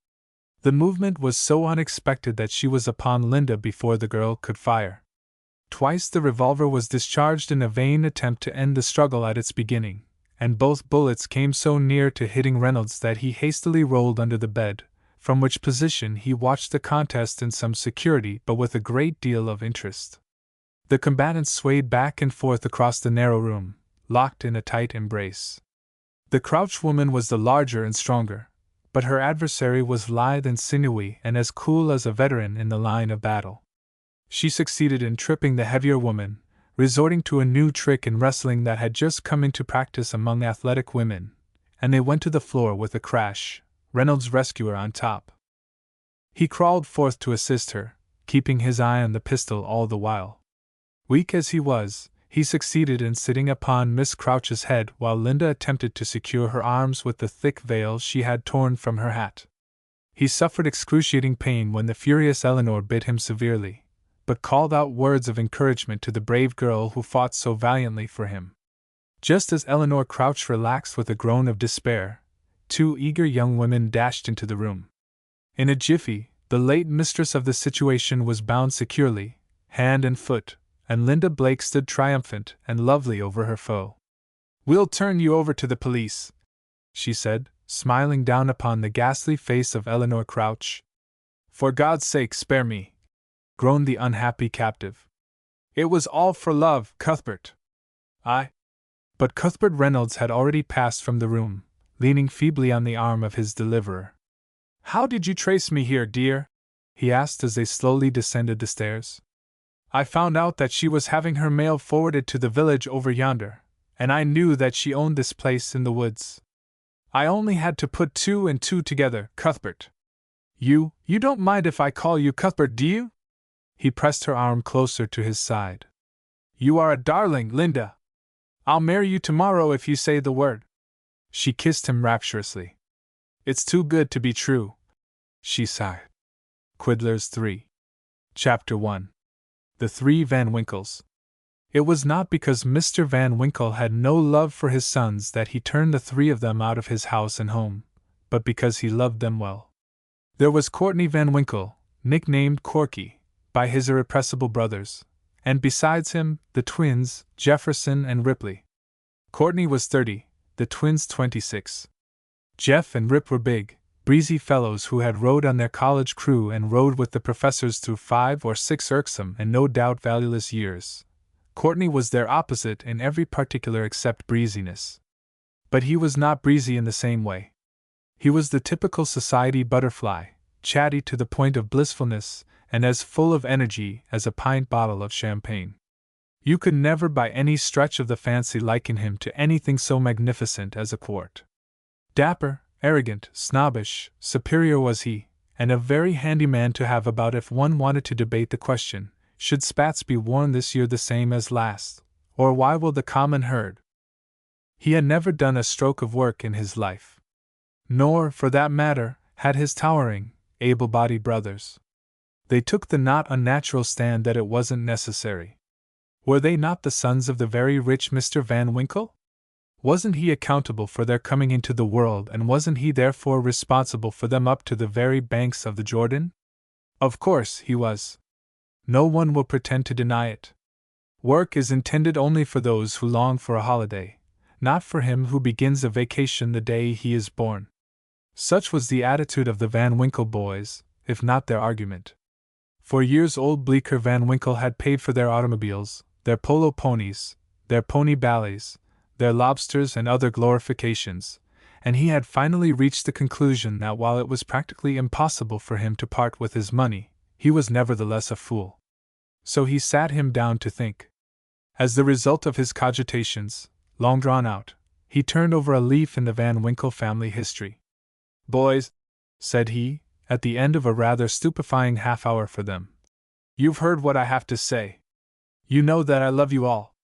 The movement was so unexpected that she was upon Linda before the girl could fire. Twice the revolver was discharged in a vain attempt to end the struggle at its beginning, and both bullets came so near to hitting Reynolds that he hastily rolled under the bed, from which position he watched the contest in some security but with a great deal of interest. The combatants swayed back and forth across the narrow room, locked in a tight embrace. The Crouch woman was the larger and stronger, but her adversary was lithe and sinewy and as cool as a veteran in the line of battle. She succeeded in tripping the heavier woman, resorting to a new trick in wrestling that had just come into practice among athletic women, and they went to the floor with a crash, Reynolds' rescuer on top. He crawled forth to assist her, keeping his eye on the pistol all the while. Weak as he was, he succeeded in sitting upon Miss Crouch's head while Linda attempted to secure her arms with the thick veil she had torn from her hat. He suffered excruciating pain when the furious Eleanor bit him severely, but called out words of encouragement to the brave girl who fought so valiantly for him. Just as Eleanor Crouch relaxed with a groan of despair, two eager young women dashed into the room. In a jiffy, the late mistress of the situation was bound securely, hand and foot, and Linda Blake stood triumphant and lovely over her foe. We'll turn you over to the police, she said, smiling down upon the ghastly face of Eleanor Crouch. For God's sake, spare me, groaned the unhappy captive. It was all for love, Cuthbert. But Cuthbert Reynolds had already passed from the room, leaning feebly on the arm of his deliverer. How did you trace me here, dear? He asked as they slowly descended the stairs. I found out that she was having her mail forwarded to the village over yonder, and I knew that she owned this place in the woods. I only had to put two and two together, Cuthbert. You don't mind if I call you Cuthbert, do you? He pressed her arm closer to his side. You are a darling, Linda. I'll marry you tomorrow if you say the word. She kissed him rapturously. It's too good to be true, she sighed. Quiddlers 3. Chapter 1. The Three Van Winkles. It was not because Mr. Van Winkle had no love for his sons that he turned the three of them out of his house and home, but because he loved them well. There was Courtney Van Winkle, nicknamed Corky, by his irrepressible brothers, and besides him, the twins, Jefferson and Ripley. Courtney was 30, the twins 26. Jeff and Rip were big, breezy fellows who had rowed on their college crew and rowed with the professors through 5 or 6 irksome and no doubt valueless years. Courtney was their opposite in every particular except breeziness. But he was not breezy in the same way. He was the typical society butterfly, chatty to the point of blissfulness, and as full of energy as a pint bottle of champagne. You could never by any stretch of the fancy liken him to anything so magnificent as a quart. Dapper, arrogant, snobbish, superior was he, and a very handy man to have about if one wanted to debate the question, should spats be worn this year the same as last, or why will the common herd? He had never done a stroke of work in his life. Nor, for that matter, had his towering, able-bodied brothers. They took the not unnatural stand that it wasn't necessary. Were they not the sons of the very rich Mr. Van Winkle? Wasn't he accountable for their coming into the world, and wasn't he therefore responsible for them up to the very banks of the Jordan? Of course he was. No one will pretend to deny it. Work is intended only for those who long for a holiday, not for him who begins a vacation the day he is born. Such was the attitude of the Van Winkle boys, if not their argument. For years old Bleecker Van Winkle had paid for their automobiles, their polo ponies, their pony ballets, their lobsters and other glorifications, and he had finally reached the conclusion that while it was practically impossible for him to part with his money, he was nevertheless a fool. So he sat him down to think. As the result of his cogitations, long drawn out, he turned over a leaf in the Van Winkle family history. "Boys," said he, at the end of a rather stupefying half-hour for them, "you've heard what I have to say. You know that I love you all.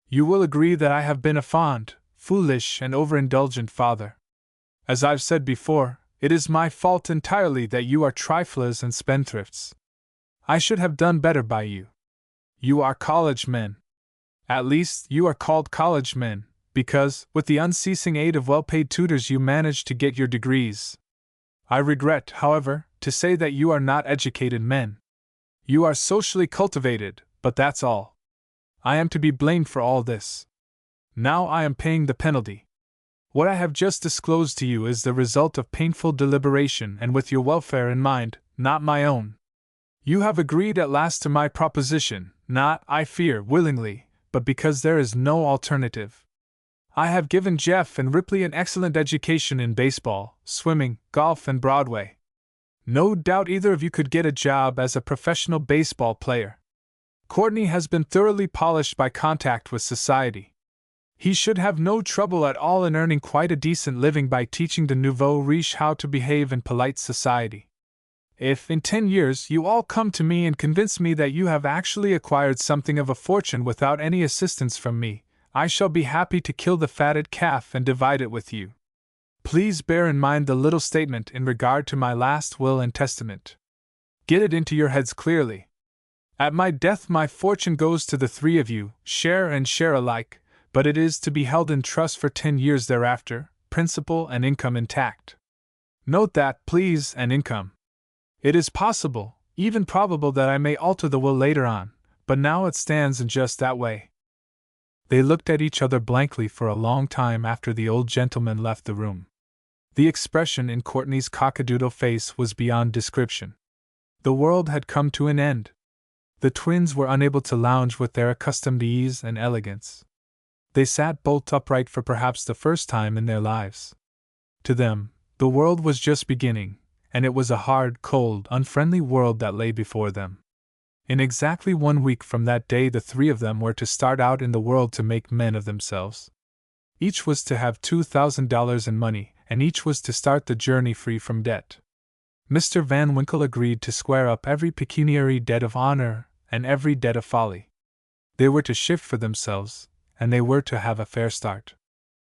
You will agree that I have been a fond, foolish, and overindulgent father. As I've said before, it is my fault entirely that you are triflers and spendthrifts. I should have done better by you. You are college men. At least, you are called college men, because, with the unceasing aid of well-paid tutors, you managed to get your degrees. I regret, however, to say that you are not educated men. You are socially cultivated, but that's all. I am to be blamed for all this. Now I am paying the penalty. What I have just disclosed to you is the result of painful deliberation and with your welfare in mind, not my own. You have agreed at last to my proposition, not, I fear, willingly, but because there is no alternative. I have given Jeff and Ripley an excellent education in baseball, swimming, golf, and Broadway. No doubt either of you could get a job as a professional baseball player. Courtney has been thoroughly polished by contact with society. He should have no trouble at all in earning quite a decent living by teaching the nouveau riche how to behave in polite society. If, in 10 years, you all come to me and convince me that you have actually acquired something of a fortune without any assistance from me, I shall be happy to kill the fatted calf and divide it with you. Please bear in mind the little statement in regard to my last will and testament. Get it into your heads clearly. At my death my fortune goes to the three of you, share and share alike, but it is to be held in trust for 10 years thereafter, principal and income intact. Note that, please, and income. It is possible, even probable, that I may alter the will later on, but now it stands in just that way." They looked at each other blankly for a long time after the old gentleman left the room. The expression in Courtney's cockadoodle face was beyond description. The world had come to an end. The twins were unable to lounge with their accustomed ease and elegance. They sat bolt upright for perhaps the first time in their lives. To them, the world was just beginning, and it was a hard, cold, unfriendly world that lay before them. In exactly 1 week from that day the three of them were to start out in the world to make men of themselves. Each was to have $2,000 in money, and each was to start the journey free from debt. Mr. Van Winkle agreed to square up every pecuniary debt of honor and every debt of folly. They were to shift for themselves, and they were to have a fair start.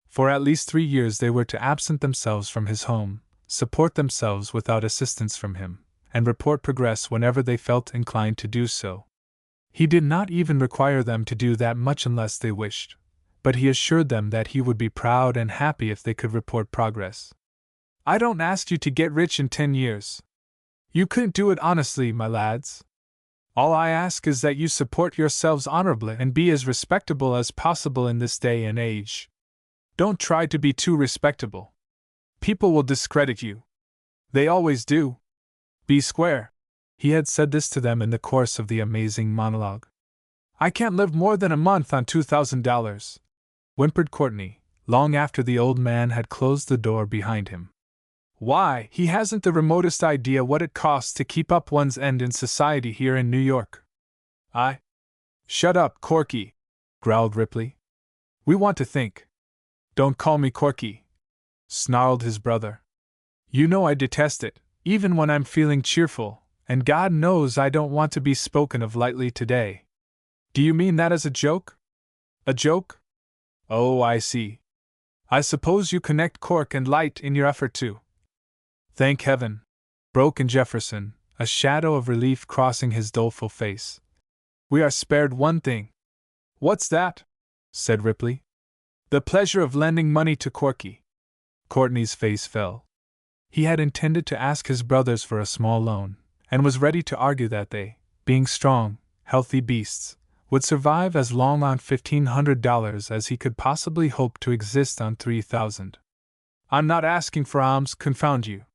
For at least 3 years they were to absent themselves from his home, support themselves without assistance from him, and report progress whenever they felt inclined to do so. He did not even require them to do that much unless they wished, but he assured them that he would be proud and happy if they could report progress. I don't ask you to get rich in 10 years. You couldn't do it honestly, my lads. All I ask is that you support yourselves honorably and be as respectable as possible in this day and age. Don't try to be too respectable. People will discredit you. They always do. Be square. He had said this to them in the course of the amazing monologue. I can't live more than a month on $2,000, whimpered Courtney, long after the old man had closed the door behind him. Why, he hasn't the remotest idea what it costs to keep up one's end in society here in New York. Shut up, Corky, growled Ripley. We want to think. Don't call me Corky, snarled his brother. You know I detest it, even when I'm feeling cheerful, and God knows I don't want to be spoken of lightly today. Do you mean that as a joke? A joke? Oh, I see. I suppose you connect cork and light in your effort to. Thank heaven, broke in Jefferson, a shadow of relief crossing his doleful face. We are spared one thing. What's that? Said Ripley. The pleasure of lending money to Corky. Courtney's face fell. He had intended to ask his brothers for a small loan, and was ready to argue that they, being strong, healthy beasts, would survive as long on $1,500 as he could possibly hope to exist on $3,000. I'm not asking for alms, confound you.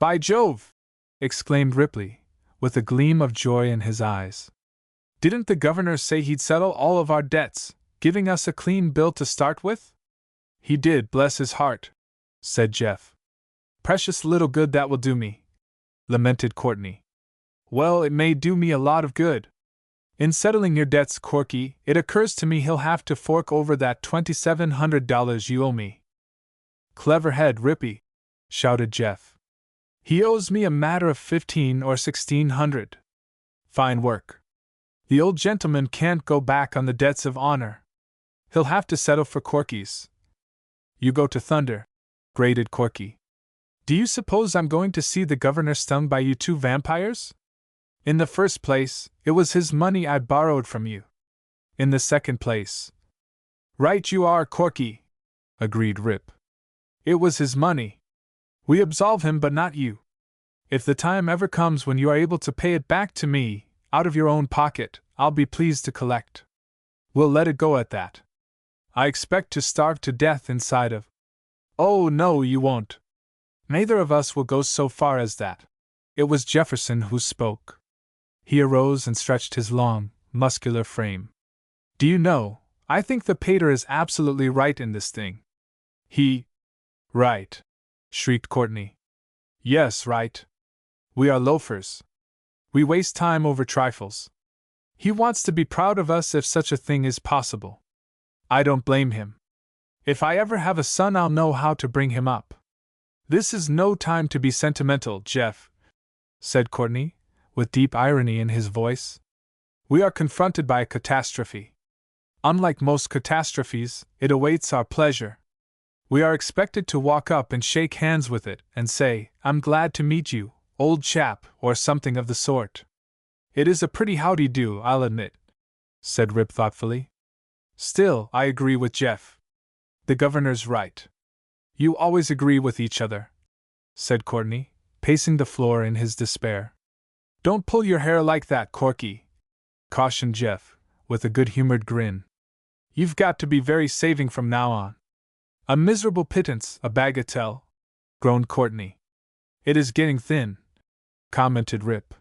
By Jove! Exclaimed Ripley, with a gleam of joy in his eyes. Didn't the governor say he'd settle all of our debts, giving us a clean bill to start with? He did, bless his heart, said Jeff. Precious little good that will do me, lamented Courtney. Well, it may do me a lot of good. In settling your debts, Corky, it occurs to me he'll have to fork over that $2,700 you owe me. Clever head, Rippy, shouted Jeff. He owes me a matter of $1,500 or $1,600. Fine work. The old gentleman can't go back on the debts of honor. He'll have to settle for Corky's. You go to thunder, grated Corky. Do you suppose I'm going to see the governor stung by you two vampires? In the first place, it was his money I borrowed from you. In the second place. Right you are, Corky, agreed Rip. It was his money. We absolve him, but not you. If the time ever comes when you are able to pay it back to me, out of your own pocket, I'll be pleased to collect. We'll let it go at that. I expect to starve to death inside of. Oh, no, you won't. Neither of us will go so far as that. It was Jefferson who spoke. He arose and stretched his long, muscular frame. Do you know, I think the pater is absolutely right in this thing. Right, shrieked Courtney. Yes, right. We are loafers. We waste time over trifles. He wants to be proud of us if such a thing is possible. I don't blame him. If I ever have a son, I'll know how to bring him up. This is no time to be sentimental, Jeff, said Courtney, with deep irony in his voice. We are confronted by a catastrophe. Unlike most catastrophes, it awaits our pleasure. We are expected to walk up and shake hands with it and say, I'm glad to meet you, old chap, or something of the sort. It is a pretty howdy-do, I'll admit, said Rip thoughtfully. Still, I agree with Jeff. The governor's right. You always agree with each other, said Courtney, pacing the floor in his despair. Don't pull your hair like that, Corky, cautioned Jeff, with a good-humored grin. You've got to be very saving from now on. A miserable pittance, a bagatelle, groaned Courtney. It is getting thin, commented Rip.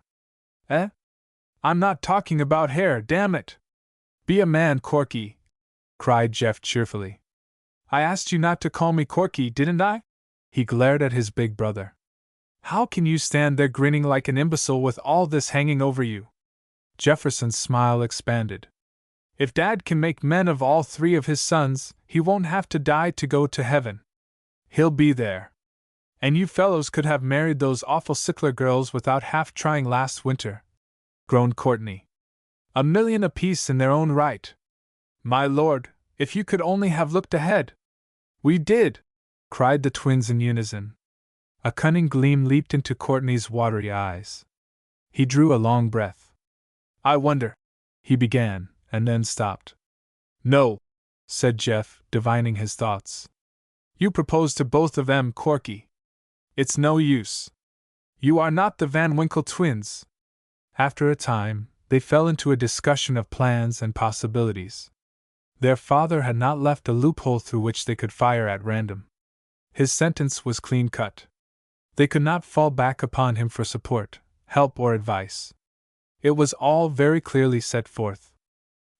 I'm not talking about hair, damn it! Be a man, Corky, cried Jeff cheerfully. I asked you not to call me Corky, didn't I? He glared at his big brother. How can you stand there grinning like an imbecile with all this hanging over you? Jefferson's smile expanded. If Dad can make men of all three of his sons, he won't have to die to go to heaven. He'll be there. And you fellows could have married those awful Sickler girls without half trying last winter, groaned Courtney. $1 million apiece in their own right. My lord, if you could only have looked ahead. We did, cried the twins in unison. A cunning gleam leaped into Courtney's watery eyes. He drew a long breath. I wonder, he began, and then stopped. No, said Jeff, divining his thoughts. You propose to both of them, Corky. It's no use. You are not the Van Winkle twins. After a time, they fell into a discussion of plans and possibilities. Their father had not left a loophole through which they could fire at random. His sentence was clean-cut. They could not fall back upon him for support, help, or advice. It was all very clearly set forth.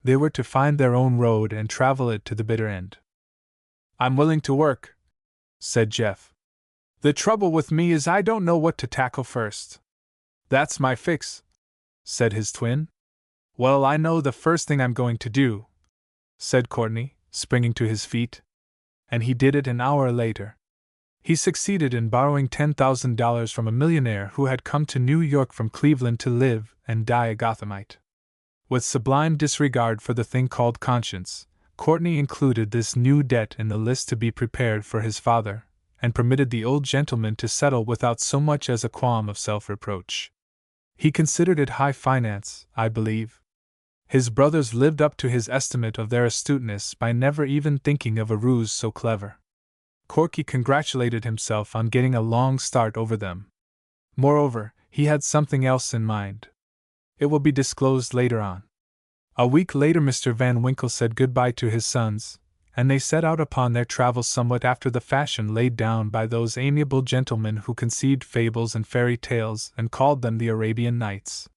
They were to find their own road and travel it to the bitter end. I'm willing to work, said Jeff. The trouble with me is I don't know what to tackle first. That's my fix, said his twin. Well, I know the first thing I'm going to do, said Courtney, springing to his feet. And he did it an hour later. He succeeded in borrowing $10,000 from a millionaire who had come to New York from Cleveland to live and die a Gothamite. With sublime disregard for the thing called conscience, Courtney included this new debt in the list to be prepared for his father, and permitted the old gentleman to settle without so much as a qualm of self-reproach. He considered it high finance, I believe. His brothers lived up to his estimate of their astuteness by never even thinking of a ruse so clever. Corky congratulated himself on getting a long start over them. Moreover, he had something else in mind. It will be disclosed later on. A week later Mr. Van Winkle said goodbye to his sons, and they set out upon their travels somewhat after the fashion laid down by those amiable gentlemen who conceived fables and fairy tales and called them the Arabian Nights.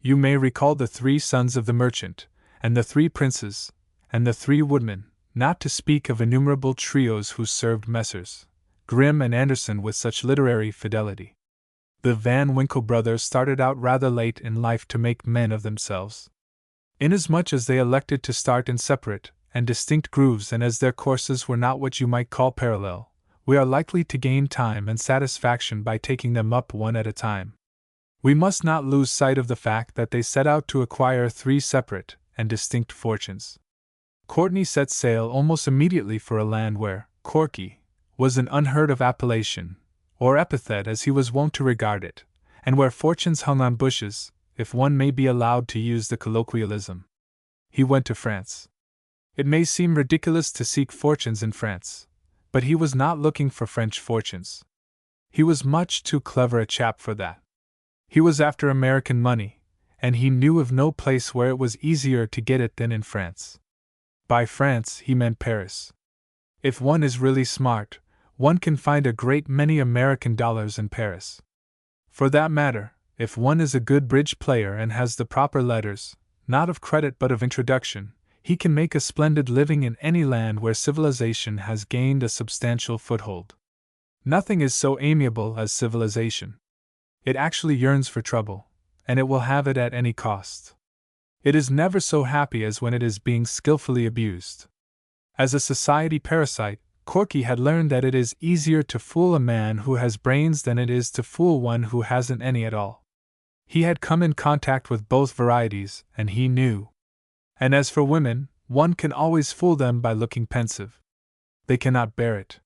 You may recall the 3 sons of the merchant, and the 3 princes, and the 3 woodmen, not to speak of innumerable trios who served Messrs. Grimm and Anderson with such literary fidelity. The Van Winkle brothers started out rather late in life to make men of themselves. Inasmuch as they elected to start in separate and distinct grooves, and as their courses were not what you might call parallel, we are likely to gain time and satisfaction by taking them up one at a time. We must not lose sight of the fact that they set out to acquire 3 separate and distinct fortunes. Courtney set sail almost immediately for a land where Corky was an unheard of appellation, or epithet as he was wont to regard it, and where fortunes hung on bushes, if one may be allowed to use the colloquialism. He went to France. It may seem ridiculous to seek fortunes in France, but he was not looking for French fortunes. He was much too clever a chap for that. He was after American money, and he knew of no place where it was easier to get it than in France. By France he meant Paris. If one is really smart, one can find a great many American dollars in Paris. For that matter, if one is a good bridge player and has the proper letters, not of credit but of introduction, he can make a splendid living in any land where civilization has gained a substantial foothold. Nothing is so amiable as civilization. It actually yearns for trouble, and it will have it at any cost. It is never so happy as when it is being skillfully abused. As a society parasite, Corky had learned that it is easier to fool a man who has brains than it is to fool one who hasn't any at all. He had come in contact with both varieties, and he knew. And as for women, one can always fool them by looking pensive. They cannot bear it.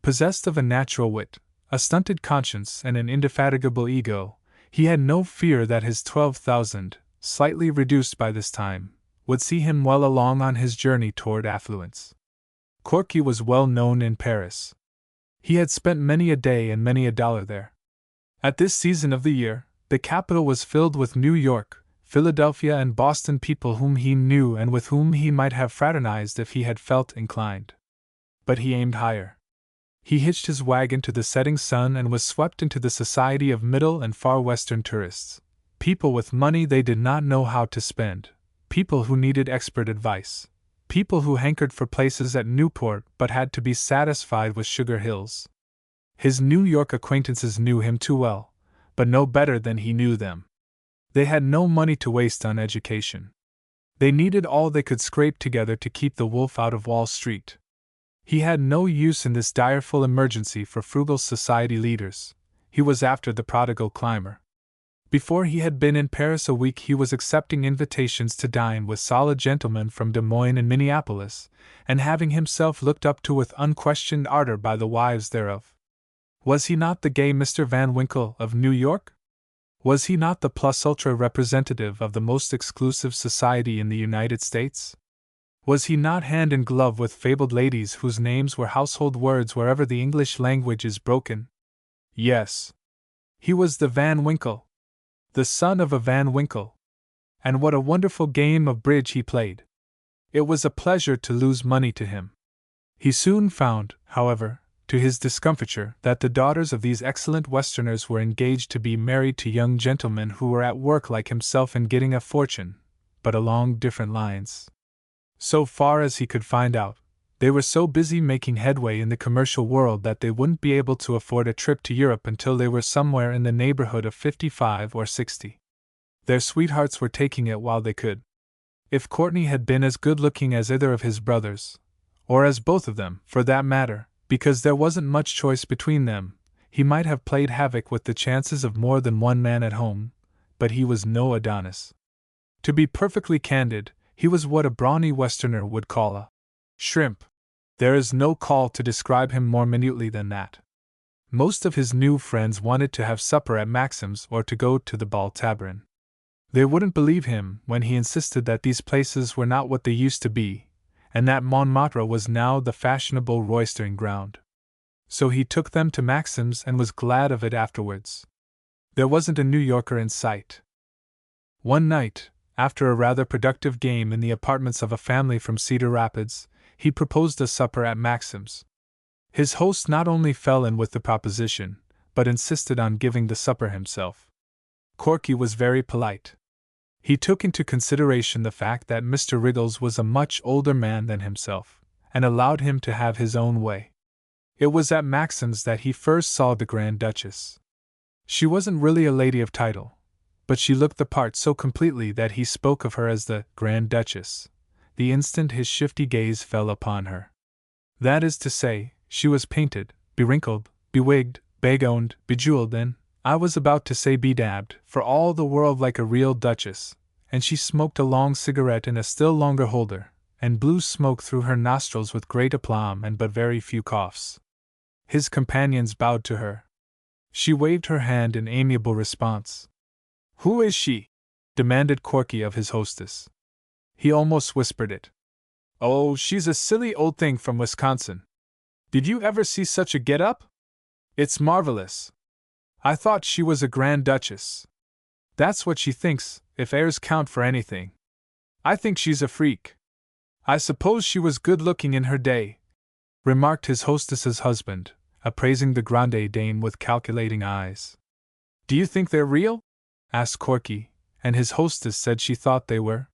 Possessed of a natural wit, a stunted conscience, and an indefatigable ego, he had no fear that his 12,000, slightly reduced by this time, would see him well along on his journey toward affluence. Corky was well known in Paris. He had spent many a day and many a dollar there. At this season of the year, the capital was filled with New York, Philadelphia, and Boston people whom he knew and with whom he might have fraternized if he had felt inclined. But he aimed higher. He hitched his wagon to the setting sun and was swept into the society of middle and far western tourists, people with money they did not know how to spend, people who needed expert advice, people who hankered for places at Newport but had to be satisfied with Sugar Hills. His New York acquaintances knew him too well, but no better than he knew them. They had no money to waste on education. They needed all they could scrape together to keep the wolf out of Wall Street. He had no use in this direful emergency for frugal society leaders. He was after the prodigal climber. Before he had been in Paris a week he was accepting invitations to dine with solid gentlemen from Des Moines and Minneapolis, and having himself looked up to with unquestioned ardor by the wives thereof. Was he not the gay Mr. Van Winkle of New York? Was he not the plus ultra representative of the most exclusive society in the United States? Was he not hand in glove with fabled ladies whose names were household words wherever the English language is broken? Yes. He was the Van Winkle. The son of a Van Winkle. And what a wonderful game of bridge he played! It was a pleasure to lose money to him. He soon found, however, to his discomfiture, that the daughters of these excellent Westerners were engaged to be married to young gentlemen who were at work like himself in getting a fortune, but along different lines. So far as he could find out, they were so busy making headway in the commercial world that they wouldn't be able to afford a trip to Europe until they were somewhere in the neighborhood of 55 or 60. Their sweethearts were taking it while they could. If Courtney had been as good-looking as either of his brothers, or as both of them, for that matter, because there wasn't much choice between them, he might have played havoc with the chances of more than one man at home, but he was no Adonis. To be perfectly candid, he was what a brawny Westerner would call a shrimp. There is no call to describe him more minutely than that. Most of his new friends wanted to have supper at Maxim's or to go to the Ball Tavern. They wouldn't believe him when he insisted that these places were not what they used to be, and that Montmartre was now the fashionable roistering ground. So he took them to Maxim's and was glad of it afterwards. There wasn't a New Yorker in sight. One night, after a rather productive game in the apartments of a family from Cedar Rapids, he proposed a supper at Maxim's. His host not only fell in with the proposition, but insisted on giving the supper himself. Corky was very polite. He took into consideration the fact that Mr. Riddles was a much older man than himself, and allowed him to have his own way. It was at Maxim's that he first saw the Grand Duchess. She wasn't really a lady of title, but she looked the part so completely that he spoke of her as the Grand Duchess, the instant his shifty gaze fell upon her. That is to say, she was painted, bewrinkled, bewigged, begoned, bejeweled, and, I was about to say bedabbed, for all the world like a real duchess, and she smoked a long cigarette in a still longer holder, and blew smoke through her nostrils with great aplomb and but very few coughs. His companions bowed to her. She waved her hand in amiable response. "Who is she?" demanded Corky of his hostess. He almost whispered it. "Oh, she's a silly old thing from Wisconsin. Did you ever see such a get-up? It's marvelous. I thought she was a Grand Duchess. That's what she thinks, if airs count for anything. I think she's a freak. I suppose she was good-looking in her day," remarked his hostess's husband, appraising the Grande Dame with calculating eyes. "Do you think they're real?" asked Corky, and his hostess said she thought they were.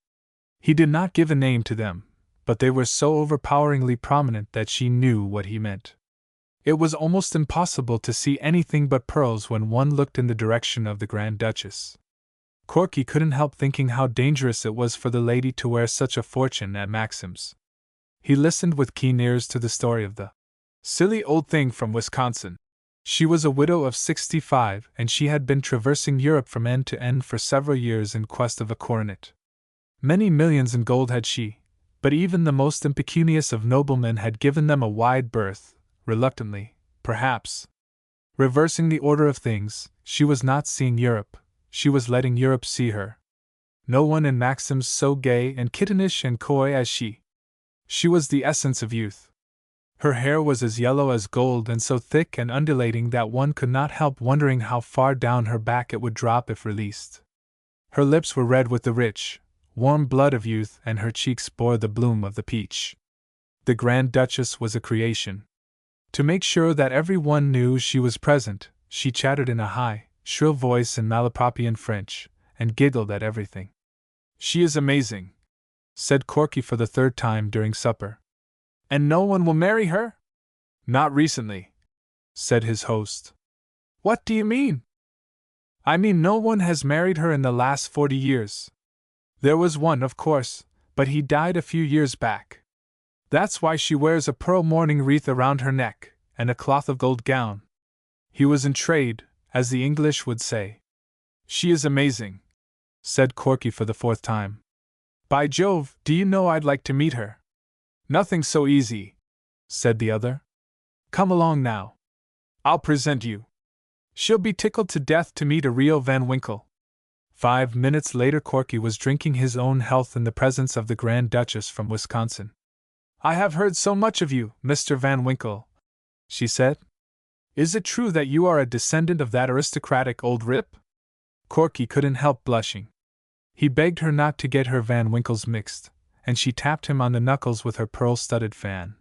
He did not give a name to them, but they were so overpoweringly prominent that she knew what he meant. It was almost impossible to see anything but pearls when one looked in the direction of the Grand Duchess. Corky couldn't help thinking how dangerous it was for the lady to wear such a fortune at Maxim's. He listened with keen ears to the story of the silly old thing from Wisconsin. She was a widow of 65, and she had been traversing Europe from end to end for several years in quest of a coronet. Many millions in gold had she, but even the most impecunious of noblemen had given them a wide berth. Reluctantly, perhaps. Reversing the order of things, she was not seeing Europe, she was letting Europe see her. No one in Maxim's so gay and kittenish and coy as she. She was the essence of youth. Her hair was as yellow as gold and so thick and undulating that one could not help wondering how far down her back it would drop if released. Her lips were red with the rich, warm blood of youth, and her cheeks bore the bloom of the peach. The Grand Duchess was a creation. To make sure that every one knew she was present, she chattered in a high, shrill voice in Malapropian French, and giggled at everything. "She is amazing," said Corky for the third time during supper. "And no one will marry her?" "Not recently," said his host. "What do you mean?" "I mean no one has married her in the last 40 years. There was one, of course, but he died a few years back. That's why she wears a pearl mourning wreath around her neck, and a cloth of gold gown. He was in trade, as the English would say." "She is amazing," said Corky for the fourth time. "By Jove, do you know I'd like to meet her?" "Nothing so easy," said the other. "Come along now. I'll present you." She'll be tickled to death to meet a real Van Winkle. 5 minutes later, Corky was drinking his own health in the presence of the Grand Duchess from Wisconsin. "I have heard so much of you, Mr. Van Winkle," she said. "Is it true that you are a descendant of that aristocratic old rip?" Corky couldn't help blushing. He begged her not to get her Van Winkles mixed, and she tapped him on the knuckles with her pearl-studded fan.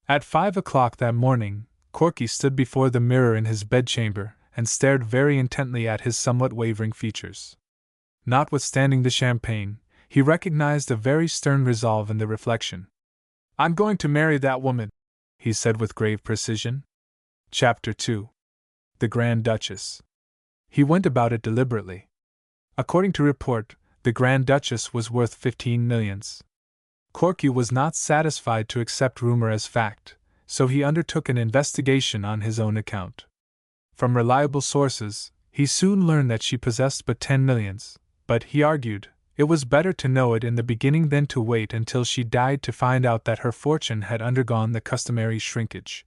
At 5 o'clock that morning, Corky stood before the mirror in his bedchamber and stared very intently at his somewhat wavering features. Notwithstanding the champagne, he recognized a very stern resolve in the reflection. "I'm going to marry that woman," he said with grave precision. Chapter 2. The Grand Duchess. He went about it deliberately. According to report, the Grand Duchess was worth 15 millions. Corky was not satisfied to accept rumor as fact, so he undertook an investigation on his own account. From reliable sources, he soon learned that she possessed but 10 millions, but, he argued, it was better to know it in the beginning than to wait until she died to find out that her fortune had undergone the customary shrinkage.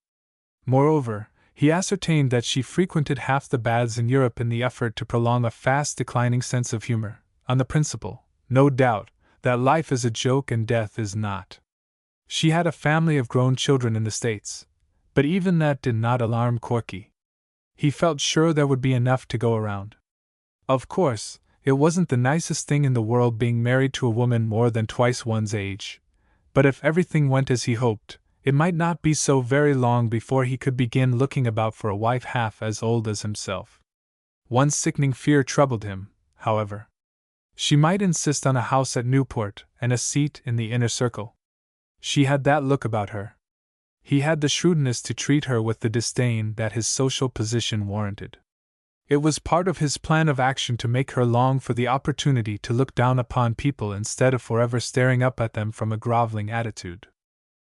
Moreover, he ascertained that she frequented half the baths in Europe in the effort to prolong a fast declining sense of humor, on the principle, no doubt, that life is a joke and death is not. She had a family of grown children in the States, but even that did not alarm Corky. He felt sure there would be enough to go around. Of course, it wasn't the nicest thing in the world being married to a woman more than twice one's age, but if everything went as he hoped, it might not be so very long before he could begin looking about for a wife half as old as himself. One sickening fear troubled him, however. She might insist on a house at Newport and a seat in the inner circle. She had that look about her. He had the shrewdness to treat her with the disdain that his social position warranted. It was part of his plan of action to make her long for the opportunity to look down upon people instead of forever staring up at them from a groveling attitude.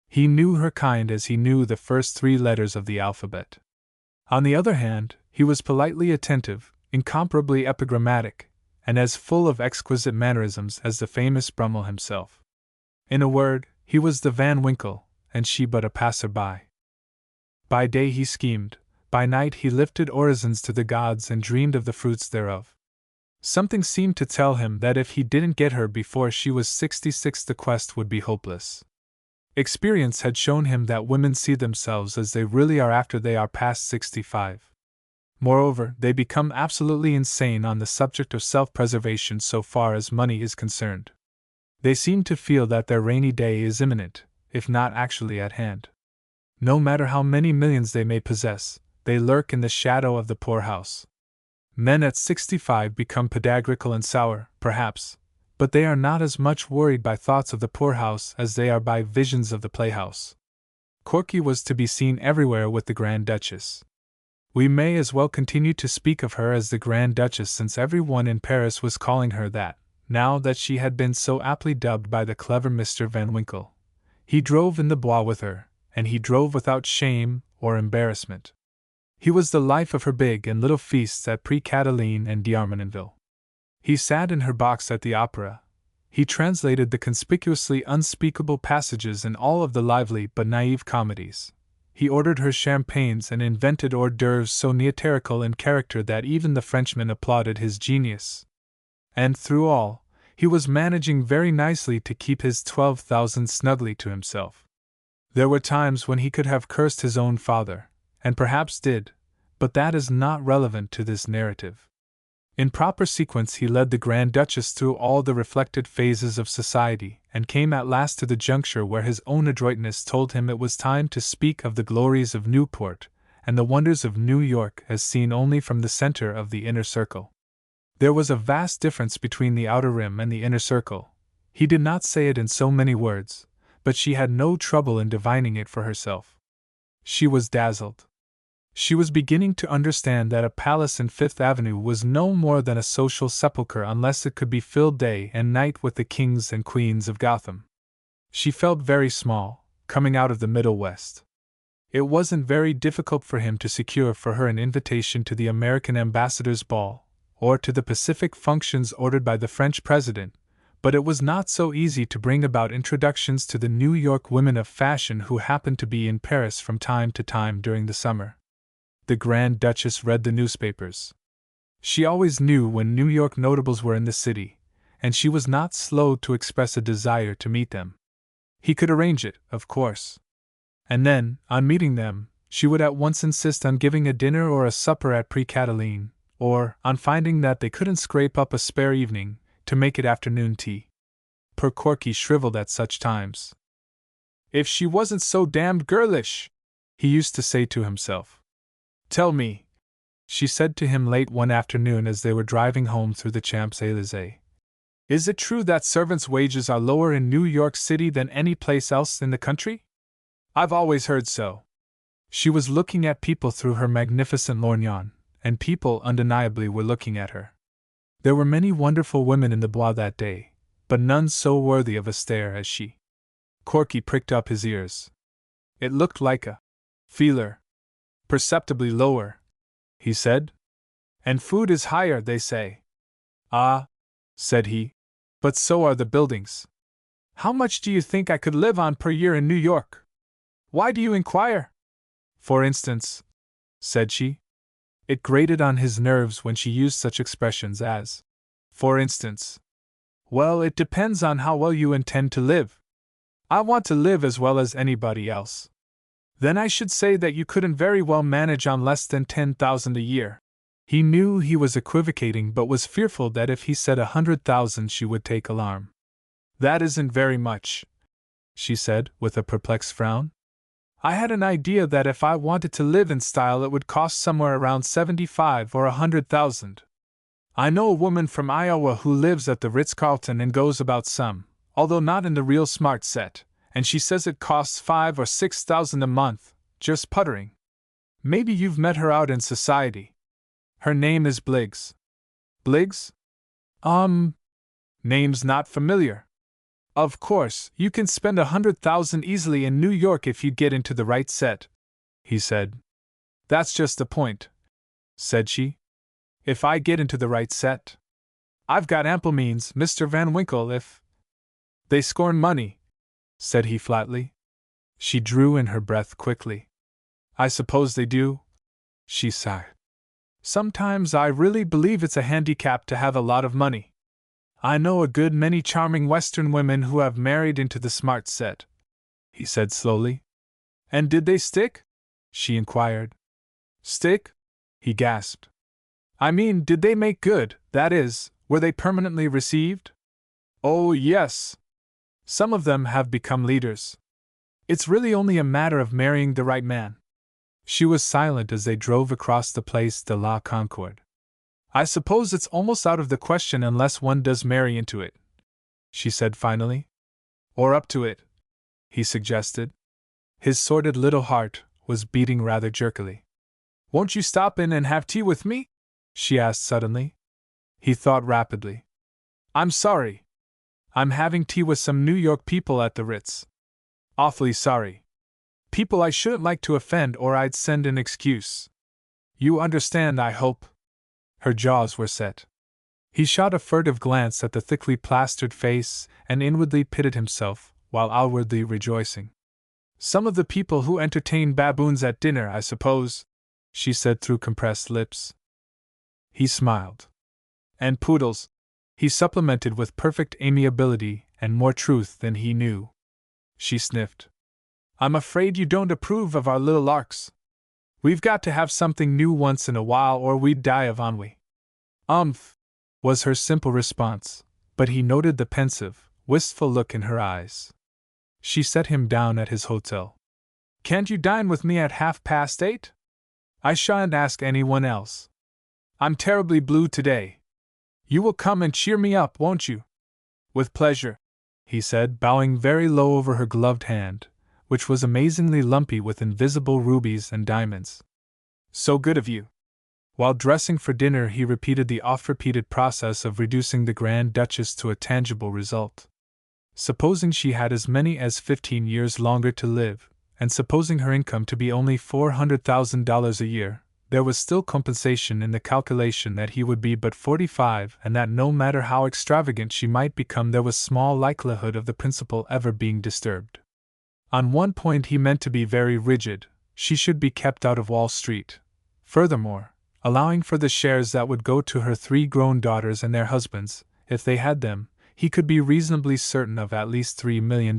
He knew her kind as he knew the first 3 letters of the alphabet. On the other hand, he was politely attentive, incomparably epigrammatic, and as full of exquisite mannerisms as the famous Brummel himself. In a word, he was the Van Winkle, and she but a passer-by. By day he schemed, by night he lifted orisons to the gods and dreamed of the fruits thereof. Something seemed to tell him that if he didn't get her before she was 66 the quest would be hopeless. Experience had shown him that women see themselves as they really are after they are past 65. Moreover, they become absolutely insane on the subject of self-preservation so far as money is concerned. They seem to feel that their rainy day is imminent, if not actually at hand. No matter how many millions they may possess, they lurk in the shadow of the poorhouse. Men at 65 become pedagogical and sour, perhaps, but they are not as much worried by thoughts of the poorhouse as they are by visions of the playhouse. Corky was to be seen everywhere with the Grand Duchess. We may as well continue to speak of her as the Grand Duchess since everyone in Paris was calling her that, now that she had been so aptly dubbed by the clever Mr. Van Winkle. He drove in the Bois with her, and he drove without shame or embarrassment. He was the life of her big and little feasts at Pre-Cataline and d'Armenonville. He sat in her box at the opera. He translated the conspicuously unspeakable passages in all of the lively but naive comedies. He ordered her champagnes and invented hors d'oeuvres so neoterical in character that even the Frenchmen applauded his genius. And through all, he was managing very nicely to keep his 12,000 snugly to himself. There were times when he could have cursed his own father, and perhaps did, but that is not relevant to this narrative. In proper sequence he led the Grand Duchess through all the reflected phases of society, and came at last to the juncture where his own adroitness told him it was time to speak of the glories of Newport and the wonders of New York as seen only from the center of the inner circle. There was a vast difference between the outer rim and the inner circle. He did not say it in so many words, but she had no trouble in divining it for herself. She was dazzled. She was beginning to understand that a palace in Fifth Avenue was no more than a social sepulchre unless it could be filled day and night with the kings and queens of Gotham. She felt very small, coming out of the Middle West. It wasn't very difficult for him to secure for her an invitation to the American ambassador's ball, or to the Pacific functions ordered by the French president, but it was not so easy to bring about introductions to the New York women of fashion who happened to be in Paris from time to time during the summer. The Grand Duchess read the newspapers. She always knew when New York notables were in the city, and she was not slow to express a desire to meet them. He could arrange it, of course. And then, on meeting them, she would at once insist on giving a dinner or a supper at Pre-Cataline, or, on finding that they couldn't scrape up a spare evening, to make it afternoon tea. Poor Corky shriveled at such times. "If she wasn't so damned girlish," he used to say to himself. "Tell me," she said to him late one afternoon as they were driving home through the Champs-Élysées, "is it true that servants' wages are lower in New York City than any place else in the country? I've always heard so." She was looking at people through her magnificent lorgnon, and people undeniably were looking at her. There were many wonderful women in the Bois that day, but none so worthy of a stare as she. Corky pricked up his ears. It looked like a feeler. "Perceptibly lower," he said. "And food is higher, they say." "Ah," said he, "but so are the buildings. How much do you think I could live on per year in New York? Why do you inquire?" "For instance," said she. It grated on his nerves when she used such expressions as, "for instance." "Well, it depends on how well you intend to live. I want to live as well as anybody else." "Then I should say that you couldn't very well manage on less than 10,000 a year." He knew he was equivocating, but was fearful that if he said 100,000 she would take alarm. "That isn't very much," she said, with a perplexed frown. "I had an idea that if I wanted to live in style it would cost somewhere around 75 or 100,000. I know a woman from Iowa who lives at the Ritz-Carlton and goes about some, although not in the real smart set, and she says it costs 5 or 6,000 a month, just puttering. Maybe you've met her out in society. Her name is Bliggs." "Bliggs? Name's not familiar." "Of course, you can spend 100,000 easily in New York if you get into the right set," he said. "That's just the point," said she. "If I get into the right set. I've got ample means, Mr. Van Winkle, if—" "They scorn money," said he flatly. She drew in her breath quickly. "I suppose they do," she sighed. "Sometimes I really believe it's a handicap to have a lot of money. I know a good many charming Western women who have married into the smart set," he said slowly. "And did they stick?" she inquired. "Stick?" he gasped. "I mean, did they make good, that is, were they permanently received?" "Oh, yes. Some of them have become leaders. It's really only a matter of marrying the right man." She was silent as they drove across the Place de la Concorde. "I suppose it's almost out of the question unless one does marry into it," she said finally. "Or up to it," he suggested. His sordid little heart was beating rather jerkily. "Won't you stop in and have tea with me?" she asked suddenly. He thought rapidly. "I'm sorry. I'm having tea with some New York people at the Ritz. Awfully sorry. People I shouldn't like to offend or I'd send an excuse. You understand, I hope." Her jaws were set. He shot a furtive glance at the thickly plastered face and inwardly pitted himself, while outwardly rejoicing. "Some of the people who entertain baboons at dinner, I suppose," she said through compressed lips. He smiled. "And poodles," he supplemented with perfect amiability and more truth than he knew. She sniffed. "I'm afraid you don't approve of our little larks. We've got to have something new once in a while or we'd die of ennui." Was her simple response, but he noted the pensive, wistful look in her eyes. She set him down at his hotel. "Can't you dine with me at 8:30? I shan't ask anyone else. I'm terribly blue today. You will come and cheer me up, won't you?" "With pleasure," he said, bowing very low over her gloved hand, which was amazingly lumpy with invisible rubies and diamonds. "So good of you." While dressing for dinner, he repeated the oft-repeated process of reducing the Grand Duchess to a tangible result. Supposing she had as many as 15 years longer to live, and supposing her income to be only $400,000 a year, there was still compensation in the calculation that he would be but 45 and that no matter how extravagant she might become there was small likelihood of the principle ever being disturbed. On one point he meant to be very rigid: she should be kept out of Wall Street. Furthermore, allowing for the shares that would go to her 3 grown daughters and their husbands, if they had them, he could be reasonably certain of at least $3 million.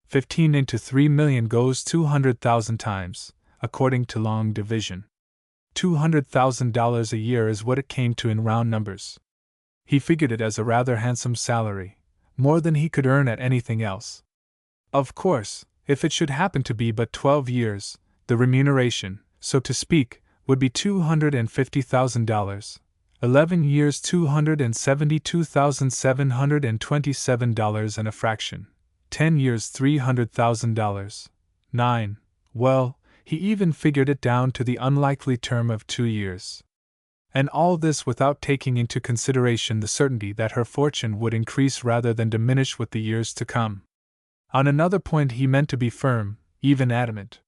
15 into 3 million goes 200,000 times, according to long division. $200,000 a year is what it came to in round numbers. He figured it as a rather handsome salary, more than he could earn at anything else. Of course, if it should happen to be but 12 years, the remuneration, so to speak, would be $250,000. 11 years $272,727 and a fraction. 10 years $300,000. 9. Well, he even figured it down to the unlikely term of 2 years. And all this without taking into consideration the certainty that her fortune would increase rather than diminish with the years to come. On another point he meant to be firm, even adamant.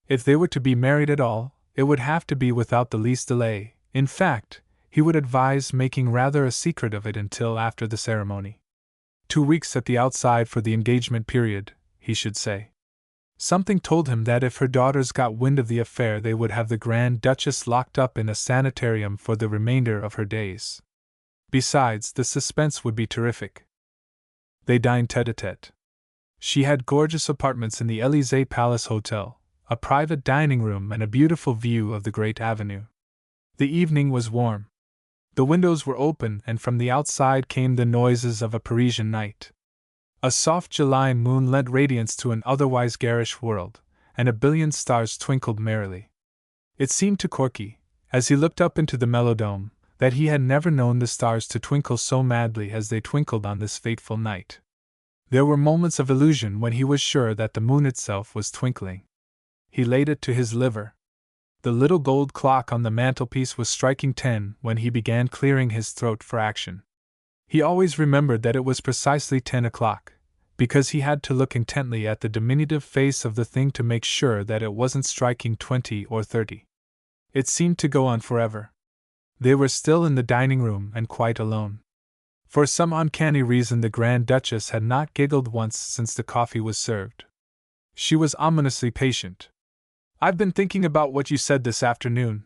If they were to be married at all, it would have to be without the least delay. In fact, he would advise making rather a secret of it until after the ceremony. 2 weeks at the outside for the engagement period, he should say. Something told him that if her daughters got wind of the affair they would have the Grand Duchess locked up in a sanitarium for the remainder of her days. Besides, the suspense would be terrific. They dined tête-à-tête. She had gorgeous apartments in the Élysée Palace Hotel, a private dining room and a beautiful view of the great avenue. The evening was warm. The windows were open and from the outside came the noises of a Parisian night. A soft July moon lent radiance to an otherwise garish world, and a billion stars twinkled merrily. It seemed to Corky, as he looked up into the Melodome, that he had never known the stars to twinkle so madly as they twinkled on this fateful night. There were moments of illusion when he was sure that the moon itself was twinkling. He laid it to his liver. The little gold clock on the mantelpiece was striking 10 when he began clearing his throat for action. He always remembered that it was precisely 10 o'clock, because he had to look intently at the diminutive face of the thing to make sure that it wasn't striking 20 or 30. It seemed to go on forever. They were still in the dining room and quite alone. For some uncanny reason the Grand Duchess had not giggled once since the coffee was served. She was ominously patient. "I've been thinking about what you said this afternoon,"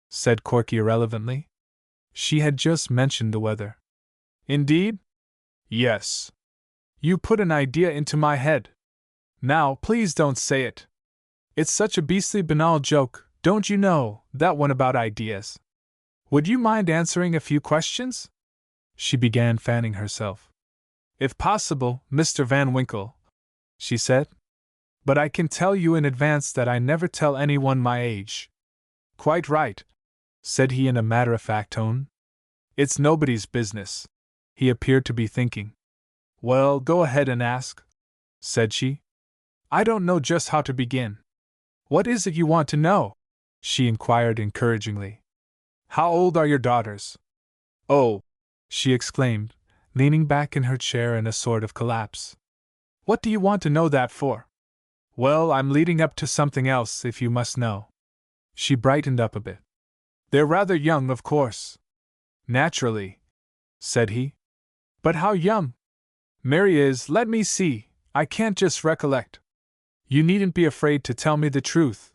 said Corky irrelevantly. She had just mentioned the weather. "Indeed?" "Yes. You put an idea into my head. Now, please don't say it. It's such a beastly banal joke, don't you know, that one about ideas. Would you mind answering a few questions?" She began fanning herself. "If possible, Mr. Van Winkle," she said. "But I can tell you in advance that I never tell anyone my age." "Quite right," said he in a matter-of-fact tone. "It's nobody's business." He appeared to be thinking. "Well, go ahead and ask," said she. "I don't know just how to begin." "What is it you want to know?" she inquired encouragingly. "How old are your daughters?" "Oh!" she exclaimed, leaning back in her chair in a sort of collapse. "What do you want to know that for?" "Well, I'm leading up to something else, if you must know." She brightened up a bit. "They're rather young, of course." "Naturally," said he. "But how young?" "Mary is, let me see, I can't just recollect." "You needn't be afraid to tell me the truth,"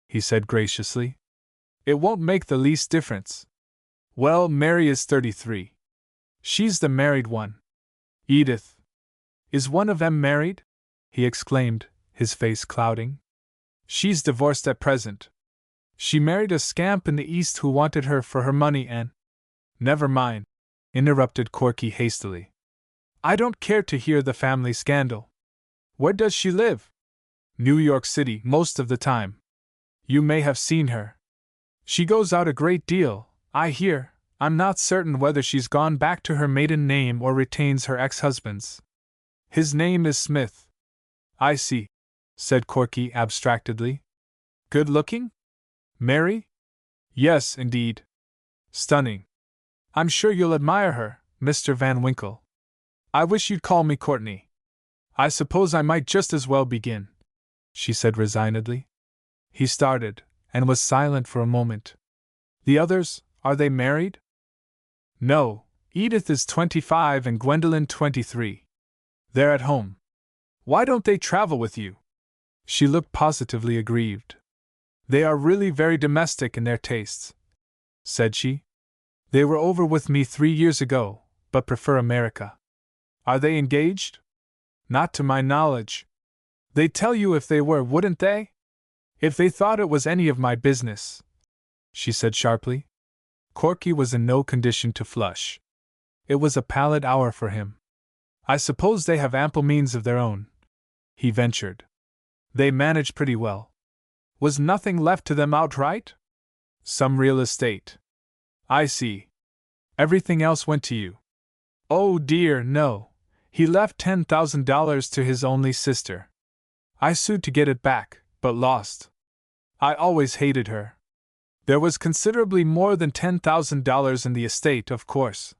he said graciously. "It won't make the least difference." "Well, Mary is 33. She's the married one." "Edith. Is one of them married?" he exclaimed, his face clouding. "She's divorced at present. She married a scamp in the East who wanted her for her money and—" "Never mind," interrupted Corky hastily. "I don't care to hear the family scandal. Where does she live?" "New York City, most of the time. You may have seen her. She goes out a great deal, I hear. I'm not certain whether she's gone back to her maiden name or retains her ex-husband's. His name is Smith." "I see," said Corky abstractedly. "Good looking? Mary?" "Yes, indeed. Stunning. I'm sure you'll admire her, Mr. Van Winkle. I wish you'd call me Courtney." "I suppose I might just as well begin," she said resignedly. He started, and was silent for a moment. "The others, are they married?" "No, Edith is 25 and Gwendolyn 23. They're at home." "Why don't they travel with you?" She looked positively aggrieved. They are really very domestic in their tastes, said she. They were over with me 3 years ago, but prefer America. Are they engaged? Not to my knowledge. They'd tell you if they were, wouldn't they? If they thought it was any of my business, she said sharply. Corky was in no condition to flush. It was a pallid hour for him. I suppose they have ample means of their own, he ventured. They manage pretty well. Was nothing left to them outright? Some real estate. I see. Everything else went to you. Oh dear, no. He left $10,000 to his only sister. I sued to get it back, but lost. I always hated her. There was considerably more than $10,000 in the estate, of course,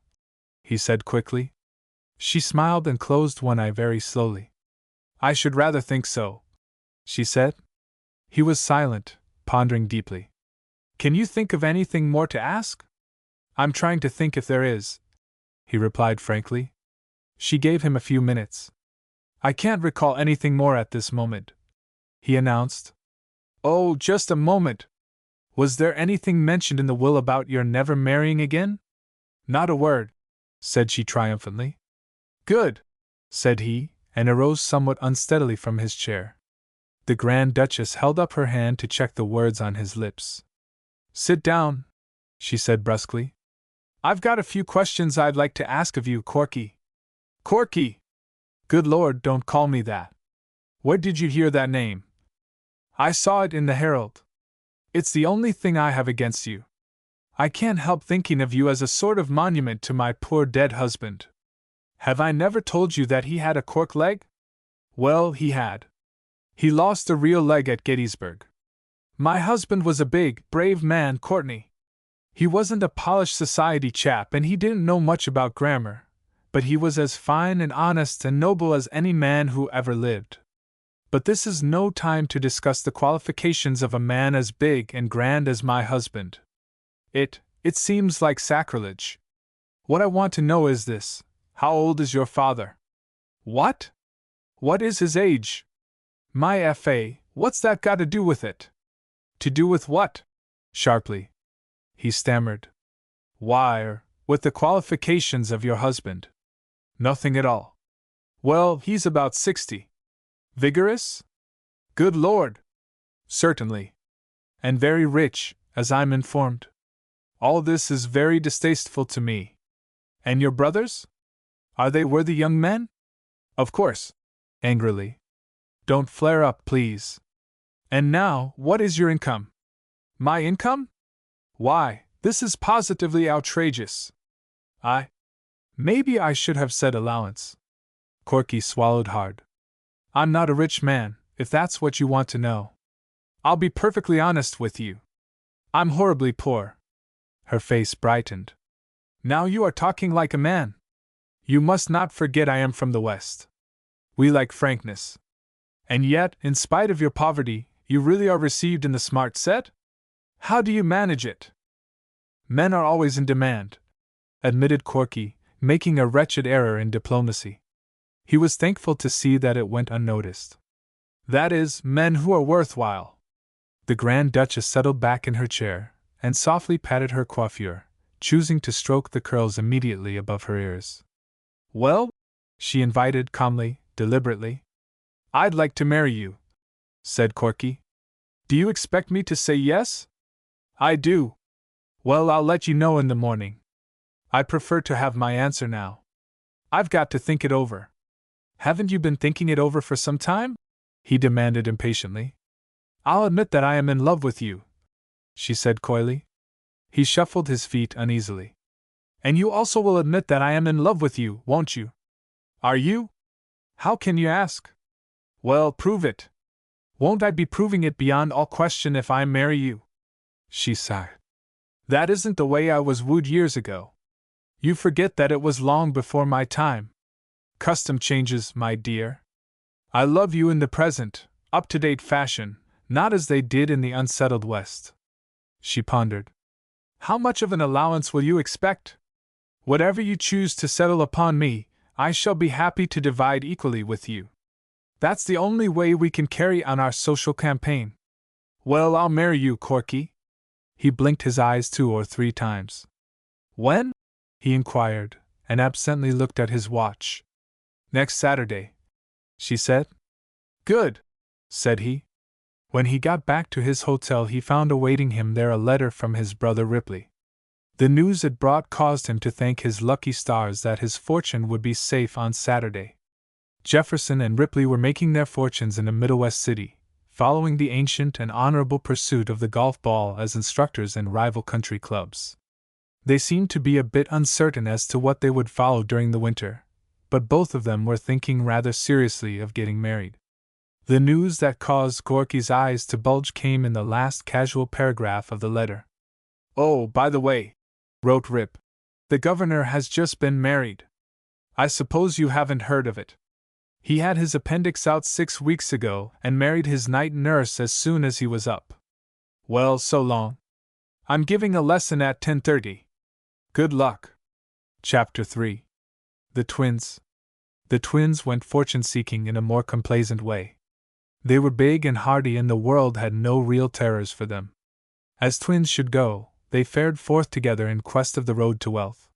he said quickly. She smiled and closed one eye very slowly. I should rather think so, she said. He was silent, pondering deeply. Can you think of anything more to ask? I'm trying to think if there is, he replied frankly. She gave him a few minutes. I can't recall anything more at this moment, he announced. Oh, just a moment. Was there anything mentioned in the will about your never marrying again? Not a word, said she triumphantly. Good, said he, and arose somewhat unsteadily from his chair. The Grand Duchess held up her hand to check the words on his lips. Sit down, she said brusquely. I've got a few questions I'd like to ask of you, Corky. Corky! Good Lord, don't call me that. Where did you hear that name? I saw it in the Herald. It's the only thing I have against you. I can't help thinking of you as a sort of monument to my poor dead husband. Have I never told you that he had a cork leg? Well, he had. He lost a real leg at Gettysburg. My husband was a big, brave man, Courtney. He wasn't a polished society chap and he didn't know much about grammar, but he was as fine and honest and noble as any man who ever lived. But this is no time to discuss the qualifications of a man as big and grand as my husband. It seems like sacrilege. What I want to know is this: how old is your father? What? What is his age? My F.A., what's that got to do with it? To do with what? Sharply. He stammered. Why, with the qualifications of your husband. Nothing at all. Well, he's about 60. Vigorous? Good Lord! Certainly. And very rich, as I'm informed. All this is very distasteful to me. And your brothers? Are they worthy young men? Of course. Angrily. Don't flare up, please. And now, what is your income? My income? Why, this is positively outrageous. Maybe I should have said allowance. Corky swallowed hard. I'm not a rich man, if that's what you want to know. I'll be perfectly honest with you. I'm horribly poor. Her face brightened. Now you are talking like a man. You must not forget I am from the West. We like frankness. And yet, in spite of your poverty, you really are received in the smart set? How do you manage it? Men are always in demand, admitted Corky, making a wretched error in diplomacy. He was thankful to see that it went unnoticed. That is, men who are worthwhile. The Grand Duchess settled back in her chair, and softly patted her coiffure, choosing to stroke the curls immediately above her ears. Well, she invited calmly, deliberately. I'd like to marry you, said Corky. Do you expect me to say yes? I do. Well, I'll let you know in the morning. I prefer to have my answer now. I've got to think it over. Haven't you been thinking it over for some time? He demanded impatiently. I'll admit that I am in love with you, she said coyly. He shuffled his feet uneasily. And you also will admit that I am in love with you, won't you? Are you? How can you ask? Well, prove it. Won't I be proving it beyond all question if I marry you? She sighed. That isn't the way I was wooed years ago. You forget that it was long before my time. Custom changes, my dear. I love you in the present, up-to-date fashion, not as they did in the unsettled West. She pondered. How much of an allowance will you expect? Whatever you choose to settle upon me, I shall be happy to divide equally with you. That's the only way we can carry on our social campaign. Well, I'll marry you, Corky. He blinked his eyes 2 or 3 times. When? He inquired, and absently looked at his watch. Next Saturday, she said. Good, said he. When he got back to his hotel, he found awaiting him there a letter from his brother Ripley. The news it brought caused him to thank his lucky stars that his fortune would be safe on Saturday. Jefferson and Ripley were making their fortunes in a Middle West city, following the ancient and honorable pursuit of the golf ball as instructors in rival country clubs. They seemed to be a bit uncertain as to what they would follow during the winter, but both of them were thinking rather seriously of getting married. The news that caused Corky's eyes to bulge came in the last casual paragraph of the letter. Oh, by the way, wrote Rip, the governor has just been married. I suppose you haven't heard of it. He had his appendix out 6 weeks ago and married his night nurse as soon as he was up. Well, so long. I'm giving a lesson at 10:30. Good luck. Chapter 3. The Twins. The twins went fortune-seeking in a more complacent way. They were big and hardy, and the world had no real terrors for them. As twins should go, they fared forth together in quest of the road to wealth.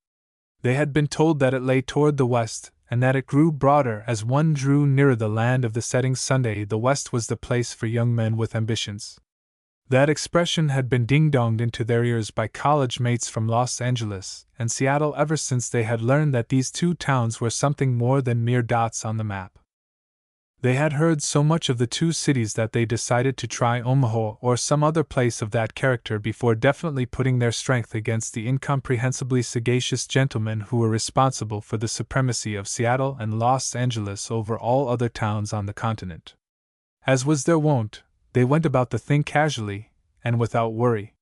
They had been told that it lay toward the west, and that it grew broader as one drew nearer the land of the setting sun. The West was the place for young men with ambitions. That expression had been ding-donged into their ears by college mates from Los Angeles and Seattle ever since they had learned that these two towns were something more than mere dots on the map. They had heard so much of the two cities that they decided to try Omaha or some other place of that character before definitely putting their strength against the incomprehensibly sagacious gentlemen who were responsible for the supremacy of Seattle and Los Angeles over all other towns on the continent. As was their wont, they went about the thing casually, and without worry.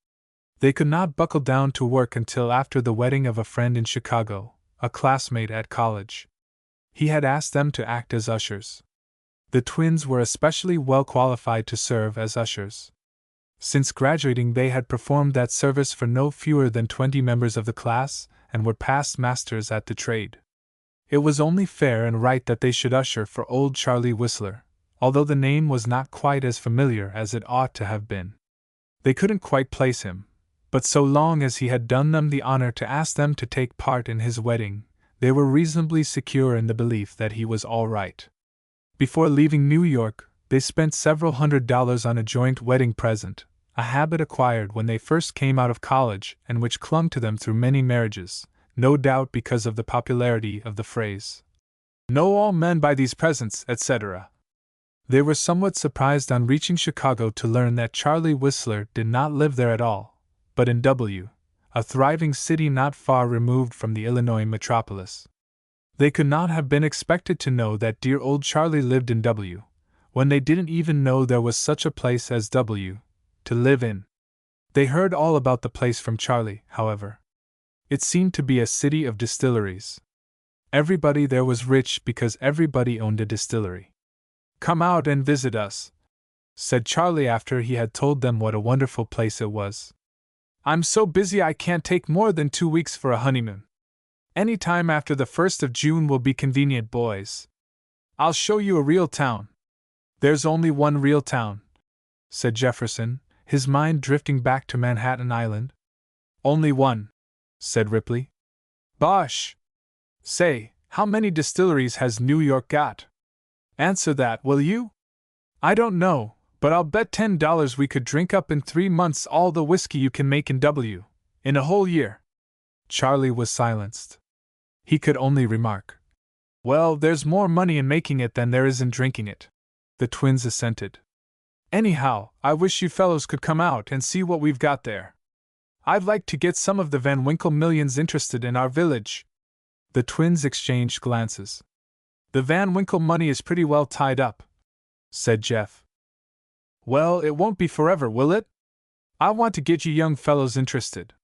They could not buckle down to work until after the wedding of a friend in Chicago, a classmate at college. He had asked them to act as ushers. The twins were especially well qualified to serve as ushers. Since graduating, they had performed that service for no fewer than 20 members of the class, and were past masters at the trade. It was only fair and right that they should usher for old Charlie Whistler, although the name was not quite as familiar as it ought to have been. They couldn't quite place him, but so long as he had done them the honor to ask them to take part in his wedding, they were reasonably secure in the belief that he was all right. Before leaving New York, they spent several $100s on a joint wedding present, a habit acquired when they first came out of college and which clung to them through many marriages, no doubt because of the popularity of the phrase, "Know all men buy these presents," etc. They were somewhat surprised on reaching Chicago to learn that Charlie Whistler did not live there at all, but in W., a thriving city not far removed from the Illinois metropolis. They could not have been expected to know that dear old Charlie lived in W., when they didn't even know there was such a place as W. to live in. They heard all about the place from Charlie, however. It seemed to be a city of distilleries. Everybody there was rich because everybody owned a distillery. "Come out and visit us," said Charlie after he had told them what a wonderful place it was. "I'm so busy I can't take more than 2 weeks for a honeymoon. Any time after the 1st of June will be convenient, boys. I'll show you a real town." "There's only one real town," said Jefferson, his mind drifting back to Manhattan Island. "Only one," said Ripley. "Bosh! Say, how many distilleries has New York got? Answer that, will you?" "I don't know, but I'll bet $10 we could drink up in 3 months all the whiskey you can make in W. in a whole year." Charlie was silenced. He could only remark, "Well, there's more money in making it than there is in drinking it." The twins assented. "Anyhow, I wish you fellows could come out and see what we've got there. I'd like to get some of the Van Winkle millions interested in our village." The twins exchanged glances. "The Van Winkle money is pretty well tied up," said Jeff. "Well, it won't be forever, will it? I want to get you young fellows interested.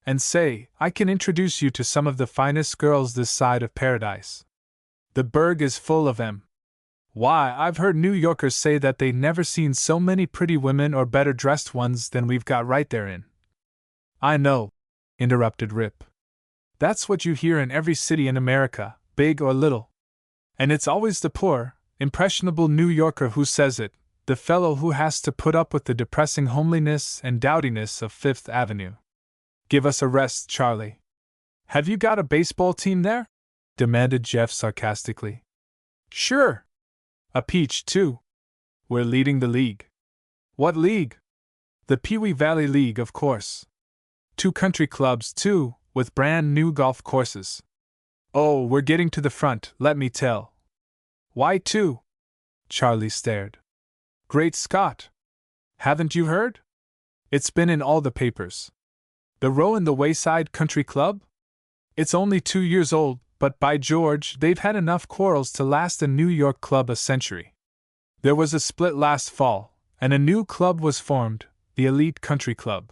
And say, I can introduce you to some of the finest girls this side of paradise. The burg is full of 'em. Why, I've heard New Yorkers say that they'd never seen so many pretty women or better dressed ones than we've got right therein." "I know," interrupted Rip. "That's what you hear in every city in America, big or little. And it's always the poor, impressionable New Yorker who says it, The fellow who has to put up with the depressing homeliness and dowdiness of Fifth Avenue. Give us a rest, Charlie. Have you got a baseball team there? Demanded Jeff sarcastically. Sure. A peach, too. We're leading the league. What league? The Pewee Valley League, of course. 2 country clubs, too, with brand new golf courses. Oh, we're getting to the front, let me tell. Why 2? Charlie stared. Great Scott! Haven't you heard? It's been in all the papers. The Row in the Wayside Country Club? It's only 2 years old, but by George, they've had enough quarrels to last a New York club a century. There was a split last fall, and a new club was formed, the Elite Country Club.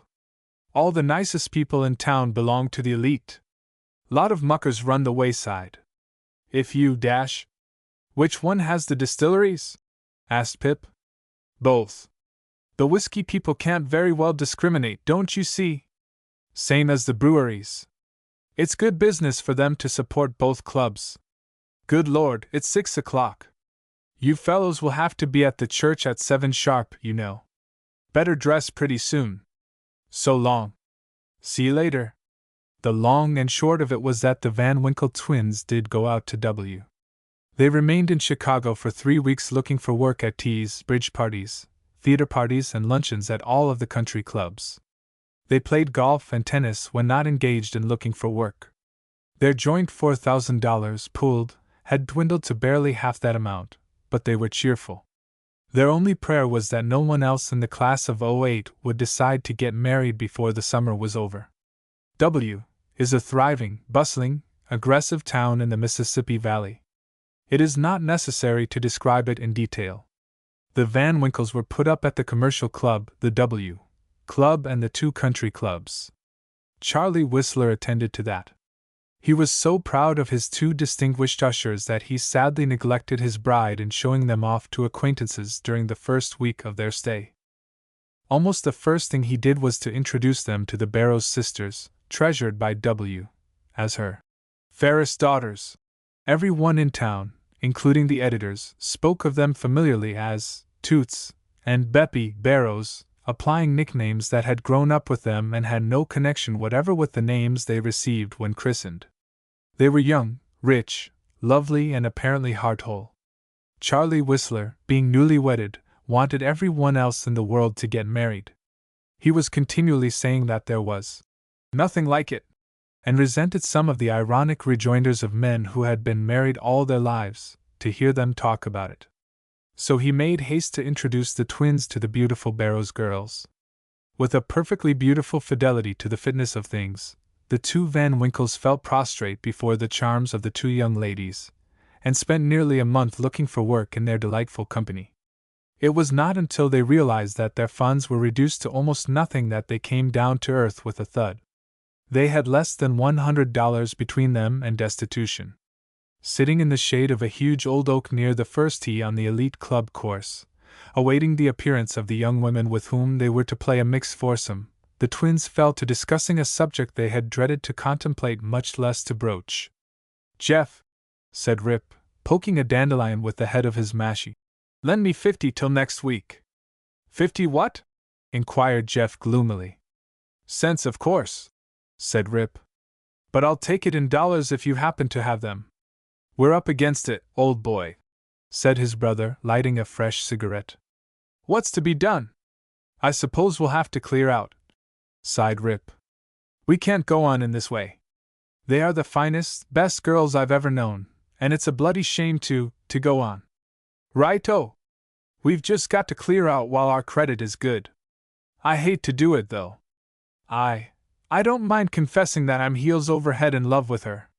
All the nicest people in town belong to the elite. Lot of muckers run the Wayside. If you dash. Which one has the distilleries? Asked Pip. Both. The whiskey people can't very well discriminate, don't you see? Same as the breweries. It's good business for them to support both clubs. Good Lord, it's 6 o'clock. You fellows will have to be at the church at 7 sharp, you know. Better dress pretty soon. So long. See you later. The long and short of it was that the Van Winkle twins did go out to W. They remained in Chicago for 3 weeks looking for work at teas, bridge parties, theater parties, and luncheons at all of the country clubs. They played golf and tennis when not engaged in looking for work. Their joint $4,000 pooled had dwindled to barely half that amount, but they were cheerful. Their only prayer was that no one else in the class of '08 would decide to get married before the summer was over. W is a thriving, bustling, aggressive town in the Mississippi Valley. It is not necessary to describe it in detail. The Van Winkles were put up at the Commercial Club, the W Club, and the 2 country clubs. Charlie Whistler attended to that. He was so proud of his 2 distinguished ushers that he sadly neglected his bride in showing them off to acquaintances during the first week of their stay. Almost the first thing he did was to introduce them to the Barrows sisters, treasured by W as her fairest daughters. Every one in town, including the editors, spoke of them familiarly as Toots and Beppy Barrows, applying nicknames that had grown up with them and had no connection whatever with the names they received when christened. They were young, rich, lovely, and apparently heart-whole. Charlie Whistler, being newly wedded, wanted everyone else in the world to get married. He was continually saying that there was nothing like it, and resented some of the ironic rejoinders of men who had been married all their lives, to hear them talk about it. So he made haste to introduce the twins to the beautiful Barrows girls. With a perfectly beautiful fidelity to the fitness of things, the 2 Van Winkles fell prostrate before the charms of the 2 young ladies, and spent nearly a month looking for work in their delightful company. It was not until they realized that their funds were reduced to almost nothing that they came down to earth with a thud. They had less than $100 between them and destitution. Sitting in the shade of a huge old oak near the first tee on the Elite Club course, awaiting the appearance of the young women with whom they were to play a mixed foursome, the twins fell to discussing a subject they had dreaded to contemplate, much less to broach. "Jeff," said Rip, poking a dandelion with the head of his mashie, "lend me 50 till next week." "50 what?" inquired Jeff gloomily. "Cents, of course," said Rip. "But I'll take it in dollars if you happen to have them." "We're up against it, old boy," said his brother, lighting a fresh cigarette. "What's to be done? I suppose we'll have to clear out," sighed Rip. "We can't go on in this way. They are the finest, best girls I've ever known, and it's a bloody shame to go on." "Right-o! We've just got to clear out while our credit is good. I hate to do it, though. I don't mind confessing that I'm heels over head in love with her.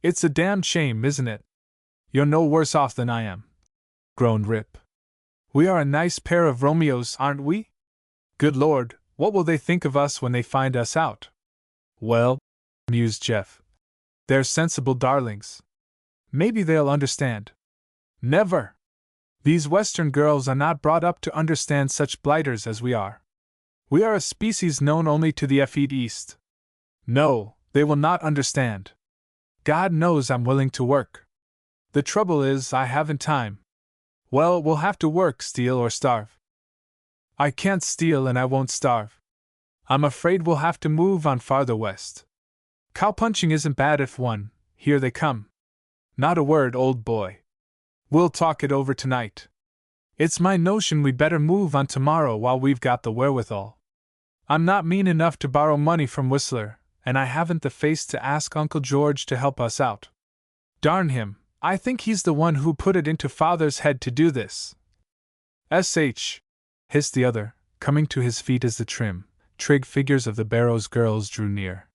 It's a damned shame, isn't it? You're no worse off than I am," groaned Rip. "We are a nice pair of Romeos, aren't we? Good Lord, what will they think of us when they find us out?" "Well," mused Jeff, "they're sensible darlings. Maybe they'll understand." "Never! These Western girls are not brought up to understand such blighters as we are. We are a species known only to the effete East. No, they will not understand. God knows I'm willing to work. The trouble is, I haven't time. Well, we'll have to work, steal or starve. I can't steal and I won't starve. I'm afraid we'll have to move on farther west. Cowpunching isn't bad if one. Here they come. Not a word, old boy. We'll talk it over tonight. It's my notion we'd better move on tomorrow while we've got the wherewithal. I'm not mean enough to borrow money from Whistler, and I haven't the face to ask Uncle George to help us out. Darn him, I think he's the one who put it into Father's head to do this. S.H. hissed the other, coming to his feet as the trig figures of the Barrows girls drew near.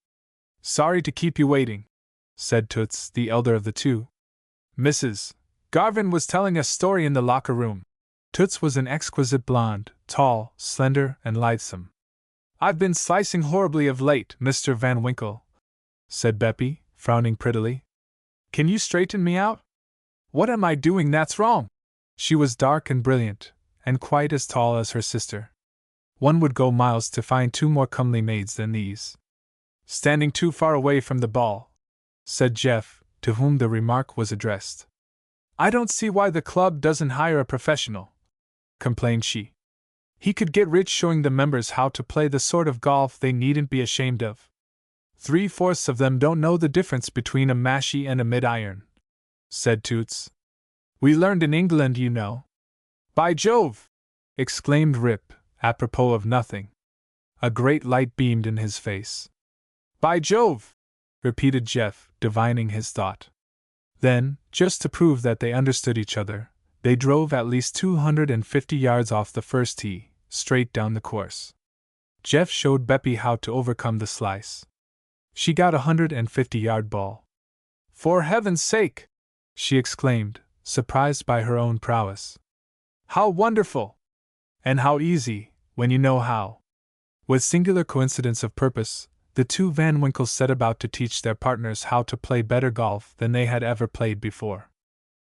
Sorry to keep you waiting, said Toots, the elder of the two. Mrs. Garvin was telling a story in the locker room. Toots was an exquisite blonde, tall, slender, and lithesome. I've been slicing horribly of late, Mr. Van Winkle, said Beppy, frowning prettily. Can you straighten me out? What am I doing that's wrong? She was dark and brilliant, and quite as tall as her sister. One would go miles to find two more comely maids than these. Standing too far away from the ball, said Jeff, to whom the remark was addressed. I don't see why the club doesn't hire a professional, complained she. He could get rich showing the members how to play the sort of golf they needn't be ashamed of. 3/4 of them don't know the difference between a mashie and a mid-iron, said Toots. We learned in England, you know. By Jove! Exclaimed Rip, apropos of nothing. A great light beamed in his face. By Jove! Repeated Jeff, divining his thought. Then, just to prove that they understood each other, they drove at least 250 yards off the first tee, straight down the course. Jeff showed Beppy how to overcome the slice. She got a 150-yard ball. For heaven's sake! She exclaimed, surprised by her own prowess. How wonderful! And how easy, when you know how. With singular coincidence of purpose, the two Van Winkles set about to teach their partners how to play better golf than they had ever played before.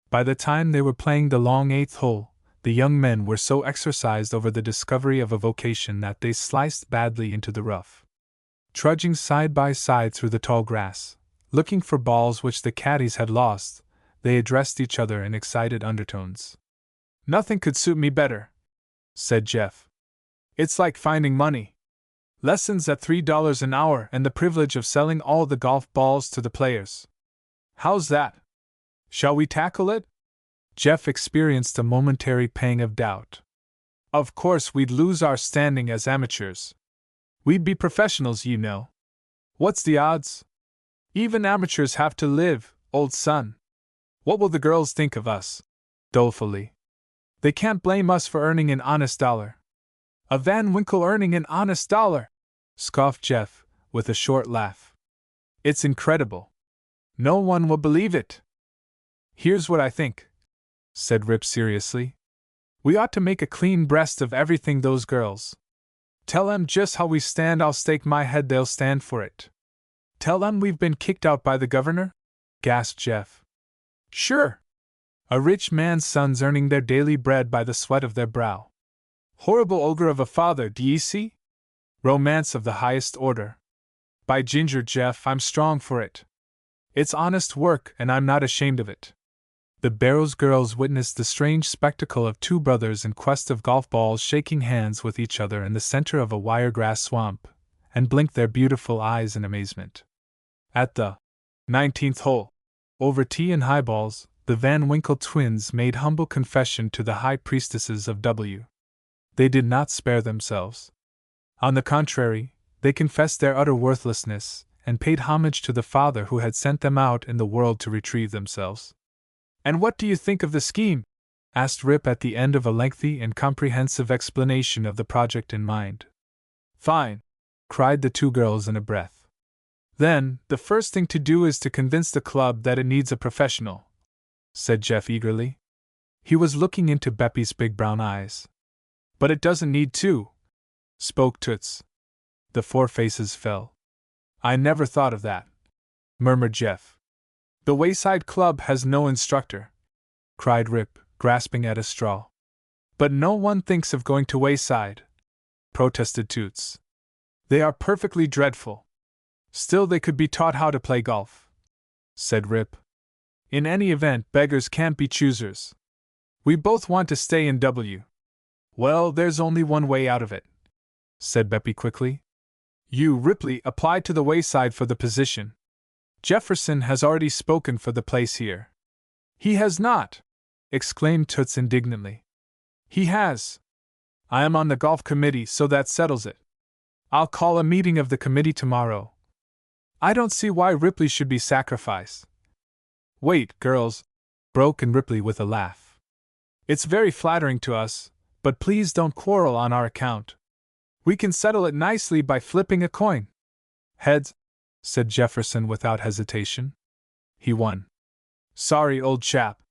By the time they were playing the long 8th hole, the young men were so exercised over the discovery of a vocation that they sliced badly into the rough. Trudging side by side through the tall grass, looking for balls which the caddies had lost, they addressed each other in excited undertones. Nothing could suit me better, said Jeff. It's like finding money. Lessons at $3 an hour and the privilege of selling all the golf balls to the players. How's that? Shall we tackle it? Jeff experienced a momentary pang of doubt. Of course we'd lose our standing as amateurs. We'd be professionals, you know. What's the odds? Even amateurs have to live, old son. What will the girls think of us? Dolefully. They can't blame us for earning an honest dollar. A Van Winkle earning an honest dollar! Scoffed Jeff, with a short laugh. It's incredible. No one will believe it. Here's what I think, said Rip seriously. We ought to make a clean breast of everything those girls. Tell them just how we stand, I'll stake my head they'll stand for it. Tell them we've been kicked out by the governor? Gasped Jeff. Sure. A rich man's sons earning their daily bread by the sweat of their brow. Horrible ogre of a father, d'ye see? Romance of the highest order. By ginger, Jeff, I'm strong for it. It's honest work, and I'm not ashamed of it. The Barrows girls witnessed the strange spectacle of two brothers in quest of golf balls shaking hands with each other in the center of a wiregrass swamp, and blinked their beautiful eyes in amazement. At the 19th hole, over tea and highballs, the Van Winkle twins made humble confession to the high priestesses of W. They did not spare themselves. On the contrary, they confessed their utter worthlessness, and paid homage to the Father who had sent them out in the world to retrieve themselves. And what do you think of the scheme? Asked Rip at the end of a lengthy and comprehensive explanation of the project in mind. Fine! Cried the two girls in a breath. Then, the first thing to do is to convince the club that it needs a professional, said Jeff eagerly. He was looking into Beppy's big brown eyes. But it doesn't need to, spoke Toots. The four faces fell. I never thought of that, murmured Jeff. The Wayside Club has no instructor, cried Rip, grasping at a straw. But no one thinks of going to Wayside, protested Toots. They are perfectly dreadful. Still, they could be taught how to play golf, said Rip. In any event, beggars can't be choosers. We both want to stay in W. Well, there's only one way out of it, said Beppy quickly. You, Ripley, applied to the Wayside for the position. Jefferson has already spoken for the place here. He has not, exclaimed Toots indignantly. He has. I am on the golf committee, so that settles it. I'll call a meeting of the committee tomorrow. I don't see why Ripley should be sacrificed. Wait, girls, broke in Ripley with a laugh. It's very flattering to us, but please don't quarrel on our account. We can settle it nicely by flipping a coin. Heads, said Jefferson without hesitation. He won. Sorry, old chap.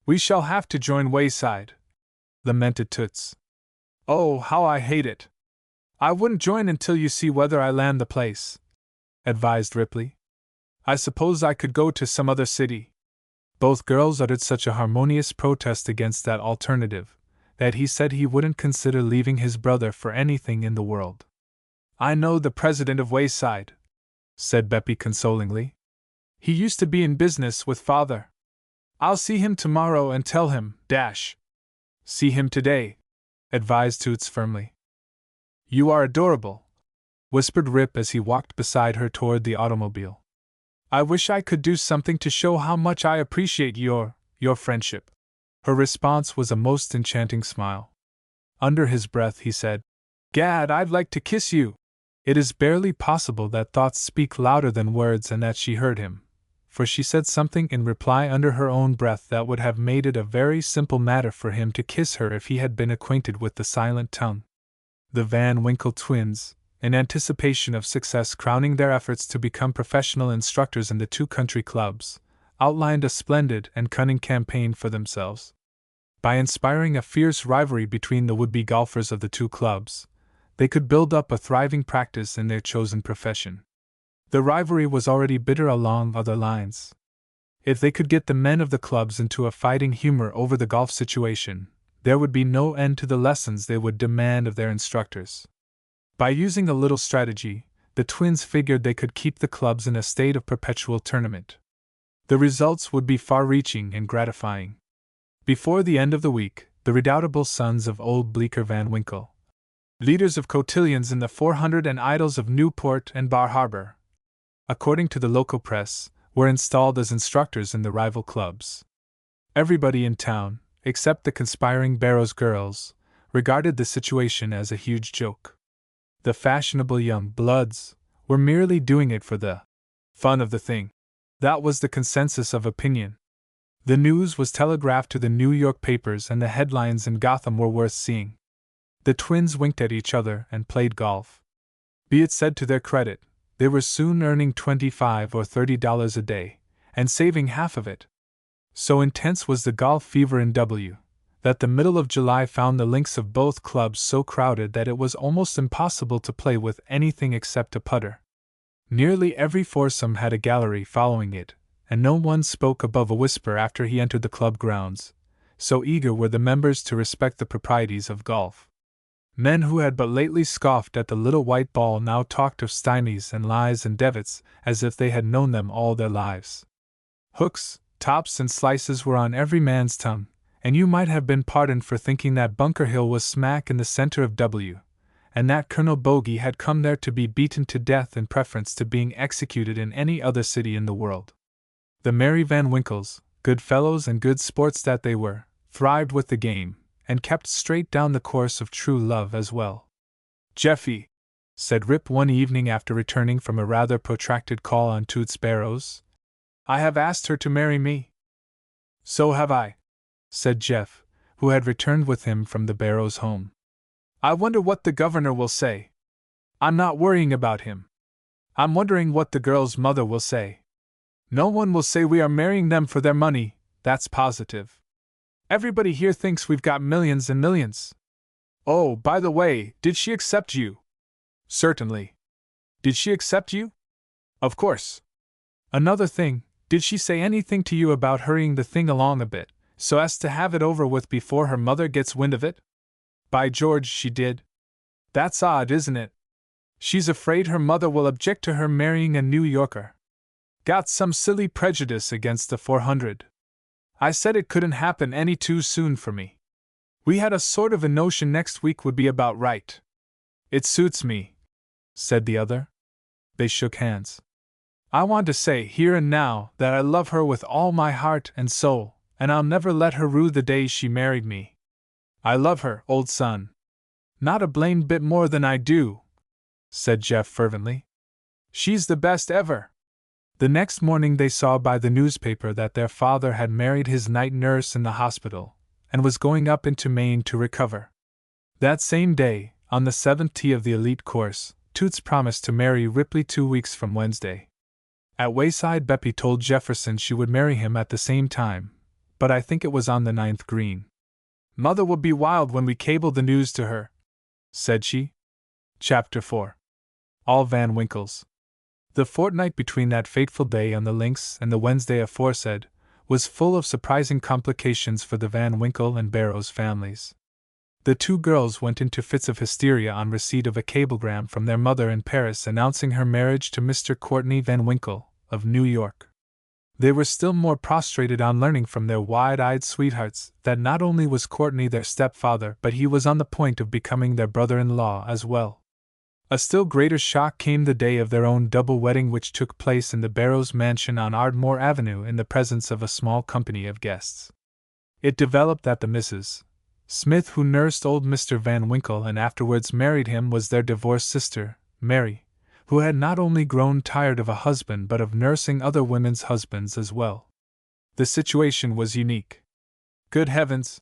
We shall have to join Wayside, lamented Toots. Oh, how I hate it. I wouldn't join until you see whether I land the place, advised Ripley. I suppose I could go to some other city. Both girls uttered such a harmonious protest against that alternative that he said he wouldn't consider leaving his brother for anything in the world. I know the president of Wayside, said Beppy consolingly. He used to be in business with father. I'll see him tomorrow and tell him, See him today, advised Toots firmly. You are adorable, whispered Rip as he walked beside her toward the automobile. I wish I could do something to show how much I appreciate your friendship. Her response was a most enchanting smile. Under his breath he said, Gad, I'd like to kiss you. It is barely possible that thoughts speak louder than words and that she heard him, for she said something in reply under her own breath that would have made it a very simple matter for him to kiss her if he had been acquainted with the silent tongue. The Van Winkle twins, in anticipation of success crowning their efforts to become professional instructors in the two country clubs, outlined a splendid and cunning campaign for themselves. By inspiring a fierce rivalry between the would-be golfers of the two clubs, they could build up a thriving practice in their chosen profession. The rivalry was already bitter along other lines. If they could get the men of the clubs into a fighting humor over the golf situation, there would be no end to the lessons they would demand of their instructors. By using a little strategy, the twins figured they could keep the clubs in a state of perpetual tournament. The results would be far-reaching and gratifying. Before the end of the week, the redoubtable sons of old Bleecker Van Winkle, leaders of cotillions in the 400 and idols of Newport and Bar Harbor, according to the local press, were installed as instructors in the rival clubs. Everybody in town, except the conspiring Barrows girls, regarded the situation as a huge joke. The fashionable young bloods were merely doing it for the fun of the thing. That was the consensus of opinion. The news was telegraphed to the New York papers and the headlines in Gotham were worth seeing. The twins winked at each other and played golf. Be it said to their credit, they were soon earning $25 or $30 a day, and saving half of it. So intense was the golf fever in W, that the middle of July found the links of both clubs so crowded that it was almost impossible to play with anything except a putter. Nearly every foursome had a gallery following it, and no one spoke above a whisper after he entered the club grounds, so eager were the members to respect the proprieties of golf. Men who had but lately scoffed at the little white ball now talked of stymies and lies and devits as if they had known them all their lives. Hooks, tops, and slices were on every man's tongue, and you might have been pardoned for thinking that Bunker Hill was smack in the center of W, and that Colonel Bogey had come there to be beaten to death in preference to being executed in any other city in the world. The merry Van Winkles, good fellows and good sports that they were, thrived with the game, and kept straight down the course of true love as well. Jeffy, said Rip one evening after returning from a rather protracted call on Toots Barrows, I have asked her to marry me. So have I, said Jeff, who had returned with him from the Barrows home. I wonder what the governor will say. I'm not worrying about him. I'm wondering what the girl's mother will say. No one will say we are marrying them for their money, that's positive. Everybody here thinks we've got millions and millions. Oh, by the way, did she accept you? Certainly. Did she accept you? Of course. Another thing, did she say anything to you about hurrying the thing along a bit, so as to have it over with before her mother gets wind of it? By George, she did. That's odd, isn't it? She's afraid her mother will object to her marrying a New Yorker. Got some silly prejudice against the 400. I said it couldn't happen any too soon for me. We had a sort of a notion next week would be about right. It suits me, said the other. They shook hands. I want to say here and now that I love her with all my heart and soul, and I'll never let her rue the day she married me. I love her, old son. Not a blamed bit more than I do, said Jeff fervently. She's the best ever. The next morning they saw by the newspaper that their father had married his night nurse in the hospital, and was going up into Maine to recover. That same day, on the 7th tee of the elite course, Toots promised to marry Ripley 2 weeks from Wednesday. At Wayside, Beppy told Jefferson she would marry him at the same time, but I think it was on the 9th green. Mother will be wild when we cable the news to her, said she. Chapter 4. All Van Winkles. The fortnight between that fateful day on the links and the Wednesday aforesaid was full of surprising complications for the Van Winkle and Barrows families. The two girls went into fits of hysteria on receipt of a cablegram from their mother in Paris announcing her marriage to Mr. Courtney Van Winkle, of New York. They were still more prostrated on learning from their wide-eyed sweethearts that not only was Courtney their stepfather, but he was on the point of becoming their brother-in-law as well. A still greater shock came the day of their own double wedding, which took place in the Barrows mansion on Ardmore Avenue in the presence of a small company of guests. It developed that the Mrs. Smith who nursed old Mr. Van Winkle and afterwards married him was their divorced sister, Mary, who had not only grown tired of a husband but of nursing other women's husbands as well. The situation was unique. Good heavens,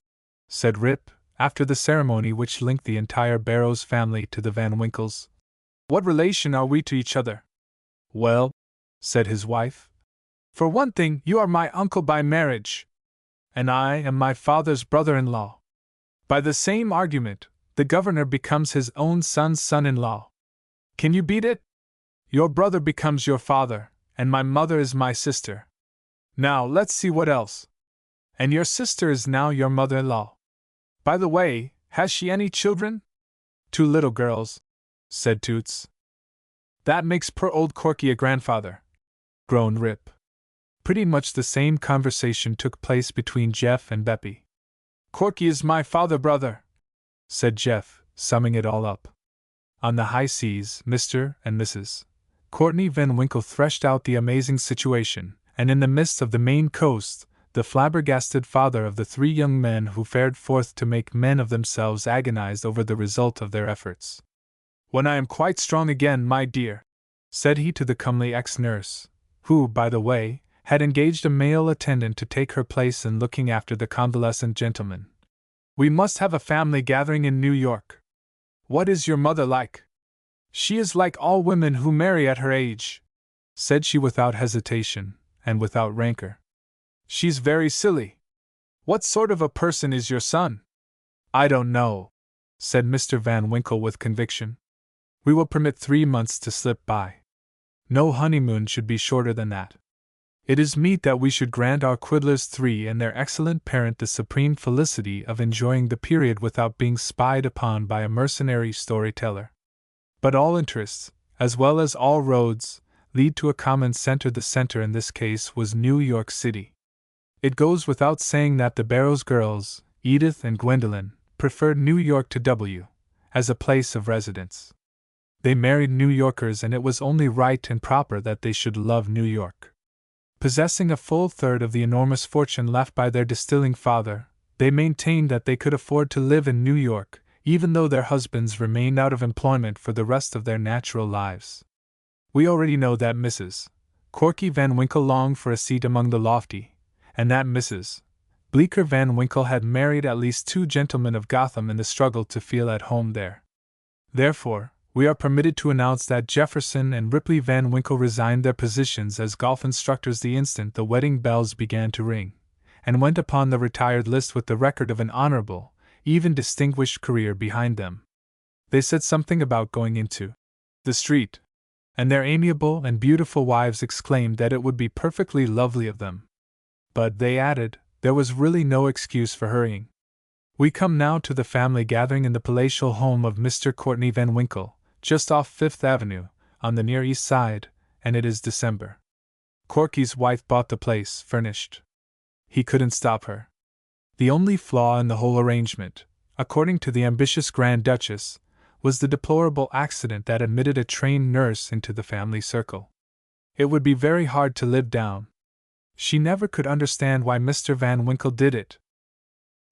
said Rip, after the ceremony which linked the entire Barrows family to the Van Winkles. What relation are we to each other? Well, said his wife, for one thing, you are my uncle by marriage, and I am my father's brother-in-law. By the same argument, the governor becomes his own son's son-in-law. Can you beat it? Your brother becomes your father, and my mother is my sister. Now let's see what else. And your sister is now your mother-in-law. By the way, has she any children? 2 little girls, said Toots. That makes poor old Corky a grandfather, groaned Rip. Pretty much the same conversation took place between Jeff and Beppy. Corky is my father-brother, said Jeff, summing it all up. On the high seas, Mr. and Mrs. Courtney Van Winkle threshed out the amazing situation, and in the midst of the Maine coast, the flabbergasted father of the 3 young men who fared forth to make men of themselves agonized over the result of their efforts. When I am quite strong again, my dear, said he to the comely ex-nurse, who, by the way, had engaged a male attendant to take her place in looking after the convalescent gentleman, we must have a family gathering in New York. What is your mother like? She is like all women who marry at her age, said she without hesitation, and without rancor. She's very silly. What sort of a person is your son? I don't know, said Mr. Van Winkle with conviction. We will permit 3 months to slip by. No honeymoon should be shorter than that. It is meet that we should grant our Quiddlers 3 and their excellent parent the supreme felicity of enjoying the period without being spied upon by a mercenary storyteller. But all interests, as well as all roads, lead to a common center. The center in this case was New York City. It goes without saying that the Barrows girls, Edith and Gwendolyn, preferred New York to W. as a place of residence. They married New Yorkers, and it was only right and proper that they should love New York. Possessing a full third of the enormous fortune left by their distilling father, they maintained that they could afford to live in New York, even though their husbands remained out of employment for the rest of their natural lives. We already know that Mrs. Corky Van Winkle longed for a seat among the lofty, and that Mrs. Bleecker Van Winkle had married at least 2 gentlemen of Gotham in the struggle to feel at home there. Therefore, we are permitted to announce that Jefferson and Ripley Van Winkle resigned their positions as golf instructors the instant the wedding bells began to ring, and went upon the retired list with the record of an honorable, even distinguished career behind them. They said something about going into the street, and their amiable and beautiful wives exclaimed that it would be perfectly lovely of them. But, they added, there was really no excuse for hurrying. We come now to the family gathering in the palatial home of Mr. Courtney Van Winkle, just off Fifth Avenue, on the Near East Side, and it is December. Corky's wife bought the place furnished. He couldn't stop her. The only flaw in the whole arrangement, according to the ambitious Grand Duchess, was the deplorable accident that admitted a trained nurse into the family circle. It would be very hard to live down. She never could understand why Mr. Van Winkle did it.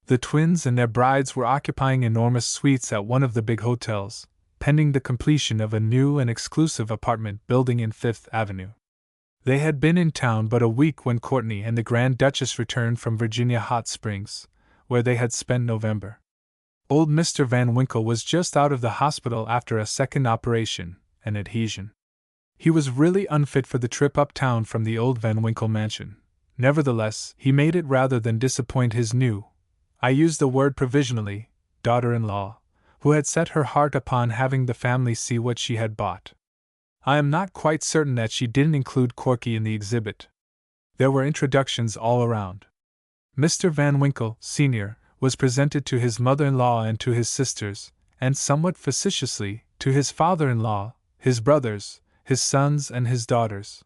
The twins and their brides were occupying enormous suites at one of the big hotels, pending the completion of a new and exclusive apartment building in Fifth Avenue. They had been in town but a week when Courtney and the Grand Duchess returned from Virginia Hot Springs, where they had spent November. Old Mr. Van Winkle was just out of the hospital after a second operation, an adhesion. He was really unfit for the trip uptown from the old Van Winkle mansion. Nevertheless, he made it rather than disappoint his new, I use the word provisionally, daughter-in-law, who had set her heart upon having the family see what she had bought. I am not quite certain that she didn't include Corky in the exhibit. There were introductions all around. Mr. Van Winkle, Sr., was presented to his mother-in-law and to his sisters, and somewhat facetiously, to his father-in-law, his brothers, his sons and his daughters.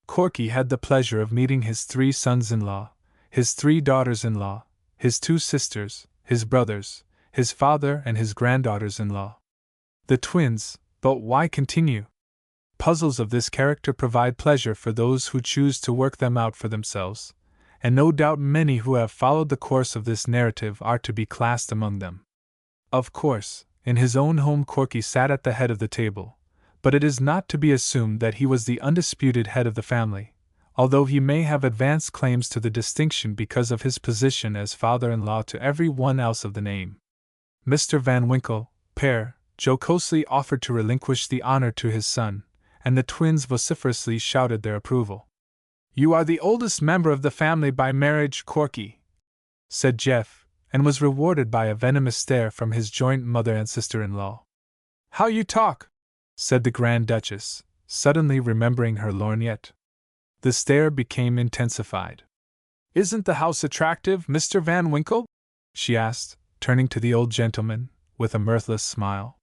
Corky had the pleasure of meeting his 3 sons-in-law, his 3 daughters-in-law, his 2 sisters, his brothers, his father and his granddaughters-in-law. The twins, but why continue? Puzzles of this character provide pleasure for those who choose to work them out for themselves, and no doubt many who have followed the course of this narrative are to be classed among them. Of course, in his own home Corky sat at the head of the table, but it is not to be assumed that he was the undisputed head of the family, although he may have advanced claims to the distinction because of his position as father-in-law to every one else of the name. Mr. Van Winkle, père, jocosely offered to relinquish the honor to his son, and the twins vociferously shouted their approval. "You are the oldest member of the family by marriage, Corky," said Jeff, and was rewarded by a venomous stare from his joint mother and sister-in-law. "How you talk!" said the Grand Duchess, suddenly remembering her lorgnette. The stare became intensified. "Isn't the house attractive, Mr. Van Winkle?" she asked, turning to the old gentleman, with a mirthless smile.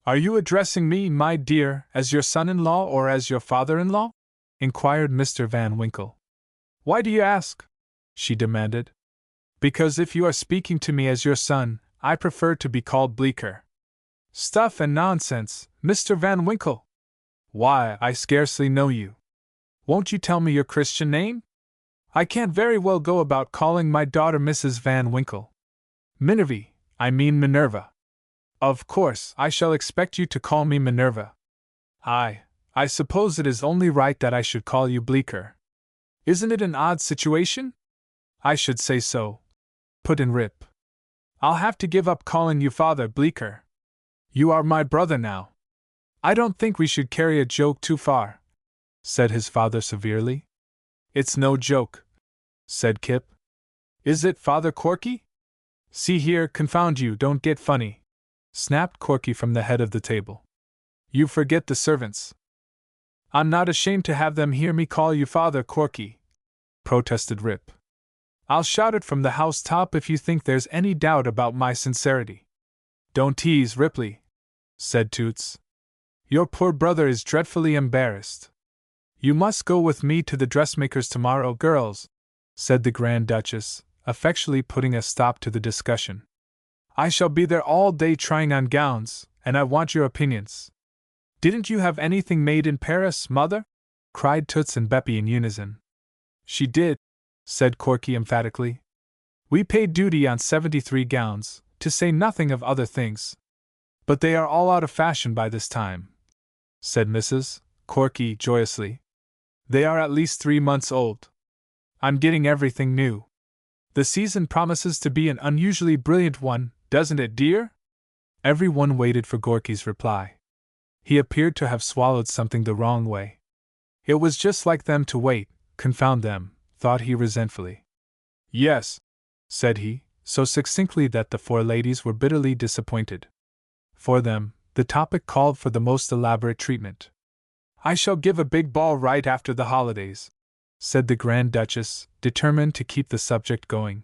"Are you addressing me, my dear, as your son-in-law or as your father-in-law?" inquired Mr. Van Winkle. "Why do you ask?" she demanded. "Because if you are speaking to me as your son, I prefer to be called Bleecker." "Stuff and nonsense, Mr. Van Winkle! Why, I scarcely know you. Won't you tell me your Christian name? I can't very well go about calling my daughter Mrs. Van Winkle. Minerva. Of course, I shall expect you to call me Minerva. I suppose it is only right that I should call you Bleecker. Isn't it an odd situation?" "I should say so," put in Rip. "I'll have to give up calling you Father Bleecker. You are my brother now." "I don't think we should carry a joke too far," said his father severely. "It's no joke," said Kip. "Is it, Father Corky?" "See here, confound you, don't get funny," snapped Corky from the head of the table. "You forget the servants." "I'm not ashamed to have them hear me call you Father Corky," protested Rip. "I'll shout it from the housetop if you think there's any doubt about my sincerity." "Don't tease, Ripley," said Toots. "Your poor brother is dreadfully embarrassed." "You must go with me to the dressmaker's tomorrow, girls," said the Grand Duchess, effectually putting a stop to the discussion. "I shall be there all day trying on gowns, and I want your opinions." "Didn't you have anything made in Paris, Mother?" cried Toots and Beppy in unison. "She did," said Corky emphatically. "We paid duty on 73 gowns, to say nothing of other things. But they are all out of fashion by this time," said Mrs. Corky joyously. "They are at least 3 months old. I'm getting everything new. The season promises to be an unusually brilliant one, doesn't it, dear?" Everyone waited for Gorky's reply. He appeared to have swallowed something the wrong way. It was just like them to wait, confound them, thought he resentfully. "Yes," said he, so succinctly that the 4 ladies were bitterly disappointed. For them, the topic called for the most elaborate treatment. "I shall give a big ball right after the holidays," said the Grand Duchess, determined to keep the subject going.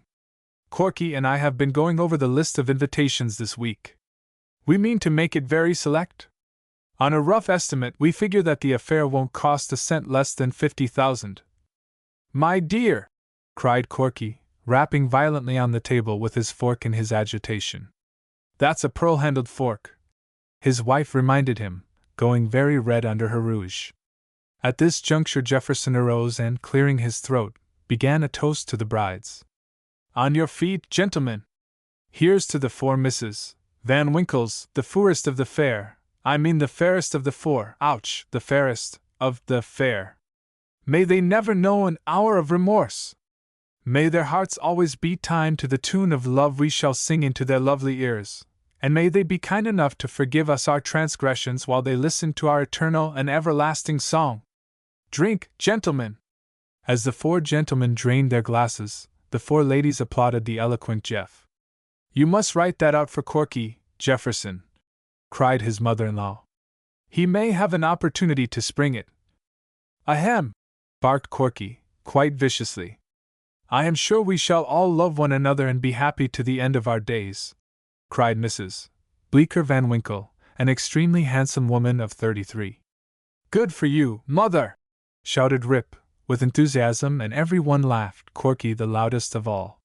"Corky and I have been going over the list of invitations this week. We mean to make it very select. On a rough estimate, we figure that the affair won't cost a cent less than 50,000. "My dear!" cried Corky, rapping violently on the table with his fork in his agitation. That's a pearl-handled fork, his wife reminded him, going very red under her rouge. At this juncture Jefferson arose and, clearing his throat, began a toast to the brides. On your feet, gentlemen! Here's to the 4 Misses Van Winkles, the fairest of the fair, I mean the fairest of the 4, ouch, the fairest of the fair. May they never know an hour of remorse! May their hearts always beat time to the tune of love we shall sing into their lovely ears, and may they be kind enough to forgive us our transgressions while they listen to our eternal and everlasting song. Drink, gentlemen! As the 4 gentlemen drained their glasses, the 4 ladies applauded the eloquent Jeff. You must write that out for Corky, Jefferson, cried his mother-in-law. He may have an opportunity to spring it. Ahem! Barked Corky, quite viciously. I am sure we shall all love one another and be happy to the end of our days, cried Mrs. Bleecker Van Winkle, an extremely handsome woman of 33. Good for you, mother! Shouted Rip, with enthusiasm, and every one laughed, Corky the loudest of all.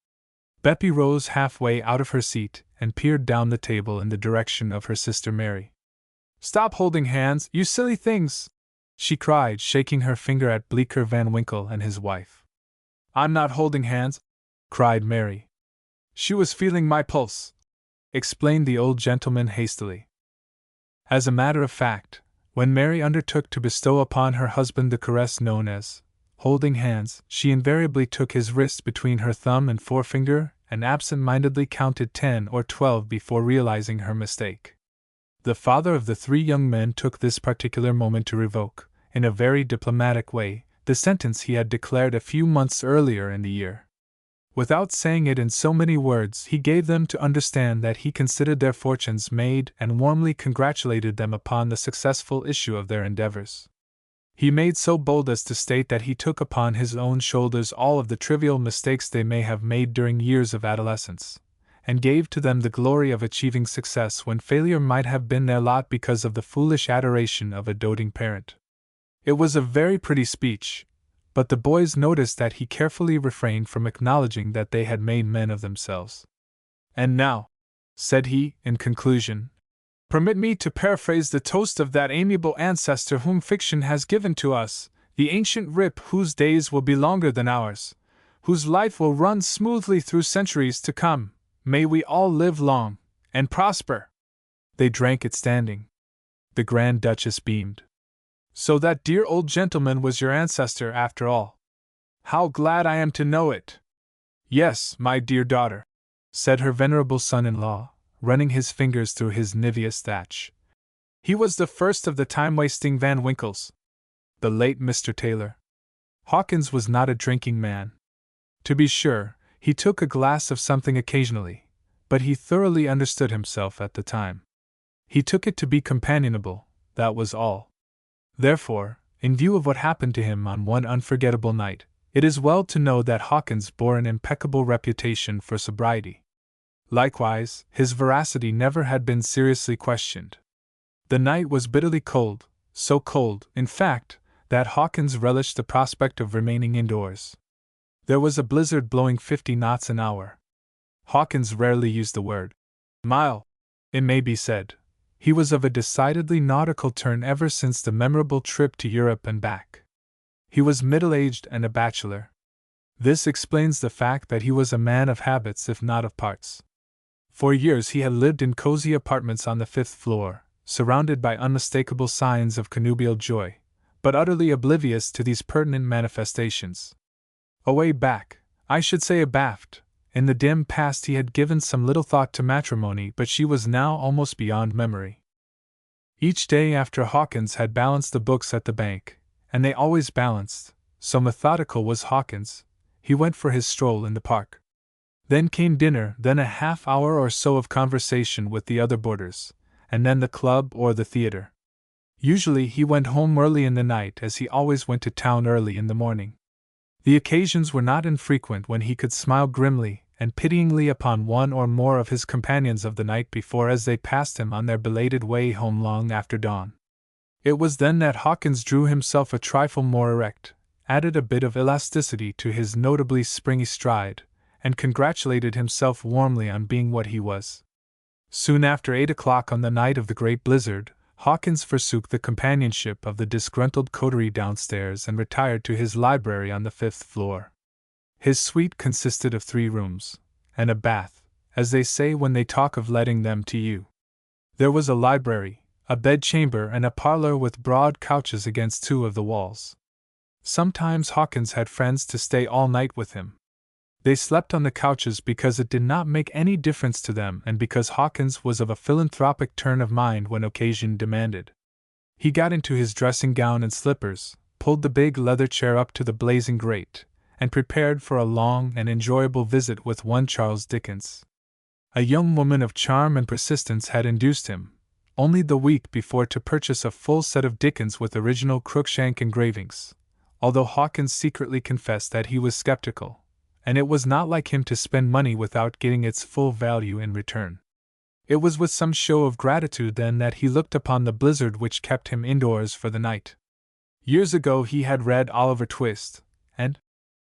Beppy rose halfway out of her seat and peered down the table in the direction of her sister Mary. Stop holding hands, you silly things! She cried, shaking her finger at Bleecker Van Winkle and his wife. I'm not holding hands, cried Mary. She was feeling my pulse, explained the old gentleman hastily. As a matter of fact, when Mary undertook to bestow upon her husband the caress known as holding hands, she invariably took his wrist between her thumb and forefinger and absent-mindedly counted 10 or 12 before realizing her mistake. The father of the 3 young men took this particular moment to revoke, in a very diplomatic way, the sentence he had declared a few months earlier in the year. Without saying it in so many words, he gave them to understand that he considered their fortunes made and warmly congratulated them upon the successful issue of their endeavors. He made so bold as to state that he took upon his own shoulders all of the trivial mistakes they may have made during years of adolescence, and gave to them the glory of achieving success when failure might have been their lot because of the foolish adoration of a doting parent. It was a very pretty speech, but the boys noticed that he carefully refrained from acknowledging that they had made men of themselves. And now, said he, in conclusion, permit me to paraphrase the toast of that amiable ancestor whom fiction has given to us, the ancient Rip, whose days will be longer than ours, whose life will run smoothly through centuries to come. May we all live long and prosper! They drank it standing. The Grand Duchess beamed. So that dear old gentleman was your ancestor after all. How glad I am to know it! Yes, my dear daughter, said her venerable son-in-law, running his fingers through his Nivea's thatch. He was the first of the time-wasting Van Winkles. The late Mr. Taylor. Hawkins was not a drinking man. To be sure, he took a glass of something occasionally, but he thoroughly understood himself at the time. He took it to be companionable, that was all. Therefore, in view of what happened to him on one unforgettable night, it is well to know that Hawkins bore an impeccable reputation for sobriety. Likewise, his veracity never had been seriously questioned. The night was bitterly cold, so cold, in fact, that Hawkins relished the prospect of remaining indoors. There was a blizzard blowing 50 knots an hour. Hawkins rarely used the word mile, it may be said. He was of a decidedly nautical turn ever since the memorable trip to Europe and back. He was middle-aged and a bachelor. This explains the fact that he was a man of habits if not of parts. For years he had lived in cozy apartments on the 5th floor, surrounded by unmistakable signs of connubial joy, but utterly oblivious to these pertinent manifestations. Away back, I should say abaft, in the dim past he had given some little thought to matrimony, but she was now almost beyond memory. Each day after Hawkins had balanced the books at the bank, and they always balanced, so methodical was Hawkins, he went for his stroll in the park. Then came dinner, then a half-hour or so of conversation with the other boarders, and then the club or the theater. Usually he went home early in the night, as he always went to town early in the morning. The occasions were not infrequent when he could smile grimly and pityingly upon one or more of his companions of the night before as they passed him on their belated way home long after dawn. It was then that Hawkins drew himself a trifle more erect, added a bit of elasticity to his notably springy stride, and congratulated himself warmly on being what he was. Soon after 8 o'clock on the night of the great blizzard, Hawkins forsook the companionship of the disgruntled coterie downstairs and retired to his library on the 5th floor. His suite consisted of 3 rooms, and a bath, as they say when they talk of letting them to you. There was a library, a bedchamber, and a parlor with broad couches against 2 of the walls. Sometimes Hawkins had friends to stay all night with him. They slept on the couches because it did not make any difference to them and because Hawkins was of a philanthropic turn of mind when occasion demanded. He got into his dressing gown and slippers, pulled the big leather chair up to the blazing grate, and prepared for a long and enjoyable visit with one Charles Dickens. A young woman of charm and persistence had induced him, only the week before, to purchase a full set of Dickens with original Cruikshank engravings, although Hawkins secretly confessed that he was skeptical, and it was not like him to spend money without getting its full value in return. It was with some show of gratitude then that he looked upon the blizzard which kept him indoors for the night. Years ago he had read Oliver Twist and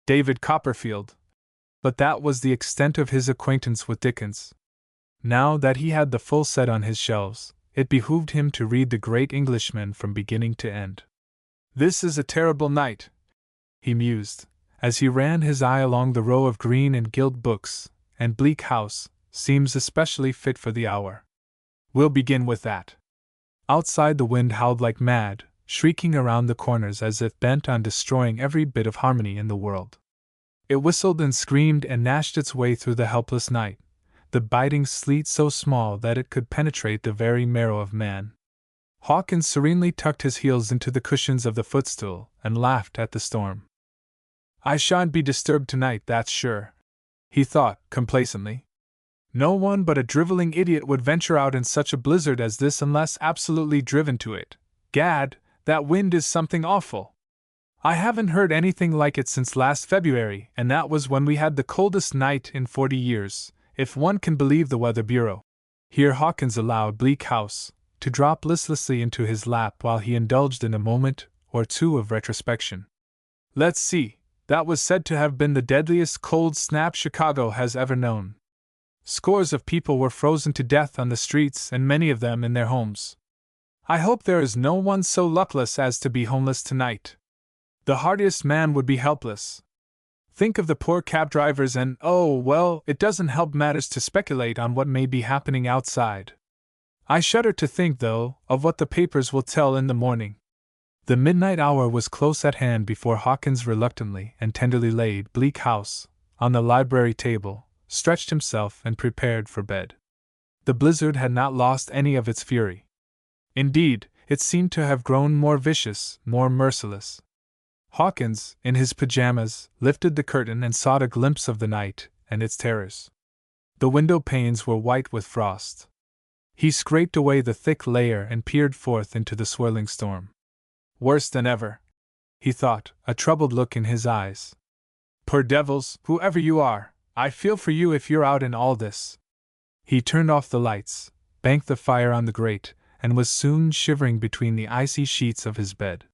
David Copperfield, but that was the extent of his acquaintance with Dickens. Now that he had the full set on his shelves, it behooved him to read the great Englishman from beginning to end. "This is a terrible night," he mused, as he ran his eye along the row of green and gilt books, "and Bleak House seems especially fit for the hour. We'll begin with that." Outside the wind howled like mad, shrieking around the corners as if bent on destroying every bit of harmony in the world. It whistled and screamed and gnashed its way through the helpless night, the biting sleet so small that it could penetrate the very marrow of man. Hawkins serenely tucked his heels into the cushions of the footstool and laughed at the storm. "I shan't be disturbed tonight, that's sure," he thought, complacently. "No one but a driveling idiot would venture out in such a blizzard as this unless absolutely driven to it. Gad, that wind is something awful. I haven't heard anything like it since last February, and that was when we had the coldest night in 40 years, if one can believe the Weather Bureau." Here Hawkins allowed Bleak House to drop listlessly into his lap while he indulged in a moment or two of retrospection. "Let's see. That was said to have been the deadliest cold snap Chicago has ever known. Scores of people were frozen to death on the streets and many of them in their homes. I hope there is no one so luckless as to be homeless tonight. The hardiest man would be helpless. Think of the poor cab drivers and, oh, well, it doesn't help matters to speculate on what may be happening outside. I shudder to think, though, of what the papers will tell in the morning." The midnight hour was close at hand before Hawkins reluctantly and tenderly laid Bleak House on the library table, stretched himself, and prepared for bed. The blizzard had not lost any of its fury. Indeed, it seemed to have grown more vicious, more merciless. Hawkins, in his pajamas, lifted the curtain and sought a glimpse of the night and its terrors. The window panes were white with frost. He scraped away the thick layer and peered forth into the swirling storm. "Worse than ever," he thought, a troubled look in his eyes. "Poor devils, whoever you are, I feel for you if you're out in all this." He turned off the lights, banked the fire on the grate, and was soon shivering between the icy sheets of his bed.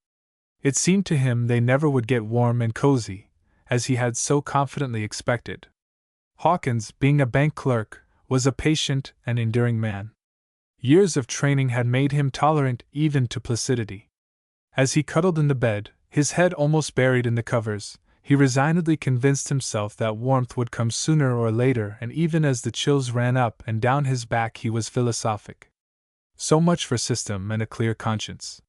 It seemed to him they never would get warm and cozy, as he had so confidently expected. Hawkins, being a bank clerk, was a patient and enduring man. Years of training had made him tolerant even to placidity. As he cuddled in the bed, his head almost buried in the covers, he resignedly convinced himself that warmth would come sooner or later, and even as the chills ran up and down his back he was philosophic. So much for system and a clear conscience.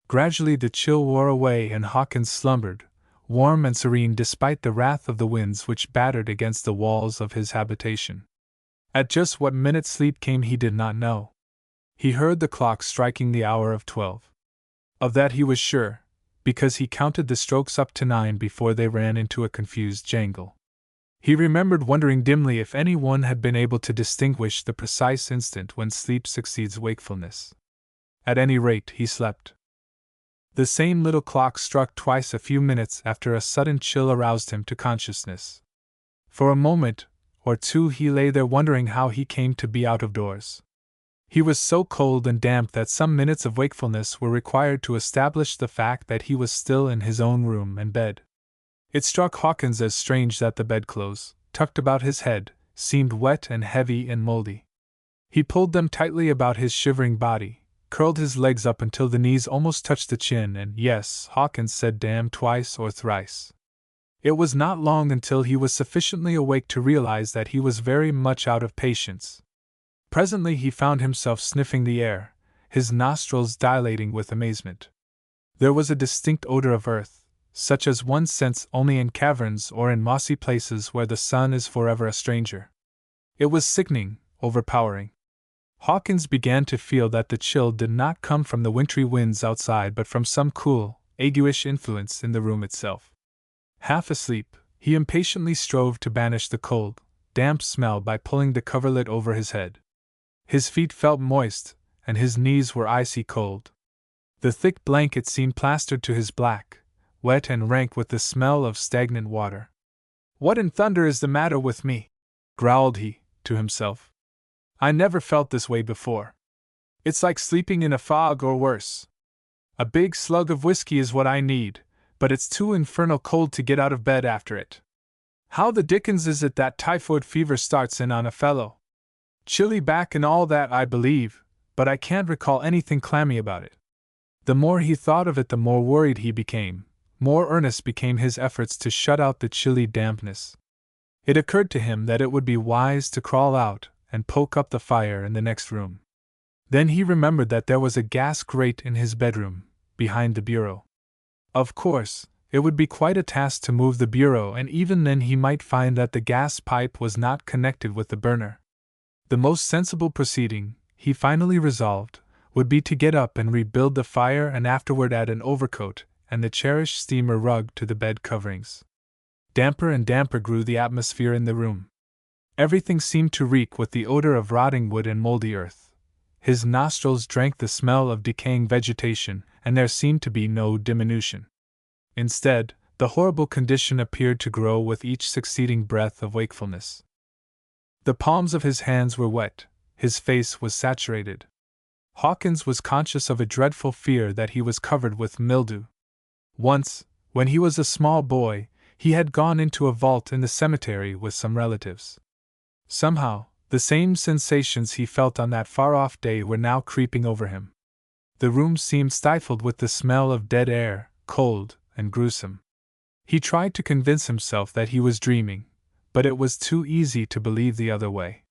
Gradually the chill wore away and Hawkins slumbered, warm and serene despite the wrath of the winds which battered against the walls of his habitation. At just what minute sleep came he did not know. He heard the clock striking the hour of 12. Of that he was sure, because he counted the strokes up to 9 before they ran into a confused jangle. He remembered wondering dimly if any one had been able to distinguish the precise instant when sleep succeeds wakefulness. At any rate, he slept. The same little clock struck twice a few minutes after a sudden chill aroused him to consciousness. For a moment or two he lay there wondering how he came to be out of doors. He was so cold and damp that some minutes of wakefulness were required to establish the fact that he was still in his own room and bed. It struck Hawkins as strange that the bedclothes, tucked about his head, seemed wet and heavy and moldy. He pulled them tightly about his shivering body, curled his legs up until the knees almost touched the chin, and yes, Hawkins said damn twice or thrice. It was not long until he was sufficiently awake to realize that he was very much out of patience. Presently he found himself sniffing the air, his nostrils dilating with amazement. There was a distinct odor of earth, such as one scents only in caverns or in mossy places where the sun is forever a stranger. It was sickening, overpowering. Hawkins began to feel that the chill did not come from the wintry winds outside but from some cool, aguish influence in the room itself. Half asleep, he impatiently strove to banish the cold, damp smell by pulling the coverlet over his head. His feet felt moist, and his knees were icy cold. The thick blanket seemed plastered to his back, wet and rank with the smell of stagnant water. "What in thunder is the matter with me?" growled he, to himself. "I never felt this way before. It's like sleeping in a fog or worse. A big slug of whiskey is what I need, but it's too infernal cold to get out of bed after it. How the dickens is it that typhoid fever starts in on a fellow? Chilly back and all that, I believe, but I can't recall anything clammy about it." The more he thought of it, the more worried he became, more earnest became his efforts to shut out the chilly dampness. It occurred to him that it would be wise to crawl out and poke up the fire in the next room. Then he remembered that there was a gas grate in his bedroom, behind the bureau. Of course, it would be quite a task to move the bureau, and even then he might find that the gas pipe was not connected with the burner. The most sensible proceeding, he finally resolved, would be to get up and rebuild the fire and afterward add an overcoat and the cherished steamer rug to the bed coverings. Damper and damper grew the atmosphere in the room. Everything seemed to reek with the odor of rotting wood and moldy earth. His nostrils drank the smell of decaying vegetation, and there seemed to be no diminution. Instead, the horrible condition appeared to grow with each succeeding breath of wakefulness. The palms of his hands were wet, his face was saturated. Hawkins was conscious of a dreadful fear that he was covered with mildew. Once, when he was a small boy, he had gone into a vault in the cemetery with some relatives. Somehow, the same sensations he felt on that far-off day were now creeping over him. The room seemed stifled with the smell of dead air, cold and gruesome. He tried to convince himself that he was dreaming, but it was too easy to believe the other way.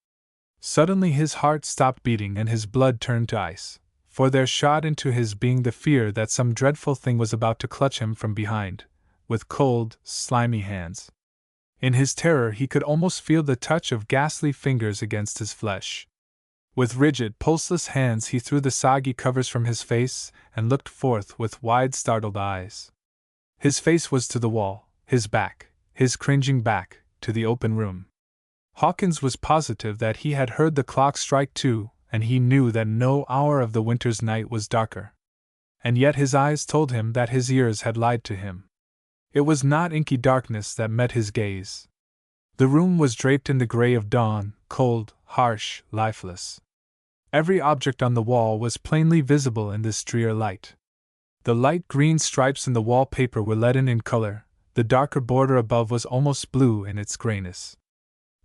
Suddenly his heart stopped beating and his blood turned to ice, for there shot into his being the fear that some dreadful thing was about to clutch him from behind, with cold, slimy hands. In his terror he could almost feel the touch of ghastly fingers against his flesh. With rigid, pulseless hands he threw the soggy covers from his face and looked forth with wide, startled eyes. His face was to the wall, his cringing back, to the open room. Hawkins was positive that he had heard the clock strike 2, and he knew that no hour of the winter's night was darker. And yet his eyes told him that his ears had lied to him. It was not inky darkness that met his gaze. The room was draped in the gray of dawn, cold, harsh, lifeless. Every object on the wall was plainly visible in this drear light. The light green stripes in the wallpaper were leaden in color, the darker border above was almost blue in its grayness.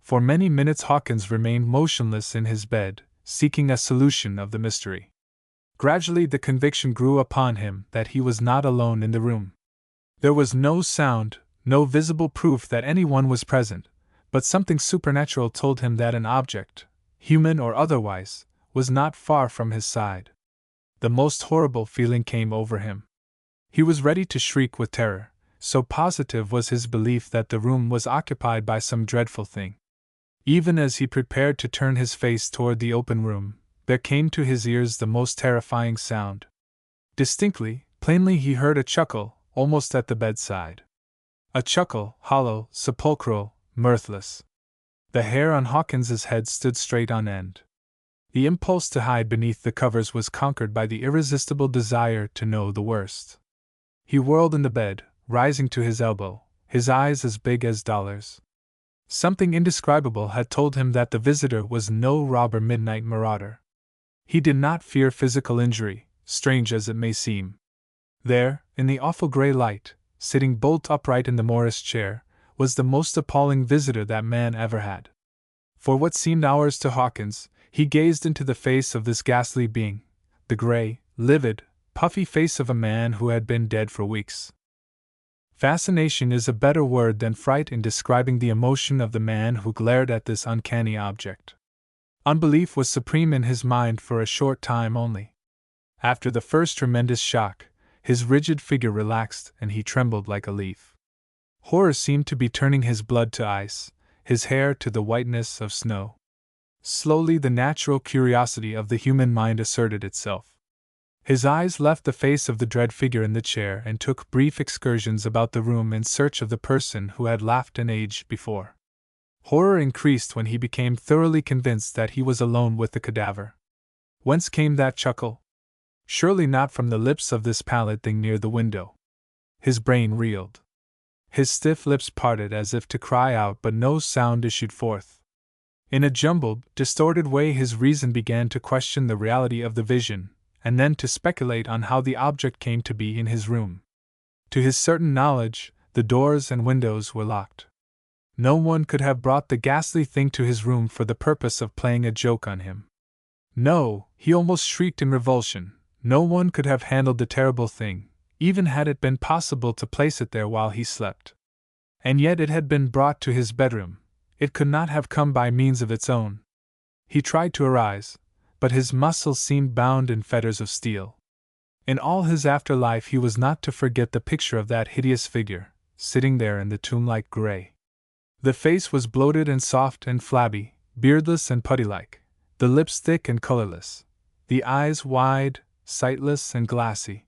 For many minutes Hawkins remained motionless in his bed, seeking a solution of the mystery. Gradually the conviction grew upon him that he was not alone in the room. There was no sound, no visible proof that anyone was present, but something supernatural told him that an object, human or otherwise, was not far from his side. The most horrible feeling came over him. He was ready to shriek with terror, so positive was his belief that the room was occupied by some dreadful thing. Even as he prepared to turn his face toward the open room, there came to his ears the most terrifying sound. Distinctly, plainly he heard a chuckle, almost at the bedside. A chuckle, hollow, sepulchral, mirthless. The hair on Hawkins's head stood straight on end. The impulse to hide beneath the covers was conquered by the irresistible desire to know the worst. He whirled in the bed, rising to his elbow, his eyes as big as dollars. Something indescribable had told him that the visitor was no robber midnight marauder. He did not fear physical injury, strange as it may seem. There, in the awful gray light, sitting bolt upright in the Morris chair, was the most appalling visitor that man ever had. For what seemed hours to Hawkins, he gazed into the face of this ghastly being, the gray, livid, puffy face of a man who had been dead for weeks. Fascination is a better word than fright in describing the emotion of the man who glared at this uncanny object. Unbelief was supreme in his mind for a short time only. After the first tremendous shock, his rigid figure relaxed and he trembled like a leaf. Horror seemed to be turning his blood to ice, his hair to the whiteness of snow. Slowly the natural curiosity of the human mind asserted itself. His eyes left the face of the dread figure in the chair and took brief excursions about the room in search of the person who had laughed an age before. Horror increased when he became thoroughly convinced that he was alone with the cadaver. Whence came that chuckle? Surely not from the lips of this pallid thing near the window. His brain reeled. His stiff lips parted as if to cry out, but no sound issued forth. In a jumbled, distorted way his reason began to question the reality of the vision, and then to speculate on how the object came to be in his room. To his certain knowledge, the doors and windows were locked. No one could have brought the ghastly thing to his room for the purpose of playing a joke on him. No, he almost shrieked in revulsion, no one could have handled the terrible thing, even had it been possible to place it there while he slept. And yet it had been brought to his bedroom. It could not have come by means of its own. He tried to arise, but his muscles seemed bound in fetters of steel. In all his afterlife he was not to forget the picture of that hideous figure, sitting there in the tomb-like gray. The face was bloated and soft and flabby, beardless and putty-like, the lips thick and colorless, the eyes wide, sightless and glassy.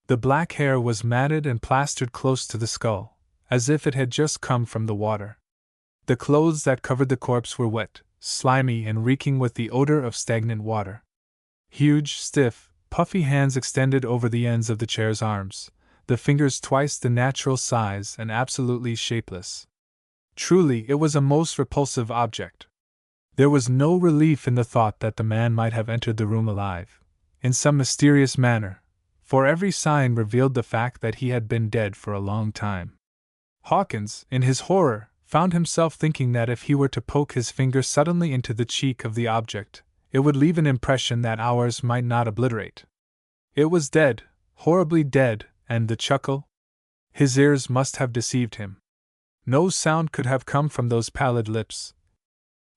The black hair was matted and plastered close to the skull, as if it had just come from the water. The clothes that covered the corpse were wet, slimy and reeking with the odor of stagnant water. Huge, stiff, puffy hands extended over the ends of the chair's arms, the fingers twice the natural size and absolutely shapeless. Truly, it was a most repulsive object. There was no relief in the thought that the man might have entered the room alive, in some mysterious manner, for every sign revealed the fact that he had been dead for a long time. Hawkins, in his horror, found himself thinking that if he were to poke his finger suddenly into the cheek of the object, it would leave an impression that hours might not obliterate. It was dead, horribly dead, and the chuckle? His ears must have deceived him. No sound could have come from those pallid lips.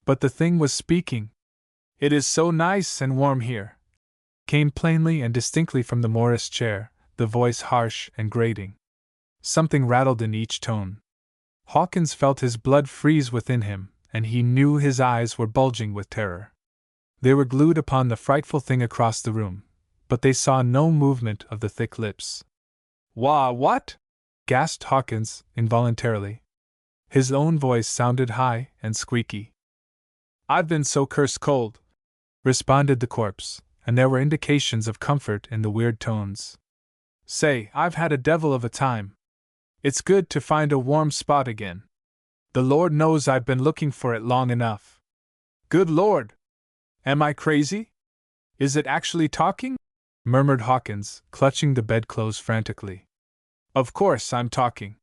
But the thing was speaking. "It is so nice and warm here," came plainly and distinctly from the Morris chair, the voice harsh and grating. Something rattled in each tone. Hawkins felt his blood freeze within him, and he knew his eyes were bulging with terror. They were glued upon the frightful thing across the room, but they saw no movement of the thick lips. "Wha what?" gasped Hawkins, involuntarily. His own voice sounded high and squeaky. "I've been so cursed cold," responded the corpse, and there were indications of comfort in the weird tones. "Say, I've had a devil of a time. It's good to find a warm spot again. The Lord knows I've been looking for it long enough." "Good Lord! Am I crazy? Is it actually talking?" murmured Hawkins, clutching the bedclothes frantically. "Of course I'm talking.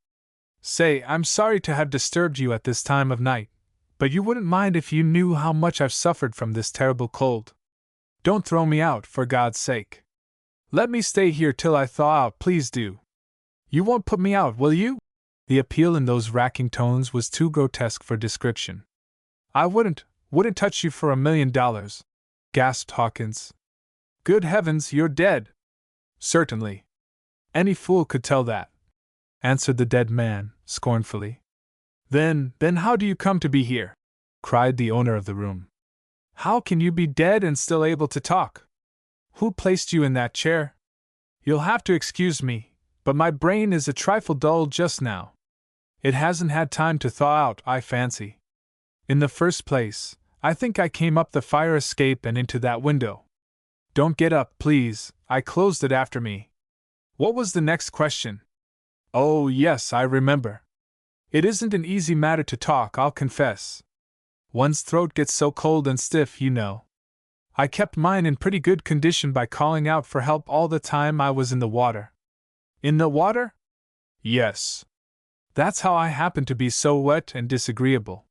Say, I'm sorry to have disturbed you at this time of night, but you wouldn't mind if you knew how much I've suffered from this terrible cold. Don't throw me out, for God's sake. Let me stay here till I thaw out, please do. You won't put me out, will you?" The appeal in those racking tones was too grotesque for description. "I wouldn't touch you for $1 million, gasped Hawkins. "Good heavens, you're dead!" "Certainly. Any fool could tell that," answered the dead man, scornfully. Then how do you come to be here?" cried the owner of the room. "How can you be dead and still able to talk? Who placed you in that chair? You'll have to excuse me, but my brain is a trifle dull just now. It hasn't had time to thaw out, I fancy. In the first place, I think I came up the fire escape and into that window. Don't get up, please, I closed it after me. What was the next question? Oh, yes, I remember. It isn't an easy matter to talk, I'll confess. One's throat gets so cold and stiff, you know. I kept mine in pretty good condition by calling out for help all the time I was in the water. In the water? Yes. That's how I happen to be so wet and disagreeable.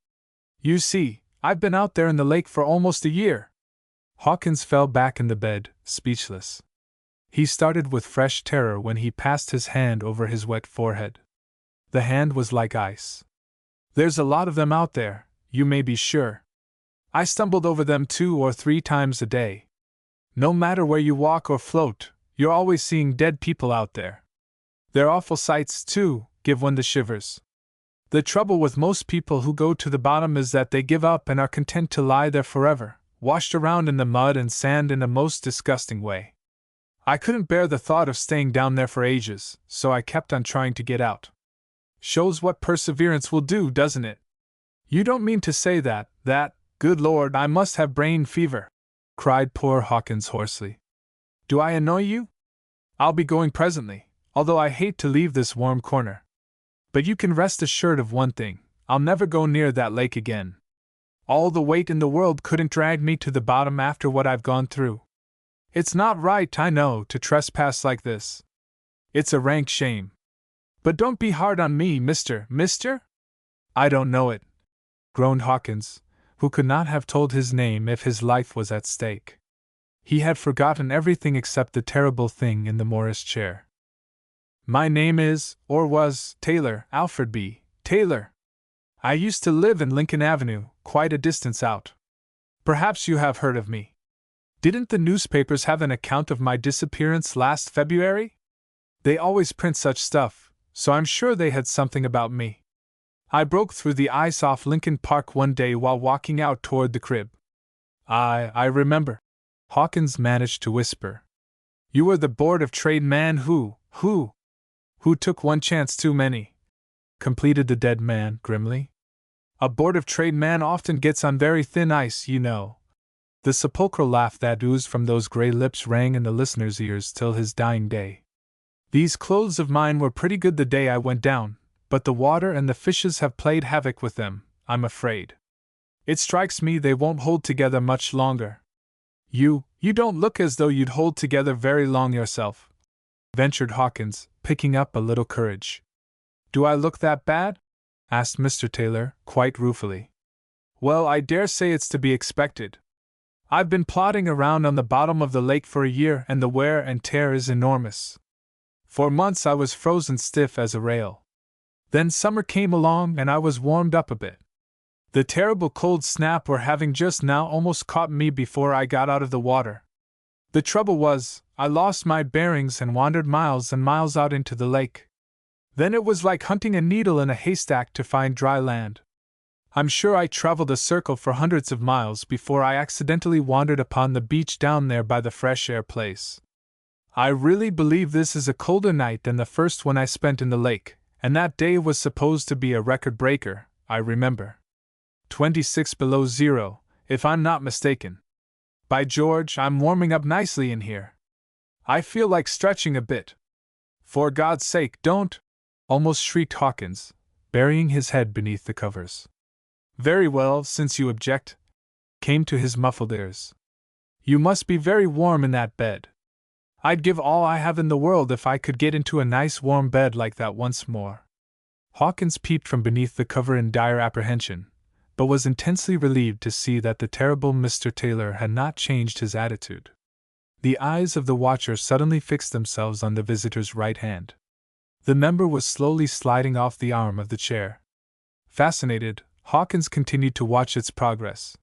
You see, I've been out there in the lake for almost a year. Hawkins fell back in the bed, speechless. He started with fresh terror when he passed his hand over his wet forehead. The hand was like ice. There's a lot of them out there, you may be sure. I stumbled over them 2 or 3 times a day. No matter where you walk or float, you're always seeing dead people out there. They're awful sights, too, give one the shivers. The trouble with most people who go to the bottom is that they give up and are content to lie there forever, washed around in the mud and sand in a most disgusting way. I couldn't bear the thought of staying down there for ages, so I kept on trying to get out. Shows what perseverance will do, doesn't it? You don't mean to say that, good Lord, I must have brain fever, cried poor Hawkins hoarsely. Do I annoy you? I'll be going presently, although I hate to leave this warm corner. But you can rest assured of one thing, I'll never go near that lake again. All the weight in the world couldn't drag me to the bottom after what I've gone through. It's not right, I know, to trespass like this. It's a rank shame. But don't be hard on me, Mister. I don't know it, groaned Hawkins, who could not have told his name if his life was at stake. He had forgotten everything except the terrible thing in the Morris chair. My name is, or was, Taylor, Alfred B. Taylor. I used to live in Lincoln Avenue, quite a distance out. Perhaps you have heard of me. Didn't the newspapers have an account of my disappearance last February? They always print such stuff, so I'm sure they had something about me. I broke through the ice off Lincoln Park one day while walking out toward the crib. I remember, Hawkins managed to whisper. You were the Board of Trade man who took one chance too many, completed the dead man grimly. A Board of Trade man often gets on very thin ice, you know. The sepulchral laugh that oozed from those gray lips rang in the listener's ears till his dying day. These clothes of mine were pretty good the day I went down, but the water and the fishes have played havoc with them, I'm afraid. It strikes me they won't hold together much longer. You don't look as though you'd hold together very long yourself, ventured Hawkins, picking up a little courage. Do I look that bad? Asked Mr. Taylor, quite ruefully. Well, I dare say it's to be expected. I've been plodding around on the bottom of the lake for a year and the wear and tear is enormous. For months I was frozen stiff as a rail. Then summer came along and I was warmed up a bit. The terrible cold snap we're having just now almost caught me before I got out of the water. The trouble was, I lost my bearings and wandered miles and miles out into the lake. Then it was like hunting a needle in a haystack to find dry land. I'm sure I traveled a circle for hundreds of miles before I accidentally wandered upon the beach down there by the fresh air place. I really believe this is a colder night than the first one I spent in the lake, and that day was supposed to be a record breaker, I remember. 26 below zero, if I'm not mistaken. By George, I'm warming up nicely in here. I feel like stretching a bit. For God's sake, don't! Almost shrieked Hawkins, burying his head beneath the covers. Very well, since you object, came to his muffled ears. You must be very warm in that bed. I'd give all I have in the world if I could get into a nice warm bed like that once more. Hawkins peeped from beneath the cover in dire apprehension, but was intensely relieved to see that the terrible Mr. Taylor had not changed his attitude. The eyes of the watcher suddenly fixed themselves on the visitor's right hand. The member was slowly sliding off the arm of the chair. Fascinated, Hawkins continued to watch its progress.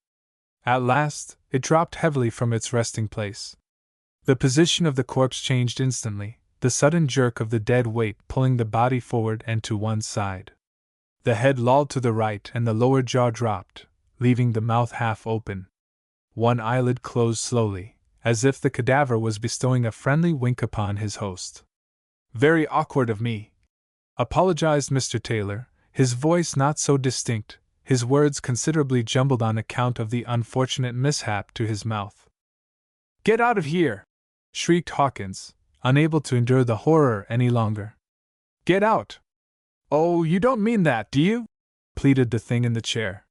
At last, it dropped heavily from its resting place. The position of the corpse changed instantly, the sudden jerk of the dead weight pulling the body forward and to one side. The head lolled to the right and the lower jaw dropped, leaving the mouth half open. One eyelid closed slowly, as if the cadaver was bestowing a friendly wink upon his host. Very awkward of me, apologized Mr. Taylor, his voice not so distinct, his words considerably jumbled on account of the unfortunate mishap to his mouth. Get out of here! Shrieked Hawkins, unable to endure the horror any longer. Get out! Oh, you don't mean that, do you? Pleaded the thing in the chair.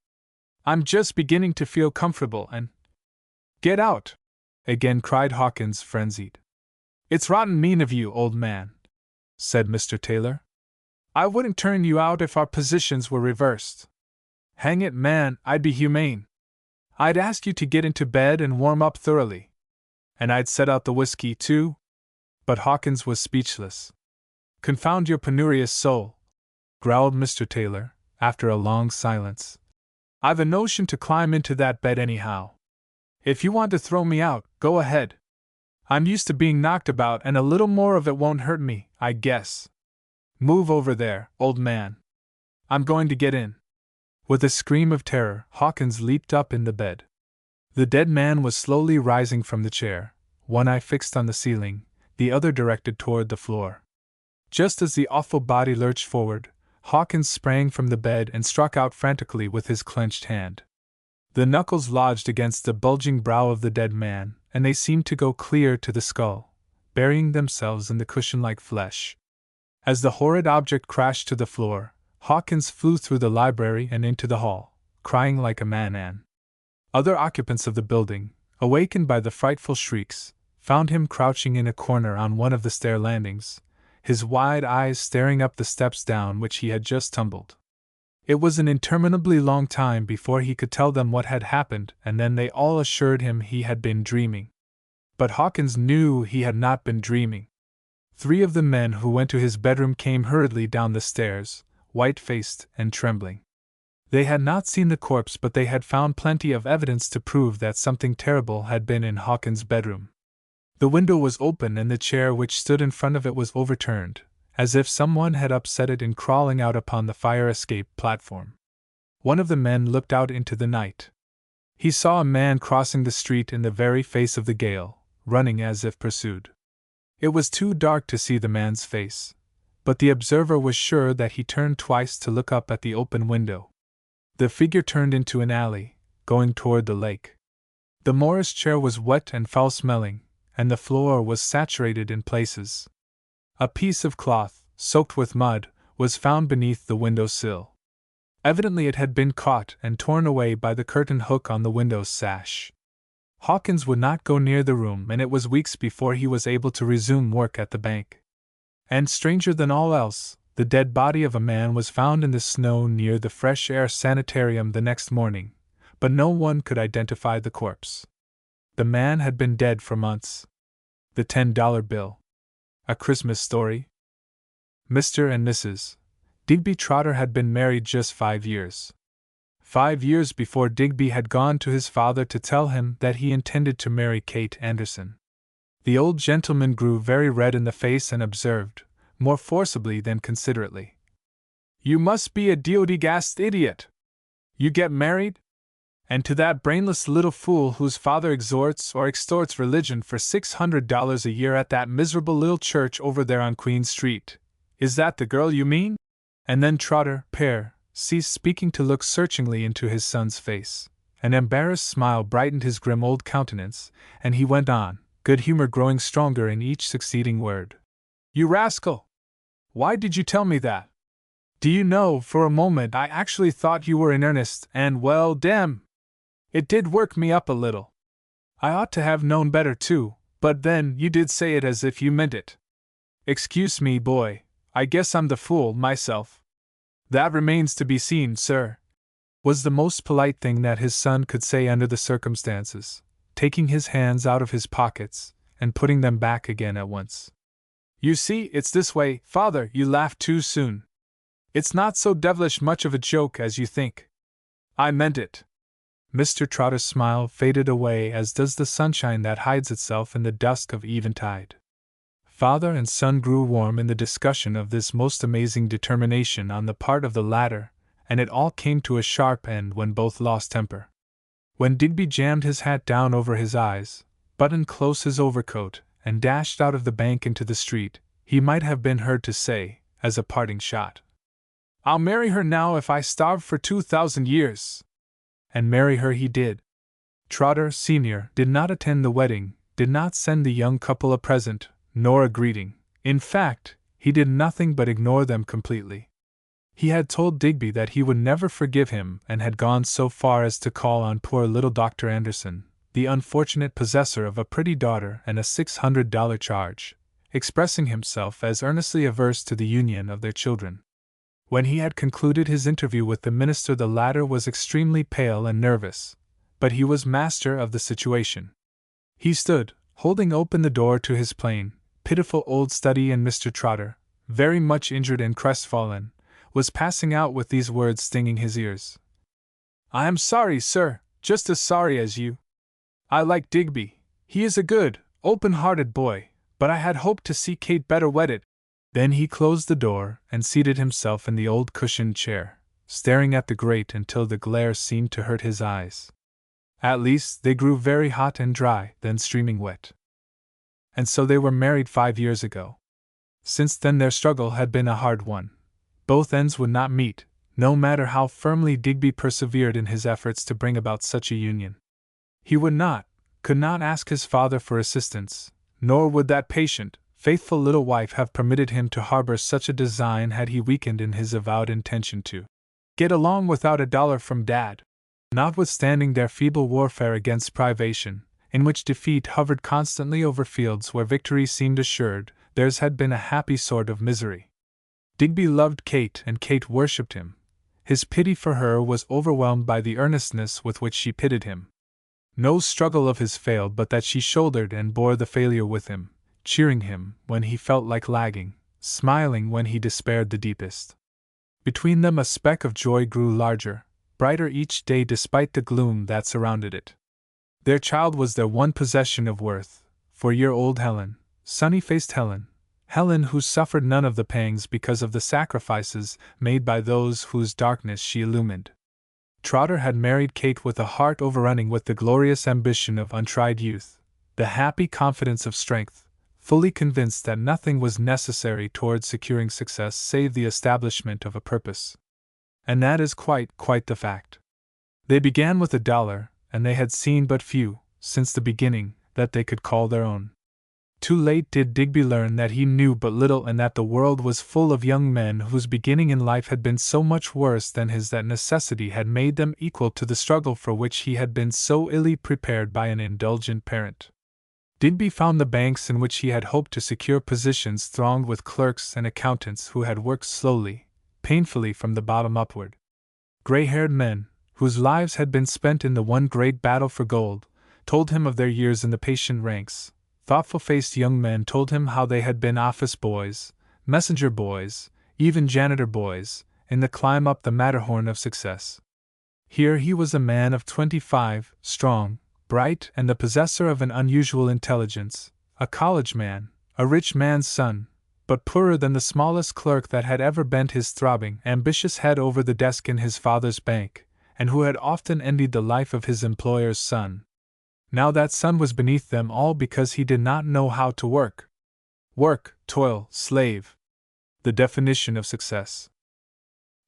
I'm just beginning to feel comfortable and... Get out! again cried Hawkins, frenzied. It's rotten mean of you, old man, said Mr. Taylor. I wouldn't turn you out if our positions were reversed. Hang it, man, I'd be humane. I'd ask you to get into bed and warm up thoroughly. And I'd set out the whiskey, too. But Hawkins was speechless. Confound your penurious soul, growled Mr. Taylor, after a long silence. I've a notion to climb into that bed anyhow. If you want to throw me out, go ahead. I'm used to being knocked about, and a little more of it won't hurt me, I guess. Move over there, old man. I'm going to get in. With a scream of terror, Hawkins leaped up in the bed. The dead man was slowly rising from the chair, one eye fixed on the ceiling, the other directed toward the floor. Just as the awful body lurched forward, Hawkins sprang from the bed and struck out frantically with his clenched hand. The knuckles lodged against the bulging brow of the dead man, and they seemed to go clear to the skull, burying themselves in the cushion-like flesh. As the horrid object crashed to the floor, Hawkins flew through the library and into the hall, crying like a madman. Other occupants of the building, awakened by the frightful shrieks, found him crouching in a corner on one of the stair landings, his wide eyes staring up the steps down which he had just tumbled. It was an interminably long time before he could tell them what had happened, and then they all assured him he had been dreaming. But Hawkins knew he had not been dreaming. 3 of the men who went to his bedroom came hurriedly down the stairs, white-faced and trembling. They had not seen the corpse, but they had found plenty of evidence to prove that something terrible had been in Hawkins' bedroom. The window was open and the chair which stood in front of it was overturned, as if someone had upset it in crawling out upon the fire escape platform. One of the men looked out into the night. He saw a man crossing the street in the very face of the gale, running as if pursued. It was too dark to see the man's face, but the observer was sure that he turned twice to look up at the open window. The figure turned into an alley, going toward the lake. The Morris chair was wet and foul-smelling, and the floor was saturated in places. A piece of cloth, soaked with mud, was found beneath the window sill. Evidently it had been caught and torn away by the curtain hook on the window's sash. Hawkins would not go near the room, and it was weeks before he was able to resume work at the bank. And stranger than all else, the dead body of a man was found in the snow near the fresh air sanitarium the next morning, but no one could identify the corpse. The man had been dead for months. The $10 bill. A Christmas Story. Mr. and Mrs. Digby Trotter had been married just 5 years. 5 years before Digby had gone to his father to tell him that he intended to marry Kate Anderson. The old gentleman grew very red in the face and observed, more forcibly than considerately, "You must be a deodegast idiot. You get married? And to that brainless little fool whose father exhorts or extorts religion for $600 a year at that miserable little church over there on Queen Street. Is that the girl you mean?" And then Trotter père ceased speaking to look searchingly into his son's face. An embarrassed smile brightened his grim old countenance, and he went on, good humor growing stronger in each succeeding word. "You rascal! Why did you tell me that? Do you know, for a moment I actually thought you were in earnest, and, well, damn! It did work me up a little. I ought to have known better too, but then you did say it as if you meant it. Excuse me, boy, I guess I'm the fool myself." "That remains to be seen, sir," was the most polite thing that his son could say under the circumstances, taking his hands out of his pockets and putting them back again at once. "You see, it's this way, father, you laughed too soon. It's not so devilish much of a joke as you think. I meant it." Mr. Trotter's smile faded away as does the sunshine that hides itself in the dusk of eventide. Father and son grew warm in the discussion of this most amazing determination on the part of the latter, and it all came to a sharp end when both lost temper. When Digby jammed his hat down over his eyes, buttoned close his overcoat, and dashed out of the bank into the street, he might have been heard to say, as a parting shot, "I'll marry her now if I starve for 2,000 years." And marry her he did. Trotter, Sr., did not attend the wedding, did not send the young couple a present, nor a greeting. In fact, he did nothing but ignore them completely. He had told Digby that he would never forgive him and had gone so far as to call on poor little Dr. Anderson, the unfortunate possessor of a pretty daughter and a $600 charge, expressing himself as earnestly averse to the union of their children. When he had concluded his interview with the minister, the latter was extremely pale and nervous, but he was master of the situation. He stood, holding open the door to his plain, pitiful old study, and Mr. Trotter, very much injured and crestfallen, was passing out with these words stinging his ears. "I am sorry, sir, just as sorry as you. I like Digby. He is a good, open-hearted boy, but I had hoped to see Kate better wedded." Then he closed the door and seated himself in the old cushioned chair, staring at the grate until the glare seemed to hurt his eyes. At least, they grew very hot and dry, then streaming wet. And so they were married 5 years ago. Since then their struggle had been a hard one. Both ends would not meet, no matter how firmly Digby persevered in his efforts to bring about such a union. He would not, could not ask his father for assistance, nor would that patient, faithful little wife have permitted him to harbor such a design had he weakened in his avowed intention to get along without a dollar from Dad. Notwithstanding their feeble warfare against privation, in which defeat hovered constantly over fields where victory seemed assured, theirs had been a happy sort of misery. Digby loved Kate and Kate worshipped him. His pity for her was overwhelmed by the earnestness with which she pitied him. No struggle of his failed but that she shouldered and bore the failure with him, cheering him when he felt like lagging, smiling when he despaired the deepest. Between them a speck of joy grew larger, brighter each day despite the gloom that surrounded it. Their child was their one possession of worth, 4-year-old Helen, sunny-faced Helen, Helen who suffered none of the pangs because of the sacrifices made by those whose darkness she illumined. Trotter had married Kate with a heart overrunning with the glorious ambition of untried youth, the happy confidence of strength, fully convinced that nothing was necessary toward securing success save the establishment of a purpose. And that is quite the fact. They began with $1, and they had seen but few, since the beginning, that they could call their own. Too late did Digby learn that he knew but little and that the world was full of young men whose beginning in life had been so much worse than his that necessity had made them equal to the struggle for which he had been so illy prepared by an indulgent parent. Digby found the banks in which he had hoped to secure positions thronged with clerks and accountants who had worked slowly, painfully from the bottom upward. Gray-haired men, whose lives had been spent in the one great battle for gold, told him of their years in the patient ranks. Thoughtful-faced young men told him how they had been office boys, messenger boys, even janitor boys, in the climb up the Matterhorn of success. Here he was a man of 25, strong, bright, and the possessor of an unusual intelligence, a college man, a rich man's son, but poorer than the smallest clerk that had ever bent his throbbing, ambitious head over the desk in his father's bank, and who had often envied the life of his employer's son. Now that son was beneath them all because he did not know how to work. Work, toil, slave. The definition of success.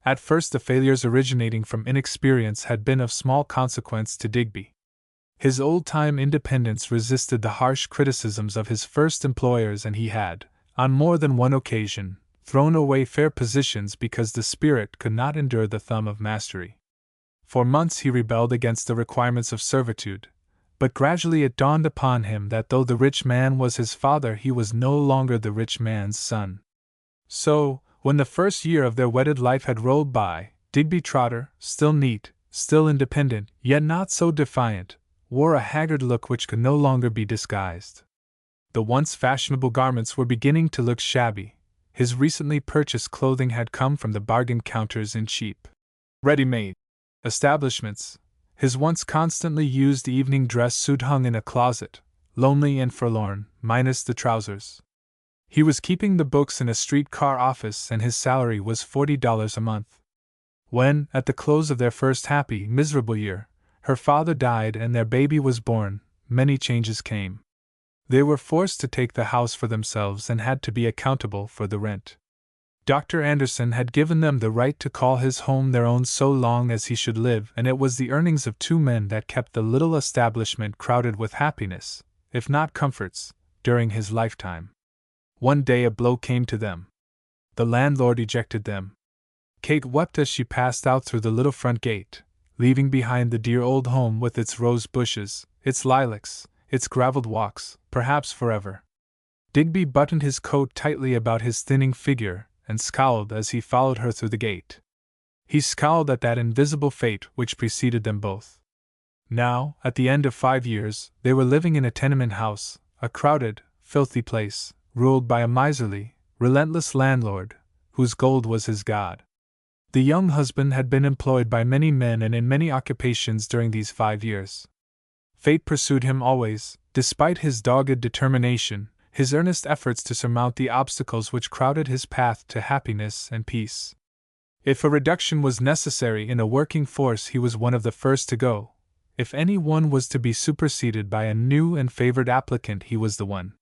At first the failures originating from inexperience had been of small consequence to Digby. His old-time independence resisted the harsh criticisms of his first employers, and he had, on more than one occasion, thrown away fair positions because the spirit could not endure the thumb of mastery. For months he rebelled against the requirements of servitude, but gradually it dawned upon him that though the rich man was his father, he was no longer the rich man's son. So, when the first year of their wedded life had rolled by, Digby Trotter, still neat, still independent, yet not so defiant, wore a haggard look which could no longer be disguised. The once fashionable garments were beginning to look shabby. His recently purchased clothing had come from the bargain counters in cheap, ready-made establishments. His once constantly used evening dress suit hung in a closet, lonely and forlorn, minus the trousers. He was keeping the books in a streetcar office, and his salary was $40 a month. When, at the close of their first happy, miserable year, her father died and their baby was born, many changes came. They were forced to take the house for themselves and had to be accountable for the rent. Dr. Anderson had given them the right to call his home their own so long as he should live, and it was the earnings of 2 men that kept the little establishment crowded with happiness, if not comforts, during his lifetime. One day a blow came to them. The landlord ejected them. Kate wept as she passed out through the little front gate, leaving behind the dear old home with its rose bushes, its lilacs, its gravelled walks, perhaps forever. Digby buttoned his coat tightly about his thinning figure and scowled as he followed her through the gate. He scowled at that invisible fate which preceded them both. Now, at the end of 5 years, they were living in a tenement house, a crowded, filthy place, ruled by a miserly, relentless landlord, whose gold was his god. The young husband had been employed by many men and in many occupations during these 5 years. Fate pursued him always, despite his dogged determination, his earnest efforts to surmount the obstacles which crowded his path to happiness and peace. If a reduction was necessary in a working force, he was one of the first to go. If any one was to be superseded by a new and favored applicant, he was the one.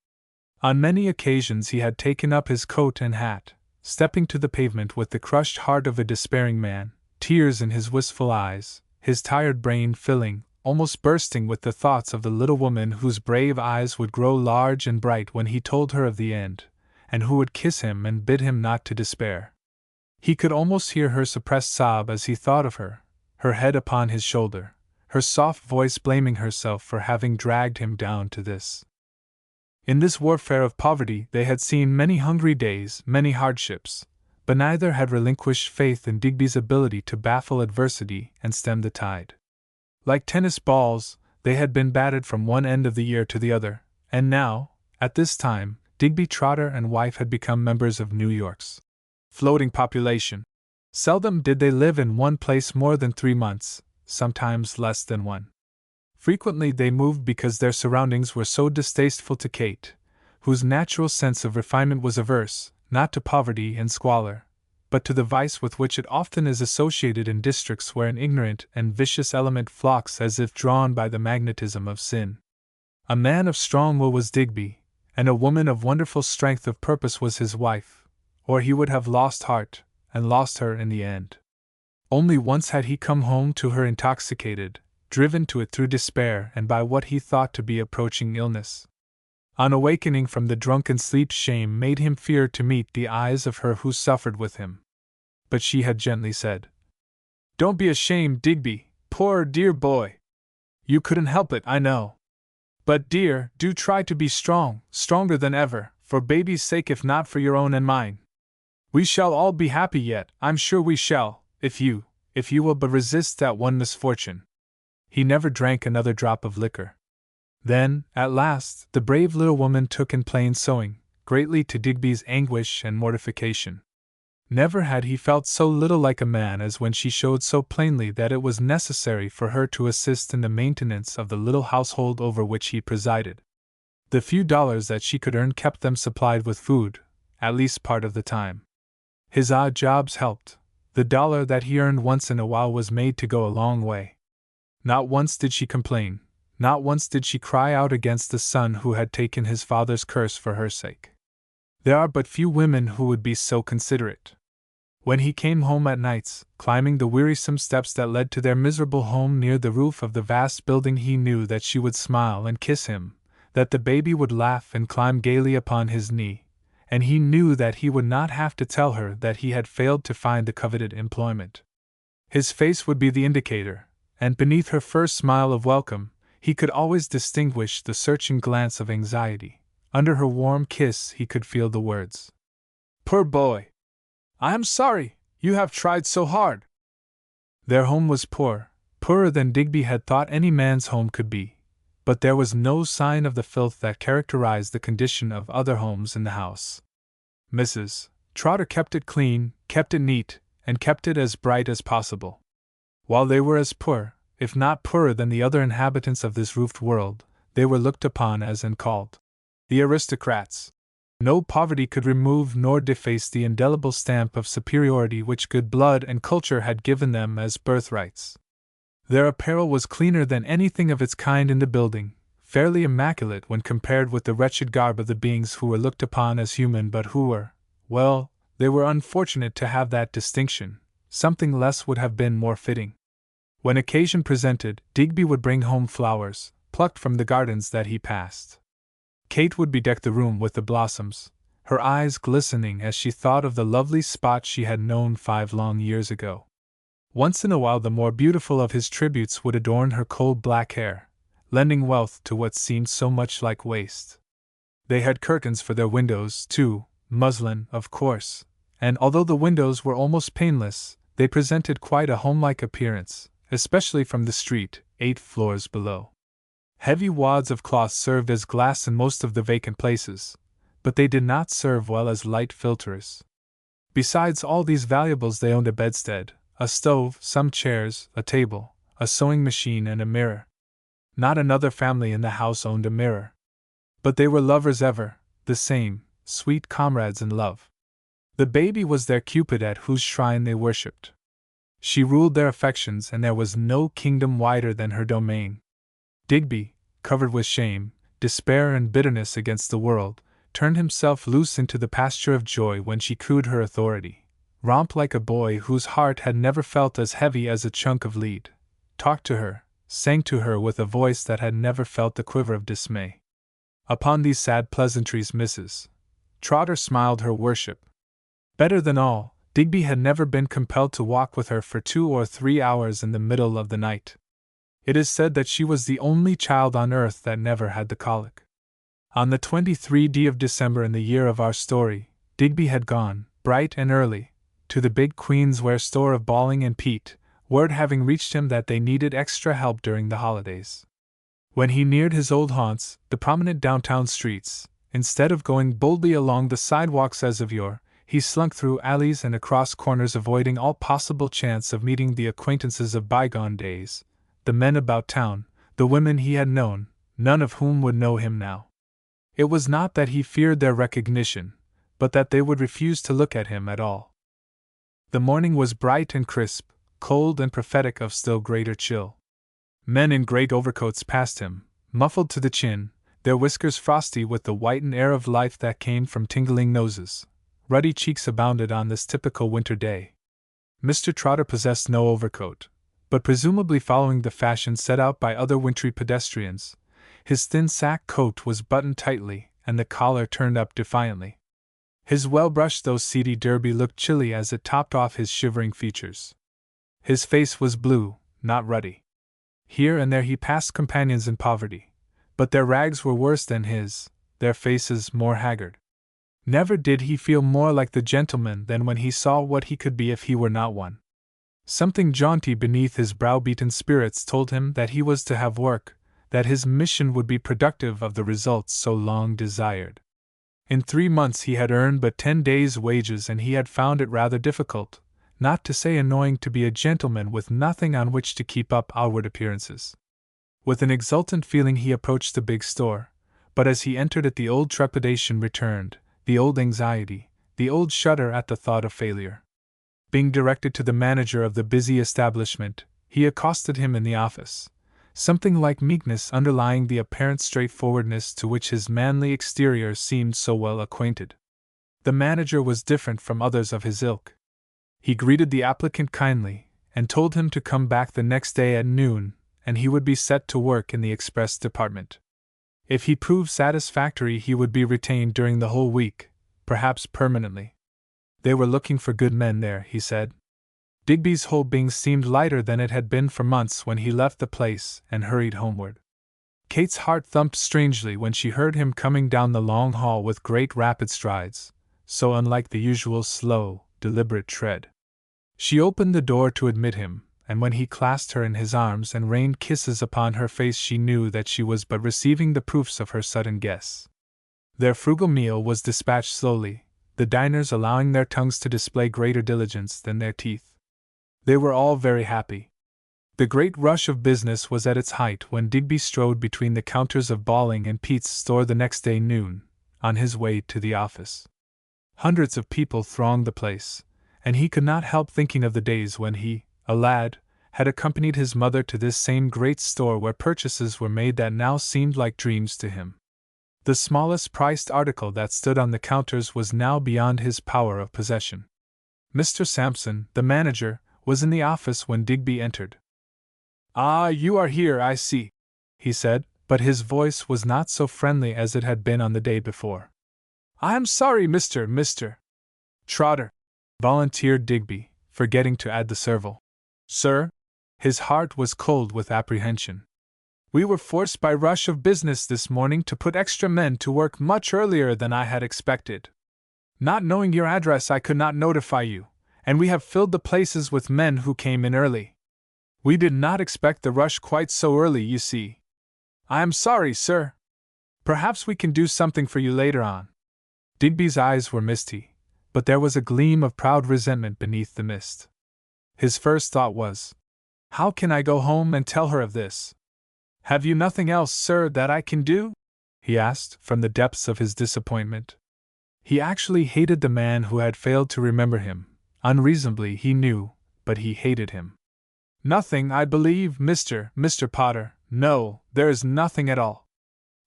On many occasions he had taken up his coat and hat, stepping to the pavement with the crushed heart of a despairing man, tears in his wistful eyes, his tired brain filling, almost bursting with the thoughts of the little woman whose brave eyes would grow large and bright when he told her of the end, and who would kiss him and bid him not to despair. He could almost hear her suppressed sob as he thought of her head upon his shoulder, her soft voice blaming herself for having dragged him down to this. In this warfare of poverty they had seen many hungry days, many hardships, but neither had relinquished faith in Digby's ability to baffle adversity and stem the tide. Like tennis balls, they had been batted from one end of the year to the other, and now, at this time, Digby Trotter and wife had become members of New York's floating population. Seldom did they live in one place more than 3 months, sometimes less than one. Frequently they moved because their surroundings were so distasteful to Kate, whose natural sense of refinement was averse, not to poverty and squalor, but to the vice with which it often is associated in districts where an ignorant and vicious element flocks as if drawn by the magnetism of sin. A man of strong will was Digby, and a woman of wonderful strength of purpose was his wife, or he would have lost heart, and lost her in the end. Only once had he come home to her intoxicated, driven to it through despair and by what he thought to be approaching illness. On awakening from the drunken sleep, shame made him fear to meet the eyes of her who suffered with him. But she had gently said, "Don't be ashamed, Digby, poor dear boy. You couldn't help it, I know. But dear, do try to be strong, stronger than ever, for baby's sake if not for your own and mine. We shall all be happy yet, I'm sure we shall, if you will but resist that one misfortune." He never drank another drop of liquor. Then, at last, the brave little woman took in plain sewing, greatly to Digby's anguish and mortification. Never had he felt so little like a man as when she showed so plainly that it was necessary for her to assist in the maintenance of the little household over which he presided. The few dollars that she could earn kept them supplied with food, at least part of the time. His odd jobs helped. The dollar that he earned once in a while was made to go a long way. Not once did she complain, not once did she cry out against the son who had taken his father's curse for her sake. There are but few women who would be so considerate. When he came home at nights, climbing the wearisome steps that led to their miserable home near the roof of the vast building, he knew that she would smile and kiss him, that the baby would laugh and climb gaily upon his knee, and he knew that he would not have to tell her that he had failed to find the coveted employment. His face would be the indicator, and beneath her first smile of welcome, he could always distinguish the searching glance of anxiety. Under her warm kiss he could feel the words, "Poor boy! I am sorry, you have tried so hard." Their home was poor, poorer than Digby had thought any man's home could be, but there was no sign of the filth that characterized the condition of other homes in the house. Mrs. Trotter kept it clean, kept it neat, and kept it as bright as possible. While they were as poor, if not poorer than the other inhabitants of this roofed world, they were looked upon as and called the aristocrats. No poverty could remove nor deface the indelible stamp of superiority which good blood and culture had given them as birthrights. Their apparel was cleaner than anything of its kind in the building, fairly immaculate when compared with the wretched garb of the beings who were looked upon as human but who were, well, they were unfortunate to have that distinction. Something less would have been more fitting. When occasion presented, Digby would bring home flowers, plucked from the gardens that he passed. Kate would bedeck the room with the blossoms, her eyes glistening as she thought of the lovely spot she had known 5 long years ago. Once in a while the more beautiful of his tributes would adorn her cold black hair, lending wealth to what seemed so much like waste. They had curtains for their windows, too, muslin, of course, and although the windows were almost paneless, they presented quite a homelike appearance, especially from the street, 8 floors below. Heavy wads of cloth served as glass in most of the vacant places, but they did not serve well as light filters. Besides all these valuables they owned a bedstead, a stove, some chairs, a table, a sewing machine and a mirror. Not another family in the house owned a mirror. But they were lovers ever, the same, sweet comrades in love. The baby was their Cupid at whose shrine they worshipped. She ruled their affections and there was no kingdom wider than her domain. Digby, covered with shame, despair and bitterness against the world, turned himself loose into the pasture of joy when she cooed her authority, romped like a boy whose heart had never felt as heavy as a chunk of lead, talked to her, sang to her with a voice that had never felt the quiver of dismay. Upon these sad pleasantries Mrs. Trotter smiled her worship. Better than all, Digby had never been compelled to walk with her for 2 or 3 hours in the middle of the night. It is said that she was the only child on earth that never had the colic. On the 23rd of December in the year of our story, Digby had gone, bright and early, to the Big Queen's ware store of Balling and Peat, word having reached him that they needed extra help during the holidays. When he neared his old haunts, the prominent downtown streets, instead of going boldly along the sidewalks as of yore, he slunk through alleys and across corners, avoiding all possible chance of meeting the acquaintances of bygone days, the men about town, the women he had known, none of whom would know him now. It was not that he feared their recognition, but that they would refuse to look at him at all. The morning was bright and crisp, cold and prophetic of still greater chill. Men in great overcoats passed him, muffled to the chin, their whiskers frosty with the whitened air of life that came from tingling noses. Ruddy cheeks abounded on this typical winter day. Mr. Trotter possessed no overcoat, but presumably following the fashion set out by other wintry pedestrians, his thin sack coat was buttoned tightly and the collar turned up defiantly. His well-brushed though seedy derby looked chilly as it topped off his shivering features. His face was blue, not ruddy. Here and there he passed companions in poverty, but their rags were worse than his, their faces more haggard. Never did he feel more like the gentleman than when he saw what he could be if he were not one. Something jaunty beneath his brow-beaten spirits told him that he was to have work, that his mission would be productive of the results so long desired. In 3 months he had earned but 10 days' wages and he had found it rather difficult, not to say annoying, to be a gentleman with nothing on which to keep up outward appearances. With an exultant feeling he approached the big store, but as he entered it the old trepidation returned, the old anxiety, the old shudder at the thought of failure. Being directed to the manager of the busy establishment, he accosted him in the office, something like meekness underlying the apparent straightforwardness to which his manly exterior seemed so well acquainted. The manager was different from others of his ilk. He greeted the applicant kindly, and told him to come back the next day at noon, and he would be set to work in the express department. If he proved satisfactory he would be retained during the whole week, perhaps permanently. They were looking for good men there, he said. Digby's whole being seemed lighter than it had been for months when he left the place and hurried homeward. Kate's heart thumped strangely when she heard him coming down the long hall with great rapid strides, so unlike the usual slow, deliberate tread. She opened the door to admit him, and when he clasped her in his arms and rained kisses upon her face she knew that she was but receiving the proofs of her sudden guess. Their frugal meal was dispatched slowly, the diners allowing their tongues to display greater diligence than their teeth. They were all very happy. The great rush of business was at its height when Digby strode between the counters of Balling and Peat's store the next day noon, on his way to the office. Hundreds of people thronged the place, and he could not help thinking of the days when he, a lad, had accompanied his mother to this same great store where purchases were made that now seemed like dreams to him. The smallest priced article that stood on the counters was now beyond his power of possession. Mr. Sampson, the manager, was in the office when Digby entered. "Ah, you are here, I see," he said, but his voice was not so friendly as it had been on the day before. "I am sorry, Mr. Trotter," volunteered Digby, forgetting to add the servile. Sir? His heart was cold with apprehension. We were forced by rush of business this morning to put extra men to work much earlier than I had expected. Not knowing your address, I could not notify you, and we have filled the places with men who came in early. We did not expect the rush quite so early, you see. I am sorry, sir. Perhaps we can do something for you later on. Digby's eyes were misty, but there was a gleam of proud resentment beneath the mist. His first thought was, how can I go home and tell her of this? Have you nothing else, sir, that I can do? He asked, from the depths of his disappointment. He actually hated the man who had failed to remember him. Unreasonably, he knew, but he hated him. Nothing, I believe, Mr. Potter. No, there is nothing at all.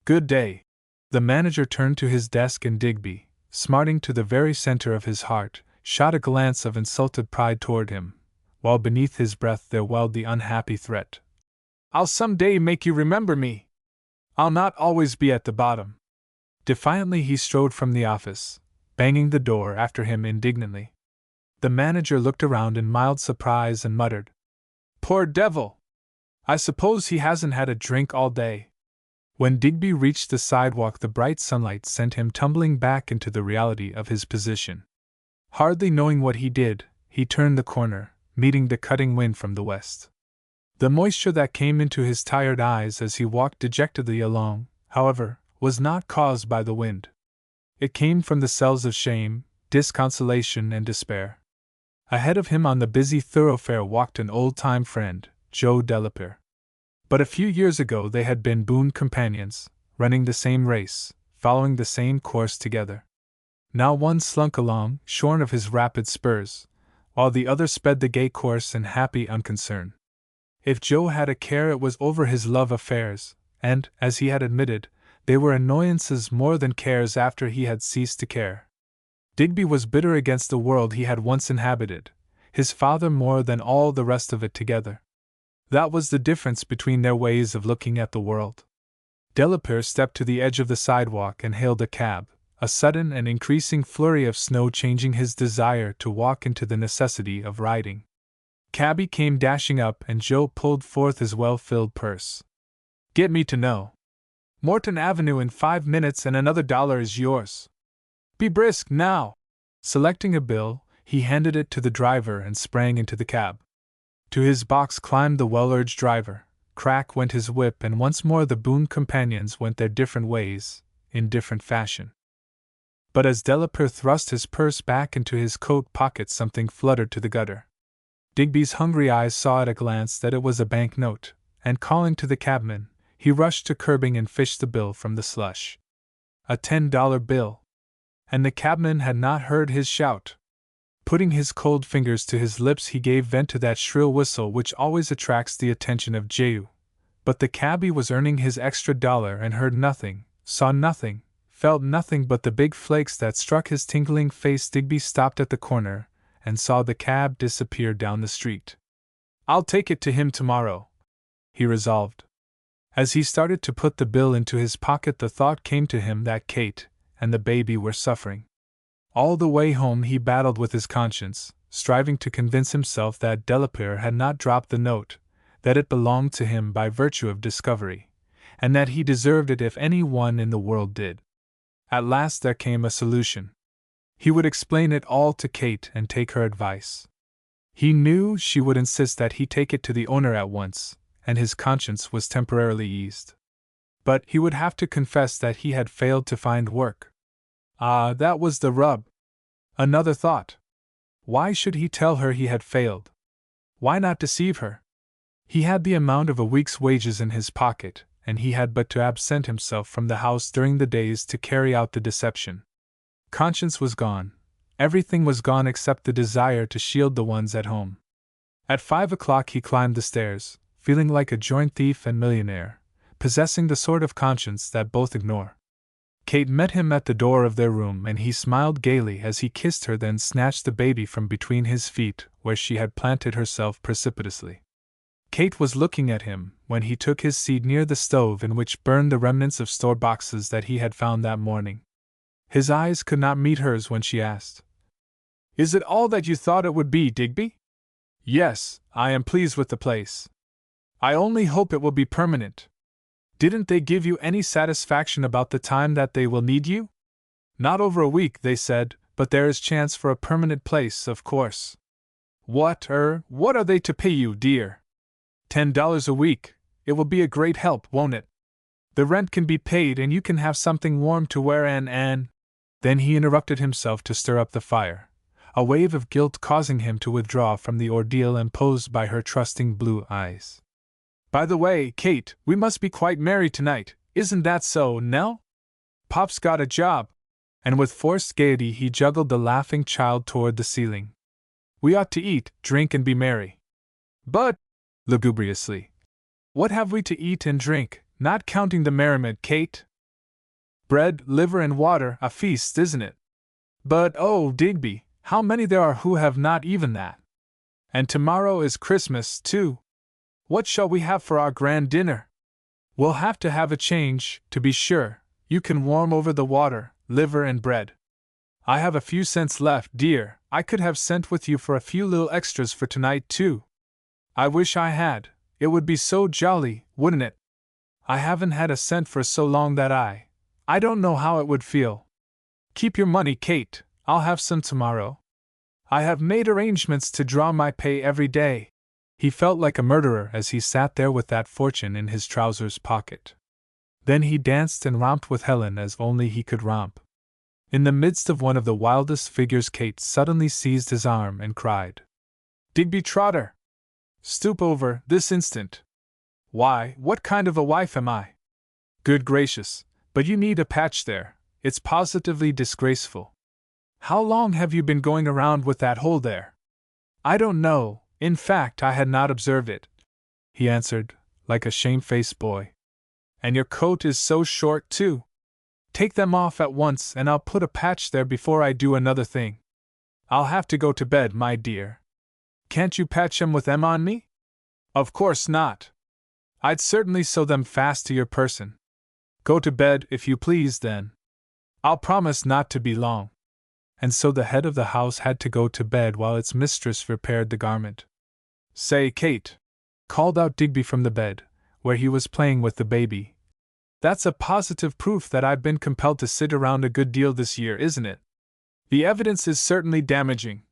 Good day. The manager turned to his desk, and Digby, smarting to the very center of his heart, shot a glance of insulted pride toward him, while beneath his breath there welled the unhappy threat. I'll some day make you remember me. I'll not always be at the bottom. Defiantly he strode from the office, banging the door after him indignantly. The manager looked around in mild surprise and muttered, Poor devil! I suppose he hasn't had a drink all day. When Digby reached the sidewalk, the bright sunlight sent him tumbling back into the reality of his position. Hardly knowing what he did, he turned the corner, meeting the cutting wind from the west. The moisture that came into his tired eyes as he walked dejectedly along, however, was not caused by the wind. It came from the cells of shame, disconsolation, and despair. Ahead of him on the busy thoroughfare walked an old-time friend, Joe Delapere. But a few years ago they had been boon companions, running the same race, following the same course together. Now one slunk along, shorn of his rapid spurs, while the other sped the gay course in happy unconcern. If Joe had a care, it was over his love affairs, and, as he had admitted, they were annoyances more than cares after he had ceased to care. Digby was bitter against the world he had once inhabited, his father more than all the rest of it together. That was the difference between their ways of looking at the world. Delapere stepped to the edge of the sidewalk and hailed a cab, a sudden and increasing flurry of snow changing his desire to walk into the necessity of riding. Cabby came dashing up, and Joe pulled forth his well-filled purse. Get me to No. Morton Avenue in 5 minutes and another $1 is yours. Be brisk, now! Selecting a bill, he handed it to the driver and sprang into the cab. To his box climbed the well-urged driver, crack went his whip, and once more the boon companions went their different ways, in different fashion. But as Delapere thrust his purse back into his coat pocket, something fluttered to the gutter. Digby's hungry eyes saw at a glance that it was a bank note, and calling to the cabman, he rushed to curbing and fished the bill from the slush. A $10 bill. And the cabman had not heard his shout. Putting his cold fingers to his lips, he gave vent to that shrill whistle which always attracts the attention of Jehu. But the cabby was earning his extra $1 and heard nothing, saw nothing, felt nothing but the big flakes that struck his tingling face. Digby stopped at the corner and saw the cab disappear down the street. I'll take it to him tomorrow, he resolved. As he started to put the bill into his pocket, the thought came to him that Kate and the baby were suffering. All the way home he battled with his conscience, striving to convince himself that Delapere had not dropped the note, that it belonged to him by virtue of discovery, and that he deserved it if any one in the world did. At last there came a solution. He would explain it all to Kate and take her advice. He knew she would insist that he take it to the owner at once, and his conscience was temporarily eased. But he would have to confess that he had failed to find work. Ah, that was the rub. Another thought. Why should he tell her he had failed? Why not deceive her? He had the amount of a week's wages in his pocket, and he had but to absent himself from the house during the days to carry out the deception. Conscience was gone. Everything was gone except the desire to shield the ones at home. At 5 o'clock he climbed the stairs, feeling like a joint thief and millionaire, possessing the sort of conscience that both ignore. Kate met him at the door of their room, and he smiled gaily as he kissed her, then snatched the baby from between his feet, where she had planted herself precipitously. Kate was looking at him when he took his seat near the stove in which burned the remnants of store boxes that he had found that morning. His eyes could not meet hers when she asked, "Is it all that you thought it would be, Digby?" Yes, I am pleased with the place. I only hope it will be permanent. Didn't they give you any satisfaction about the time that they will need you? Not over a week, they said, but there is chance for a permanent place, of course. What are they to pay you, dear? $10 a week. It will be a great help, won't it? The rent can be paid and you can have something warm to wear and… Then he interrupted himself to stir up the fire, a wave of guilt causing him to withdraw from the ordeal imposed by her trusting blue eyes. By the way, Kate, we must be quite merry tonight, isn't that so, Nell? Pop's got a job. And with forced gaiety he juggled the laughing child toward the ceiling. We ought to eat, drink, and be merry. But, lugubriously, what have we to eat and drink, not counting the merriment, Kate? Bread, liver, and water, a feast, isn't it? But, oh, Digby, how many there are who have not even that! And tomorrow is Christmas, too. What shall we have for our grand dinner? We'll have to have a change, to be sure. You can warm over the water, liver, and bread. I have a few cents left, dear. I could have sent with you for a few little extras for tonight, too. I wish I had. It would be so jolly, wouldn't it? I haven't had a cent for so long that I don't know how it would feel. Keep your money, Kate. I'll have some tomorrow. I have made arrangements to draw my pay every day. He felt like a murderer as he sat there with that fortune in his trousers pocket. Then he danced and romped with Helen as only he could romp. In the midst of one of the wildest figures, Kate suddenly seized his arm and cried, "Digby Trotter! Stoop over, this instant! Why, what kind of a wife am I? Good gracious, but you need a patch there, it's positively disgraceful. How long have you been going around with that hole there?" "I don't know, in fact I had not observed it," he answered, like a shamefaced boy. "And your coat is so short, too. Take them off at once and I'll put a patch there before I do another thing. I'll have to go to bed, my dear. Can't you patch them with them on me?" "Of course not. I'd certainly sew them fast to your person." "Go to bed, if you please, then. I'll promise not to be long." And so the head of the house had to go to bed while its mistress repaired the garment. "Say, Kate," called out Digby from the bed, where he was playing with the baby, "that's a positive proof that I've been compelled to sit around a good deal this year, isn't it?" "The evidence is certainly damaging,"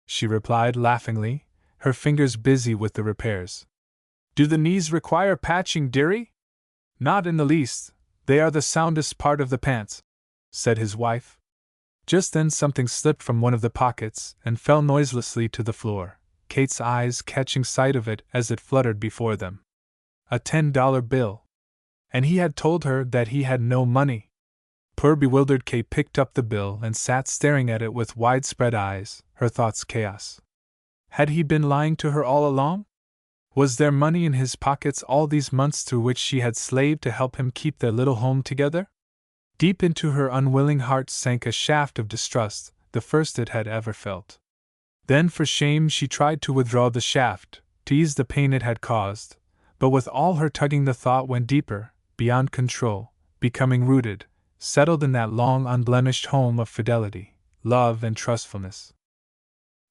she replied laughingly, her fingers busy with the repairs. "Do the knees require patching, dearie?" "Not in the least, they are the soundest part of the pants," said his wife. Just then something slipped from one of the pockets and fell noiselessly to the floor, Kate's eyes catching sight of it as it fluttered before them. A $10 bill. And he had told her that he had no money. Poor bewildered Kate picked up the bill and sat staring at it with widespread eyes, her thoughts chaos. Had he been lying to her all along? Was there money in his pockets all these months through which she had slaved to help him keep their little home together? Deep into her unwilling heart sank a shaft of distrust, the first it had ever felt. Then for shame she tried to withdraw the shaft, to ease the pain it had caused, but with all her tugging the thought went deeper, beyond control, becoming rooted, settled in that long unblemished home of fidelity, love, and trustfulness.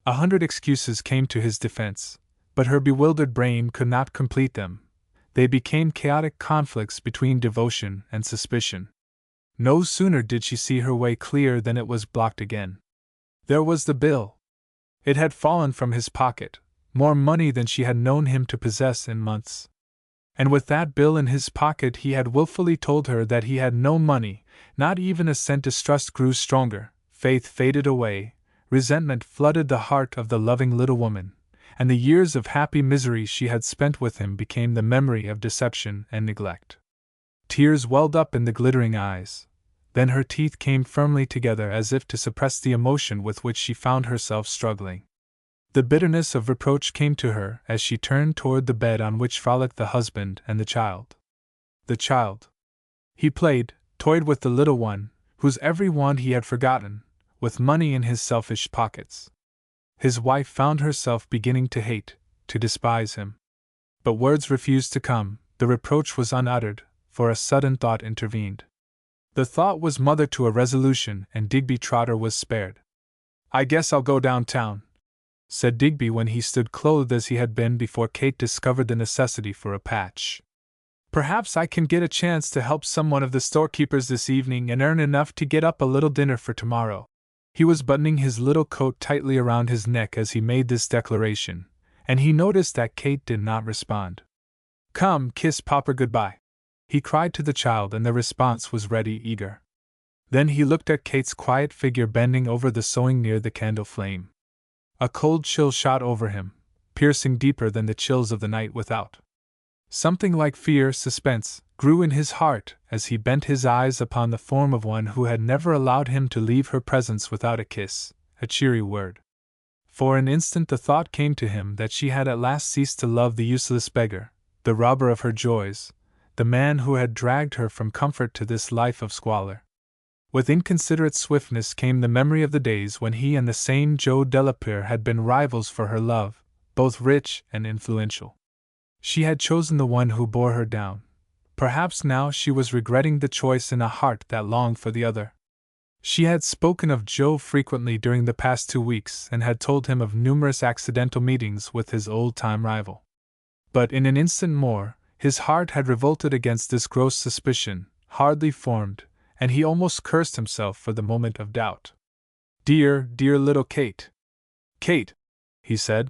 100 excuses came to his defense, but her bewildered brain could not complete them. They became chaotic conflicts between devotion and suspicion. No sooner did she see her way clear than it was blocked again. There was the bill. It had fallen from his pocket, more money than she had known him to possess in months. And with that bill in his pocket he had willfully told her that he had no money, not even a cent. Distrust grew stronger, faith faded away, resentment flooded the heart of the loving little woman, and the years of happy misery she had spent with him became the memory of deception and neglect. Tears welled up in the glittering eyes. Then her teeth came firmly together as if to suppress the emotion with which she found herself struggling. The bitterness of reproach came to her as she turned toward the bed on which frolicked the husband and the child. The child. He played, toyed with the little one, whose every want he had forgotten, with money in his selfish pockets. His wife found herself beginning to hate, to despise him. But words refused to come, the reproach was unuttered, for a sudden thought intervened. The thought was mother to a resolution, and Digby Trotter was spared. "I guess I'll go downtown," said Digby when he stood clothed as he had been before Kate discovered the necessity for a patch. "Perhaps I can get a chance to help some one of the storekeepers this evening and earn enough to get up a little dinner for tomorrow." He was buttoning his little coat tightly around his neck as he made this declaration, and he noticed that Kate did not respond. "Come, kiss Papa goodbye," he cried to the child, and the response was ready, eager. Then he looked at Kate's quiet figure bending over the sewing near the candle flame. A cold chill shot over him, piercing deeper than the chills of the night without. Something like fear, suspense, grew in his heart as he bent his eyes upon the form of one who had never allowed him to leave her presence without a kiss, a cheery word. For an instant the thought came to him that she had at last ceased to love the useless beggar, the robber of her joys, the man who had dragged her from comfort to this life of squalor. With inconsiderate swiftness came the memory of the days when he and the same Joe Delapier had been rivals for her love, both rich and influential. She had chosen the one who bore her down. Perhaps now she was regretting the choice in a heart that longed for the other. She had spoken of Joe frequently during the past 2 weeks and had told him of numerous accidental meetings with his old-time rival. But in an instant more, his heart had revolted against this gross suspicion, hardly formed, and he almost cursed himself for the moment of doubt. "Dear, dear little Kate." "Kate," he said,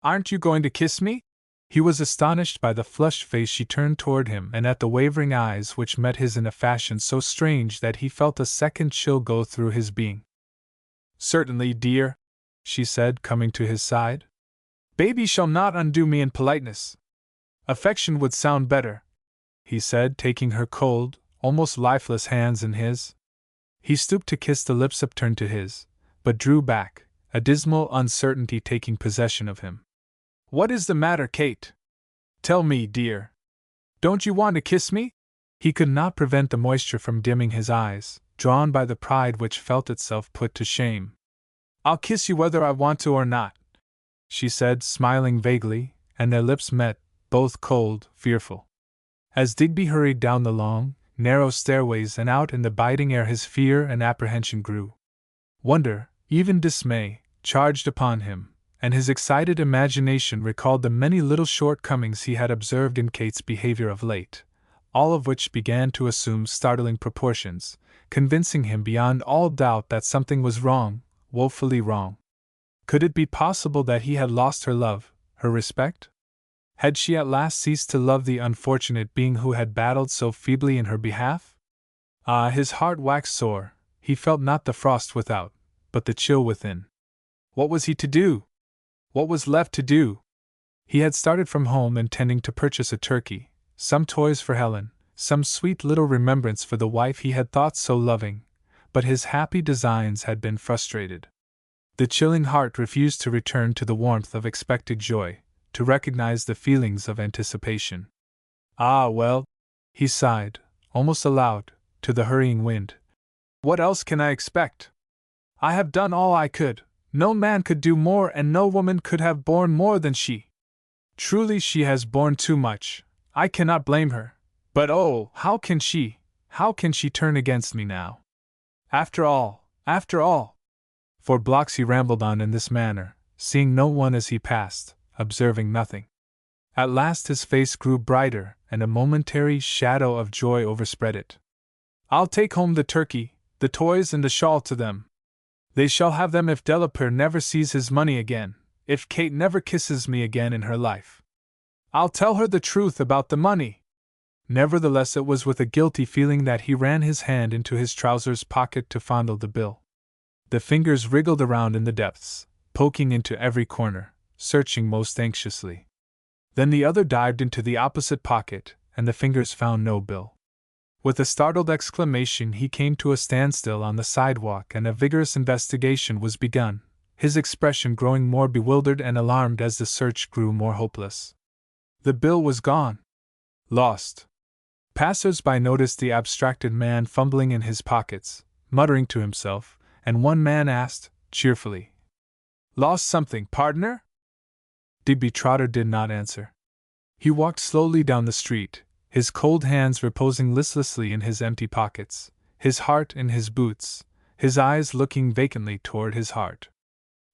"aren't you going to kiss me?" He was astonished by the flushed face she turned toward him and at the wavering eyes which met his in a fashion so strange that he felt a second chill go through his being. "Certainly, dear," she said, coming to his side. "Baby shall not undo me in politeness." "Affection would sound better," he said, taking her cold, almost lifeless hands in his. He stooped to kiss the lips upturned to his, but drew back, a dismal uncertainty taking possession of him. "What is the matter, Kate? Tell me, dear. Don't you want to kiss me?" He could not prevent the moisture from dimming his eyes, drawn by the pride which felt itself put to shame. "I'll kiss you whether I want to or not," she said, smiling vaguely, and their lips met, both cold, fearful. As Digby hurried down the long, narrow stairways and out in the biting air, his fear and apprehension grew. Wonder, even dismay, charged upon him, and his excited imagination recalled the many little shortcomings he had observed in Kate's behavior of late, all of which began to assume startling proportions, convincing him beyond all doubt that something was wrong, woefully wrong. Could it be possible that he had lost her love, her respect? Had she at last ceased to love the unfortunate being who had battled so feebly in her behalf? Ah, his heart waxed sore. He felt not the frost without, but the chill within. What was he to do? What was left to do? He had started from home intending to purchase a turkey, some toys for Helen, some sweet little remembrance for the wife he had thought so loving, but his happy designs had been frustrated. The chilling heart refused to return to the warmth of expected joy, to recognize the feelings of anticipation. "Ah, well," he sighed, almost aloud, to the hurrying wind. "What else can I expect? I have done all I could. No man could do more, and no woman could have borne more than she. Truly she has borne too much. I cannot blame her. But oh, how can she turn against me now? After all. For blocks he rambled on in this manner, seeing no one as he passed, observing nothing. At last his face grew brighter, and a momentary shadow of joy overspread it. "I'll take home the turkey, the toys, and the shawl to them. They shall have them if Delapier never sees his money again, if Kate never kisses me again in her life. I'll tell her the truth about the money." Nevertheless, it was with a guilty feeling that he ran his hand into his trousers pocket to fondle the bill. The fingers wriggled around in the depths, poking into every corner, searching most anxiously. Then the other dived into the opposite pocket, and the fingers found no bill. With a startled exclamation, he came to a standstill on the sidewalk, and a vigorous investigation was begun, his expression growing more bewildered and alarmed as the search grew more hopeless. The bill was gone. Lost. Passers-by noticed the abstracted man fumbling in his pockets, muttering to himself, and one man asked, cheerfully, "Lost something, pardner?" Digby Trotter did not answer. He walked slowly down the street, his cold hands reposing listlessly in his empty pockets, his heart in his boots, his eyes looking vacantly toward his heart.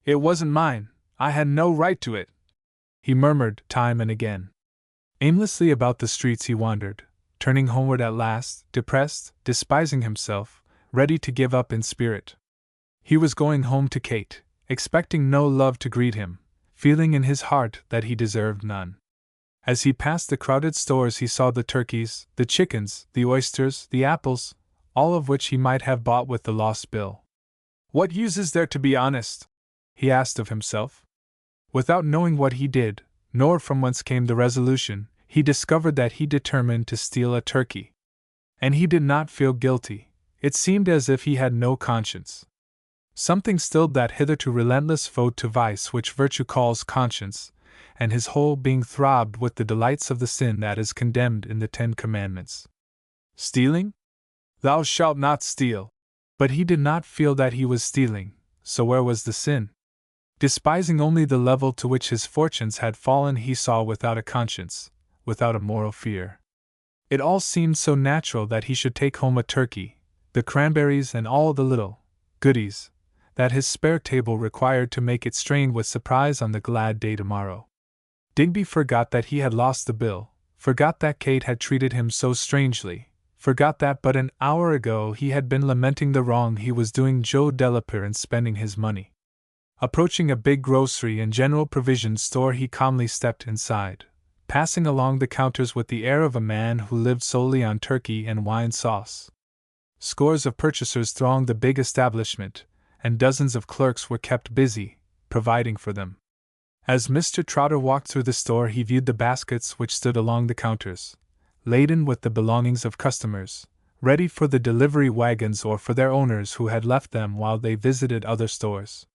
"It wasn't mine, I had no right to it," he murmured time and again. Aimlessly about the streets he wandered, turning homeward at last, depressed, despising himself, ready to give up in spirit. He was going home to Kate, expecting no love to greet him, feeling in his heart that he deserved none. As he passed the crowded stores he saw the turkeys, the chickens, the oysters, the apples, all of which he might have bought with the lost bill. What use is there to be honest? He asked of himself. Without knowing what he did, nor from whence came the resolution, he discovered that he determined to steal a turkey. And he did not feel guilty. It seemed as if he had no conscience. Something stilled that hitherto relentless foe to vice which virtue calls conscience, and his whole being throbbed with the delights of the sin that is condemned in the 10 Commandments. Stealing? Thou shalt not steal. But he did not feel that he was stealing, so where was the sin? Despising only the level to which his fortunes had fallen, he saw without a conscience, without a moral fear. It all seemed so natural that he should take home a turkey, the cranberries and all the little goodies that his spare table required to make it strain with surprise on the glad day tomorrow. Digby forgot that he had lost the bill, forgot that Kate had treated him so strangely, forgot that but an hour ago he had been lamenting the wrong he was doing Joe Delapere in spending his money. Approaching a big grocery and general provisions store, he calmly stepped inside, passing along the counters with the air of a man who lived solely on turkey and wine sauce. Scores of purchasers thronged the big establishment, and dozens of clerks were kept busy, providing for them. As Mr. Trotter walked through the store, he viewed the baskets which stood along the counters, laden with the belongings of customers, ready for the delivery wagons or for their owners who had left them while they visited other stores.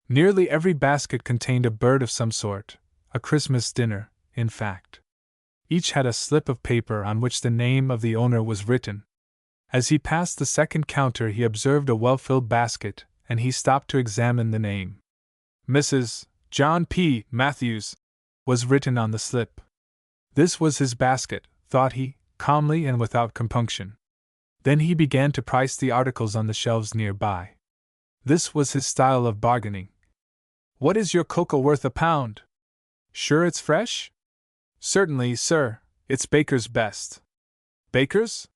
Nearly every basket contained a bird of some sort, a Christmas dinner, in fact. Each had a slip of paper on which the name of the owner was written. As he passed the second counter, he observed a well-filled basket, and he stopped to examine the name. Mrs. John P. Matthews was written on the slip. This was his basket, thought he, calmly and without compunction. Then he began to price the articles on the shelves nearby. This was his style of bargaining. "What is your cocoa worth a pound? Sure it's fresh?" "Certainly, sir, it's Baker's best." "Baker's?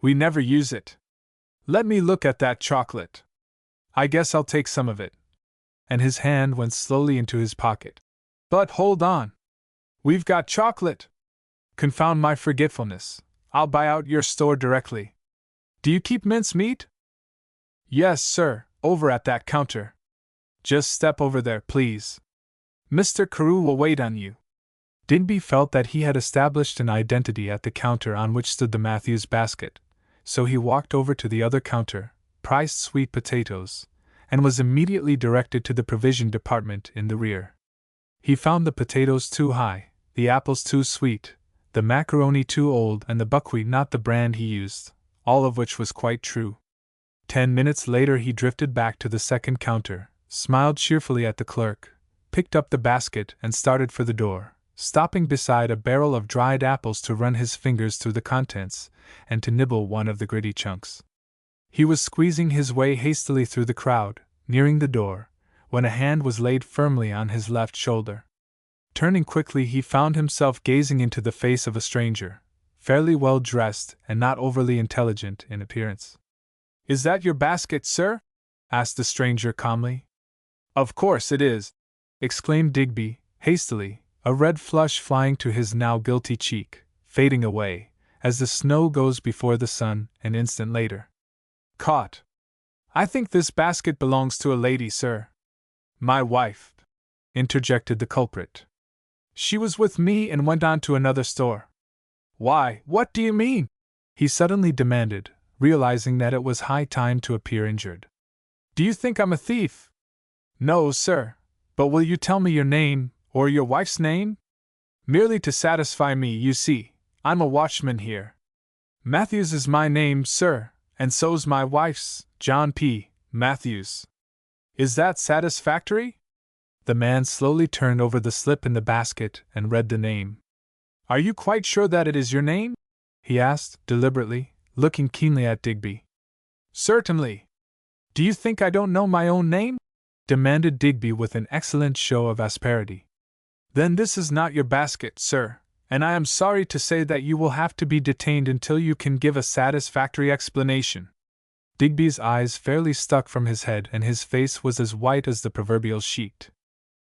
We never use it." "Let me look at that chocolate. I guess I'll take some of it." And his hand went slowly into his pocket. "But hold on. We've got chocolate. Confound my forgetfulness. I'll buy out your store directly. Do you keep mincemeat?" "Yes, sir, over at that counter." "Just step over there, please. Mr. Carew will wait on you." Digby felt that he had established an identity at the counter on which stood the Matthews basket, so he walked over to the other counter, priced sweet potatoes, and was immediately directed to the provision department in the rear. He found the potatoes too high, the apples too sweet, the macaroni too old, and the buckwheat not the brand he used, all of which was quite true. 10 minutes later he drifted back to the second counter, smiled cheerfully at the clerk, picked up the basket and started for the door, stopping beside a barrel of dried apples to run his fingers through the contents and to nibble one of the gritty chunks. He was squeezing his way hastily through the crowd, nearing the door, when a hand was laid firmly on his left shoulder. Turning quickly, he found himself gazing into the face of a stranger, fairly well dressed and not overly intelligent in appearance. "Is that your basket, sir?" asked the stranger calmly. "Of course it is," exclaimed Digby, hastily, a red flush flying to his now guilty cheek, fading away, as the snow goes before the sun, an instant later. "Caught. I think this basket belongs to a lady, sir." "My wife," interjected the culprit. "She was with me and went on to another store." "Why, what do you mean?" he suddenly demanded, realizing that it was high time to appear injured. "Do you think I'm a thief?" "No, sir. But will you tell me your name, or your wife's name?" "Merely to satisfy me, you see. I'm a watchman here." "Matthews is my name, sir, and so's my wife's, John P. Matthews." "Is that satisfactory?" The man slowly turned over the slip in the basket and read the name. "Are you quite sure that it is your name?" he asked, deliberately, looking keenly at Digby. "Certainly. Do you think I don't know my own name?" demanded Digby with an excellent show of asperity. Then this is not your basket, sir, and I am sorry to say that you will have to be detained until you can give a satisfactory explanation. Digby's eyes fairly stuck from his head and his face was as white as the proverbial sheet.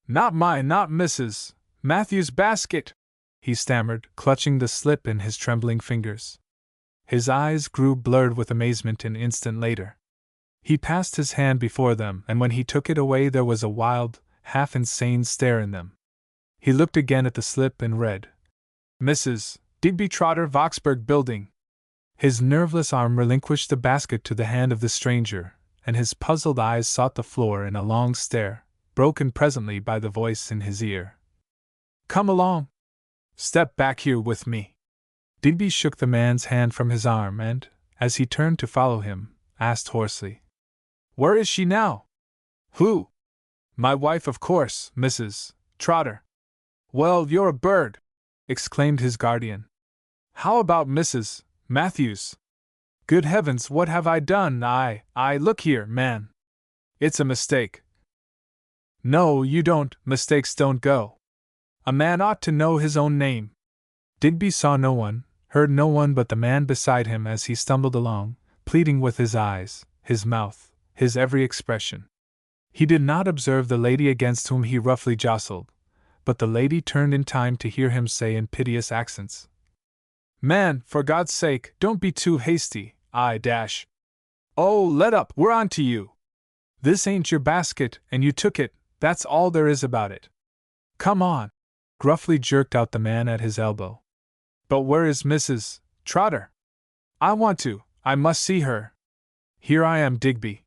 Not Mrs. Matthew's basket, he stammered, clutching the slip in his trembling fingers. His eyes grew blurred with amazement an instant later. He passed his hand before them, and when he took it away there was a wild, half-insane stare in them. He looked again at the slip and read, Mrs. Digby Trotter, Vauxburg Building. His nerveless arm relinquished the basket to the hand of the stranger, and his puzzled eyes sought the floor in a long stare, broken presently by the voice in his ear. Come along. Step back here with me. Digby shook the man's hand from his arm and, as he turned to follow him, asked hoarsely, Where is she now? Who? My wife, of course, Mrs. Trotter. Well, you're a bird, exclaimed his guardian. How about Mrs. Matthews? Good heavens, what have I done? I look here, man. It's a mistake. No, you don't, mistakes don't go. A man ought to know his own name. Digby saw no one, heard no one but the man beside him as he stumbled along, pleading with his eyes, his mouth, his every expression. He did not observe the lady against whom he roughly jostled, but the lady turned in time to hear him say in piteous accents, Man, for God's sake, don't be too hasty, Oh, let up, we're on to you. This ain't your basket, and you took it, that's all there is about it. Come on, gruffly jerked out the man at his elbow. But where is Mrs. Trotter? I must see her. Here I am, Digby.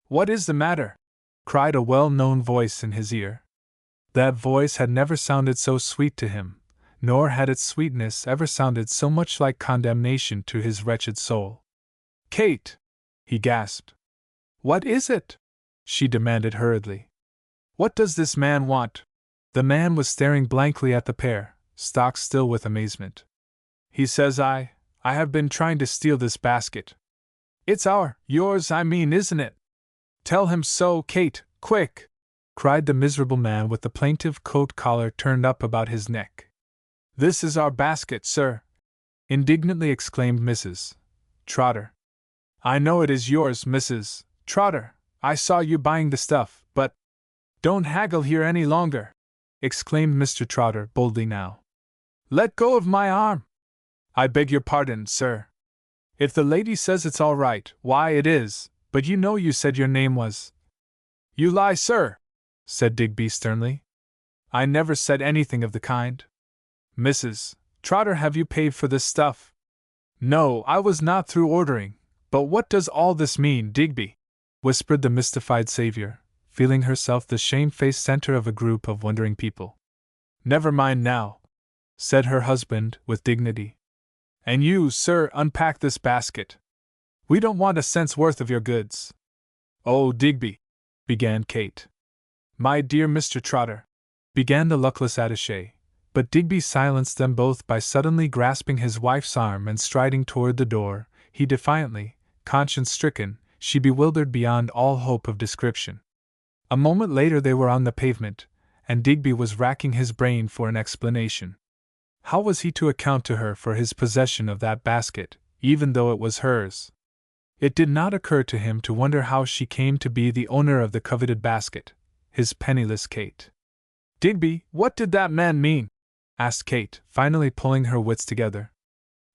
What is the matter? Cried a well-known voice in his ear. That voice had never sounded so sweet to him, nor had its sweetness ever sounded so much like condemnation to his wretched soul. Kate! He gasped. What is it? She demanded hurriedly. What does this man want? The man was staring blankly at the pair, stock still with amazement. He says I have been trying to steal this basket. It's yours, isn't it? Tell him so, Kate, quick! Cried the miserable man with the plaintive coat collar turned up about his neck. This is our basket, sir, indignantly exclaimed Mrs. Trotter. I know it is yours, Mrs. Trotter. I saw you buying the stuff, but don't haggle here any longer, exclaimed Mr. Trotter boldly now. Let go of my arm. I beg your pardon, sir. If the lady says it's all right, why it is, but you know you said your name was. You lie, sir, said Digby sternly. I never said anything of the kind. Mrs. Trotter, have you paid for this stuff? No, I was not through ordering, but what does all this mean, Digby? Whispered the mystified savior, feeling herself the shamefaced center of a group of wondering people. Never mind now, said her husband with dignity. And you, sir, unpack this basket. We don't want a cent's worth of your goods. Oh, Digby, began Kate. My dear Mr. Trotter, began the luckless attaché, but Digby silenced them both by suddenly grasping his wife's arm and striding toward the door. He defiantly, conscience-stricken, she bewildered beyond all hope of description. A moment later they were on the pavement, and Digby was racking his brain for an explanation. How was he to account to her for his possession of that basket, even though it was hers? It did not occur to him to wonder how she came to be the owner of the coveted basket, his penniless Kate. Digby, what did that man mean? Asked Kate, finally pulling her wits together.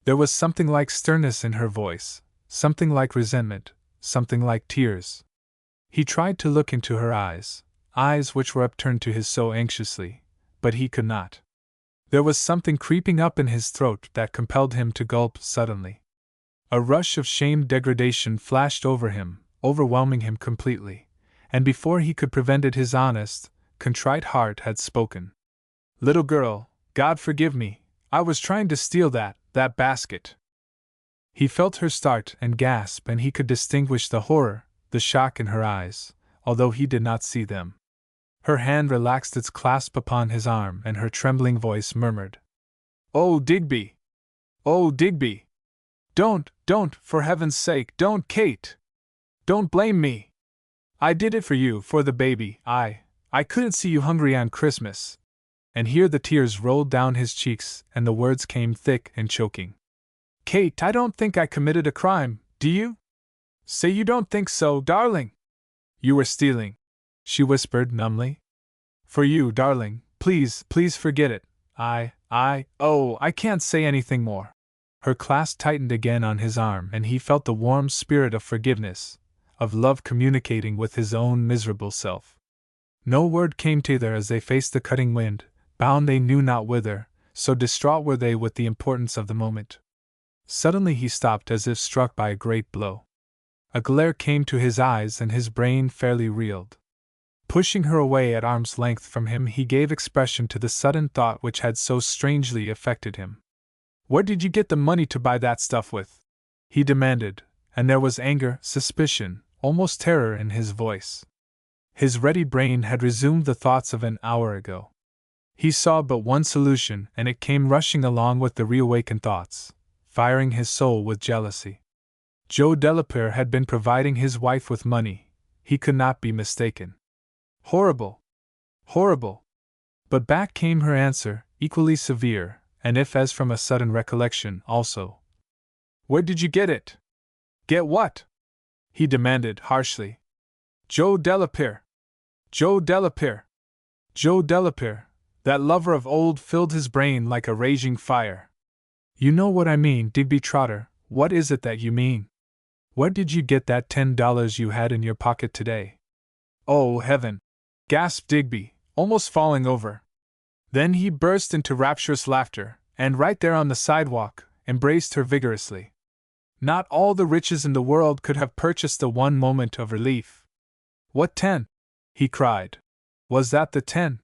There was something like sternness in her voice, something like resentment, something like tears. He tried to look into her eyes which were upturned to his so anxiously, but he could not. There was something creeping up in his throat that compelled him to gulp suddenly. A rush of shamed degradation flashed over him, overwhelming him completely, and before he could prevent it his honest, contrite heart had spoken. Little girl, God forgive me, I was trying to steal that basket. He felt her start and gasp, and he could distinguish the horror, the shock in her eyes, although he did not see them. Her hand relaxed its clasp upon his arm, and her trembling voice murmured, Oh, Digby! Oh, Digby! Don't, for heaven's sake, don't, Kate! Don't blame me! I did it for you, for the baby. I couldn't see you hungry on Christmas. And here the tears rolled down his cheeks and the words came thick and choking. Kate, I don't think I committed a crime, do you? Say you don't think so, darling. You were stealing, she whispered numbly. For you, darling, please forget it. I can't say anything more. Her clasp tightened again on his arm and he felt the warm spirit of forgiveness, of love communicating with his own miserable self. No word came to either as they faced the cutting wind, bound they knew not whither, so distraught were they with the importance of the moment. Suddenly he stopped as if struck by a great blow. A glare came to his eyes and his brain fairly reeled. Pushing her away at arm's length from him, he gave expression to the sudden thought which had so strangely affected him. Where did you get the money to buy that stuff with? He demanded, and there was anger, suspicion, almost terror in his voice. His ready brain had resumed the thoughts of an hour ago. He saw but one solution, and it came rushing along with the reawakened thoughts, firing his soul with jealousy. Joe Delapere had been providing his wife with money. He could not be mistaken. Horrible! Horrible! But back came her answer, equally severe, and if as from a sudden recollection, also. Where did you get it? Get what? He demanded harshly. Joe Delapere! Joe Delapere! Joe Delapere! That lover of old filled his brain like a raging fire. You know what I mean, Digby Trotter. What is it that you mean? Where did you get that $10 you had in your pocket today? Oh, heaven! Gasped Digby, almost falling over. Then he burst into rapturous laughter, and right there on the sidewalk, embraced her vigorously. Not all the riches in the world could have purchased the one moment of relief. What 10? He cried. Was that the 10?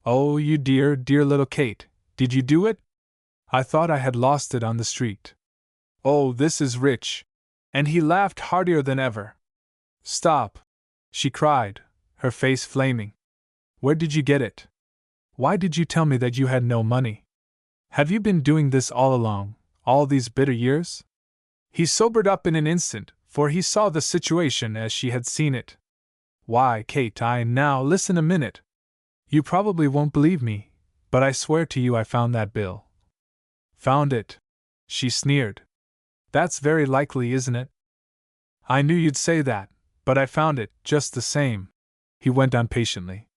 Oh, you dear, dear little Kate, did you do it? I thought I had lost it on the street. Oh, this is rich. And he laughed heartier than ever. Stop, she cried, her face flaming. Where did you get it? Why did you tell me that you had no money? Have you been doing this all along, all these bitter years? He sobered up in an instant, for he saw the situation as she had seen it. Why, Kate, now listen a minute. You probably won't believe me, but I swear to you I found that bill. Found it? She sneered. That's very likely, isn't it? I knew you'd say that, but I found it, just the same, he went on patiently.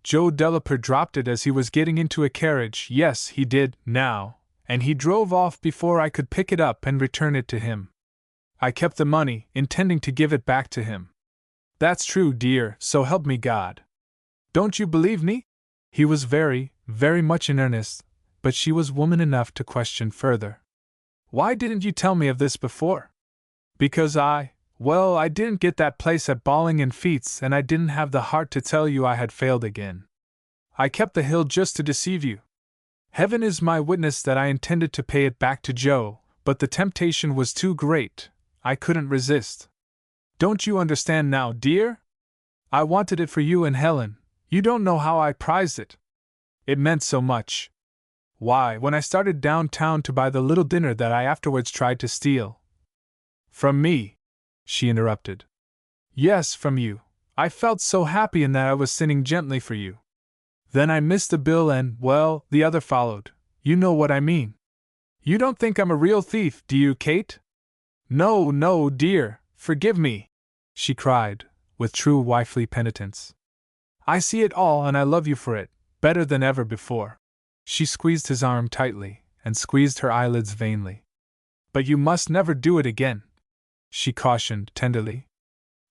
Joe Delapere dropped it as he was getting into a carriage. Yes, he did, now, and he drove off before I could pick it up and return it to him. I kept the money, intending to give it back to him. That's true, dear, so help me God. Don't you believe me? He was very, very much in earnest, but she was woman enough to question further. Why didn't you tell me of this before? Because I didn't get that place at Balling and Feats, and I didn't have the heart to tell you I had failed again. I kept the hill just to deceive you. Heaven is my witness that I intended to pay it back to Joe, but the temptation was too great. I couldn't resist. Don't you understand now, dear? I wanted it for you and Helen. You don't know how I prized it. It meant so much. Why, when I started downtown to buy the little dinner that I afterwards tried to steal. From me, she interrupted. Yes, from you. I felt so happy in that I was sinning gently for you. Then I missed the bill and, well, the other followed. You know what I mean. You don't think I'm a real thief, do you, Kate? No, no, dear, forgive me, she cried, with true wifely penitence. I see it all and I love you for it, better than ever before. She squeezed his arm tightly, and squeezed her eyelids vainly. But you must never do it again, she cautioned tenderly.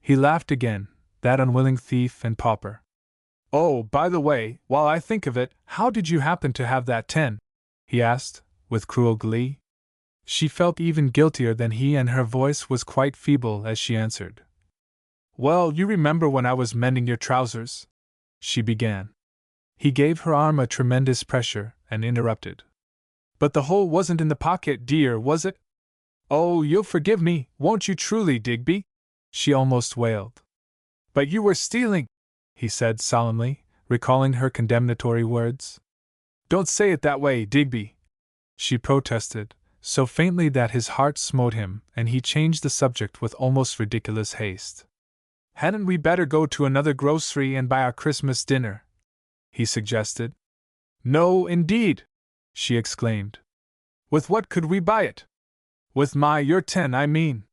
He laughed again, that unwilling thief and pauper. Oh, by the way, while I think of it, how did you happen to have that 10? He asked, with cruel glee. She felt even guiltier than he, and her voice was quite feeble as she answered. Well, you remember when I was mending your trousers? She began. He gave her arm a tremendous pressure, and interrupted. But the hole wasn't in the pocket, dear, was it? Oh, you'll forgive me, won't you truly, Digby? She almost wailed. But you were stealing, he said solemnly, recalling her condemnatory words. Don't say it that way, Digby, she protested, so faintly that his heart smote him, and he changed the subject with almost ridiculous haste. Hadn't we better go to another grocery and buy our Christmas dinner? He suggested. No, indeed, she exclaimed. With what could we buy it? With your 10, I mean.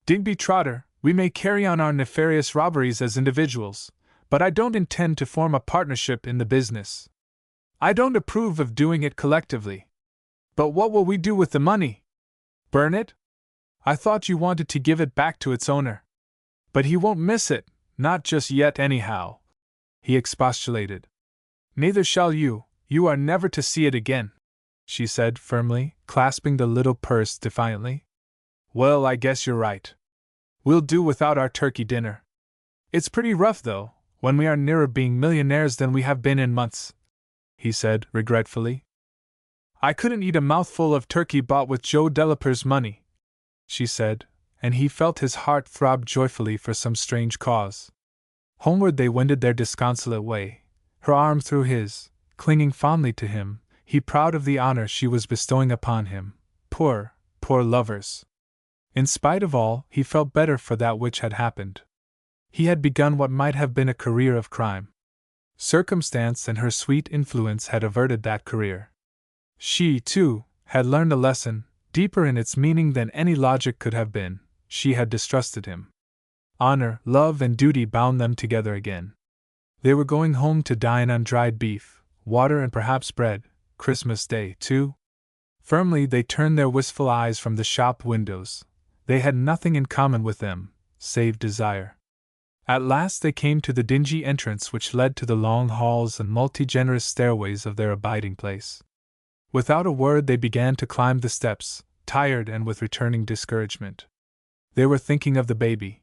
Digby Trotter, we may carry on our nefarious robberies as individuals, but I don't intend to form a partnership in the business. I don't approve of doing it collectively. But what will we do with the money? Burn it? I thought you wanted to give it back to its owner. But he won't miss it, not just yet anyhow, he expostulated. Neither shall you are never to see it again, she said firmly, clasping the little purse defiantly. Well, I guess you're right. We'll do without our turkey dinner. It's pretty rough, though, when we are nearer being millionaires than we have been in months, he said regretfully. I couldn't eat a mouthful of turkey bought with Joe Delaper's money, she said, and he felt his heart throb joyfully for some strange cause. Homeward they wended their disconsolate way, her arm through his, clinging fondly to him, he proud of the honor she was bestowing upon him. Poor lovers! In spite of all, he felt better for that which had happened. He had begun what might have been a career of crime. Circumstance and her sweet influence had averted that career. She, too, had learned a lesson, deeper in its meaning than any logic could have been. She had distrusted him. Honor, love, and duty bound them together again. They were going home to dine on dried beef, water, and perhaps bread, Christmas Day, too. Firmly they turned their wistful eyes from the shop windows. They had nothing in common with them, save desire. At last they came to the dingy entrance which led to the long halls and multi-generous stairways of their abiding place. Without a word they began to climb the steps, tired and with returning discouragement. They were thinking of the baby.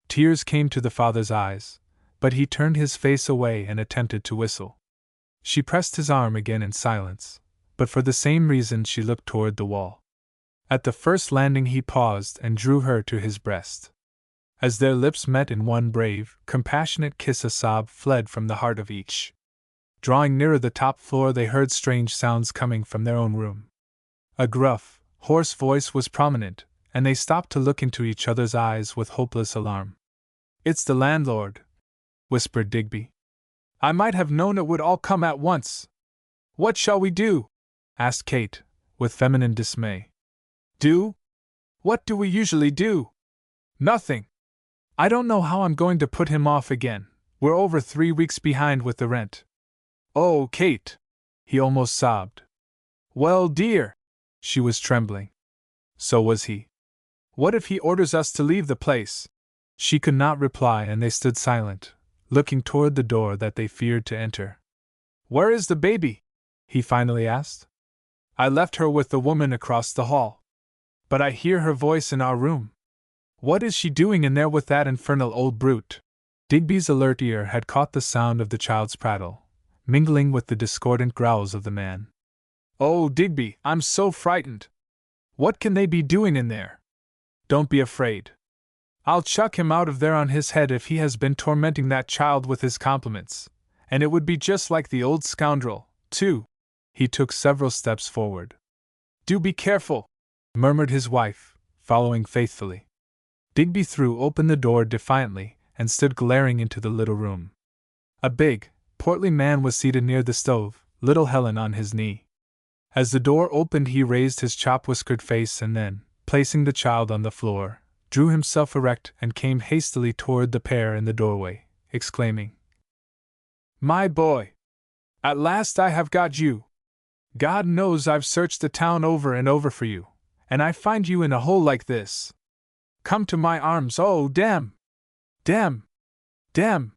Tears came to the father's eyes, but he turned his face away and attempted to whistle. She pressed his arm again in silence, but for the same reason she looked toward the wall. At the first landing he paused and drew her to his breast. As their lips met in one brave, compassionate kiss, a sob fled from the heart of each. Drawing nearer the top floor, they heard strange sounds coming from their own room. A gruff, hoarse voice was prominent, and they stopped to look into each other's eyes with hopeless alarm. It's the landlord, whispered Digby. I might have known it would all come at once. What shall we do? Asked Kate, with feminine dismay. Do? What do we usually do? Nothing. I don't know how I'm going to put him off again. We're over 3 weeks behind with the rent. Oh, Kate! He almost sobbed. Well, dear! She was trembling. So was he. What if he orders us to leave the place? She could not reply, and they stood silent, looking toward the door that they feared to enter. Where is the baby? He finally asked. I left her with the woman across the hall. But I hear her voice in our room. What is she doing in there with that infernal old brute? Digby's alert ear had caught the sound of the child's prattle, mingling with the discordant growls of the man. Oh, Digby, I'm so frightened. What can they be doing in there? Don't be afraid. I'll chuck him out of there on his head if he has been tormenting that child with his compliments, and it would be just like the old scoundrel, too. He took several steps forward. Do be careful, murmured his wife, following faithfully. Digby threw open the door defiantly and stood glaring into the little room. A big, portly man was seated near the stove, little Helen on his knee. As the door opened, he raised his chop-whiskered face and then, placing the child on the floor, drew himself erect and came hastily toward the pair in the doorway, exclaiming, My boy! At last I have got you! God knows I've searched the town over and over for you, and I find you in a hole like this. Come to my arms, oh, damn! Damn! Damn!